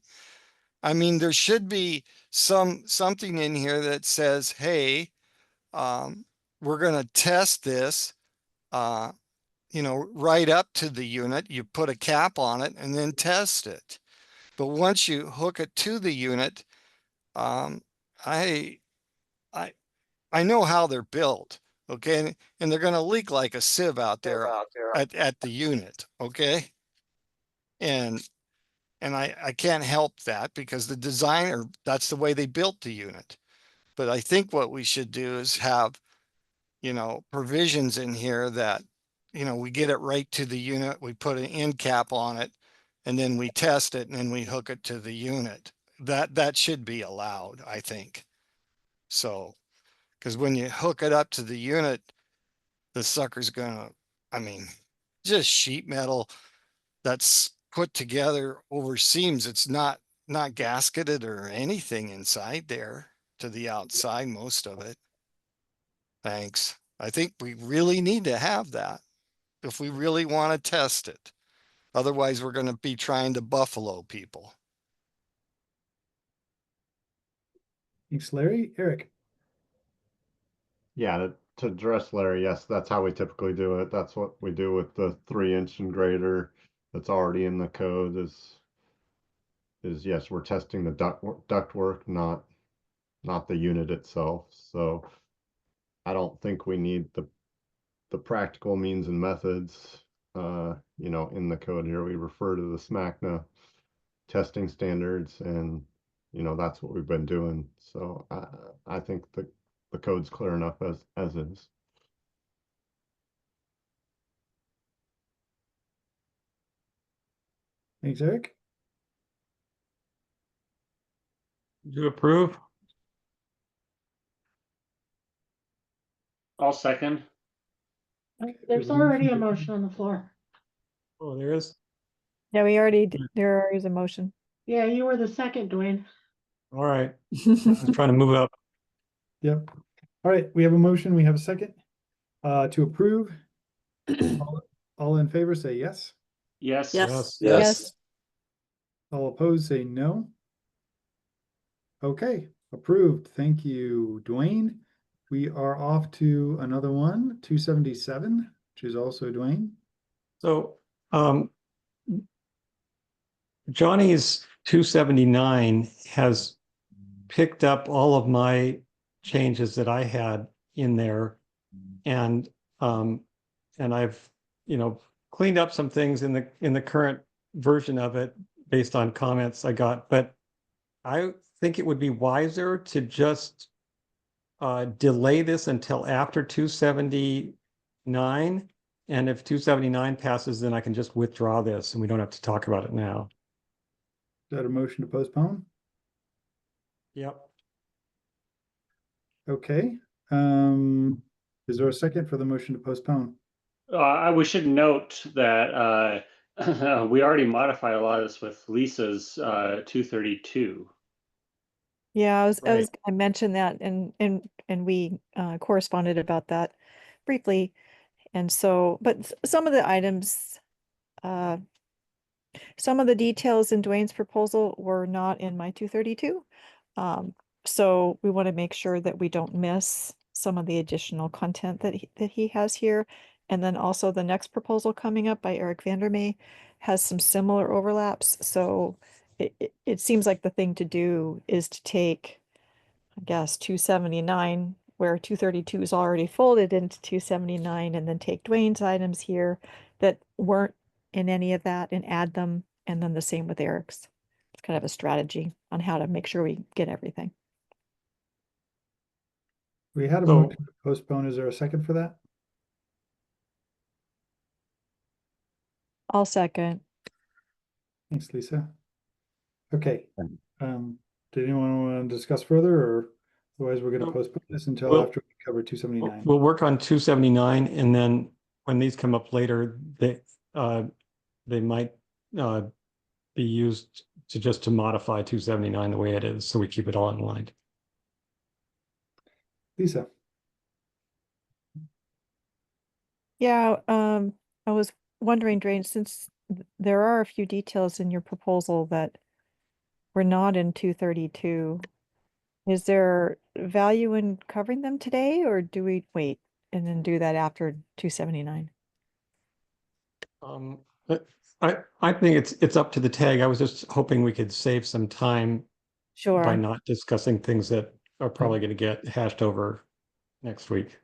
I mean, there should be something in here that says, hey, we're gonna test this, you know, right up to the unit. You put a cap on it and then test it. But once you hook it to the unit, um, I I I know how they're built, okay, and they're gonna leak like a sieve out there at the unit, okay, and I can't help that because the designer, that's the way they built the unit. But I think what we should do is have, you know, provisions in here that, you know, we get it right to the unit, we put an end cap on it, and then we test it and then we hook it to the unit. That should be allowed, I think. So, because when you hook it up to the unit, the sucker's gonna, I mean, just sheet metal that's put together over seams. It's not gasketed or anything inside there to the outside, most of it. Thanks. I think we really need to have that if we really want to test it. Otherwise, we're going to be trying to buffalo people. Thanks, Larry. Eric. Yeah, to address Larry, yes, that's how we typically do it. That's what we do with the 3-inch and greater that's already in the code is yes, we're testing the ductwork, not the unit itself. So I don't think we need the practical means and methods. You know, in the code here, we refer to the SMACNA testing standards, and you know that's what we've been doing. So I think the code's clear enough as is. Thanks, Eric. Do you approve? I'll second. There's already a motion on the floor. Oh, there is. Yeah, there is a motion. Yeah, you were the second, Dwayne. All right. I was trying to move up. Yep. All right, we have a motion. We have a second to approve. All in favor say yes. Yes. Yes. All opposed say no. Okay, approved. Thank you, Dwayne. We are off to another one, 277, which is also Dwayne. So Johnny's 279 has picked up all of my changes that I had in there, and I've, you know, cleaned up some things in the current version of it based on comments I got. But I think it would be wiser to just delay this until after 279. And if 279 passes, then I can just withdraw this and we don't have to talk about it now. Is that a motion to postpone? Yep. Okay. Is there a second for the motion to postpone? We should note that we already modified a lot of this with Lisa's 232. Yeah, I mentioned that and we corresponded about that briefly. And so, but some of the items, some of the details in Dwayne's proposal were not in my 232. So we want to make sure that we don't miss some of the additional content that he has here. And then also the next proposal coming up by Eric Vandermeer has some similar overlaps. So it seems like the thing to do is to take, I guess, 279 where 232 is already folded into 279 and then take Dwayne's items here that weren't in any of that and add them. And then the same with Eric's. It's kind of a strategy on how to make sure we get everything. We had a So- motion to postpone. Is there a second for that? I'll second. Thanks, Lisa. Okay. Did anyone want to discuss further, or otherwise we're going to postpone this until Well- after we cover 279? We'll work on 279, and then when these come up later, they might be used to modify 279 the way it is, so we keep it all in line. Lisa. Yeah, I was wondering, Drain, since there are a few details in your proposal that were not in 232, is there value in covering them today, or do we wait and then do that after 279? But I think it's up to the tag. I was just hoping we could save some time Sure. by not discussing things that are probably going to get hashed over next week.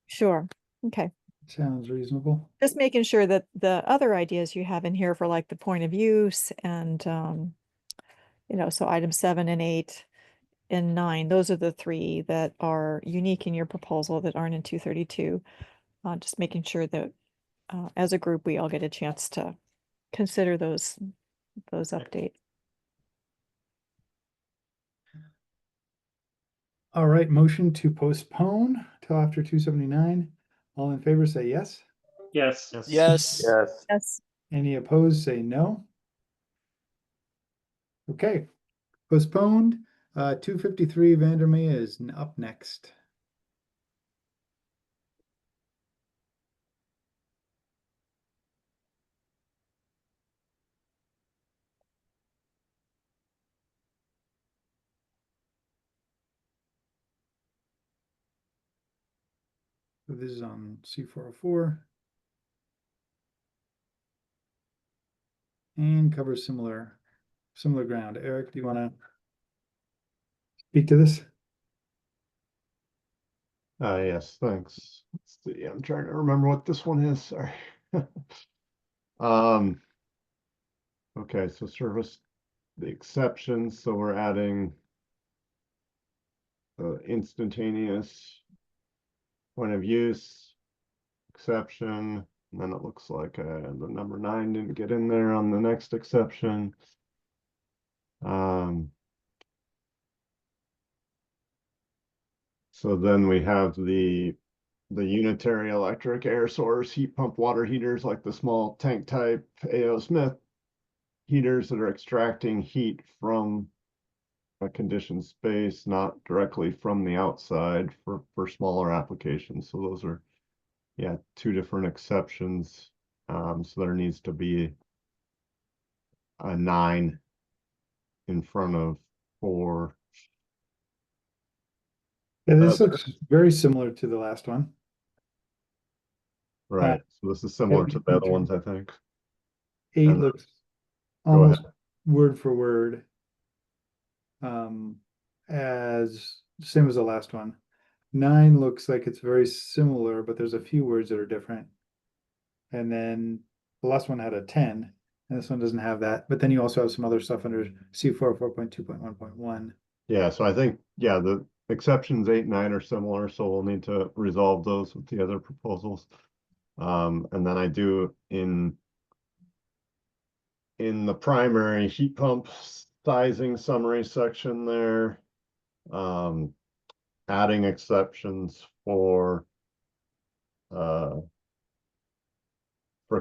Sure. Okay. Sounds reasonable. Just making sure that the other ideas you have in here for like the point of use and, so items 7 and 8 and 9, those are the 3 that are unique in your proposal that aren't in 232. Just making sure that as a group, we all get a chance to consider those updates. All right, motion to postpone till after 279. All in favor say yes. Yes. Yes. Yes. Any opposed say no. Okay, postponed. 253 Vandermeer is up next. So this is on C404. And covers similar ground. Eric, do you want to speak to this? Yes, thanks. Let's see, I'm trying to remember what this one is, sorry. Okay, so service the exceptions, so we're adding the instantaneous point of use exception, and then it looks like the number 9 didn't get in there on the next exception. So then we have the unitary electric air source heat pump water heaters, like the small tank type A.O. Smith heaters that are extracting heat from a conditioned space, not directly from the outside for smaller applications. So those are, 2 different exceptions. So there needs to be a 9 in front of 4. Yeah, this looks very similar to the last one. Right. So this is similar to the other ones, I think. 8 And looks go almost ahead. word for word as same as the last one. 9 looks like it's very similar, but there's a few words that are different. And then the last one had a 10, and this one doesn't have that. But then you also have some other stuff under C4 4.2.1.1. Yeah, so I think, the exceptions 8 and 9 are similar, so we'll need to resolve those with the other proposals. And then I do in the primary heat pump sizing summary section there, adding exceptions for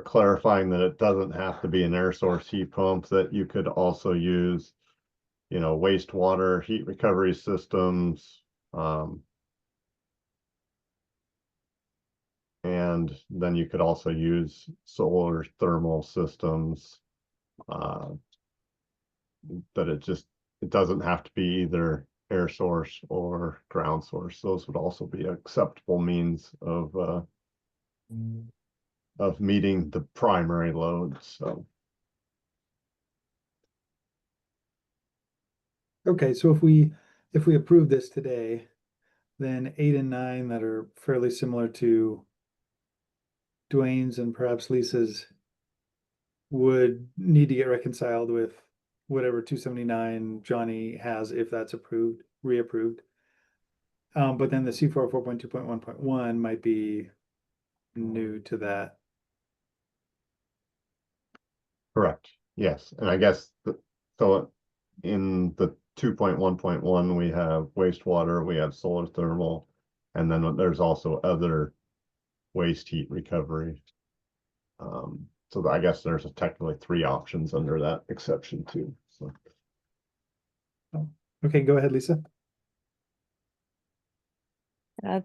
clarifying that it doesn't have to be an air source heat pump, that you could also use, wastewater heat recovery systems, and then you could also use solar thermal systems, that it doesn't have to be either air source or ground source. Those would also be acceptable means of meeting the primary load. So Okay, so if we approve this today, Then 8 and 9 that are fairly similar to Dwayne's and perhaps Lisa's would need to get reconciled with whatever 279 Johnny has if that's approved, reapproved. But then the C404.2.1.1 might be new to that. Correct. Yes. And I guess so in the 2.1.1, we have wastewater, we have solar thermal, and then there's also other waste heat recovery. So I guess there's technically 3 options under that exception too. So. Okay, go ahead, Lisa.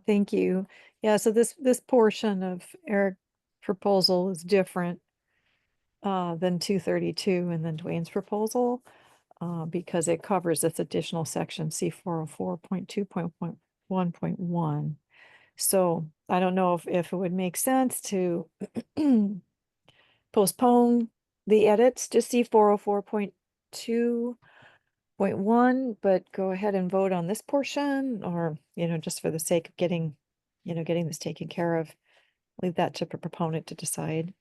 Thank you. Yeah, so this portion of Eric's proposal is different than 232 and then Dwayne's proposal because it covers this additional section C404.2.1.1. So I don't know if it would make sense to postpone the edits to C404.2.1, but go ahead and vote on this portion, or, just for the sake of getting this taken care of, leave that to the proponent to decide.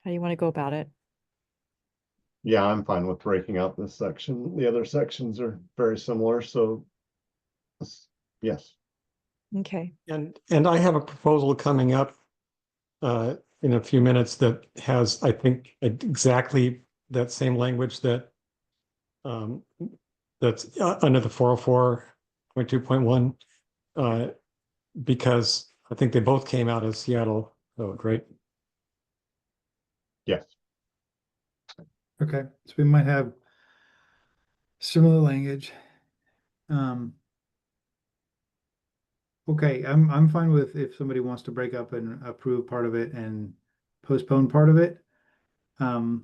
How do you want to go about it? Yeah, I'm fine with breaking out this section. The other sections are very similar, so yes. Okay. And I have a proposal coming up in a few minutes that has, I think, exactly that same language that that's under the 404.2.1 because I think they both came out of Seattle code, right? Yes. Okay, so we might have similar language. Okay, I'm fine with if somebody wants to break up and approve part of it and postpone part of it. So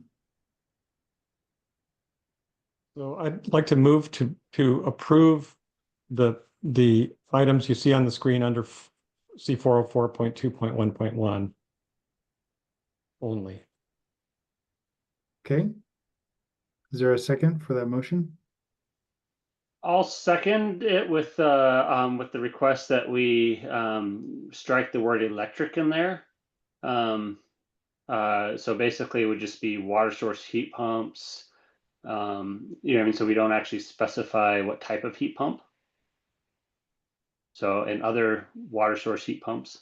I'd like to move to approve the items you see on the screen under C404.2.1.1 only. Okay. Is there a second for that motion? I'll second it with the request that we strike the word electric in there. So basically it would just be water source heat pumps. I mean, so we don't actually specify what type of heat pump. So, and other water source heat pumps.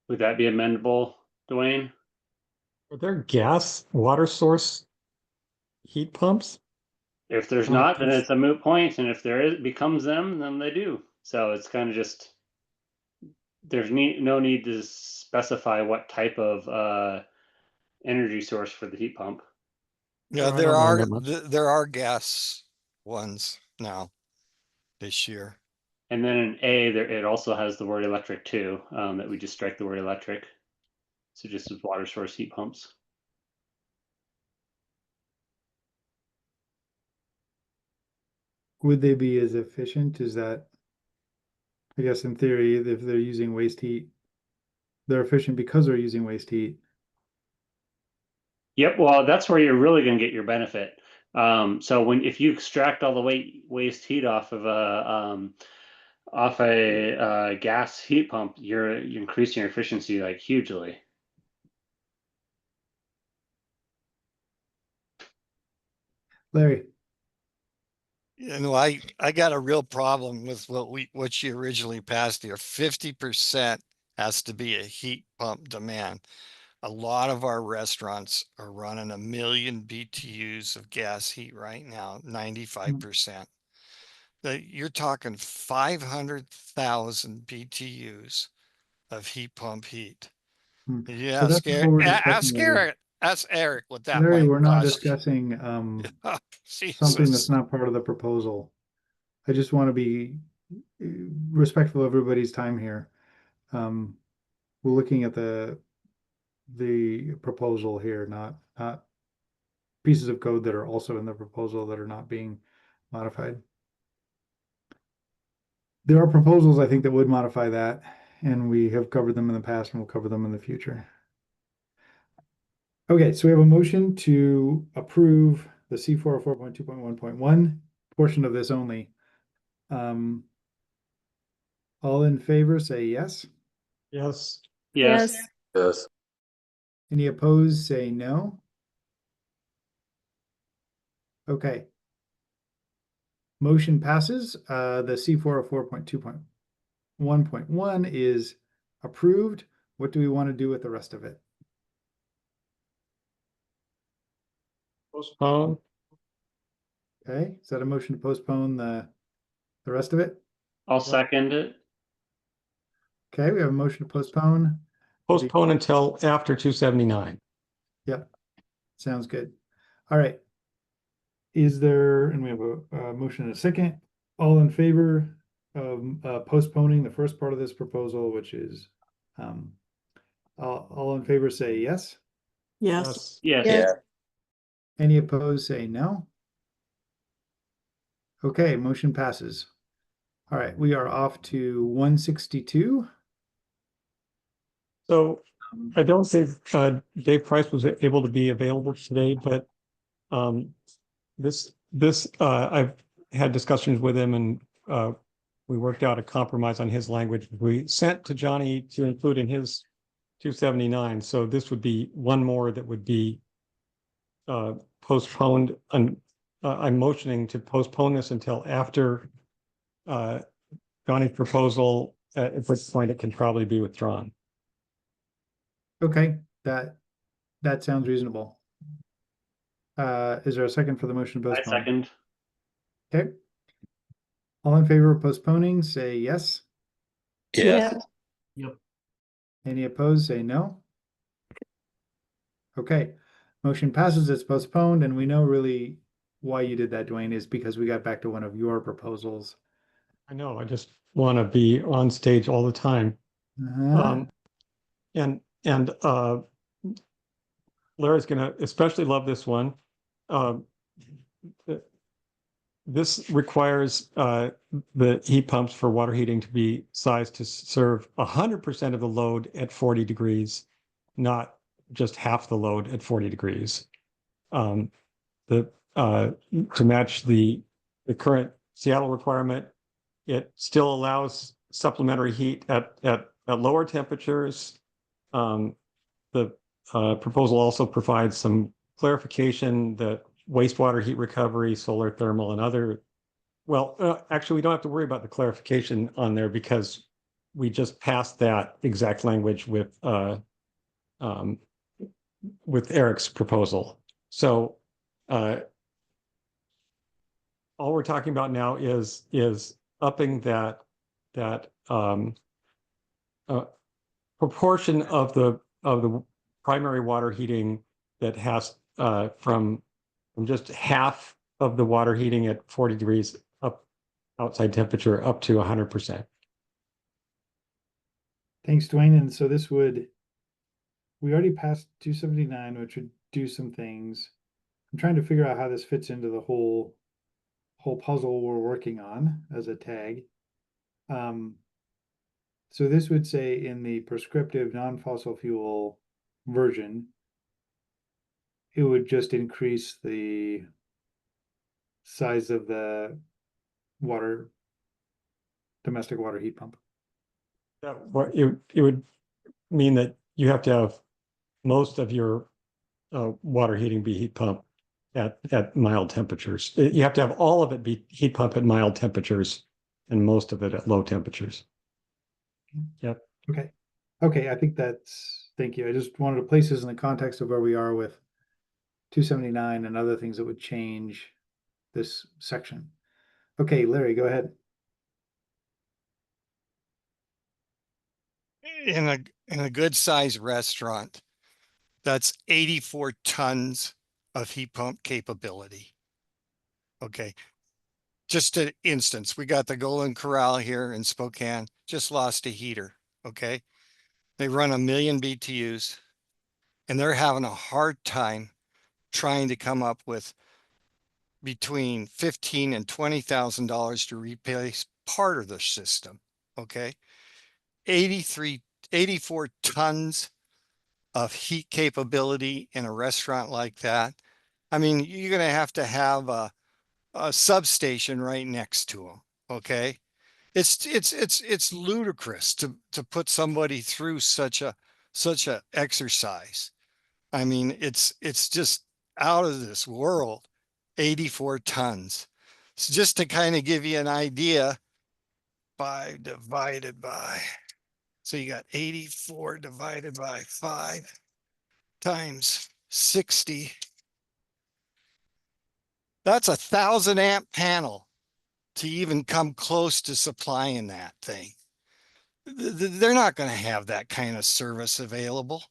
Would that be amendable, Dwayne? Are there gas water source heat pumps? If there's not, then it's a moot point, and if there is becomes them, then they do. So it's kind of just there's no need to specify what type of energy source for the heat pump. Yeah, there are gas ones now this year. And then in A, it also has the word electric too, that we just strike the word electric. So just as water source heat pumps. Would they be as efficient? Is that, I guess in theory, if they're using waste heat, they're efficient because they're using waste heat. Yep, well, that's where you're really going to get your benefit. So if you extract all the waste heat off of a gas heat pump, you're increasing your efficiency like hugely. Larry. You know, I got a real problem with what you originally passed here. 50% has to be a heat pump demand. A lot of our restaurants are running 1 million BTUs of gas heat right now, 95%. You're talking 500,000 BTUs of heat pump heat. Yeah, So that's not what we're discussing, Larry. Ask Eric what that Larry, might we're not cost. discussing something Jesus. that's not part of the proposal. I just want to be respectful of everybody's time here. We're looking at the proposal here, not pieces of code that are also in the proposal that are not being modified. There are proposals, I think, that would modify that, and we have covered them in the past and we'll cover them in the future. Okay, so we have a motion to approve the C404.2.1.1 portion of this only. All in favor, say yes. Yes. Yes. Yes. Any opposed, say no. Okay. Motion passes. The C404.2.1.1 is approved. What do we want to do with the rest of it? Postpone. Okay, is that a motion to postpone the rest of it? I'll second it. Okay, we have a motion to postpone. Postpone until after 279. Yep, sounds good. All right. Is there, and we have a motion and a second, all in favor of postponing the first part of this proposal, which is all in favor say yes. Yes. Yes. Yeah. Any opposed say no. Okay, motion passes. All right, we are off to 162. So I don't think Dave Price was able to be available today, but I've had discussions with him, and we worked out a compromise on his language. We sent to Johnny to include in his 279. So this would be one more that would be postponed. And I'm motioning to postpone this until after Johnny's proposal, at which point it can probably be withdrawn. Okay, that sounds reasonable. Is there a second for the motion to I postpone? second. Okay. All in favor of postponing, say yes. Yes. Yep. Any opposed, say no. Okay, motion passes, it's postponed, and we know really why you did that, Dwayne, is because we got back to one of your proposals. I know, I just want to be on stage all the time. And Larry's gonna especially love this one. This requires the heat pumps for water heating to be sized to serve 100% of the load at 40 degrees, not just half the load at 40 degrees. To match the current Seattle requirement, it still allows supplementary heat at lower temperatures. The proposal also provides some clarification that wastewater heat recovery, solar thermal, and other, actually, we don't have to worry about the clarification on there because we just passed that exact language with Eric's proposal. So all we're talking about now is upping that proportion of the primary water heating that has from just half of the water heating at 40 degrees up outside temperature up to 100%. Thanks, Dwayne. And so we already passed 279, which would do some things. I'm trying to figure out how this fits into the whole puzzle we're working on as a tag. So this would say in the prescriptive non-fossil fuel version, it would just increase the size of the domestic water heat pump. It would mean that you have to have most of your water heating be heat pump at mild temperatures. You have to have all of it be heat pump at mild temperatures and most of it at low temperatures. Yep. Okay, I think thank you. I just wanted to place this in the context of where we are with 279 and other things that would change this section. Okay, Larry, go ahead. In a good sized restaurant, that's 84 tons of heat pump capability. Okay. Just an instance, we got the Golden Corral here in Spokane, just lost a heater. Okay. They run 1 million BTUs and they're having a hard time trying to come up with between $15,000 and $20,000 to replace part of the system. Okay. 84 tons of heat capability in a restaurant like that. I mean, you're going to have a substation right next to them. Okay. It's ludicrous to put somebody through such a exercise. I mean, it's just out of this world. 84 tons. So just to kind of give you an idea, 5 divided by, so you got 84 divided by 5 times 60. That's 1,000 amp panel to even come close to supplying that thing. They're not going to have that kind of service available.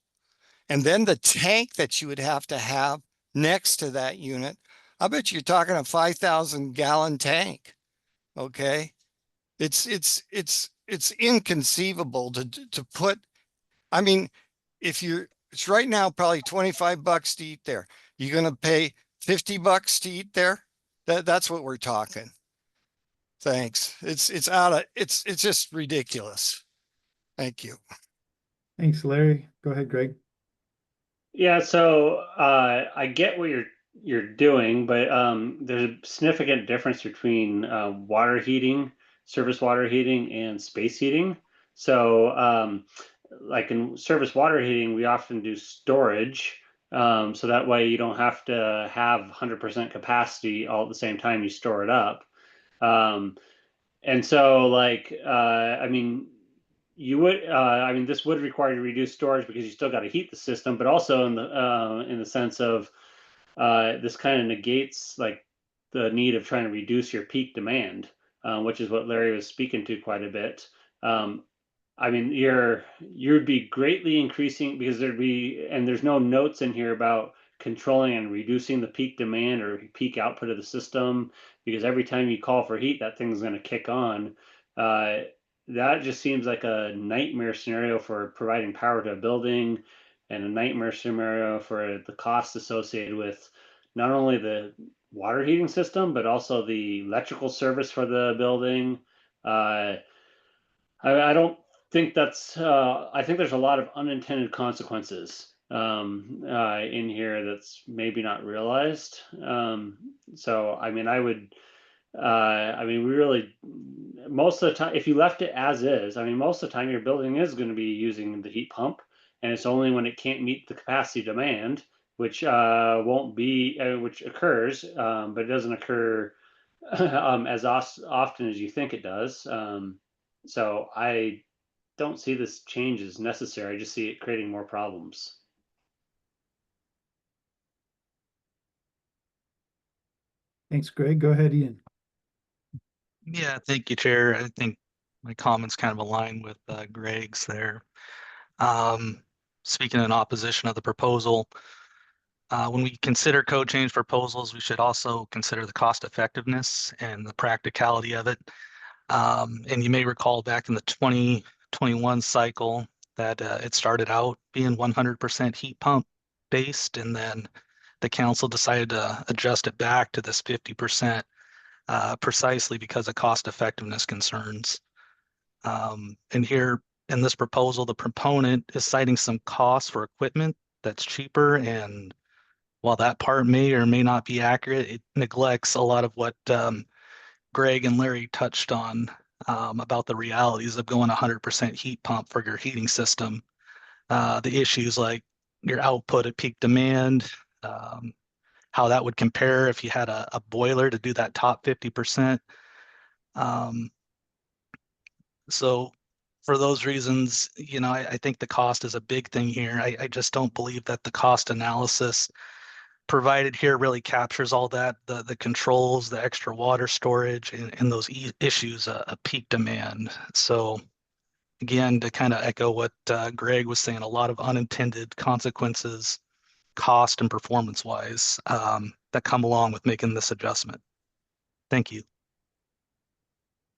And then the tank that you would have to have next to that unit, I bet you're talking a 5,000 gallon tank. Okay. It's inconceivable to put, I mean, it's right now probably 25 bucks to eat there. You're going to pay 50 bucks to eat there. That's what we're talking. Thanks. It's just ridiculous. Thank you. Thanks, Larry. Go ahead, Greg. Yeah, so I get what you're doing, but there's a significant difference between water heating, surface water heating, and space heating. So like in surface water heating, we often do storage. So that way you don't have to have 100% capacity all at the same time you store it up. And so like, I mean, you would, I mean, this would require you to reduce storage because you still got to heat the system, but also in the sense of this kind of negates like the need of trying to reduce your peak demand, which is what Larry was speaking to quite a bit. I mean, you'd be greatly increasing because there's no notes in here about controlling and reducing the peak demand or peak output of the system, because every time you call for heat, that thing's going to kick on. That just seems like a nightmare scenario for providing power to a building, and a nightmare scenario for the cost associated with not only the water heating system, but also the electrical service for the building. I don't think that's, I think there's a lot of unintended consequences in here that's maybe not realized. So, I mean, I mean, we really, most of the time, if you left it as is, I mean, most of the time your building is going to be using the heat pump, and it's only when it can't meet the capacity demand, which won't be, which occurs, but it doesn't occur as often as you think it does. So I don't see this change as necessary. I just see it creating more problems. Thanks, Greg. Go ahead, Ian. Yeah, thank you, Chair. I think my comments kind of align with Greg's there. Speaking in opposition of the proposal, when we consider code change proposals, we should also consider the cost effectiveness and the practicality of it. And you may recall back in the 2021 cycle that it started out being 100% heat pump based, and then the council decided to adjust it back to this 50% precisely because of cost effectiveness concerns. And here in this proposal, the proponent is citing some costs for equipment that's cheaper, and while that part may or may not be accurate, it neglects a lot of what Greg and Larry touched on about the realities of going 100% heat pump for your heating system. The issues like your output at peak demand, how that would compare if you had a boiler to do that top 50%. So for those reasons, you know, I think the cost is a big thing here. I just don't believe that the cost analysis provided here really captures all that, the controls, the extra water storage, and those issues of peak demand. So again, to kind of echo what Greg was saying, a lot of unintended consequences, cost and performance wise, that come along with making this adjustment. Thank you.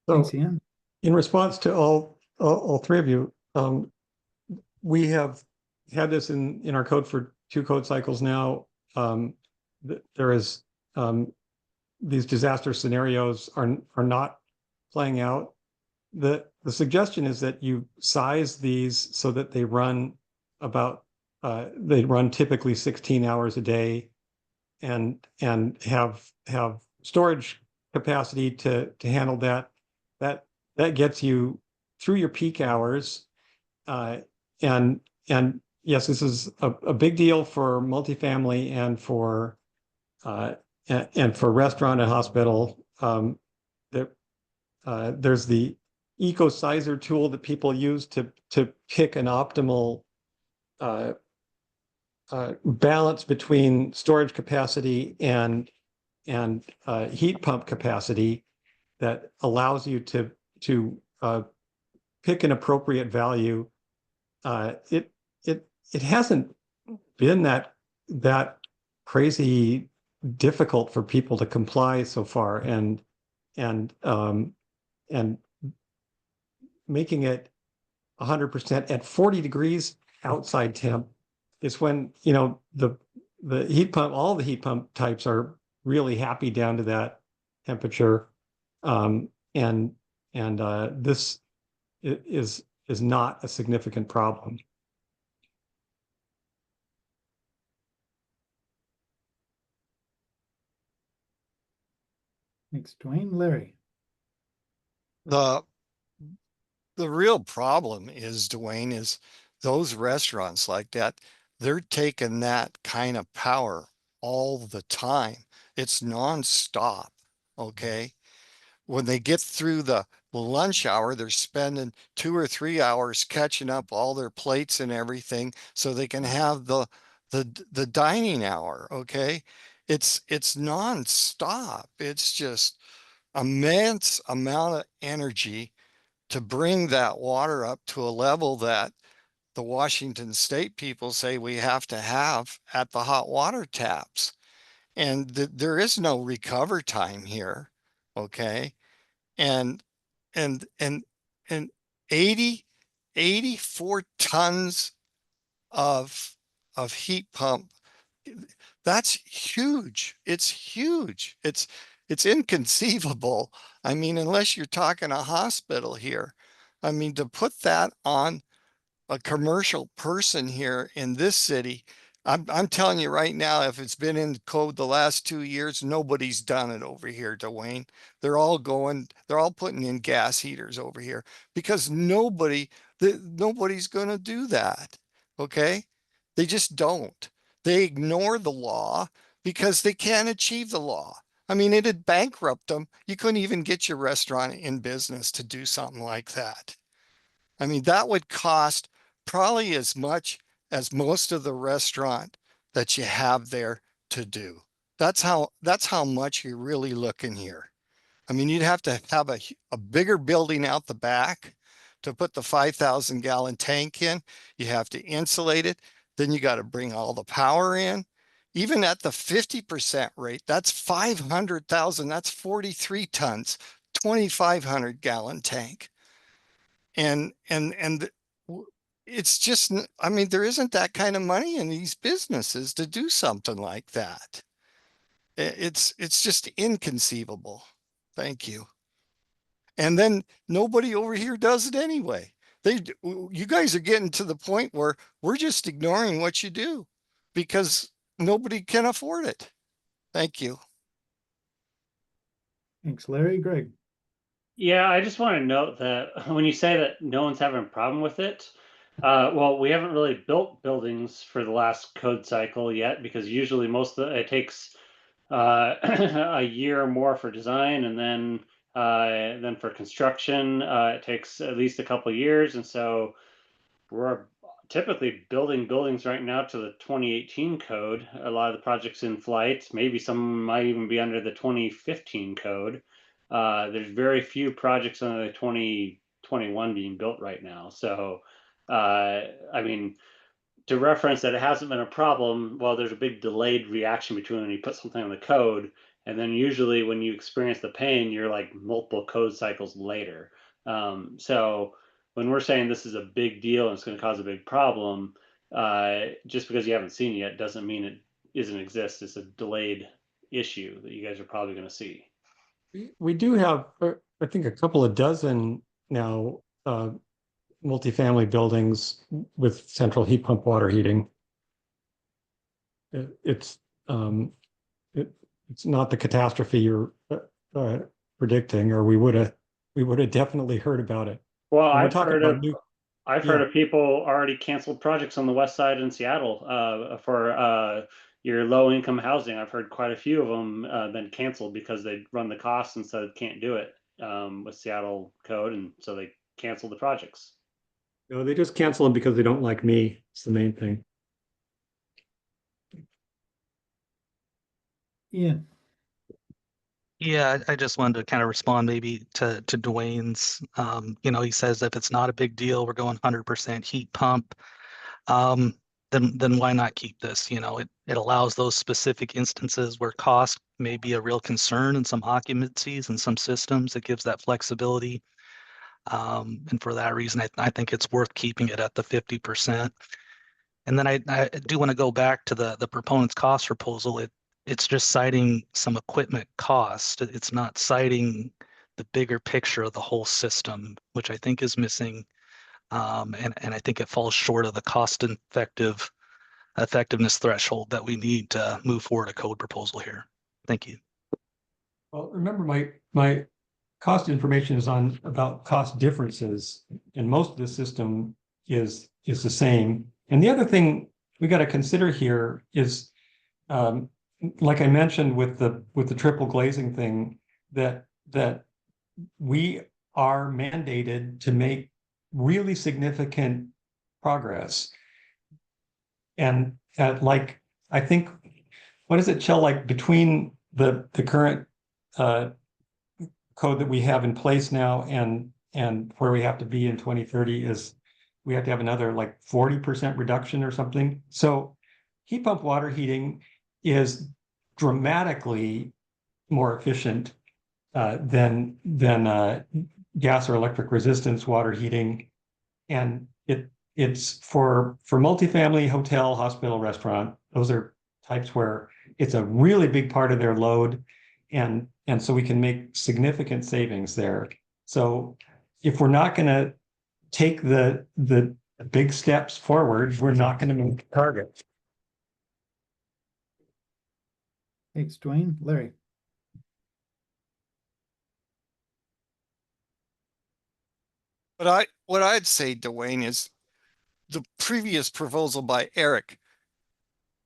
So, Thanks, Ian. in response to all three of you, we have had this in our code for 2 code cycles now. There is these disaster scenarios are not playing out. The suggestion is that you size these so that they run they run typically 16 hours a day, and have storage capacity to handle that. that gets you through your peak hours. And yes, this is a big deal for multifamily and for restaurant and hospital. There's the eco sizer tool that people use to pick an optimal balance between storage capacity and heat pump capacity that allows you to pick an appropriate value. It hasn't been that crazy difficult for people to comply so far, and making it 100% at 40 degrees outside temp is when, you know, the heat pump, all the heat pump types are really happy down to that temperature. This is not a significant problem. Thanks, Dwayne. Larry. The real problem is, Dwayne, is those restaurants like that, they're taking that kind of power all the time. It's nonstop. Okay. When they get through the lunch hour, they're spending 2 or 3 hours catching up all their plates and everything so they can have the dining hour. Okay. It's nonstop. It's just immense amount of energy to bring that water up to a level that the Washington State people say we have to have at the hot water taps. And there is no recover time here. Okay. And 84 tons of heat pump, that's huge. It's huge. It's inconceivable. I mean, unless you're talking a hospital here. I mean, to put that on a commercial person here in this city, I'm telling you right now, if it's been in code the last 2 years, nobody's done it over here, Dwayne. They're all putting in gas heaters over here because nobody's going to do that. Okay. They just don't. They ignore the law because they can't achieve the law. I mean, it'd bankrupt them. You couldn't even get your restaurant in business to do something like that. I mean, that would cost probably as much as most of the restaurant that you have there to do. That's how much you're really looking here. I mean, you'd have to have a bigger building out the back to put the 5,000 gallon tank in. You have to insulate it. Then you got to bring all the power in. Even at the 50% rate, that's 500,000, that's 43 tons, 2,500 gallon tank. And it's just, I mean, there isn't that kind of money in these businesses to do something like that. It's just inconceivable. Thank you. And then nobody over here does it anyway. You guys are getting to the point where we're just ignoring what you do because nobody can afford it. Thank you. Thanks, Larry. Greg. Yeah, I just want to note that when you say that no one's having a problem with it, well, we haven't really built buildings for the last code cycle yet because usually it takes a year or more for design, and then for construction, it takes at least a couple of years, and so we're typically building buildings right now to the 2018 code. A lot of the projects in flight, maybe some might even be under the 2015 code. There's very few projects under the 2021 being built right now. So, I mean, to reference that it hasn't been a problem, well, there's a big delayed reaction between when you put something on the code, and then usually when you experience the pain, you're like multiple code cycles later. So when we're saying this is a big deal and it's going to cause a big problem, just because you haven't seen it yet doesn't mean it doesn't exist. It's a delayed issue that you guys are probably going to see. We do have, I think, a couple of dozen now multifamily buildings with central heat pump water heating. It's not the catastrophe you're predicting, or we would have we would have definitely heard about it. Well, And we're talking about new. I've Yeah. heard of people already canceled projects on the west side in Seattle for your low income housing. I've heard quite a few of them been canceled because they run the costs and said can't do it with Seattle code, and so they canceled the projects. No, they just cancel them because they don't like me. It's the main thing. Yeah. Yeah, I just wanted to kind of respond maybe to Dwayne's, you know, he says if it's not a big deal, we're going 100% heat pump. Then why not keep this? You know, it allows those specific instances where cost may be a real concern in some occupancies and some systems. It gives that flexibility. And for that reason, I think it's worth keeping it at the 50%. And then I do want to go back to the proponent's cost proposal. It's just citing some equipment cost. It's not citing the bigger picture of the whole system, which I think is missing. And I think it falls short of the effectiveness threshold that we need to move forward a code proposal here. Thank you. Well, remember my cost information is on about cost differences, and most of the system is the same. And the other thing we got to consider here is, like I mentioned with the triple glazing thing, that we are mandated to make really significant progress. And like, I think, what is it, Chell, like between the current code that we have in place now and where we have to be in 2030 is we have to have another like 40% reduction or something. So heat pump water heating is dramatically more efficient than gas or electric resistance water heating. And it's for multifamily, hotel, hospital, restaurant. Those are types where it's a really big part of their load. And so we can make significant savings there. So if we're not going to take the big steps forward, we're not going to move the target. Thanks, Dwayne. Larry. What I'd say, Dwayne, is the previous proposal by Eric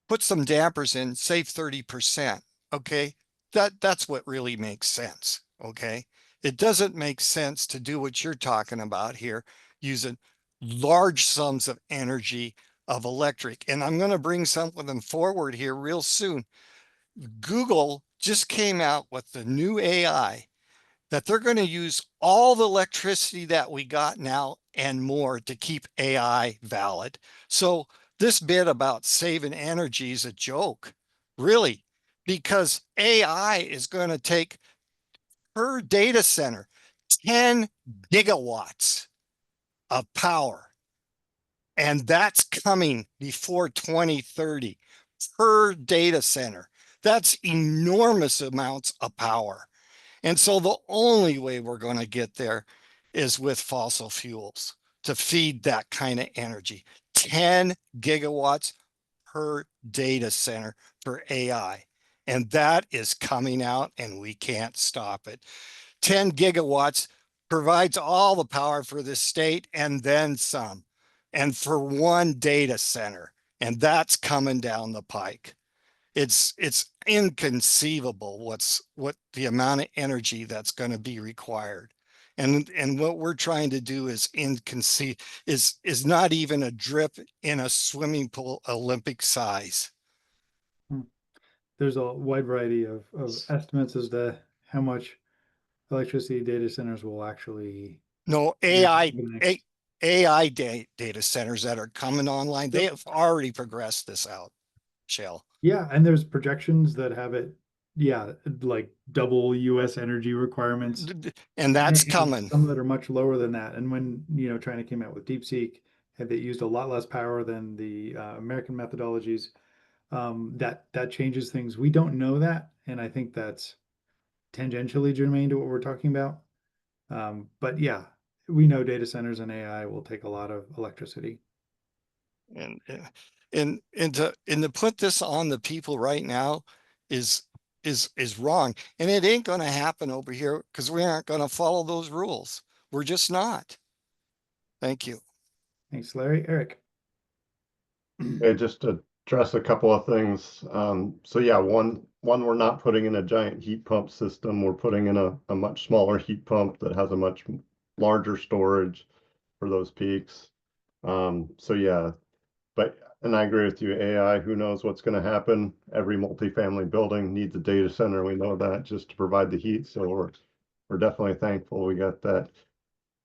put some dampers in, save 30%. Okay, that's what really makes sense. Okay, it doesn't make sense to do what you're talking about here, using large sums of energy of electric. And I'm going to bring something forward here real soon. Google just came out with the new AI that they're going to use all the electricity that we got now and more to keep AI valid. So this bit about saving energy is a joke, really, because AI is going to take per data center 10 gigawatts of power. And that's coming before 2030 per data center. That's enormous amounts of power. And so the only way we're going to get there is with fossil fuels to feed that kind of energy. 10 gigawatts per data center for AI. And that is coming out and we can't stop it. 10 gigawatts provides all the power for the state and then some, and for one data center. And that's coming down the pike. It's inconceivable what the amount of energy that's going to be required. And what we're trying to do is is not even a drip in a swimming pool Olympic size. There's a wide variety of estimates as to how much electricity data centers will actually. No, AI data centers that are coming online, they have already progressed this out, Shell. Yeah, and there's projections that have it, yeah, like double US energy requirements. And that's coming. Some that are much lower than that. And when, China came out with DeepSeek, they used a lot less power than the American methodologies. That changes things. We don't know that, and I think that's tangentially germane to what we're talking about. But yeah, we know data centers and AI will take a lot of electricity. And to put this on the people right now is is wrong. And it ain't going to happen over here because we aren't going to follow those rules. We're just not. Thank you. Thanks, Larry. Eric. Hey, just to address a couple of things. So yeah, one, we're not putting in a giant heat pump system. We're putting in a much smaller heat pump that has a much larger storage for those peaks. So yeah, and I agree with you, AI, who knows what's going to happen? Every multifamily building needs a data center. We know that, just to provide the heat. So we're definitely thankful we got that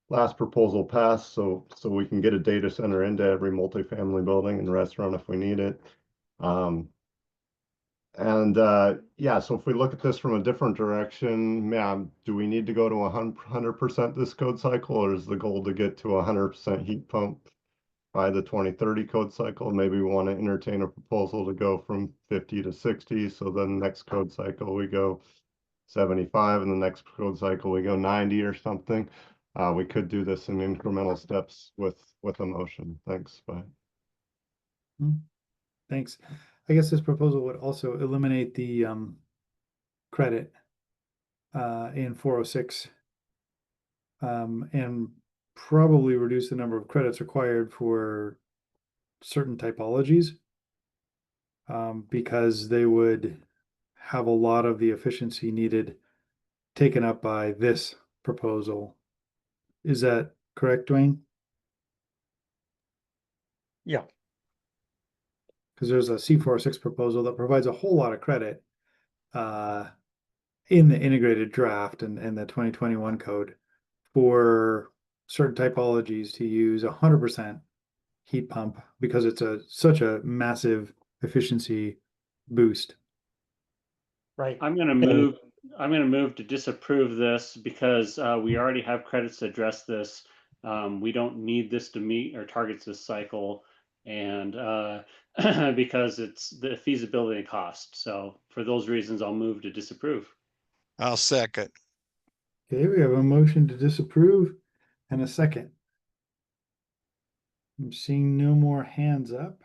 last proposal passed, so we can get a data center into every multifamily building and restaurant if we need it. Yeah, so if we look at this from a different direction, man, do we need to go to 100% this code cycle, or is the goal to get to 100% heat pump by the 2030 code cycle? Maybe we want to entertain a proposal to go from 50 to 60. So then next code cycle we go 75, and the next code cycle we go 90 or something. We could do this in incremental steps with a motion. Thanks. Bye. Thanks. I guess this proposal would also eliminate the credit in 406 and probably reduce the number of credits required for certain typologies because they would have a lot of the efficiency needed taken up by this proposal. Is that correct, Dwayne? Yeah. Because there's a C406 proposal that provides a whole lot of credit in the integrated draft and the 2021 code for certain typologies to use 100% heat pump because it's such a massive efficiency boost. Right. I'm going to move to disapprove this because we already have credits to address this. We don't need this to meet our targets this cycle, and because it's the feasibility and cost. So for those reasons, I'll move to disapprove. I'll second. Okay, we have a motion to disapprove and a second. I'm seeing no more hands up.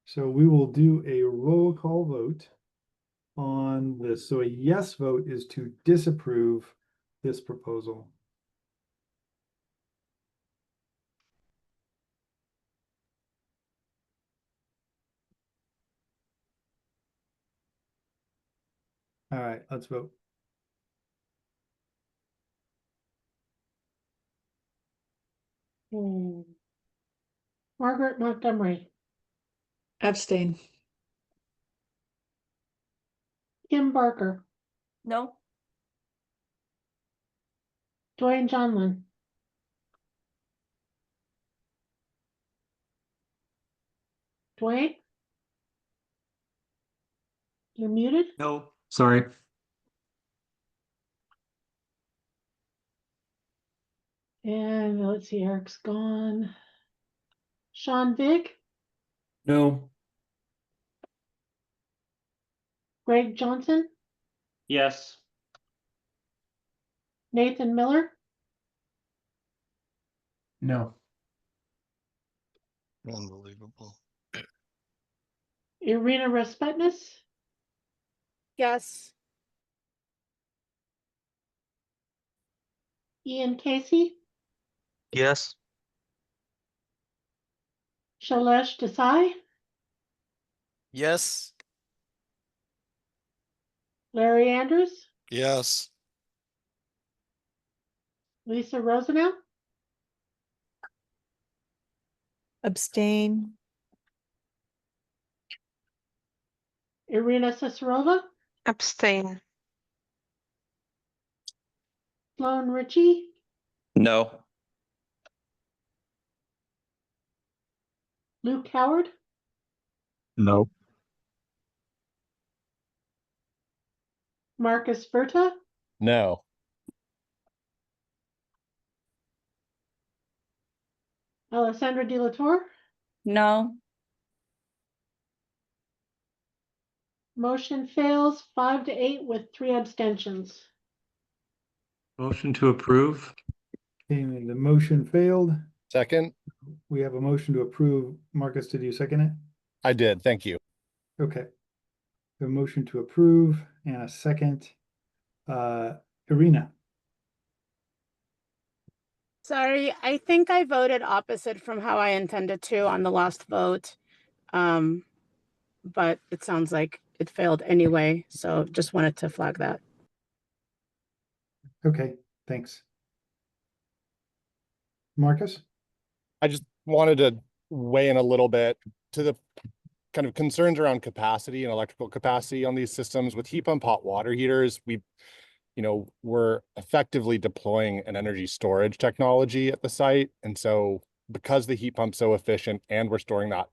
So we will do a roll call vote on this. So a yes vote is to disapprove this proposal. All right, let's vote. Margaret Montgomery, Abstain. Kim Barker, No. Dwayne Johnlin, Dwayne? You're muted? No, sorry. And let's see, Eric's gone. Sean Vick, No. Greg Johnson, Yes. Nathan Miller, No. Unbelievable. Irina Respetness, Yes. Ian Casey, Yes. Shailesh Desai, Yes. Larry Andrews, Yes. Lisa Rosenau, Abstain. Irina Sisarova, Abstain. Sloan Ritchie, No. Luke Howard, No. Marcus Berta, No. Alessandra De La Torre. No. Motion fails 5-8 with 3 abstentions. Motion to approve. Okay, the motion failed. Second. We have a motion to approve. Marcus, did you second it? I did. Thank you. Okay. A motion to approve and a second. Irina. Sorry, I think I voted opposite from how I intended to on the last vote. But it sounds like it failed anyway, so just wanted to flag that. Okay, thanks. Marcus? I just wanted to weigh in a little bit to the kind of concerns around capacity and electrical capacity on these systems. With heat pump hot water heaters, we're effectively deploying an energy storage technology at the site. And so because the heat pump's so efficient and we're storing that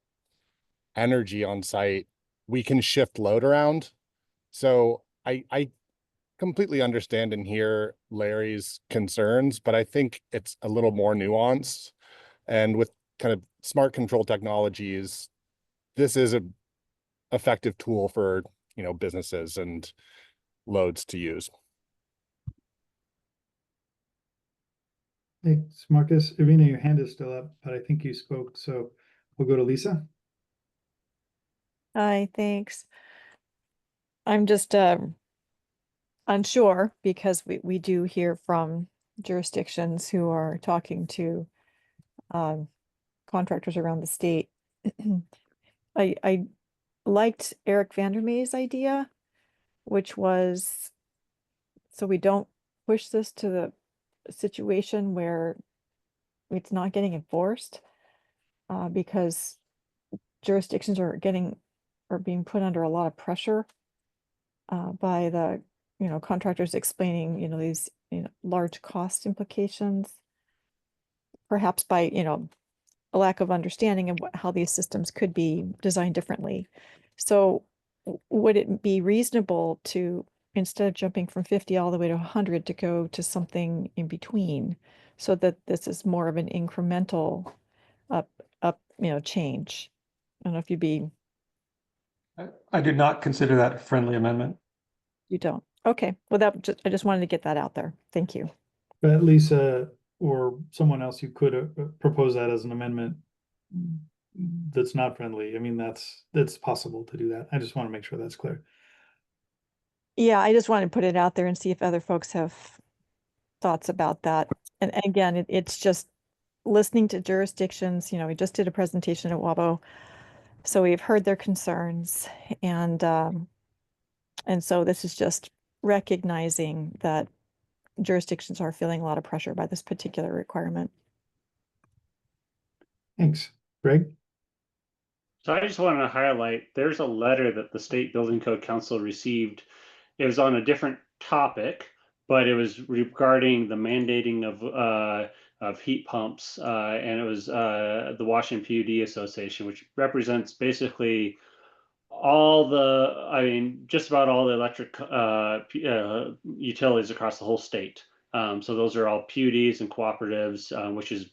energy on site, we can shift load around. So I completely understand and hear Larry's concerns, but I think it's a little more nuanced. And with kind of smart control technologies, this is a effective tool for, businesses and loads to use. Thanks, Marcus. Irina, your hand is still up, but I think you spoke, so we'll go to Lisa. Hi, thanks. I'm just unsure because we do hear from jurisdictions who are talking to contractors around the state. I liked Eric Vandermeer's idea, which was so we don't push this to the situation where it's not getting enforced, because jurisdictions are being put under a lot of pressure by the contractors explaining these large cost implications, perhaps by a lack of understanding of how these systems could be designed differently. So would it be reasonable to, instead of jumping from 50 all the way to 100, to go to something in between, so that this is more of an incremental up change? I don't know if you'd be. I did not consider that a friendly amendment. You don't. Okay. Well, I just wanted to get that out there. Thank you. But Lisa or someone else, you could propose that as an amendment that's not friendly. I mean, that's possible to do that. I just want to make sure that's clear. Yeah, I just want to put it out there and see if other folks have thoughts about that. And again, it's just listening to jurisdictions. We just did a presentation at WABO, so we've heard their concerns, and so this is just recognizing that jurisdictions are feeling a lot of pressure by this particular requirement. Thanks. Greg? So I just wanted to highlight, there's a letter that the State Building Code Council received. It was on a different topic, but it was regarding the mandating of heat pumps, and it was the Washington PUD Association, which represents basically just about all the electric utilities across the whole state. So those are all PUDs and cooperatives, which is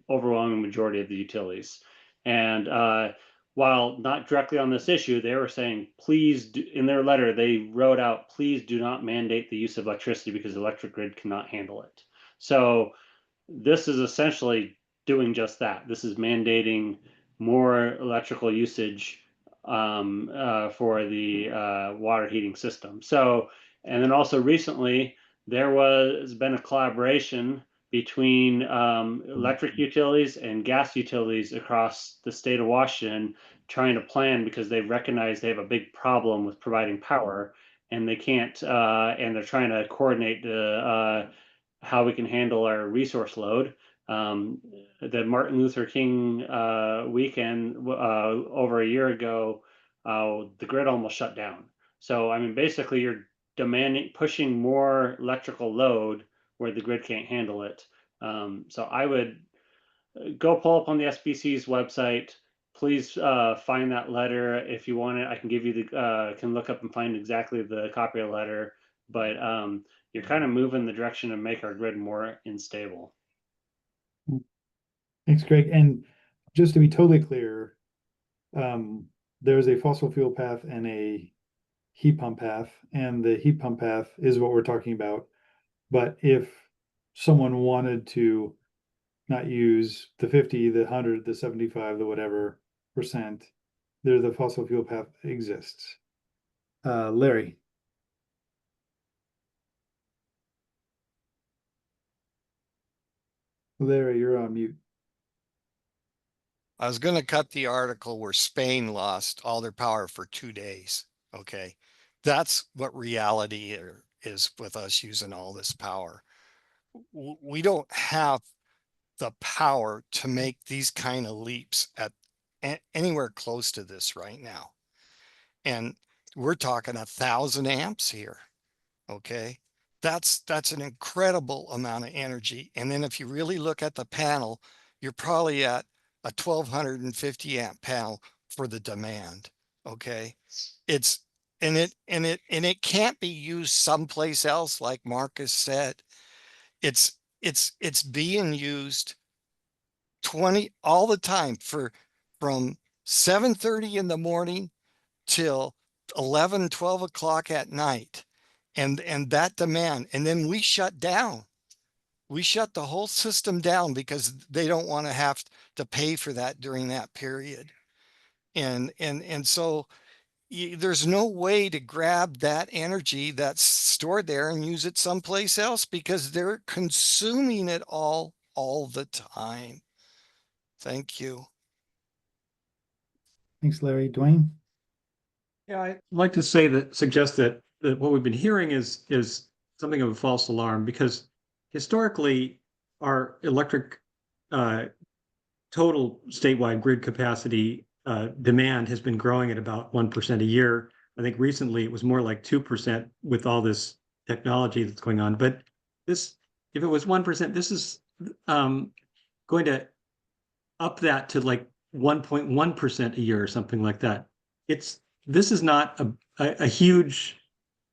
overwhelming majority of the utilities. And while not directly on this issue, they were saying, please, in their letter, they wrote out, please do not mandate the use of electricity because the electric grid cannot handle it. So this is essentially doing just that. This is mandating more electrical usage for the water heating system. So, and then also recently, there has been a collaboration between electric utilities and gas utilities across the state of Washington, trying to plan, because they recognize they have a big problem with providing power, and they can't, and they're trying to coordinate how we can handle our resource load. The Martin Luther King weekend over a year ago, the grid almost shut down. So, I mean, basically you're pushing more electrical load where the grid can't handle it. So I would go pull up on the SBC's website. Please find that letter if you want it. I can give you can look up and find exactly the copy of the letter, but you're kind of moving the direction to make our grid more unstable. Thanks, Greg. And just to be totally clear, there's a fossil fuel path and a heat pump path, and the heat pump path is what we're talking about. But if someone wanted to not use the 50, the 100, the 75, the whatever %, the fossil fuel path exists. Larry. Larry, you're on mute. I was going to cut the article where Spain lost all their power for 2 days. Okay. That's what reality is with us using all this power. We don't have the power to make these kind of leaps at anywhere close to this right now. And we're talking 1,000 amps here. Okay. That's an incredible amount of energy. And then if you really look at the panel, you're probably at a 1,250 amp panel for the demand. Okay. It's, and it can't be used someplace else. Like Marcus said, it's being used 20 all the time from 7:30 in the morning till 11, 12 o'clock at night. And that demand, and then we shut down. We shut the whole system down because they don't want to have to pay for that during that period. And so there's no way to grab that energy that's stored there and use it someplace else because they're consuming it all the time. Thank you. Thanks, Larry. Dwayne? Yeah, I'd like to suggest that what we've been hearing is something of a false alarm, because historically our electric total statewide grid capacity demand has been growing at about 1% a year. I think recently it was more like 2% with all this technology that's going on. But this, if it was 1%, this is going to up that to like 1.1% a year or something like that. This is not a huge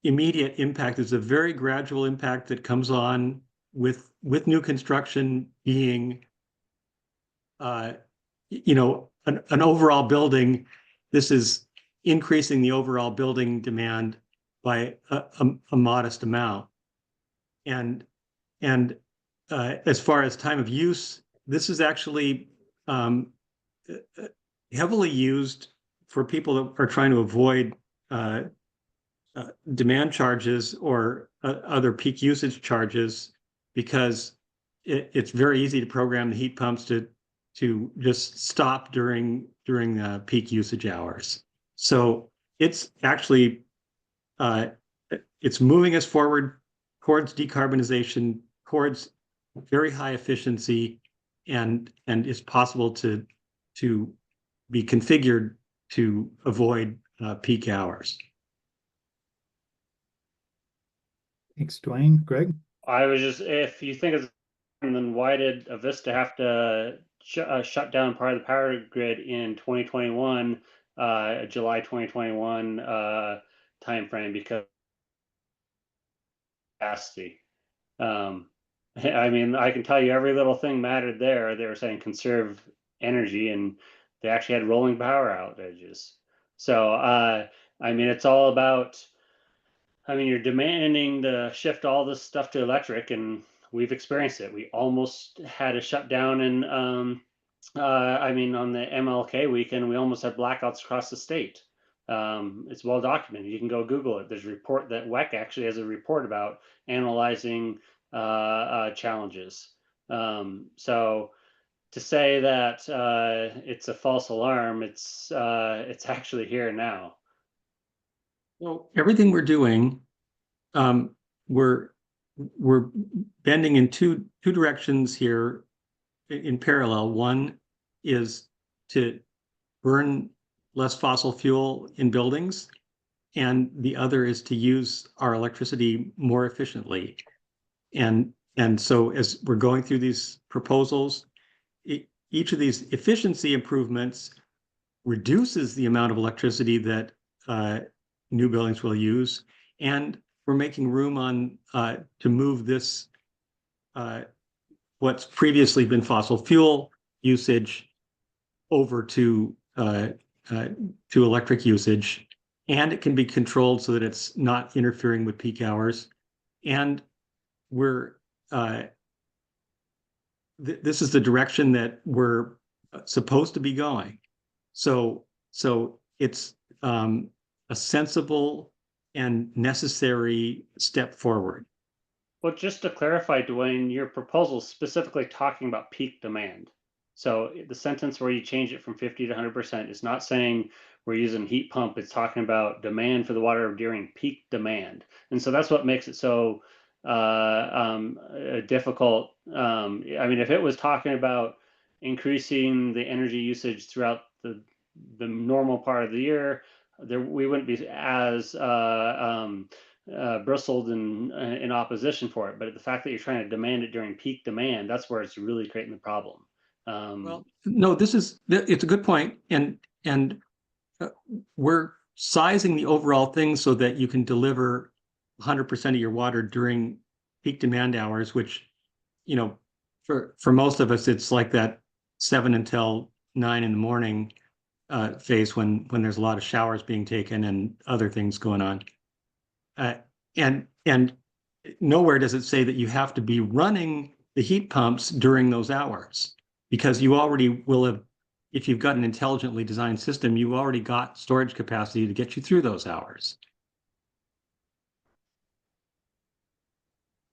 immediate impact. It's a very gradual impact that comes on with new construction being, you know, an overall building. This is increasing the overall building demand by a modest amount. And as far as time of use, this is actually heavily used for people that are trying to avoid demand charges or other peak usage charges, because it's very easy to program the heat pumps to just stop during peak usage hours. So it's actually it's moving us forward towards decarbonization, towards very high efficiency, and it's possible to be configured to avoid peak hours. Thanks, Dwayne. Greg? I was just, if you think of, then why did Avista have to shut down part of the power grid in 2021, July 2021 timeframe? Because capacity. I mean, I can tell you every little thing mattered there. They were saying conserve energy, and they actually had rolling power outages. So, I mean, it's all about, I mean, you're demanding to shift all this stuff to electric, and we've experienced it. We almost had a shutdown in, I mean, on the MLK weekend, we almost had blackouts across the state. It's well documented. You can go Google it. There's a report that WEC actually has a report about analyzing challenges. So to say that it's a false alarm, it's actually here now. Well, everything we're doing, we're bending in two directions here in parallel. One is to burn less fossil fuel in buildings, and the other is to use our electricity more efficiently. And so as we're going through these proposals, each of these efficiency improvements reduces the amount of electricity that new buildings will use, and we're making room to move this what's previously been fossil fuel usage over to electric usage, and it can be controlled so that it's not interfering with peak hours. And we're this is the direction that we're supposed to be going. So it's a sensible and necessary step forward. Well, just to clarify, Dwayne, your proposal is specifically talking about peak demand. So the sentence where you change it from 50 to 100% is not saying we're using heat pump. It's talking about demand for the water during peak demand. And so that's what makes it so difficult. I mean, if it was talking about increasing the energy usage throughout the normal part of the year, we wouldn't be as bristled in opposition for it. But the fact that you're trying to demand it during peak demand, that's where it's really creating the problem. Well, no, it's a good point, and we're sizing the overall thing so that you can deliver 100% of your water during peak demand hours, which, you know, for most of us, it's like that 7 until 9 in the morning phase when there's a lot of showers being taken and other things going on. And nowhere does it say that you have to be running the heat pumps during those hours, because you already will have, if you've got an intelligently designed system, you already got storage capacity to get you through those hours.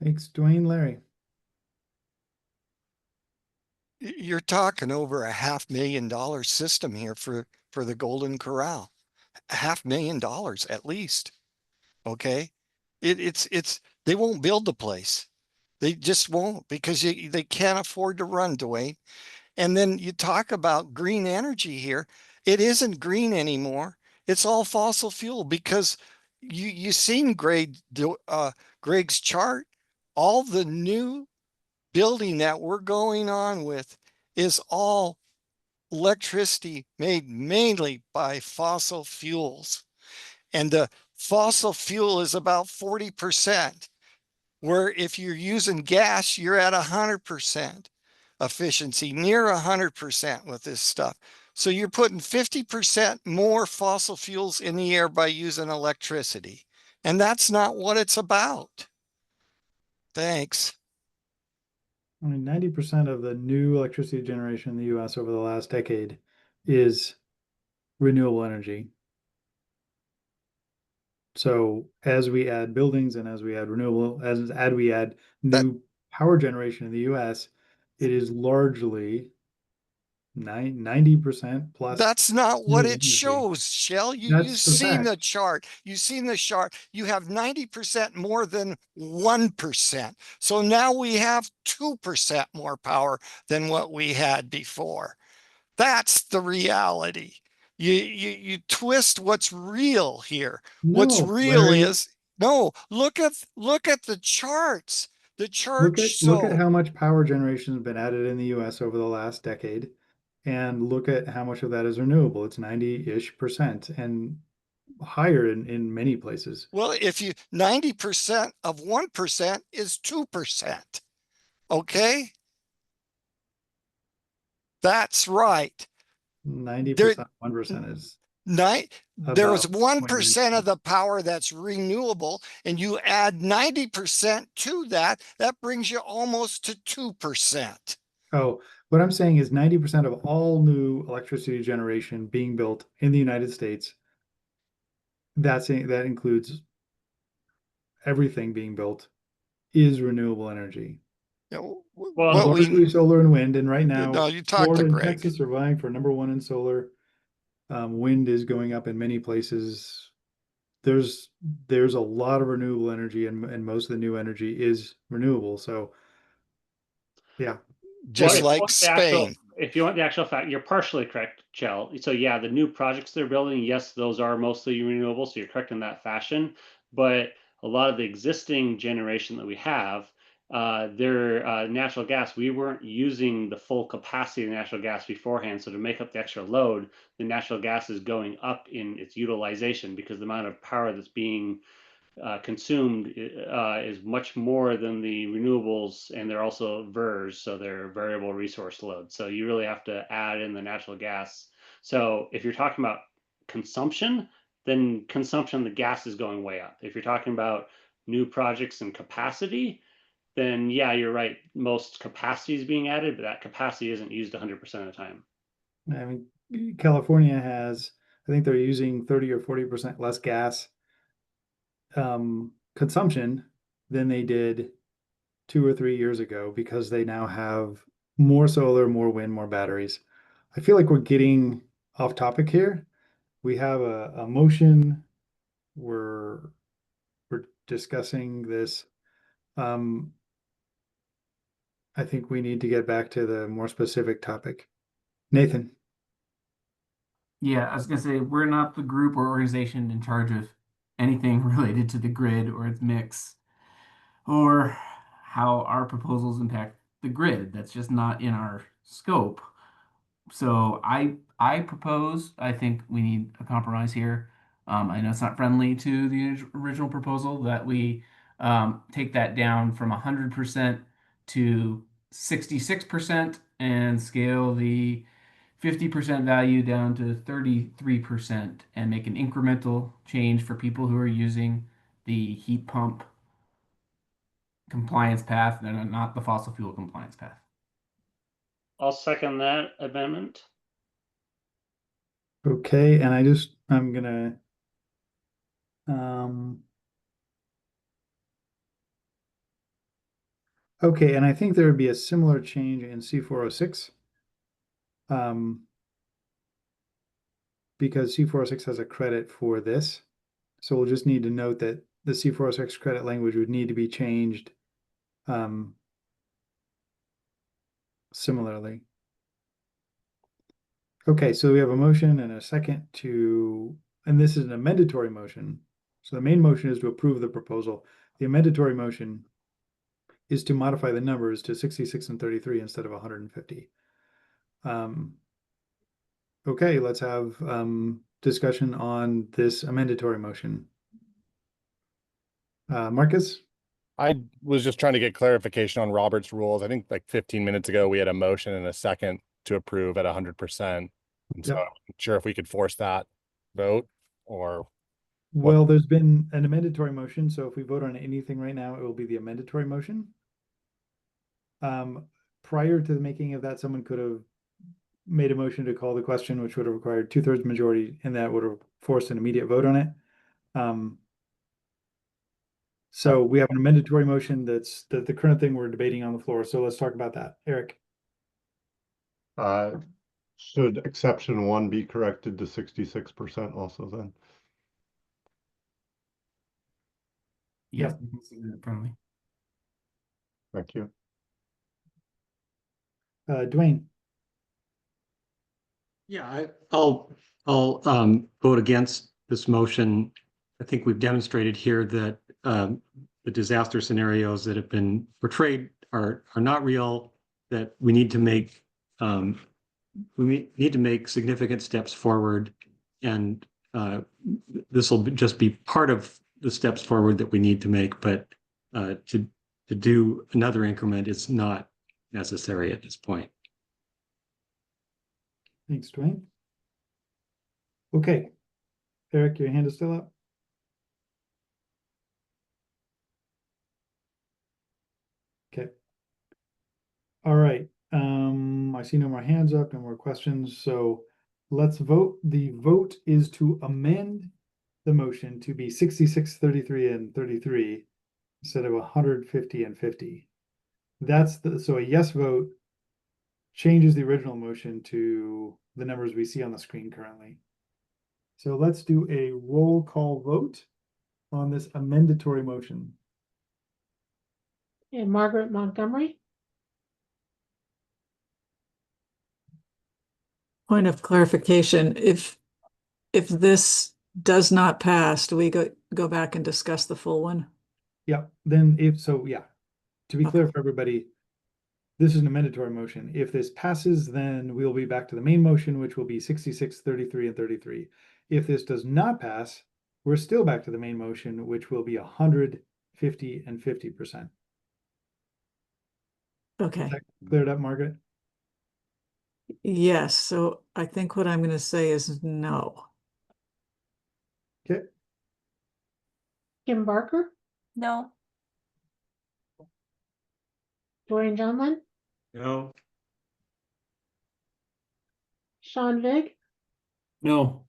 Thanks, Dwayne. Larry. You're talking over $500,000 system here for the Golden Corral. $500,000 at least. Okay. It's they won't build the place. They just won't, because they can't afford to run, Dwayne. And then you talk about green energy here. It isn't green anymore. It's all fossil fuel, because you seen Greg's chart. All the new building that we're going on with is all electricity made mainly by fossil fuels. And the fossil fuel is about 40%, where if you're using gas, you're at 100% efficiency, near 100% with this stuff. So you're putting 50% more fossil fuels in the air by using electricity. And that's not what it's about. Thanks. I mean, 90% of the new electricity generation in the US over the last decade is renewable energy. So as we add buildings and as we add we add new power generation in the US, it is largely 90% plus. That's not what it energy. shows, Shell. You've seen the chart. You've seen the chart. You have 90% more than 1%. So now we have 2% more power than what we had before. That's the reality. You twist what's real here. What's No, real Larry, is look at the charts. The charts look at show. how much power generation has been added in the US over the last decade, and look at how much of that is renewable. It's 90-ish% and higher in many places. Well, if you 90% of 1% is 2%. Okay? That's right. 90%, 1% is There is about 1% of the power that's renewable, and you add 90% to that, that brings you almost to 2%. Oh, what I'm saying is 90% of all new electricity generation being built in the United States, that includes everything being built, is renewable energy. Well, largely solar and wind, and right now, no, you talk Florida to and Greg. Texas are vying for #1 in solar. Wind is going up in many places. There's a lot of renewable energy, and most of the new energy is renewable. So, yeah. Just well, like Spain. If you want the actual fact, you're partially correct, Chell. So yeah, the new projects they're building, yes, those are mostly renewable. So you're correct in that fashion. But a lot of the existing generation that we have, their natural gas, we weren't using the full capacity of natural gas beforehand. So to make up the extra load, the natural gas is going up in its utilization because the amount of power that's being consumed is much more than the renewables, and they're also VERS, so they're variable resource load. So you really have to add in the natural gas. So if you're talking about consumption, then consumption, the gas is going way up. If you're talking about new projects and capacity, then yeah, you're right. Most capacity is being added, but that capacity isn't used 100% of the time. I mean, California has, I think they're using 30 or 40% less gas consumption than they did 2 or 3 years ago because they now have more solar, more wind, more batteries. I feel like we're getting off topic here. We have a motion. We're discussing this. I think we need to get back to the more specific topic. Nathan. Yeah, I was gonna say we're not the group or organization in charge of anything related to the grid or its mix or how our proposals impact the grid. That's just not in our scope. So I propose, I think we need a compromise here. I know it's not friendly to the original proposal that we take that down from 100% to 66% and scale the 50% value down to 33% and make an incremental change for people who are using the heat pump compliance path and not the fossil fuel compliance path. I'll second that amendment. Okay, and I'm gonna okay, and I think there would be a similar change in C406. Because C406 has a credit for this. So we'll just need to note that the C406 credit language would need to be changed similarly. Okay, so we have a motion and a second and this is an amendatory motion. So the main motion is to approve the proposal. The amendatory motion is to modify the numbers to 66 and 33 instead of 150. Okay, let's have discussion on this amendatory motion. Marcus? I was just trying to get clarification on Robert's rules. I think like 15 minutes ago, we had a motion and a second to approve at 100%. And so I'm not sure if we could force that vote or. Well, there's been an amendatory motion, so if we vote on anything right now, it will be the amendatory motion. Prior to the making of that, someone could have made a motion to call the question, which would have required 2/3 majority, and that would have forced an immediate vote on it. So we have an amendatory motion that's the current thing we're debating on the floor. So let's talk about that. Eric. Should exception 1 be corrected to 66% also then? Yes, friendly. Thank you. Dwayne. Yeah, I'll vote against this motion. I think we've demonstrated here that the disaster scenarios that have been portrayed are not real, that we need to make significant steps forward, and this will just be part of the steps forward that we need to make, but to do another increment is not necessary at this point. Thanks, Dwayne. Okay, Eric, your hand is still up. Okay. All right. I see no more hands up, no more questions. So let's vote. The vote is to amend the motion to be 66, 33, and 33 instead of 150 and 50. So a yes vote changes the original motion to the numbers we see on the screen currently. So let's do a roll call vote on this amendatory motion. And Margaret Montgomery. Point of clarification, if this does not pass, do we go back and discuss the full one? Yeah, then to be clear for everybody, this is an amendatory motion. If this passes, then we'll be back to the main motion, which will be 66, 33, and 33. If this does not pass, we're still back to the main motion, which will be 100, 50, and 50%. Okay. Is that cleared up, Margaret? Yes, so I think what I'm going to say is no. Okay. Kim Barker. No. Dwayne Johnson. No. Sean Vig. No.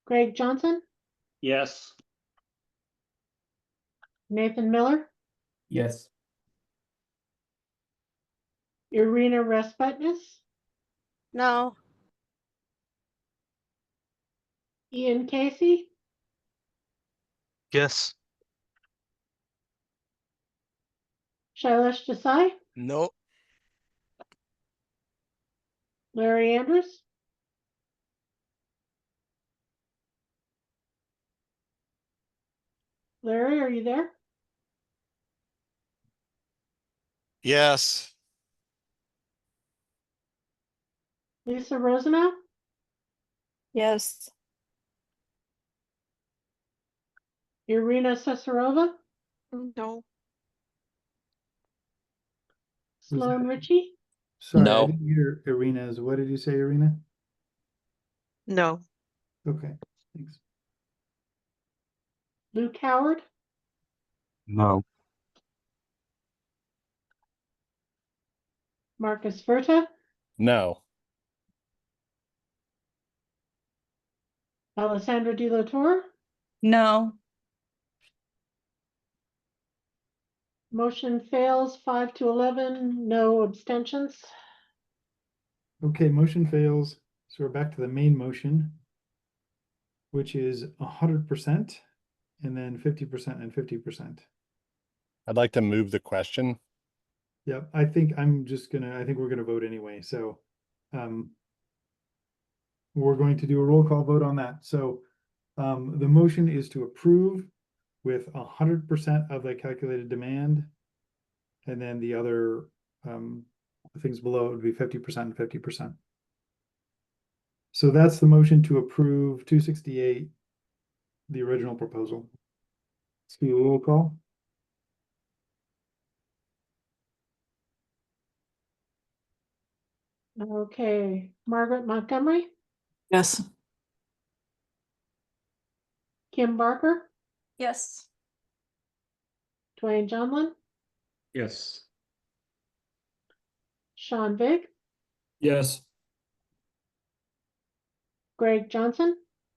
Greg Johnson. Yes. Nathan Miller, Yes. Irina Respetness, No. Ian Casey, Yes. Shailesh Desai, No. Larry Andrews, Larry, are you there? Yes. Lisa Rosenau, Yes. Irina Sesarova, No. Was Sloan that- Ritchie, Sorry, I No. didn't hear Irina's. What did you say, Irina? No. Okay, thanks. Luke Howard, No. Marcus Verta, No. Alessandra De La Torre. No. Motion fails 5 to 11, no abstentions. Okay, motion fails. So we're back to the main motion, which is 100% and then 50% and 50%. I'd like to move the question. Yep, I think we're gonna vote anyway, so we're going to do a roll call vote on that. So the motion is to approve with 100% of the calculated demand. And then the other things below would be 50% and 50%. So that's the motion to approve 268, the original proposal. Let's do a roll call. Okay, Margaret Montgomery, Yes. Kim Barker, Yes. Dwayne Johnlin, Yes. Sean Vig, Yes. Greg Johnson,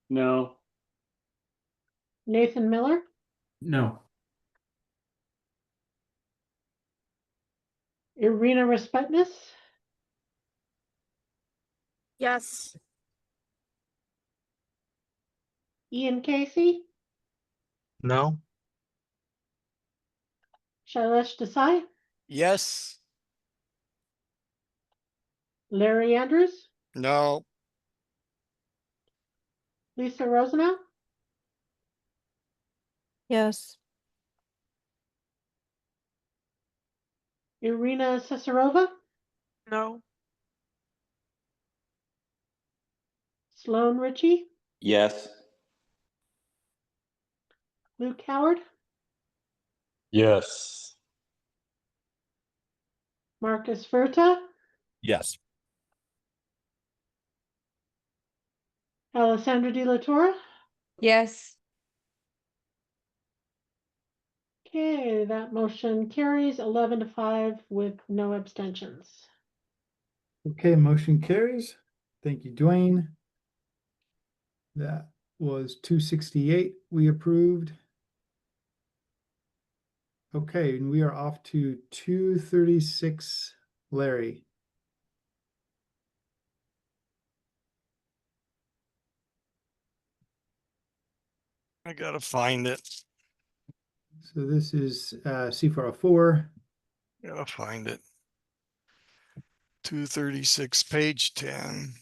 No. Nathan Miller, No. Irina Respetness, Yes. Ian Casey, No. Shailesh Desai, Yes. Larry Andrews, No. Lisa Rosenau, Yes. Irina Sesarova, No. Sloan Ritchie, Yes. Luke Howard, Yes. Marcus Verta, Yes. Alessandra De La Torre. Yes. Okay, that motion carries 11 to 5 with no abstentions. Okay, motion carries. Thank you, Dwayne. That was 268 we approved. Okay, and we are off to 236, Larry. I gotta find it. So this is C404. Gotta find it. 236, page 10.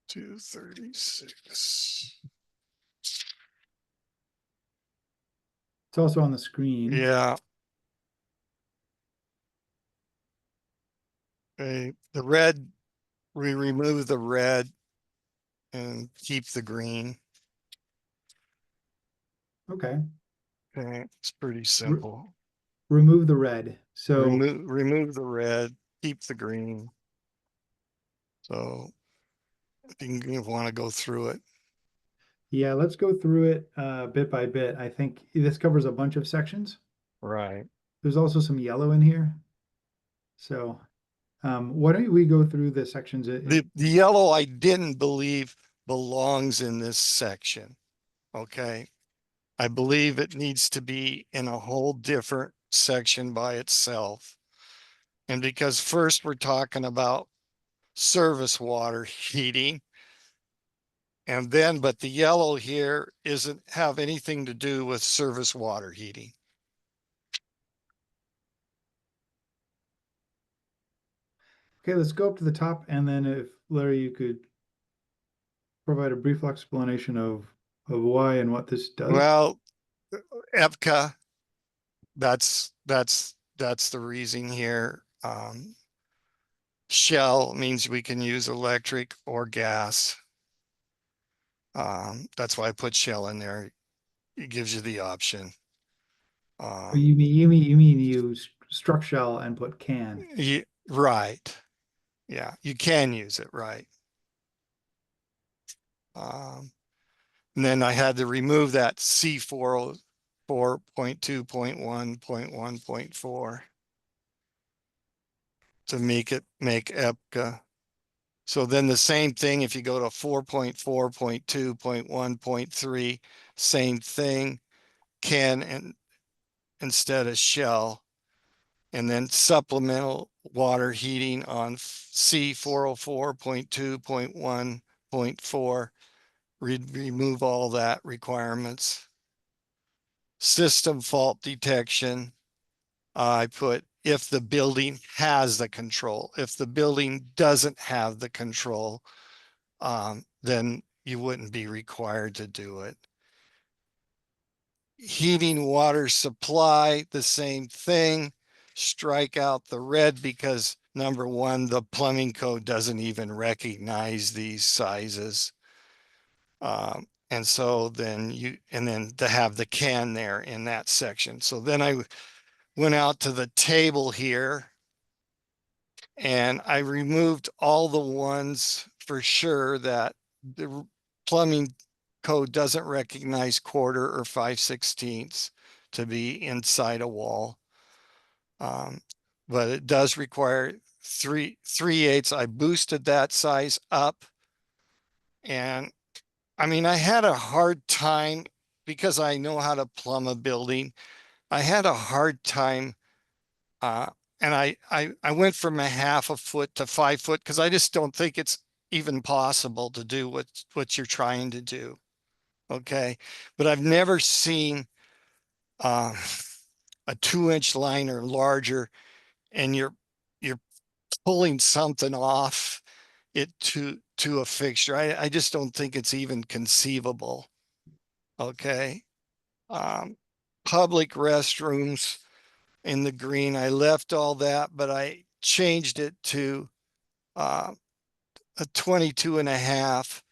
236. It's also on the screen. Yeah. Okay, the red, we remove the red and keep the green. Okay. Okay, it's pretty simple. Remove the red. So Remove the red, keep the green. So I think you want to go through it. yeah, let's go through it bit by bit. I think this covers a bunch of sections. Right. There's also some yellow in here. So why don't we go through the sections? The yellow I didn't believe, belongs in this section. Okay. I believe it needs to be in a whole different section by itself. And because first we're talking about service water heating, and then, but the yellow here isn't have anything to do with service water heating. Okay, let's go up to the top, and then if Larry, you could provide a brief explanation of why and what this does. Well, EPCA, that's the reason here. Shell means we can use electric or gas. That's why I put Shell in there. It gives you the option. You mean you struck Shell and put can? Right. Yeah, you can use it, right. And then I had to remove that C404.2.1.1.4 to make EPCA. So then the same thing, if you go to 4.4.2.1.3, same thing, can and instead of shell. And then supplemental water heating on C404.2.1.4, remove all that requirements. System fault detection, I put if the building has the control. If the building doesn't have the control, then you wouldn't be required to do it. Heating water supply, the same thing. Strike out the red because number one, the plumbing code doesn't even recognize these sizes. And so then to have the can there in that section. So then I went out to the table here and I removed all the ones for sure that the plumbing code doesn't recognize quarter or 5/16 to be inside a wall. But it does require 3/8. I boosted that size up. And I mean, I had a hard time because I know how to plumb a building. I had a hard time. And I went from 1/2 a foot to 5 foot because I just don't think it's even possible to do what you're trying to do. Okay. But I've never seen a 2-inch line or larger and you're pulling something off it to a fixture. I just don't think it's even conceivable. Okay. Public restrooms in the green, I left all that, but I changed it to a 22.5,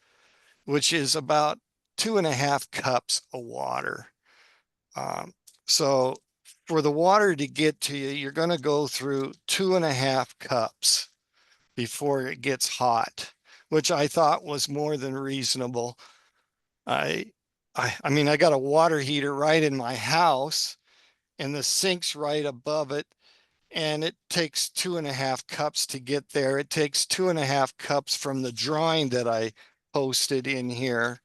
which is about 2.5 cups of water. So for the water to get to you, you're going to go through 2.5 cups before it gets hot, which I thought was more than reasonable. I mean, I got a water heater right in my house and the sink's right above it. And it takes 2.5 cups to get there. It takes 2.5 cups from the drawing that I posted in here,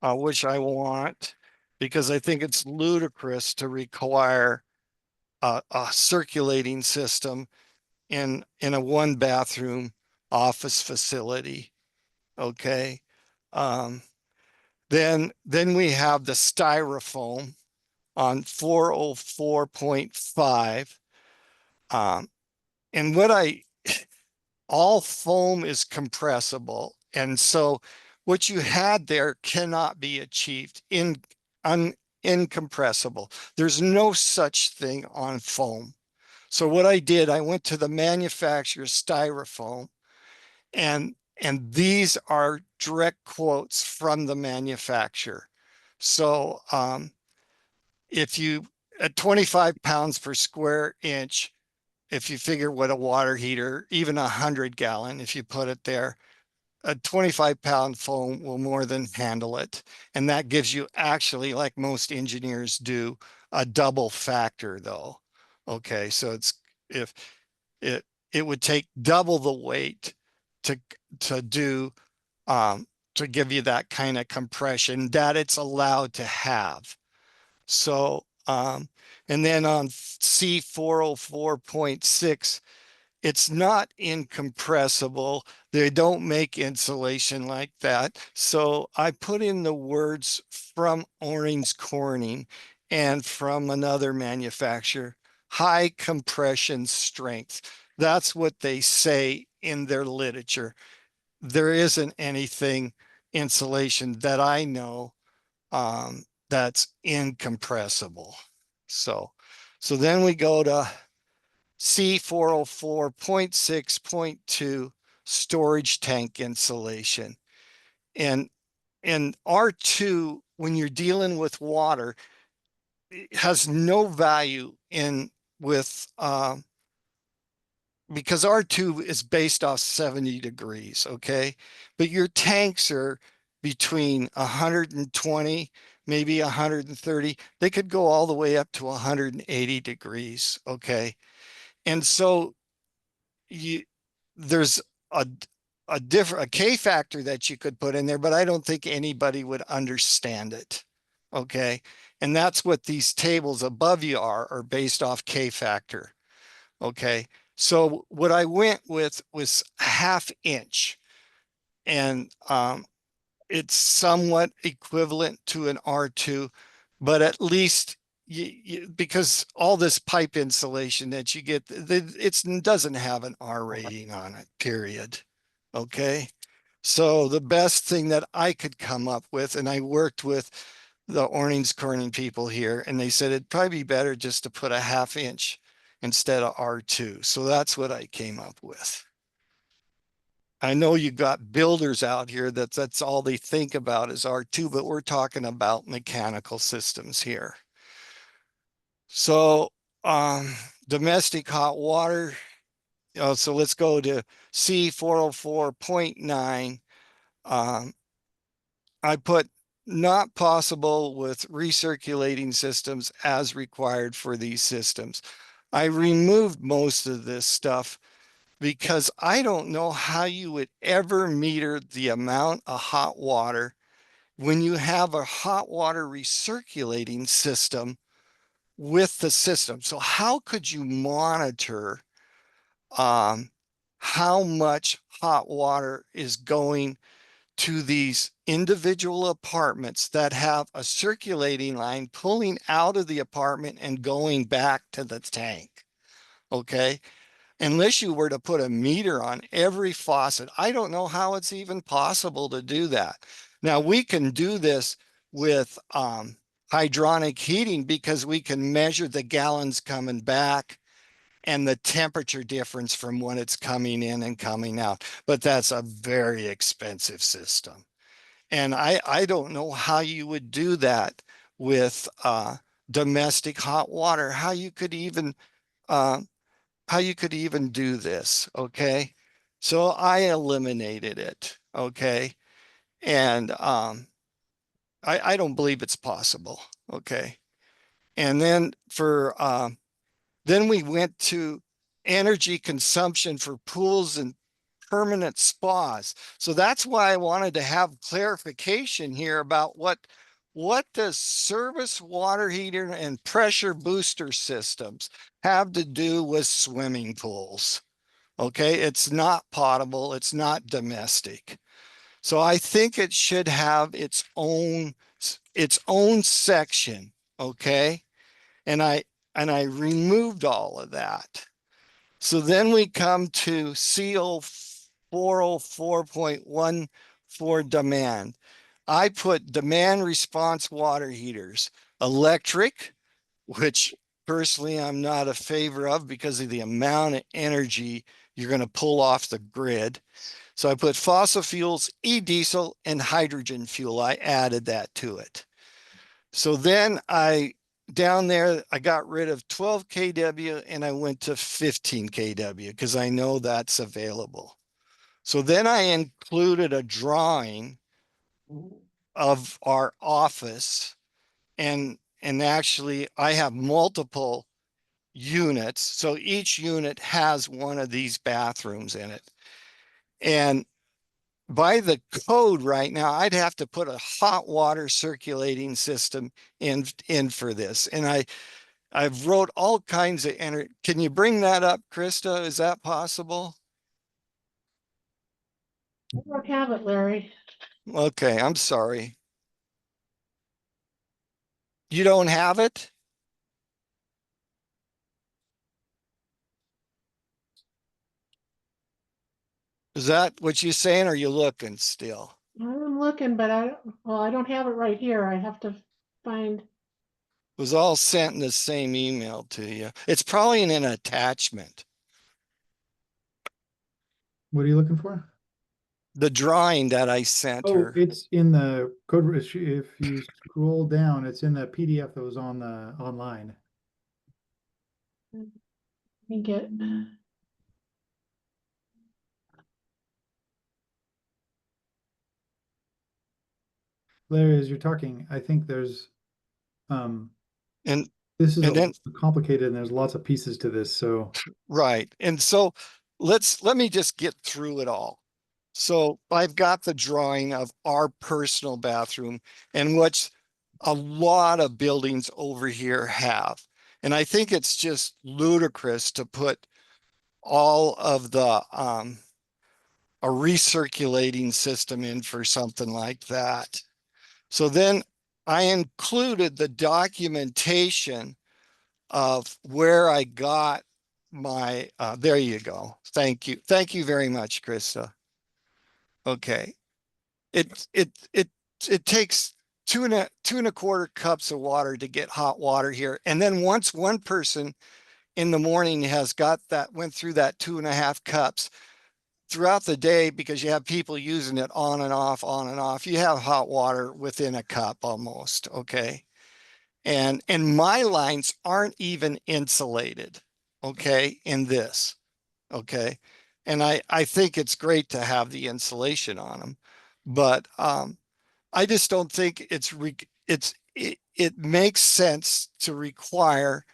which I want, because I think it's ludicrous to require a circulating system in a 1-bathroom office facility. Okay. Then we have the styrofoam on 404.5. And all foam is compressible. And so what you had there cannot be achieved incompressible. There's no such thing on foam. So what I did, I went to the manufacturer's styrofoam and these are direct quotes from the manufacturer. So if you at 25 pounds per square inch, if you figure what a water heater, even 100-gallon, if you put it there, a 25-pound foam will more than handle it. And that gives you actually, like most engineers do, a double factor though. Okay, so it's if it would take double the weight to do to give you that kind of compression that it's allowed to have. So, and then on C404.6, it's not incompressible. They don't make insulation like that. So I put in the words from Owens Corning and from another manufacturer, high compression strength. That's what they say in their literature. There isn't anything insulation that I know that's incompressible. So then we go to C404.6.2 storage tank insulation. And R2, when you're dealing with water, it has no value in with because R2 is based off 70 degrees, okay? But your tanks are between 120, maybe 130. They could go all the way up to 180 degrees, okay? And so there's a K factor that you could put in there, but I don't think anybody would understand it, okay? And that's what these tables above you are based off K factor, okay? So what I went with was a 1/2 inch, and it's somewhat equivalent to an R2, but at least because all this pipe insulation that you get, it doesn't have an R rating on it, period. Okay. So the best thing that I could come up with, and I worked with the Owens Corning people here, and they said it'd probably be better just to put a 1/2 inch instead of R2. So that's what I came up with. I know you got builders out here that's all they think about is R2, but we're talking about mechanical systems here. So domestic hot water, so let's go to C404.9. I put not possible with recirculating systems as required for these systems. I removed most of this stuff because I don't know how you would ever meter the amount of hot water when you have a hot water recirculating system with the system. So how could you monitor how much hot water is going to these individual apartments that have a circulating line pulling out of the apartment and going back to the tank? Okay. Unless you were to put a meter on every faucet, I don't know how it's even possible to do that. Now we can do this with hydronic heating because we can measure the gallons coming back and the temperature difference from when it's coming in and coming out. But that's a very expensive system. And I don't know how you would do that with domestic hot water, how you could even do this, okay? So I eliminated it, okay? And I don't believe it's possible, okay? And then then we went to energy consumption for pools and permanent spas. So that's why I wanted to have clarification here about what does service water heater and pressure booster systems have to do with swimming pools? Okay, it's not potable, it's not domestic. So I think it should have its own section, okay? And I removed all of that. So then we come to CO404.1 for demand. I put demand response water heaters, electric, which personally I'm not a favor of because of the amount of energy you're going to pull off the grid. So I put fossil fuels, e-diesel, and hydrogen fuel. I added that to it. So then down there, I got rid of 12 kW and I went to 15 kW because I know that's available. So then I included a drawing of our office, and actually I have multiple units. So each unit has one of these bathrooms in it. And by the code right now, I'd have to put a hot water circulating system in for this. And I've wrote all kinds of energy. Can you bring that up, Krista? Is that possible? I don't have it, Larry. Okay, I'm sorry. You don't have it? Is that what you're saying? Or are you looking still? I'm looking, but I don't have it right here. I have to find. It was all sent in the same email to you. It's probably in an attachment. What are you looking for? The drawing that I sent Oh, her. it's in the code. If you scroll down, it's in the PDF that was on the online. Let me get. Larry, as you're talking, I think there's And this is then complicated and there's lots of pieces to this. So right. And so let me just get through it all. So I've got the drawing of our personal bathroom and what's a lot of buildings over here have. And I think it's just ludicrous to put all of the a recirculating system in for something like that. So then I included the documentation of where I got my, there you go. Thank you. Thank you very much, Krista. Okay. It takes two and a quarter cups of water to get hot water here. And then once one person in the morning has got that, went through that 2.5 cups, throughout the day, because you have people using it on and off, you have hot water within a cup almost, okay? And my lines aren't even insulated, okay, in this, okay? And I think it's great to have the insulation on them, but I just don't think it makes sense to require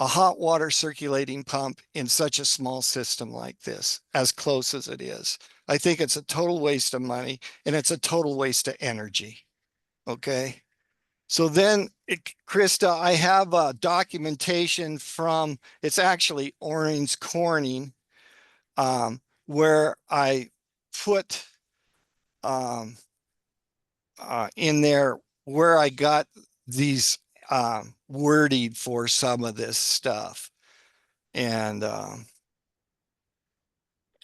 a hot water circulating pump in such a small system like this, as close as it is. I think it's a total waste of money and it's a total waste of energy. Okay. So then, Krista, I have a documentation from, it's actually Orange Corning, where I put in there where I got these wording for some of this stuff. And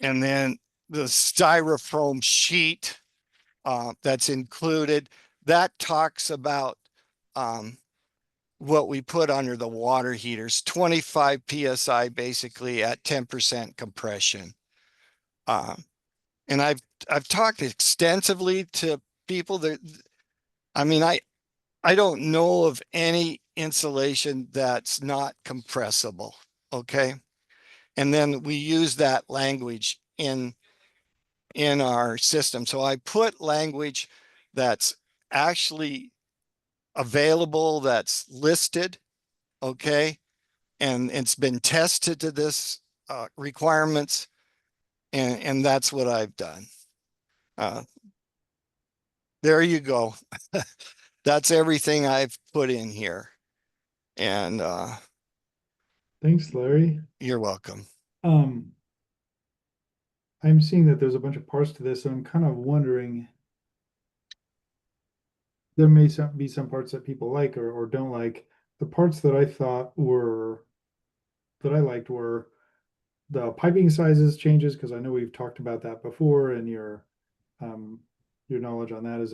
then the styrofoam sheet that's included, that talks about what we put under the water heaters, 25 PSI basically at 10% compression. And I've talked extensively to people that, I mean, I don't know of any insulation that's not compressible, okay? And then we use that language in our system. So I put language that's actually available, that's listed, okay? And it's been tested to this requirements, and that's what I've done. There you go. That's everything I've put in here. And thanks, Larry. You're welcome. I'm seeing that there's a bunch of parts to this, and I'm kind of wondering, there may be some parts that people like or don't like. The parts that I thought that I liked were the piping sizes changes, because I know we've talked about that before, and your knowledge on that is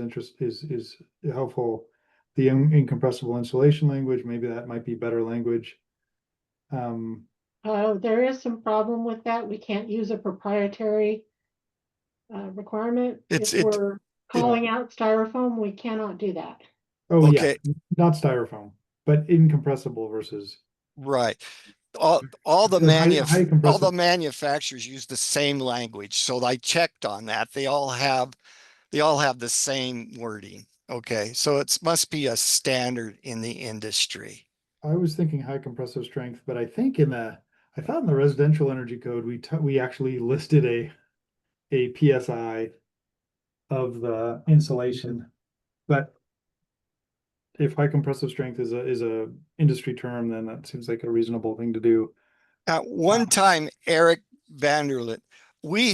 helpful. The incompressible insulation language, maybe that might be better language. There is some problem with that. We can't use a proprietary requirement. If we're calling out styrofoam, we cannot do that. Oh, okay. Yeah, not styrofoam, but incompressible versus. Right. All the manufacturers use the same language. So I checked on that. They all have the same wording. Okay. So it must be a standard in the industry. I was thinking high compressive strength, but I think I thought in the residential energy code, we actually listed a PSI of the insulation. But if high compressive strength is a industry term, then that seems like a reasonable thing to do. At one time, Eric Vanderlit, he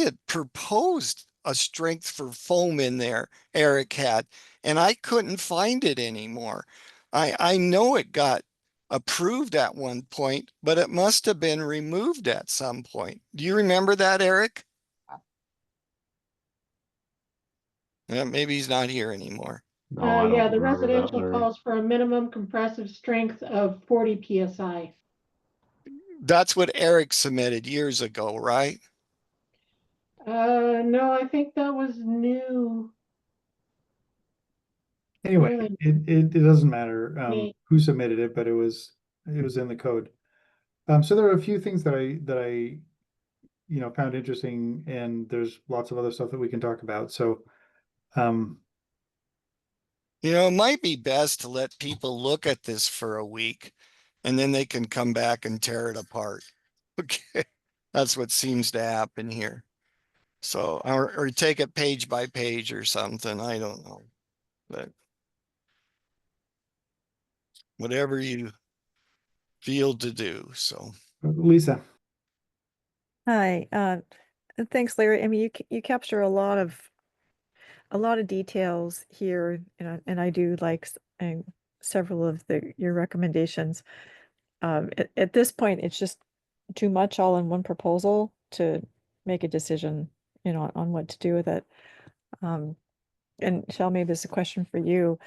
had proposed a strength for foam in there, Eric had, and I couldn't find it anymore. I know it got approved at one point, but it must have been removed at some point. Do you remember that, Eric? Yeah, maybe he's not here anymore. No, I don't Yeah, the remember that, residential Larry. calls for a minimum compressive strength of 40 PSI. That's what Eric submitted years ago, right? No, I think that was new. Anyway, Really? it doesn't matter Yeah. who submitted it, but it was in the code. So there are a few things that I found interesting, and there's lots of other stuff that we can talk about. So it might be best to let people look at this for a week and then they can come back and tear it apart. Okay. That's what seems to happen here. So, or take it page by page or something. I don't know, but whatever you feel to do. So, Lisa. Hi, thanks, Larry. I mean, you capture a lot of details here, and I do like several of your recommendations. At this point, it's just too much all in one proposal to make a decision, on what to do with it. And Shel, maybe this is a question for you,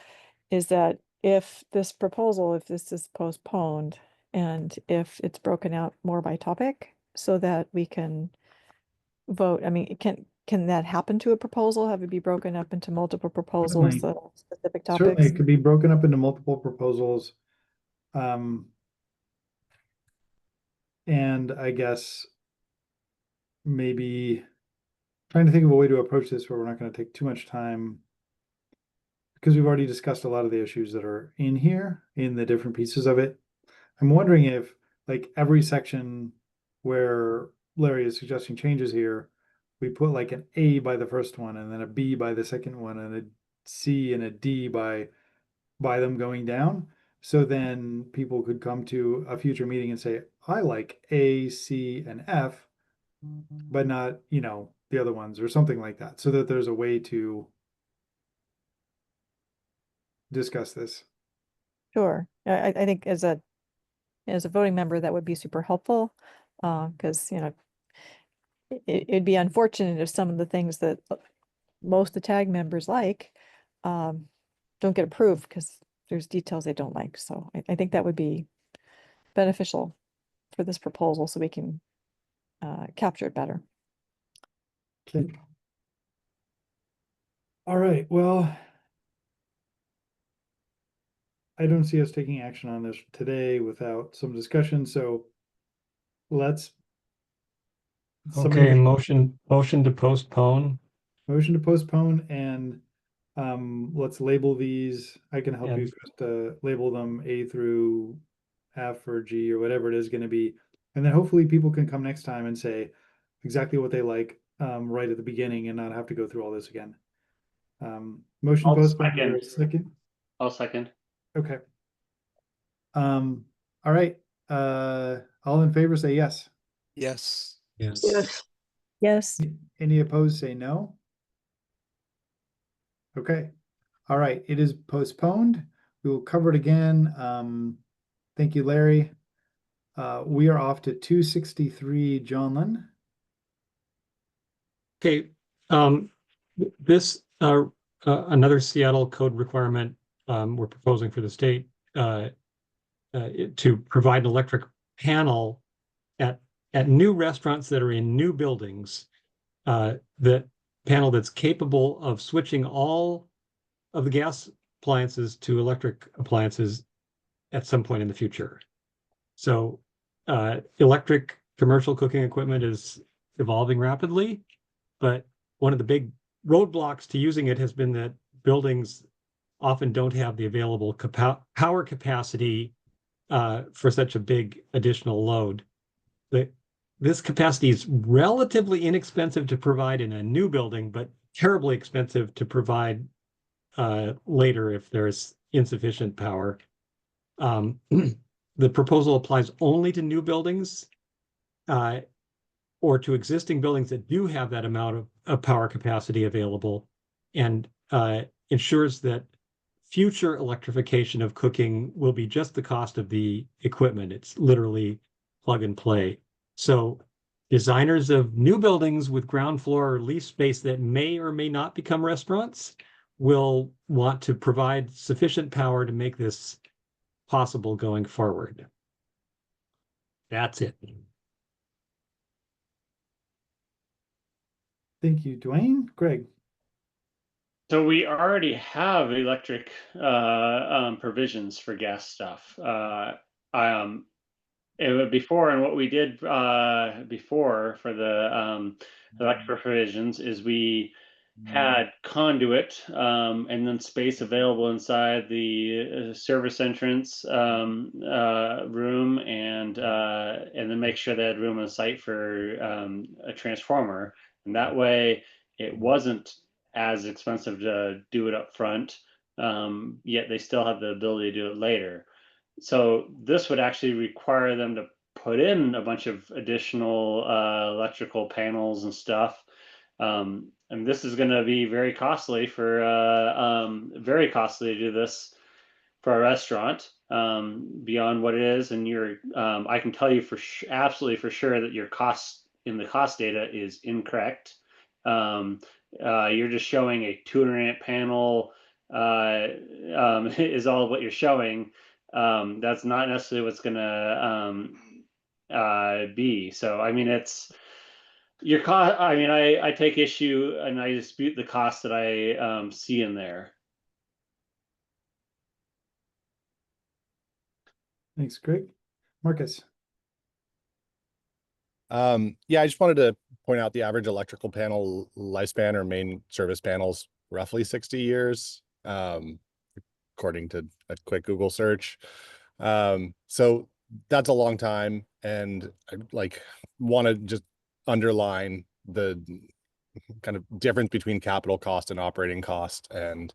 is that if this is postponed, and if it's broken out more by topic so that we can vote, I mean, can that happen to a proposal? Have it be broken up into multiple proposals, Certainly. specific Certainly, topics? it could be broken up into multiple proposals. And I guess maybe trying to think of a way to approach this where we're not going to take too much time, because we've already discussed a lot of the issues that are in here in the different pieces of it. I'm wondering if, like, every section where Larry is suggesting changes here, we put like an A by the first one, and then a B by the second one, and a C and a D by them going down. So then people could come to a future meeting and say, I like A, C, and F, but not, the other ones, or something like that, so that there's a way to discuss this. Sure. I think as a voting member, that would be super helpful, because, it'd be unfortunate if some of the things that most of the tag members like don't get approved because there's details they don't like. So I think that would be beneficial for this proposal, so we can capture it better. Okay. All right, well, I don't see us taking action on this today without some discussion, so let's. Okay, motion to postpone. Motion to postpone, and let's label these. I can help you And- just label them A through F or G or whatever it is going to be. And then hopefully people can come next time and say exactly what they like right at the beginning and not have to go through all this again. Motion I'll postpone. second. Second. I'll second. Okay. All right. All in favor say yes. yes. Yes. Yes. Any opposed say no. Okay. All right. It is postponed. We will cover it again. Thank you, Larry. We are off to 263 Johnlin. Okay, this another Seattle code requirement we're proposing for the state to provide an electric panel at new restaurants that are in new buildings. That panel that's capable of switching all of the gas appliances to electric appliances at some point in the future. So electric commercial cooking equipment is evolving rapidly, but one of the big roadblocks to using it has been that buildings often don't have the available power capacity for such a big additional load. this capacity is relatively inexpensive to provide in a new building, but terribly expensive to provide later if there's insufficient power. The proposal applies only to new buildings or to existing buildings that do have that amount of power capacity available, and ensures that future electrification of cooking will be just the cost of the equipment. It's literally plug and play. So designers of new buildings with ground floor or lease space that may or may not become restaurants will want to provide sufficient power to make this possible going forward. That's it. Thank you, Dwayne. Greg. So we already have electric provisions for gas stuff. Before, and what we did before for the electric provisions is we had conduit and then space available inside the service entrance room, and then make sure they had room on site for a transformer, and that way it wasn't as expensive to do it up front, yet they still have the ability to do it later. So this would actually require them to put in a bunch of additional electrical panels and stuff. And this is going to be very costly very costly to do this for a restaurant, beyond what it is. And I can tell you absolutely for sure that your cost in the cost data is incorrect. You're just showing a 200 amp panel is all of what you're showing. That's not necessarily what's going to be. So, I mean, it's your cost. I mean, I take issue and I dispute the cost that I see in there. Thanks, Greg. Marcus. Yeah, I just wanted to point out the average electrical panel lifespan or main service panels, roughly 60 years, according to a quick Google search. So that's a long time. And I want to just underline the kind of difference between capital cost and operating cost. And,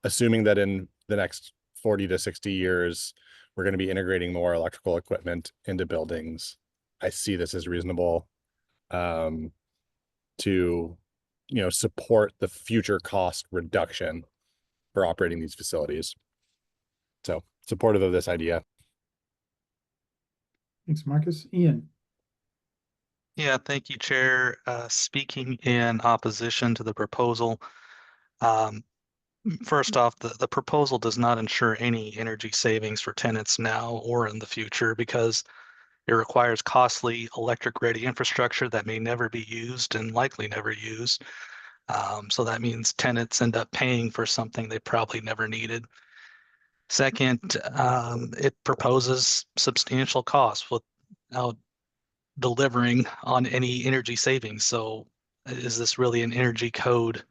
assuming that in the next 40 to 60 years, we're going to be integrating more electrical equipment into buildings, I see this as reasonable to, support the future cost reduction for operating these facilities. So supportive of this idea. Thanks, Marcus. Ian. Yeah, thank you, Chair. Speaking in opposition to the proposal, first off, the proposal does not ensure any energy savings for tenants now or in the future because it requires costly electric-ready infrastructure that may never be used and likely never used. So that means tenants end up paying for something they probably never needed. Second, it proposes substantial costs without delivering on any energy savings. So is this really an energy code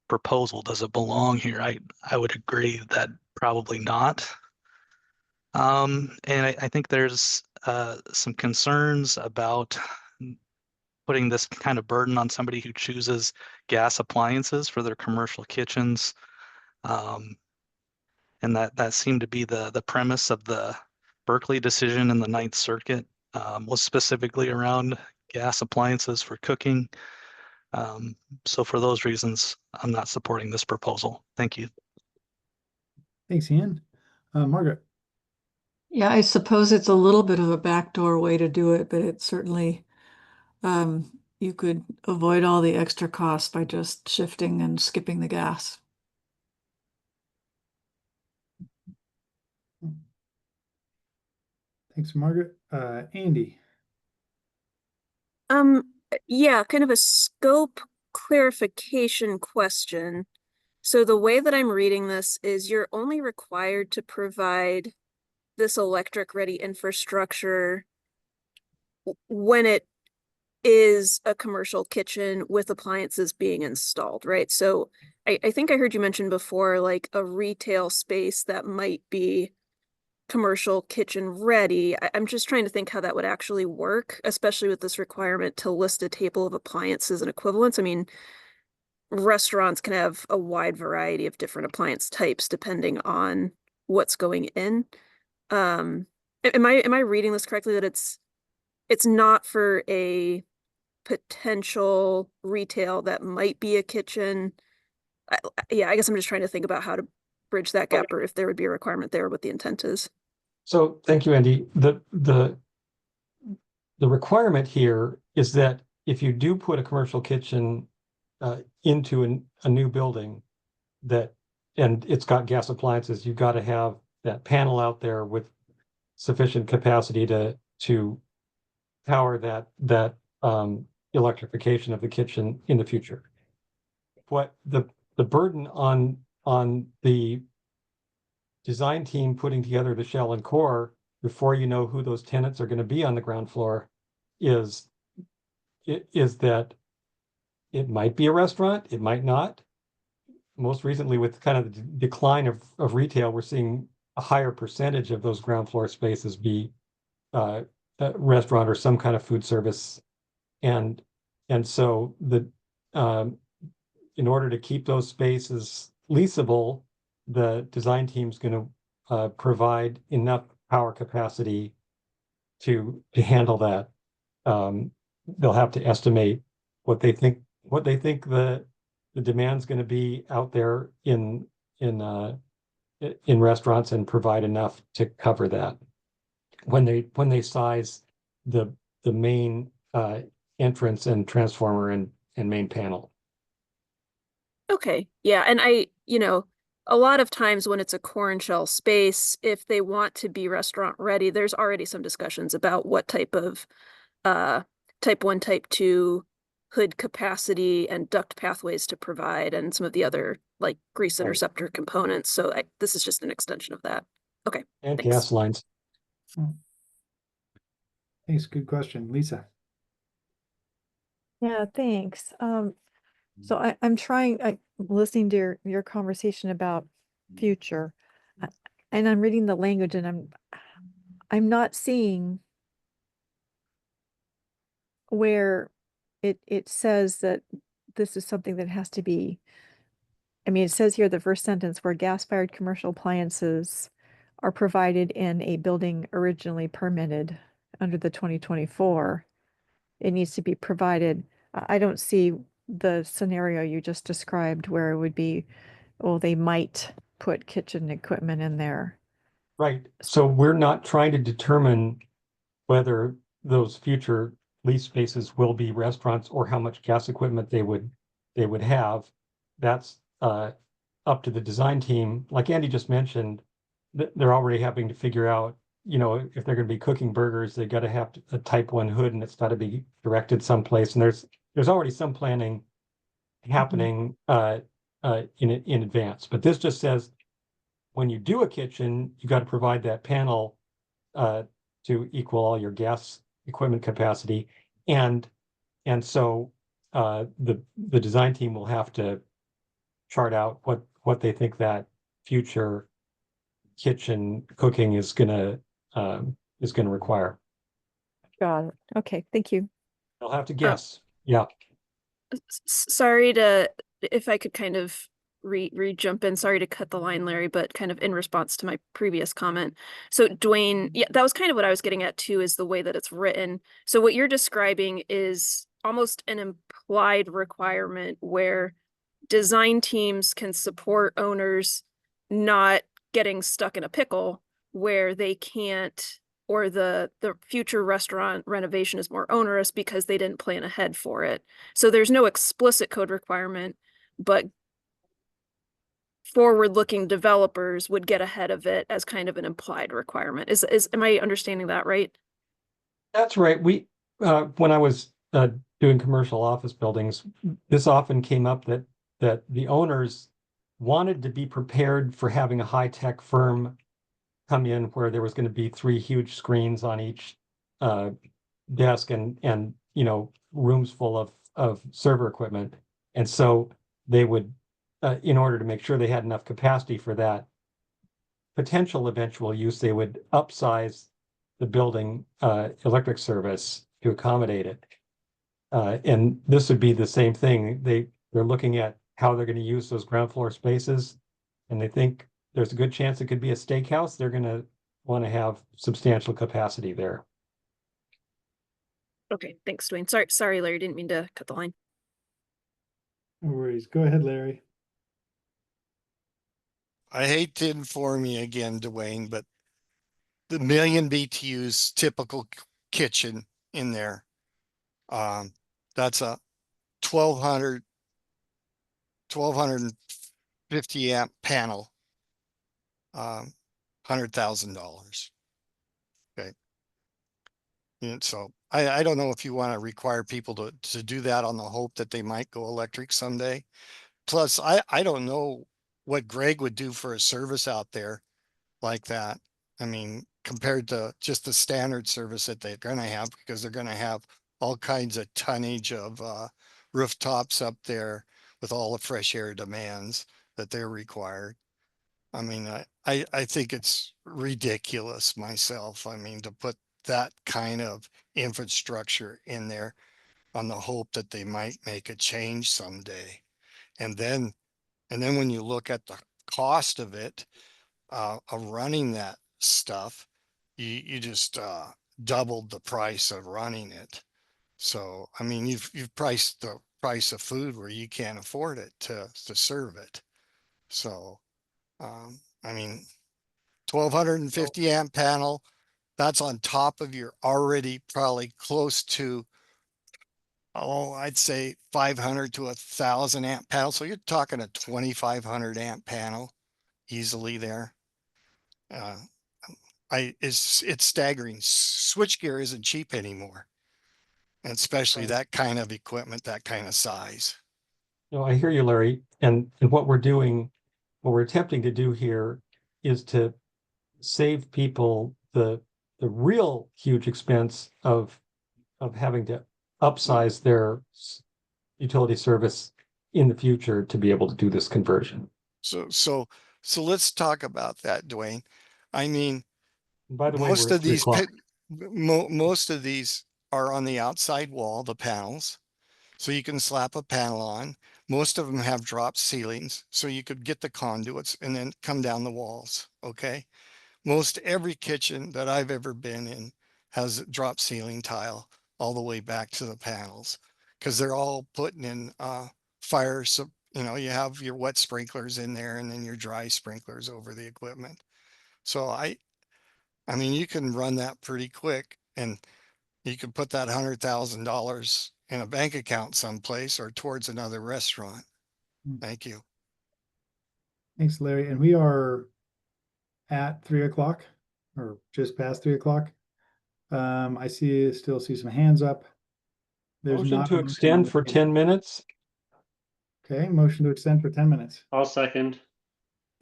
proposal? Does it belong here? I would agree that probably not. And I think there's some concerns about putting this kind of burden on somebody who chooses gas appliances for their commercial kitchens. And that seemed to be the premise of the Berkeley decision in the Ninth Circuit, was specifically around gas appliances for cooking. So for those reasons, I'm not supporting this proposal. Thank you. Thanks, Ian. Margaret. Yeah, I suppose it's a little bit of a backdoor way to do it, but it certainly, you could avoid all the extra costs by just shifting and skipping the gas. Thanks, Margaret. Andy. Yeah, kind of a scope clarification question. So the way that I'm reading this is you're only required to provide this electric ready infrastructure when it is a commercial kitchen with appliances being installed, right? So I think I heard you mention before, like a retail space that might be commercial kitchen ready. I'm just trying to think how that would actually work, especially with this requirement to list a table of appliances and equivalents. I mean, restaurants can have a wide variety of different appliance types depending on what's going in. Am I reading this correctly that it's not for a potential retail that might be a kitchen? Yeah, I guess I'm just trying to think about how to bridge that gap, or if there would be a requirement there, what the intent is. So thank you, Andy. The requirement here is that if you do put a commercial kitchen into a new building and it's got gas appliances, you've got to have that panel out there with sufficient capacity to power that electrification of the kitchen in the future. What the burden on the design team putting together the shell and core before you know who those tenants are going to be on the ground floor is that it might be a restaurant, it might not. Most recently, with kind of the decline of retail, we're seeing a higher percentage of those ground floor spaces be a restaurant or some kind of food service. And so in order to keep those spaces leasable, the design team's going to provide enough power capacity to handle that. They'll have to estimate what they think the demand's going to be out there in restaurants and provide enough to cover that when they size the main entrance and transformer and main panel. Okay, yeah, and a lot of times when it's a core and shell space, if they want to be restaurant ready, there's already some discussions about what type of type 1, type 2 hood capacity and duct pathways to provide, and some of the other like grease interceptor components. So this is just an extension of that. Okay, and thanks. gas lines. Thanks, good question. Lisa. Yeah, thanks. So I'm listening to your conversation about future, and I'm reading the language, and I'm not seeing where it says that this is something that has to be. I mean, it says here the first sentence, where gas-fired commercial appliances are provided in a building originally permitted under the 2024, it needs to be provided. I don't see the scenario you just described where it would be, oh, they might put kitchen equipment in there. Right. So we're not trying to determine whether those future lease spaces will be restaurants or how much gas equipment they would have. That's up to the design team. Like Andy just mentioned, they're already having to figure out, if they're going to be cooking burgers, they got to have a type 1 hood, and it's got to be directed someplace. And there's already some planning happening in advance. But this just says when you do a kitchen, you got to provide that panel to equal all your gas equipment capacity, and so the design team will have to chart out what they think that future kitchen cooking is gonna require. Got it. Okay, thank you. They'll have to guess. Yeah. Sorry if I could kind of jump in. Sorry to cut the line, Larry, but kind of in response to my previous comment. So Dwayne, yeah, that was kind of what I was getting at too, is the way that it's written. So what you're describing is almost an implied requirement where design teams can support owners not getting stuck in a pickle where they can't, or the future restaurant renovation is more onerous because they didn't plan ahead for it. So there's no explicit code requirement, but forward-looking developers would get ahead of it as kind of an implied requirement. Am I understanding that right? That's right. We when I was doing commercial office buildings, this often came up that the owners wanted to be prepared for having a high-tech firm come in where there was going to be 3 huge screens on each desk and rooms full of server equipment. And so they would, in order to make sure they had enough capacity for that, potential eventual use, they would upsize the building electric service to accommodate it. And this would be the same thing. They're looking at how they're going to use those ground floor spaces, and they think there's a good chance it could be a steakhouse. They're going to want to have substantial capacity there. Okay, thanks, Dwayne. Sorry, Larry, didn't mean to cut the line. No worries. Go ahead, Larry. I hate to inform you again, Dwayne, but the million BTUs typical kitchen in there, that's a 1250 amp panel, $100,000. Okay. And so I don't know if you want to require people to do that on the hope that they might go electric someday. Plus, I don't know what Greg would do for a service out there like that. I mean, compared to just the standard service that they're going to have, because they're going to have all kinds of tonnage of rooftops up there with all the fresh air demands that they're required. I mean, I think it's ridiculous myself. I mean, to put that kind of infrastructure in there on the hope that they might make a change someday. And then when you look at the cost of it, of running that stuff, you just doubled the price of running it. So, I mean, you've priced the price of food where you can't afford it to serve it. So, I mean, 1250 amp panel, that's on top of your already probably close to, I'd say 500 to 1,000 amp panel. So you're talking a 2,500 amp panel easily there. It's staggering. Switchgear isn't cheap anymore, and especially that kind of equipment, that kind of size. No, I hear you, Larry. And what we're attempting to do here is to save people the real huge expense of having to upsize their utility service in the future to be able to do this conversion. So let's talk about that, Dwayne. I mean, by the way, most of these are on the outside wall, the panels. So you can slap a panel on. Most of them have drop ceilings, so you could get the conduits and then come down the walls. Okay. Most every kitchen that I've ever been in has drop ceiling tile all the way back to the panels, because they're all putting in fire. So, you know, you have your wet sprinklers in there and then your dry sprinklers over the equipment. So I mean, you can run that pretty quick, and you can put that $100,000 in a bank account someplace or towards another restaurant. Thank you. Thanks, Larry. And we are at 3 o'clock or just past 3 o'clock. I still see some hands up. There's motion not to extend for 10 minutes. Okay, motion to extend for 10 minutes. I'll second.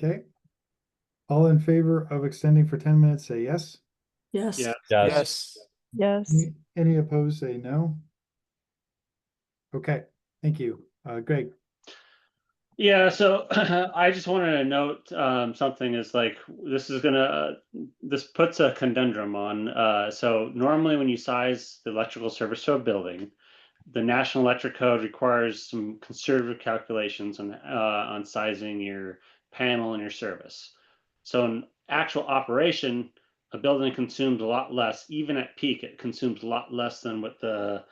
Okay. All in favor of extending for 10 minutes, say yes. Yes. Yeah. Yes. Yes. Any opposed, say no. Okay, thank you. Greg. Yeah, so I just wanted to note something is like this puts a conundrum on. So normally when you size the electrical service to a building, the National Electric Code requires some conservative calculations on sizing your panel and your service. So in actual operation, a building consumes a lot less. Even at peak, it consumes a lot less than what the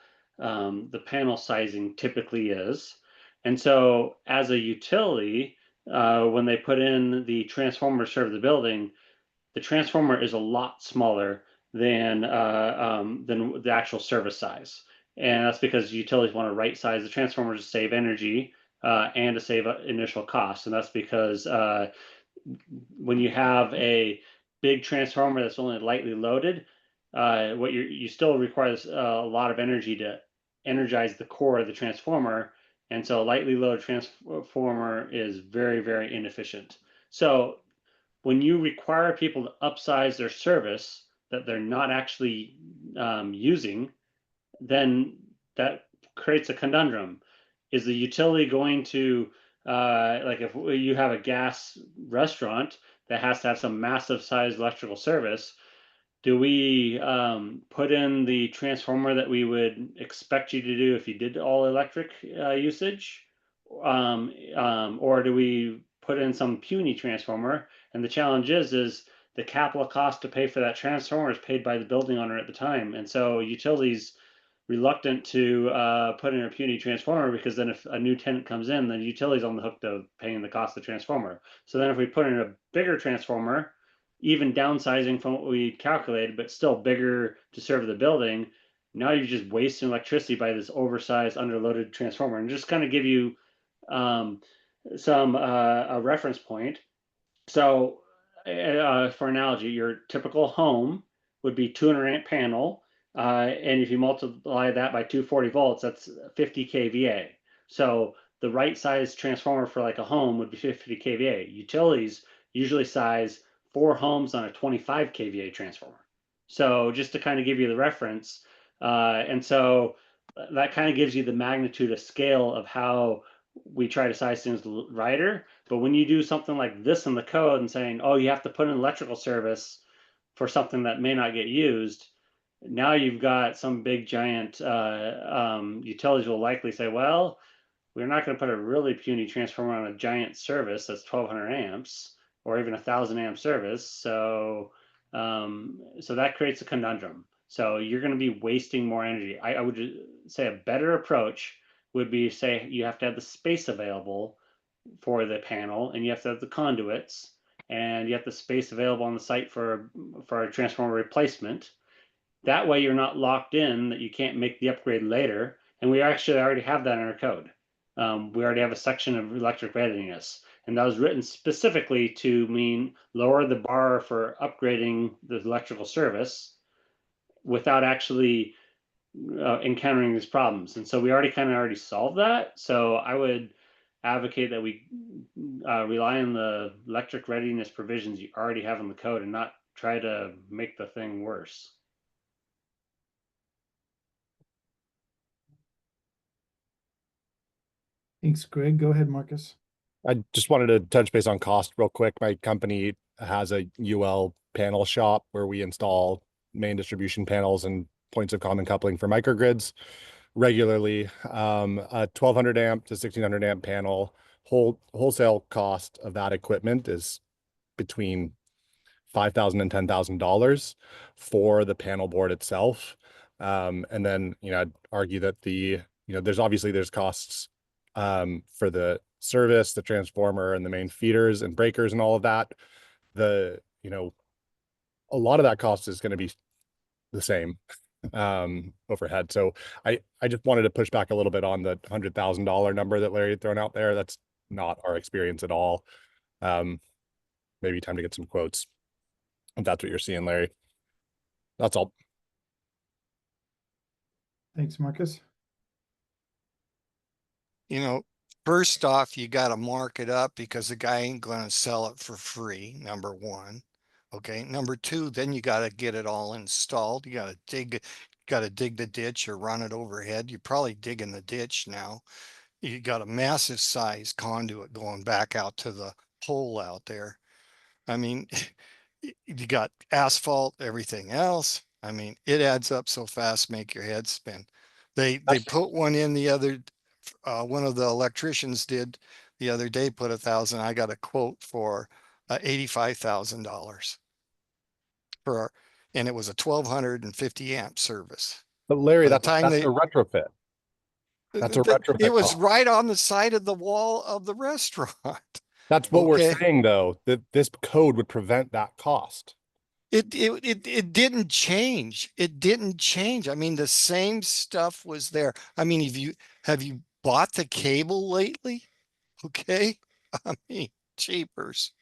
panel sizing typically is. And so as a utility, when they put in the transformer to serve the building, the transformer is a lot smaller than the actual service size. And that's because utilities want to right size the transformers to save energy and to save initial costs. And that's because when you have a big transformer that's only lightly loaded, what you still requires a lot of energy to energize the core of the transformer. And so a lightly loaded transformer is very, very inefficient. So when you require people to upsize their service that they're not actually using, then that creates a conundrum. Is the utility going to, like if you have a gas restaurant, that has to have some massive size electrical service, do we put in the transformer that we would expect you to do if you did all electric usage? Or do we put in some puny transformer? And the challenge is the capital cost to pay for that transformer is paid by the building owner at the time. And so utilities reluctant to put in a puny transformer, because then if a new tenant comes in, the utility's on the hook to paying the cost of the transformer. So then if we put in a bigger transformer, even downsizing from what we calculated, but still bigger to serve the building, now you're just wasting electricity by this oversized, underloaded transformer. And just kind of give you a reference point. So for analogy, your typical home would be 200 amp panel. And if you multiply that by 240 volts, that's 50 kVA. So the right size transformer for like a home would be 50 kVA. Utilities usually size 4 homes on a 25 kVA transformer. So just to kind of give you the reference, and so that kind of gives you the magnitude of scale of how we try to size things righter. But when you do something like this in the code and saying, oh, you have to put in electrical service for something that may not get used, now you've got some big giant utilities will likely say, well, we're not going to put a really puny transformer on a giant service that's 1200 amps or even 1000 amp service. So so that creates a conundrum. So you're going to be wasting more energy. I would say a better approach would be, say, you have to have the space available for the panel, and you have to have the conduits, and you have the space available on the site for a transformer replacement. That way you're not locked in that you can't make the upgrade later. And we actually already have that in our code. We already have a section of electric readiness, and that was written specifically to mean lower the bar for upgrading the electrical service without actually encountering these problems. And so we already solved that. So I would advocate that we rely on the electric readiness provisions you already have in the code and not try to make the thing worse. Thanks, Greg. Go ahead, Marcus. I just wanted to touch base on cost real quick. My company has a UL panel shop where we install main distribution panels and points of common coupling for microgrids regularly. A 1200 amp to 1600 amp panel, wholesale cost of that equipment is between $5,000 and $10,000 for the panel board itself. And then, I'd argue that there's costs for the service, the transformer, and the main feeders and breakers and all of that. A lot of that cost is going to be the same overhead. So I just wanted to push back a little bit on the $100,000 number that Larry had thrown out there. That's not our experience at all. Maybe time to get some quotes if that's what you're seeing, Larry. That's all. Thanks, Marcus. First off, you got to mark it up because the guy ain't going to sell it for free, number one. Okay. Number two, then you got to get it all installed. You got to dig the ditch or run it overhead. You're probably digging the ditch now. You got a massive size conduit going back out to the pole out there. I mean, you got asphalt, everything else. I mean, it adds up so fast, make your head spin. They put one in the other, one of the electricians did the other day, put 1,000. I got a quote for $85,000 and it was a 1250 amp service. But Larry, By the that's time a retrofit. That's a retrofit. It was cost. right on the side of the wall of the restaurant. That's what we're Okay. saying, though, that this code would prevent that cost. It didn't change. It didn't change. I mean, the same stuff was there. I mean, have you bought the cable lately? Okay. I mean, cheapers.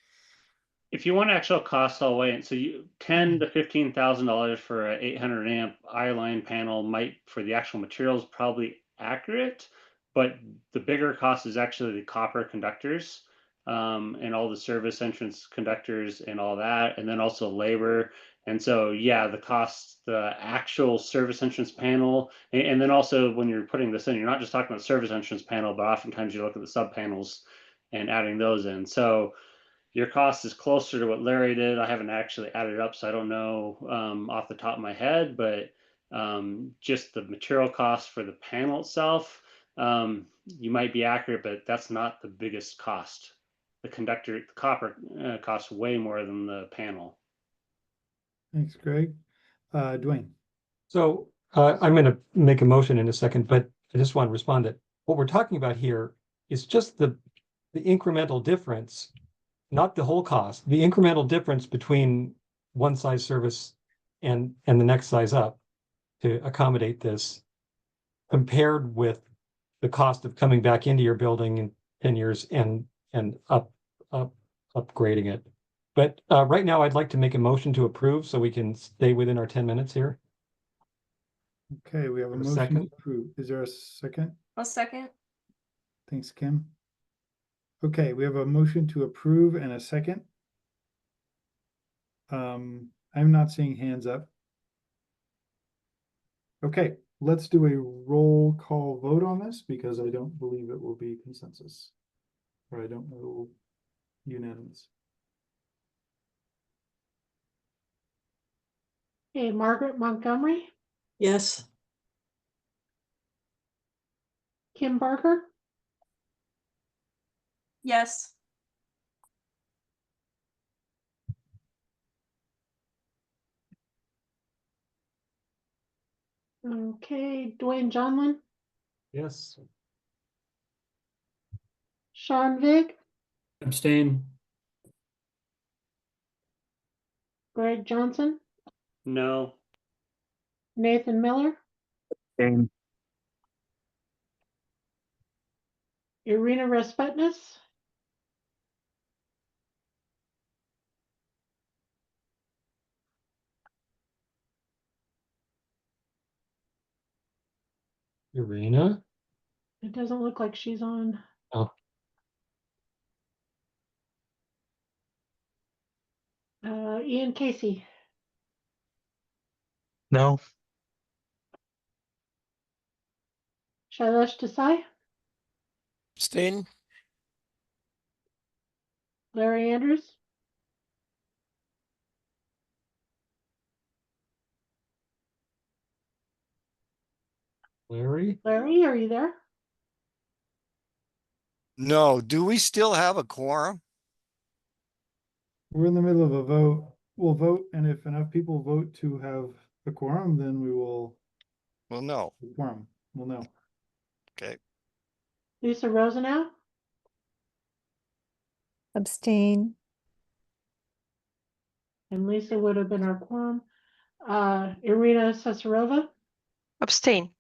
If you want actual cost all the way, so you $10,000 to $15,000 for an 800 amp I-line panel might, for the actual materials, probably accurate, but the bigger cost is actually the copper conductors and all the service entrance conductors and all that, and then also labor. And so, yeah, the cost, the actual service entrance panel, and then also when you're putting this in, you're not just talking about service entrance panel, but oftentimes you look at the sub panels and adding those in. So your cost is closer to what Larry did. I haven't actually added up, so I don't know off the top of my head, but just the material cost for the panel itself, you might be accurate, but that's not the biggest cost. The conductor, the copper costs way more than the panel. Thanks, Greg. Dwayne. So I'm going to make a motion in a second, but I just want to respond that what we're talking about here is just the incremental difference, not the whole cost, the incremental difference between one size service and the next size up to accommodate this, compared with the cost of coming back into your building in 10 years and upgrading it. But right now, I'd like to make a motion to approve so we can stay within our 10 minutes here. Okay, we have a motion second? to approve. Is there a second? A second. Thanks, Kim. Okay, we have a motion to approve and a second. I'm not seeing hands up. Okay, let's do a roll call vote on this because I don't believe it will be consensus. Or I don't know unanimous. Okay, Margaret Montgomery, Yes. Kim Barker, Yes. okay, Dwayne Johnlin, Yes. Sean Vig, Abstain. Greg Johnson, No. Nathan Miller, Same. Irina Respetness, Irina? it doesn't look like she's on. Oh. Ian Casey, No. Shailesh Desai, Abstain. Larry Andrews, Larry? Larry, are you there? No, do we still have a quorum? We're in the middle of a vote. We'll vote, and if enough people vote to have a quorum, then we will. Well, no. Quorum. We'll know. Okay. Lisa Rosenau, Abstain. and Lisa would have been our quorum. Irina Cesarova, Abstain.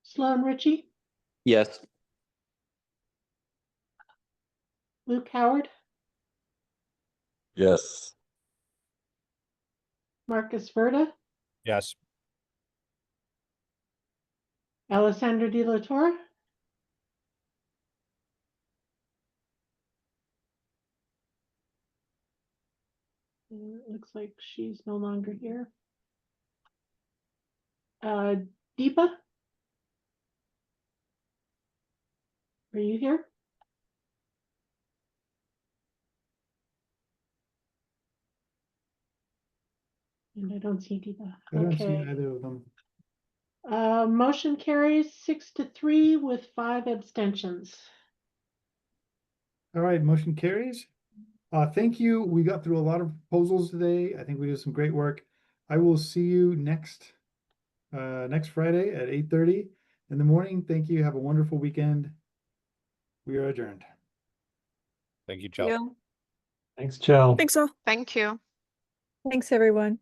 Sloan Ritchie, Yes. Luke Howard, Yes. Marcus Verda, Yes. Alessandra De La Torre, it looks like she's no longer here. Deepa, are you here? And I don't see Deepa. I don't see Okay. either of them. Motion carries 6-3 with 5 abstentions. All right, motion carries. Thank you. We got through a lot of proposals today. I think we did some great work. I will see you next Friday at 8:30 in the morning. Thank you. Have a wonderful weekend. We are adjourned. Thank you, Chelsea. Thanks, Chell. Thanks all. Thank you. Thanks, everyone.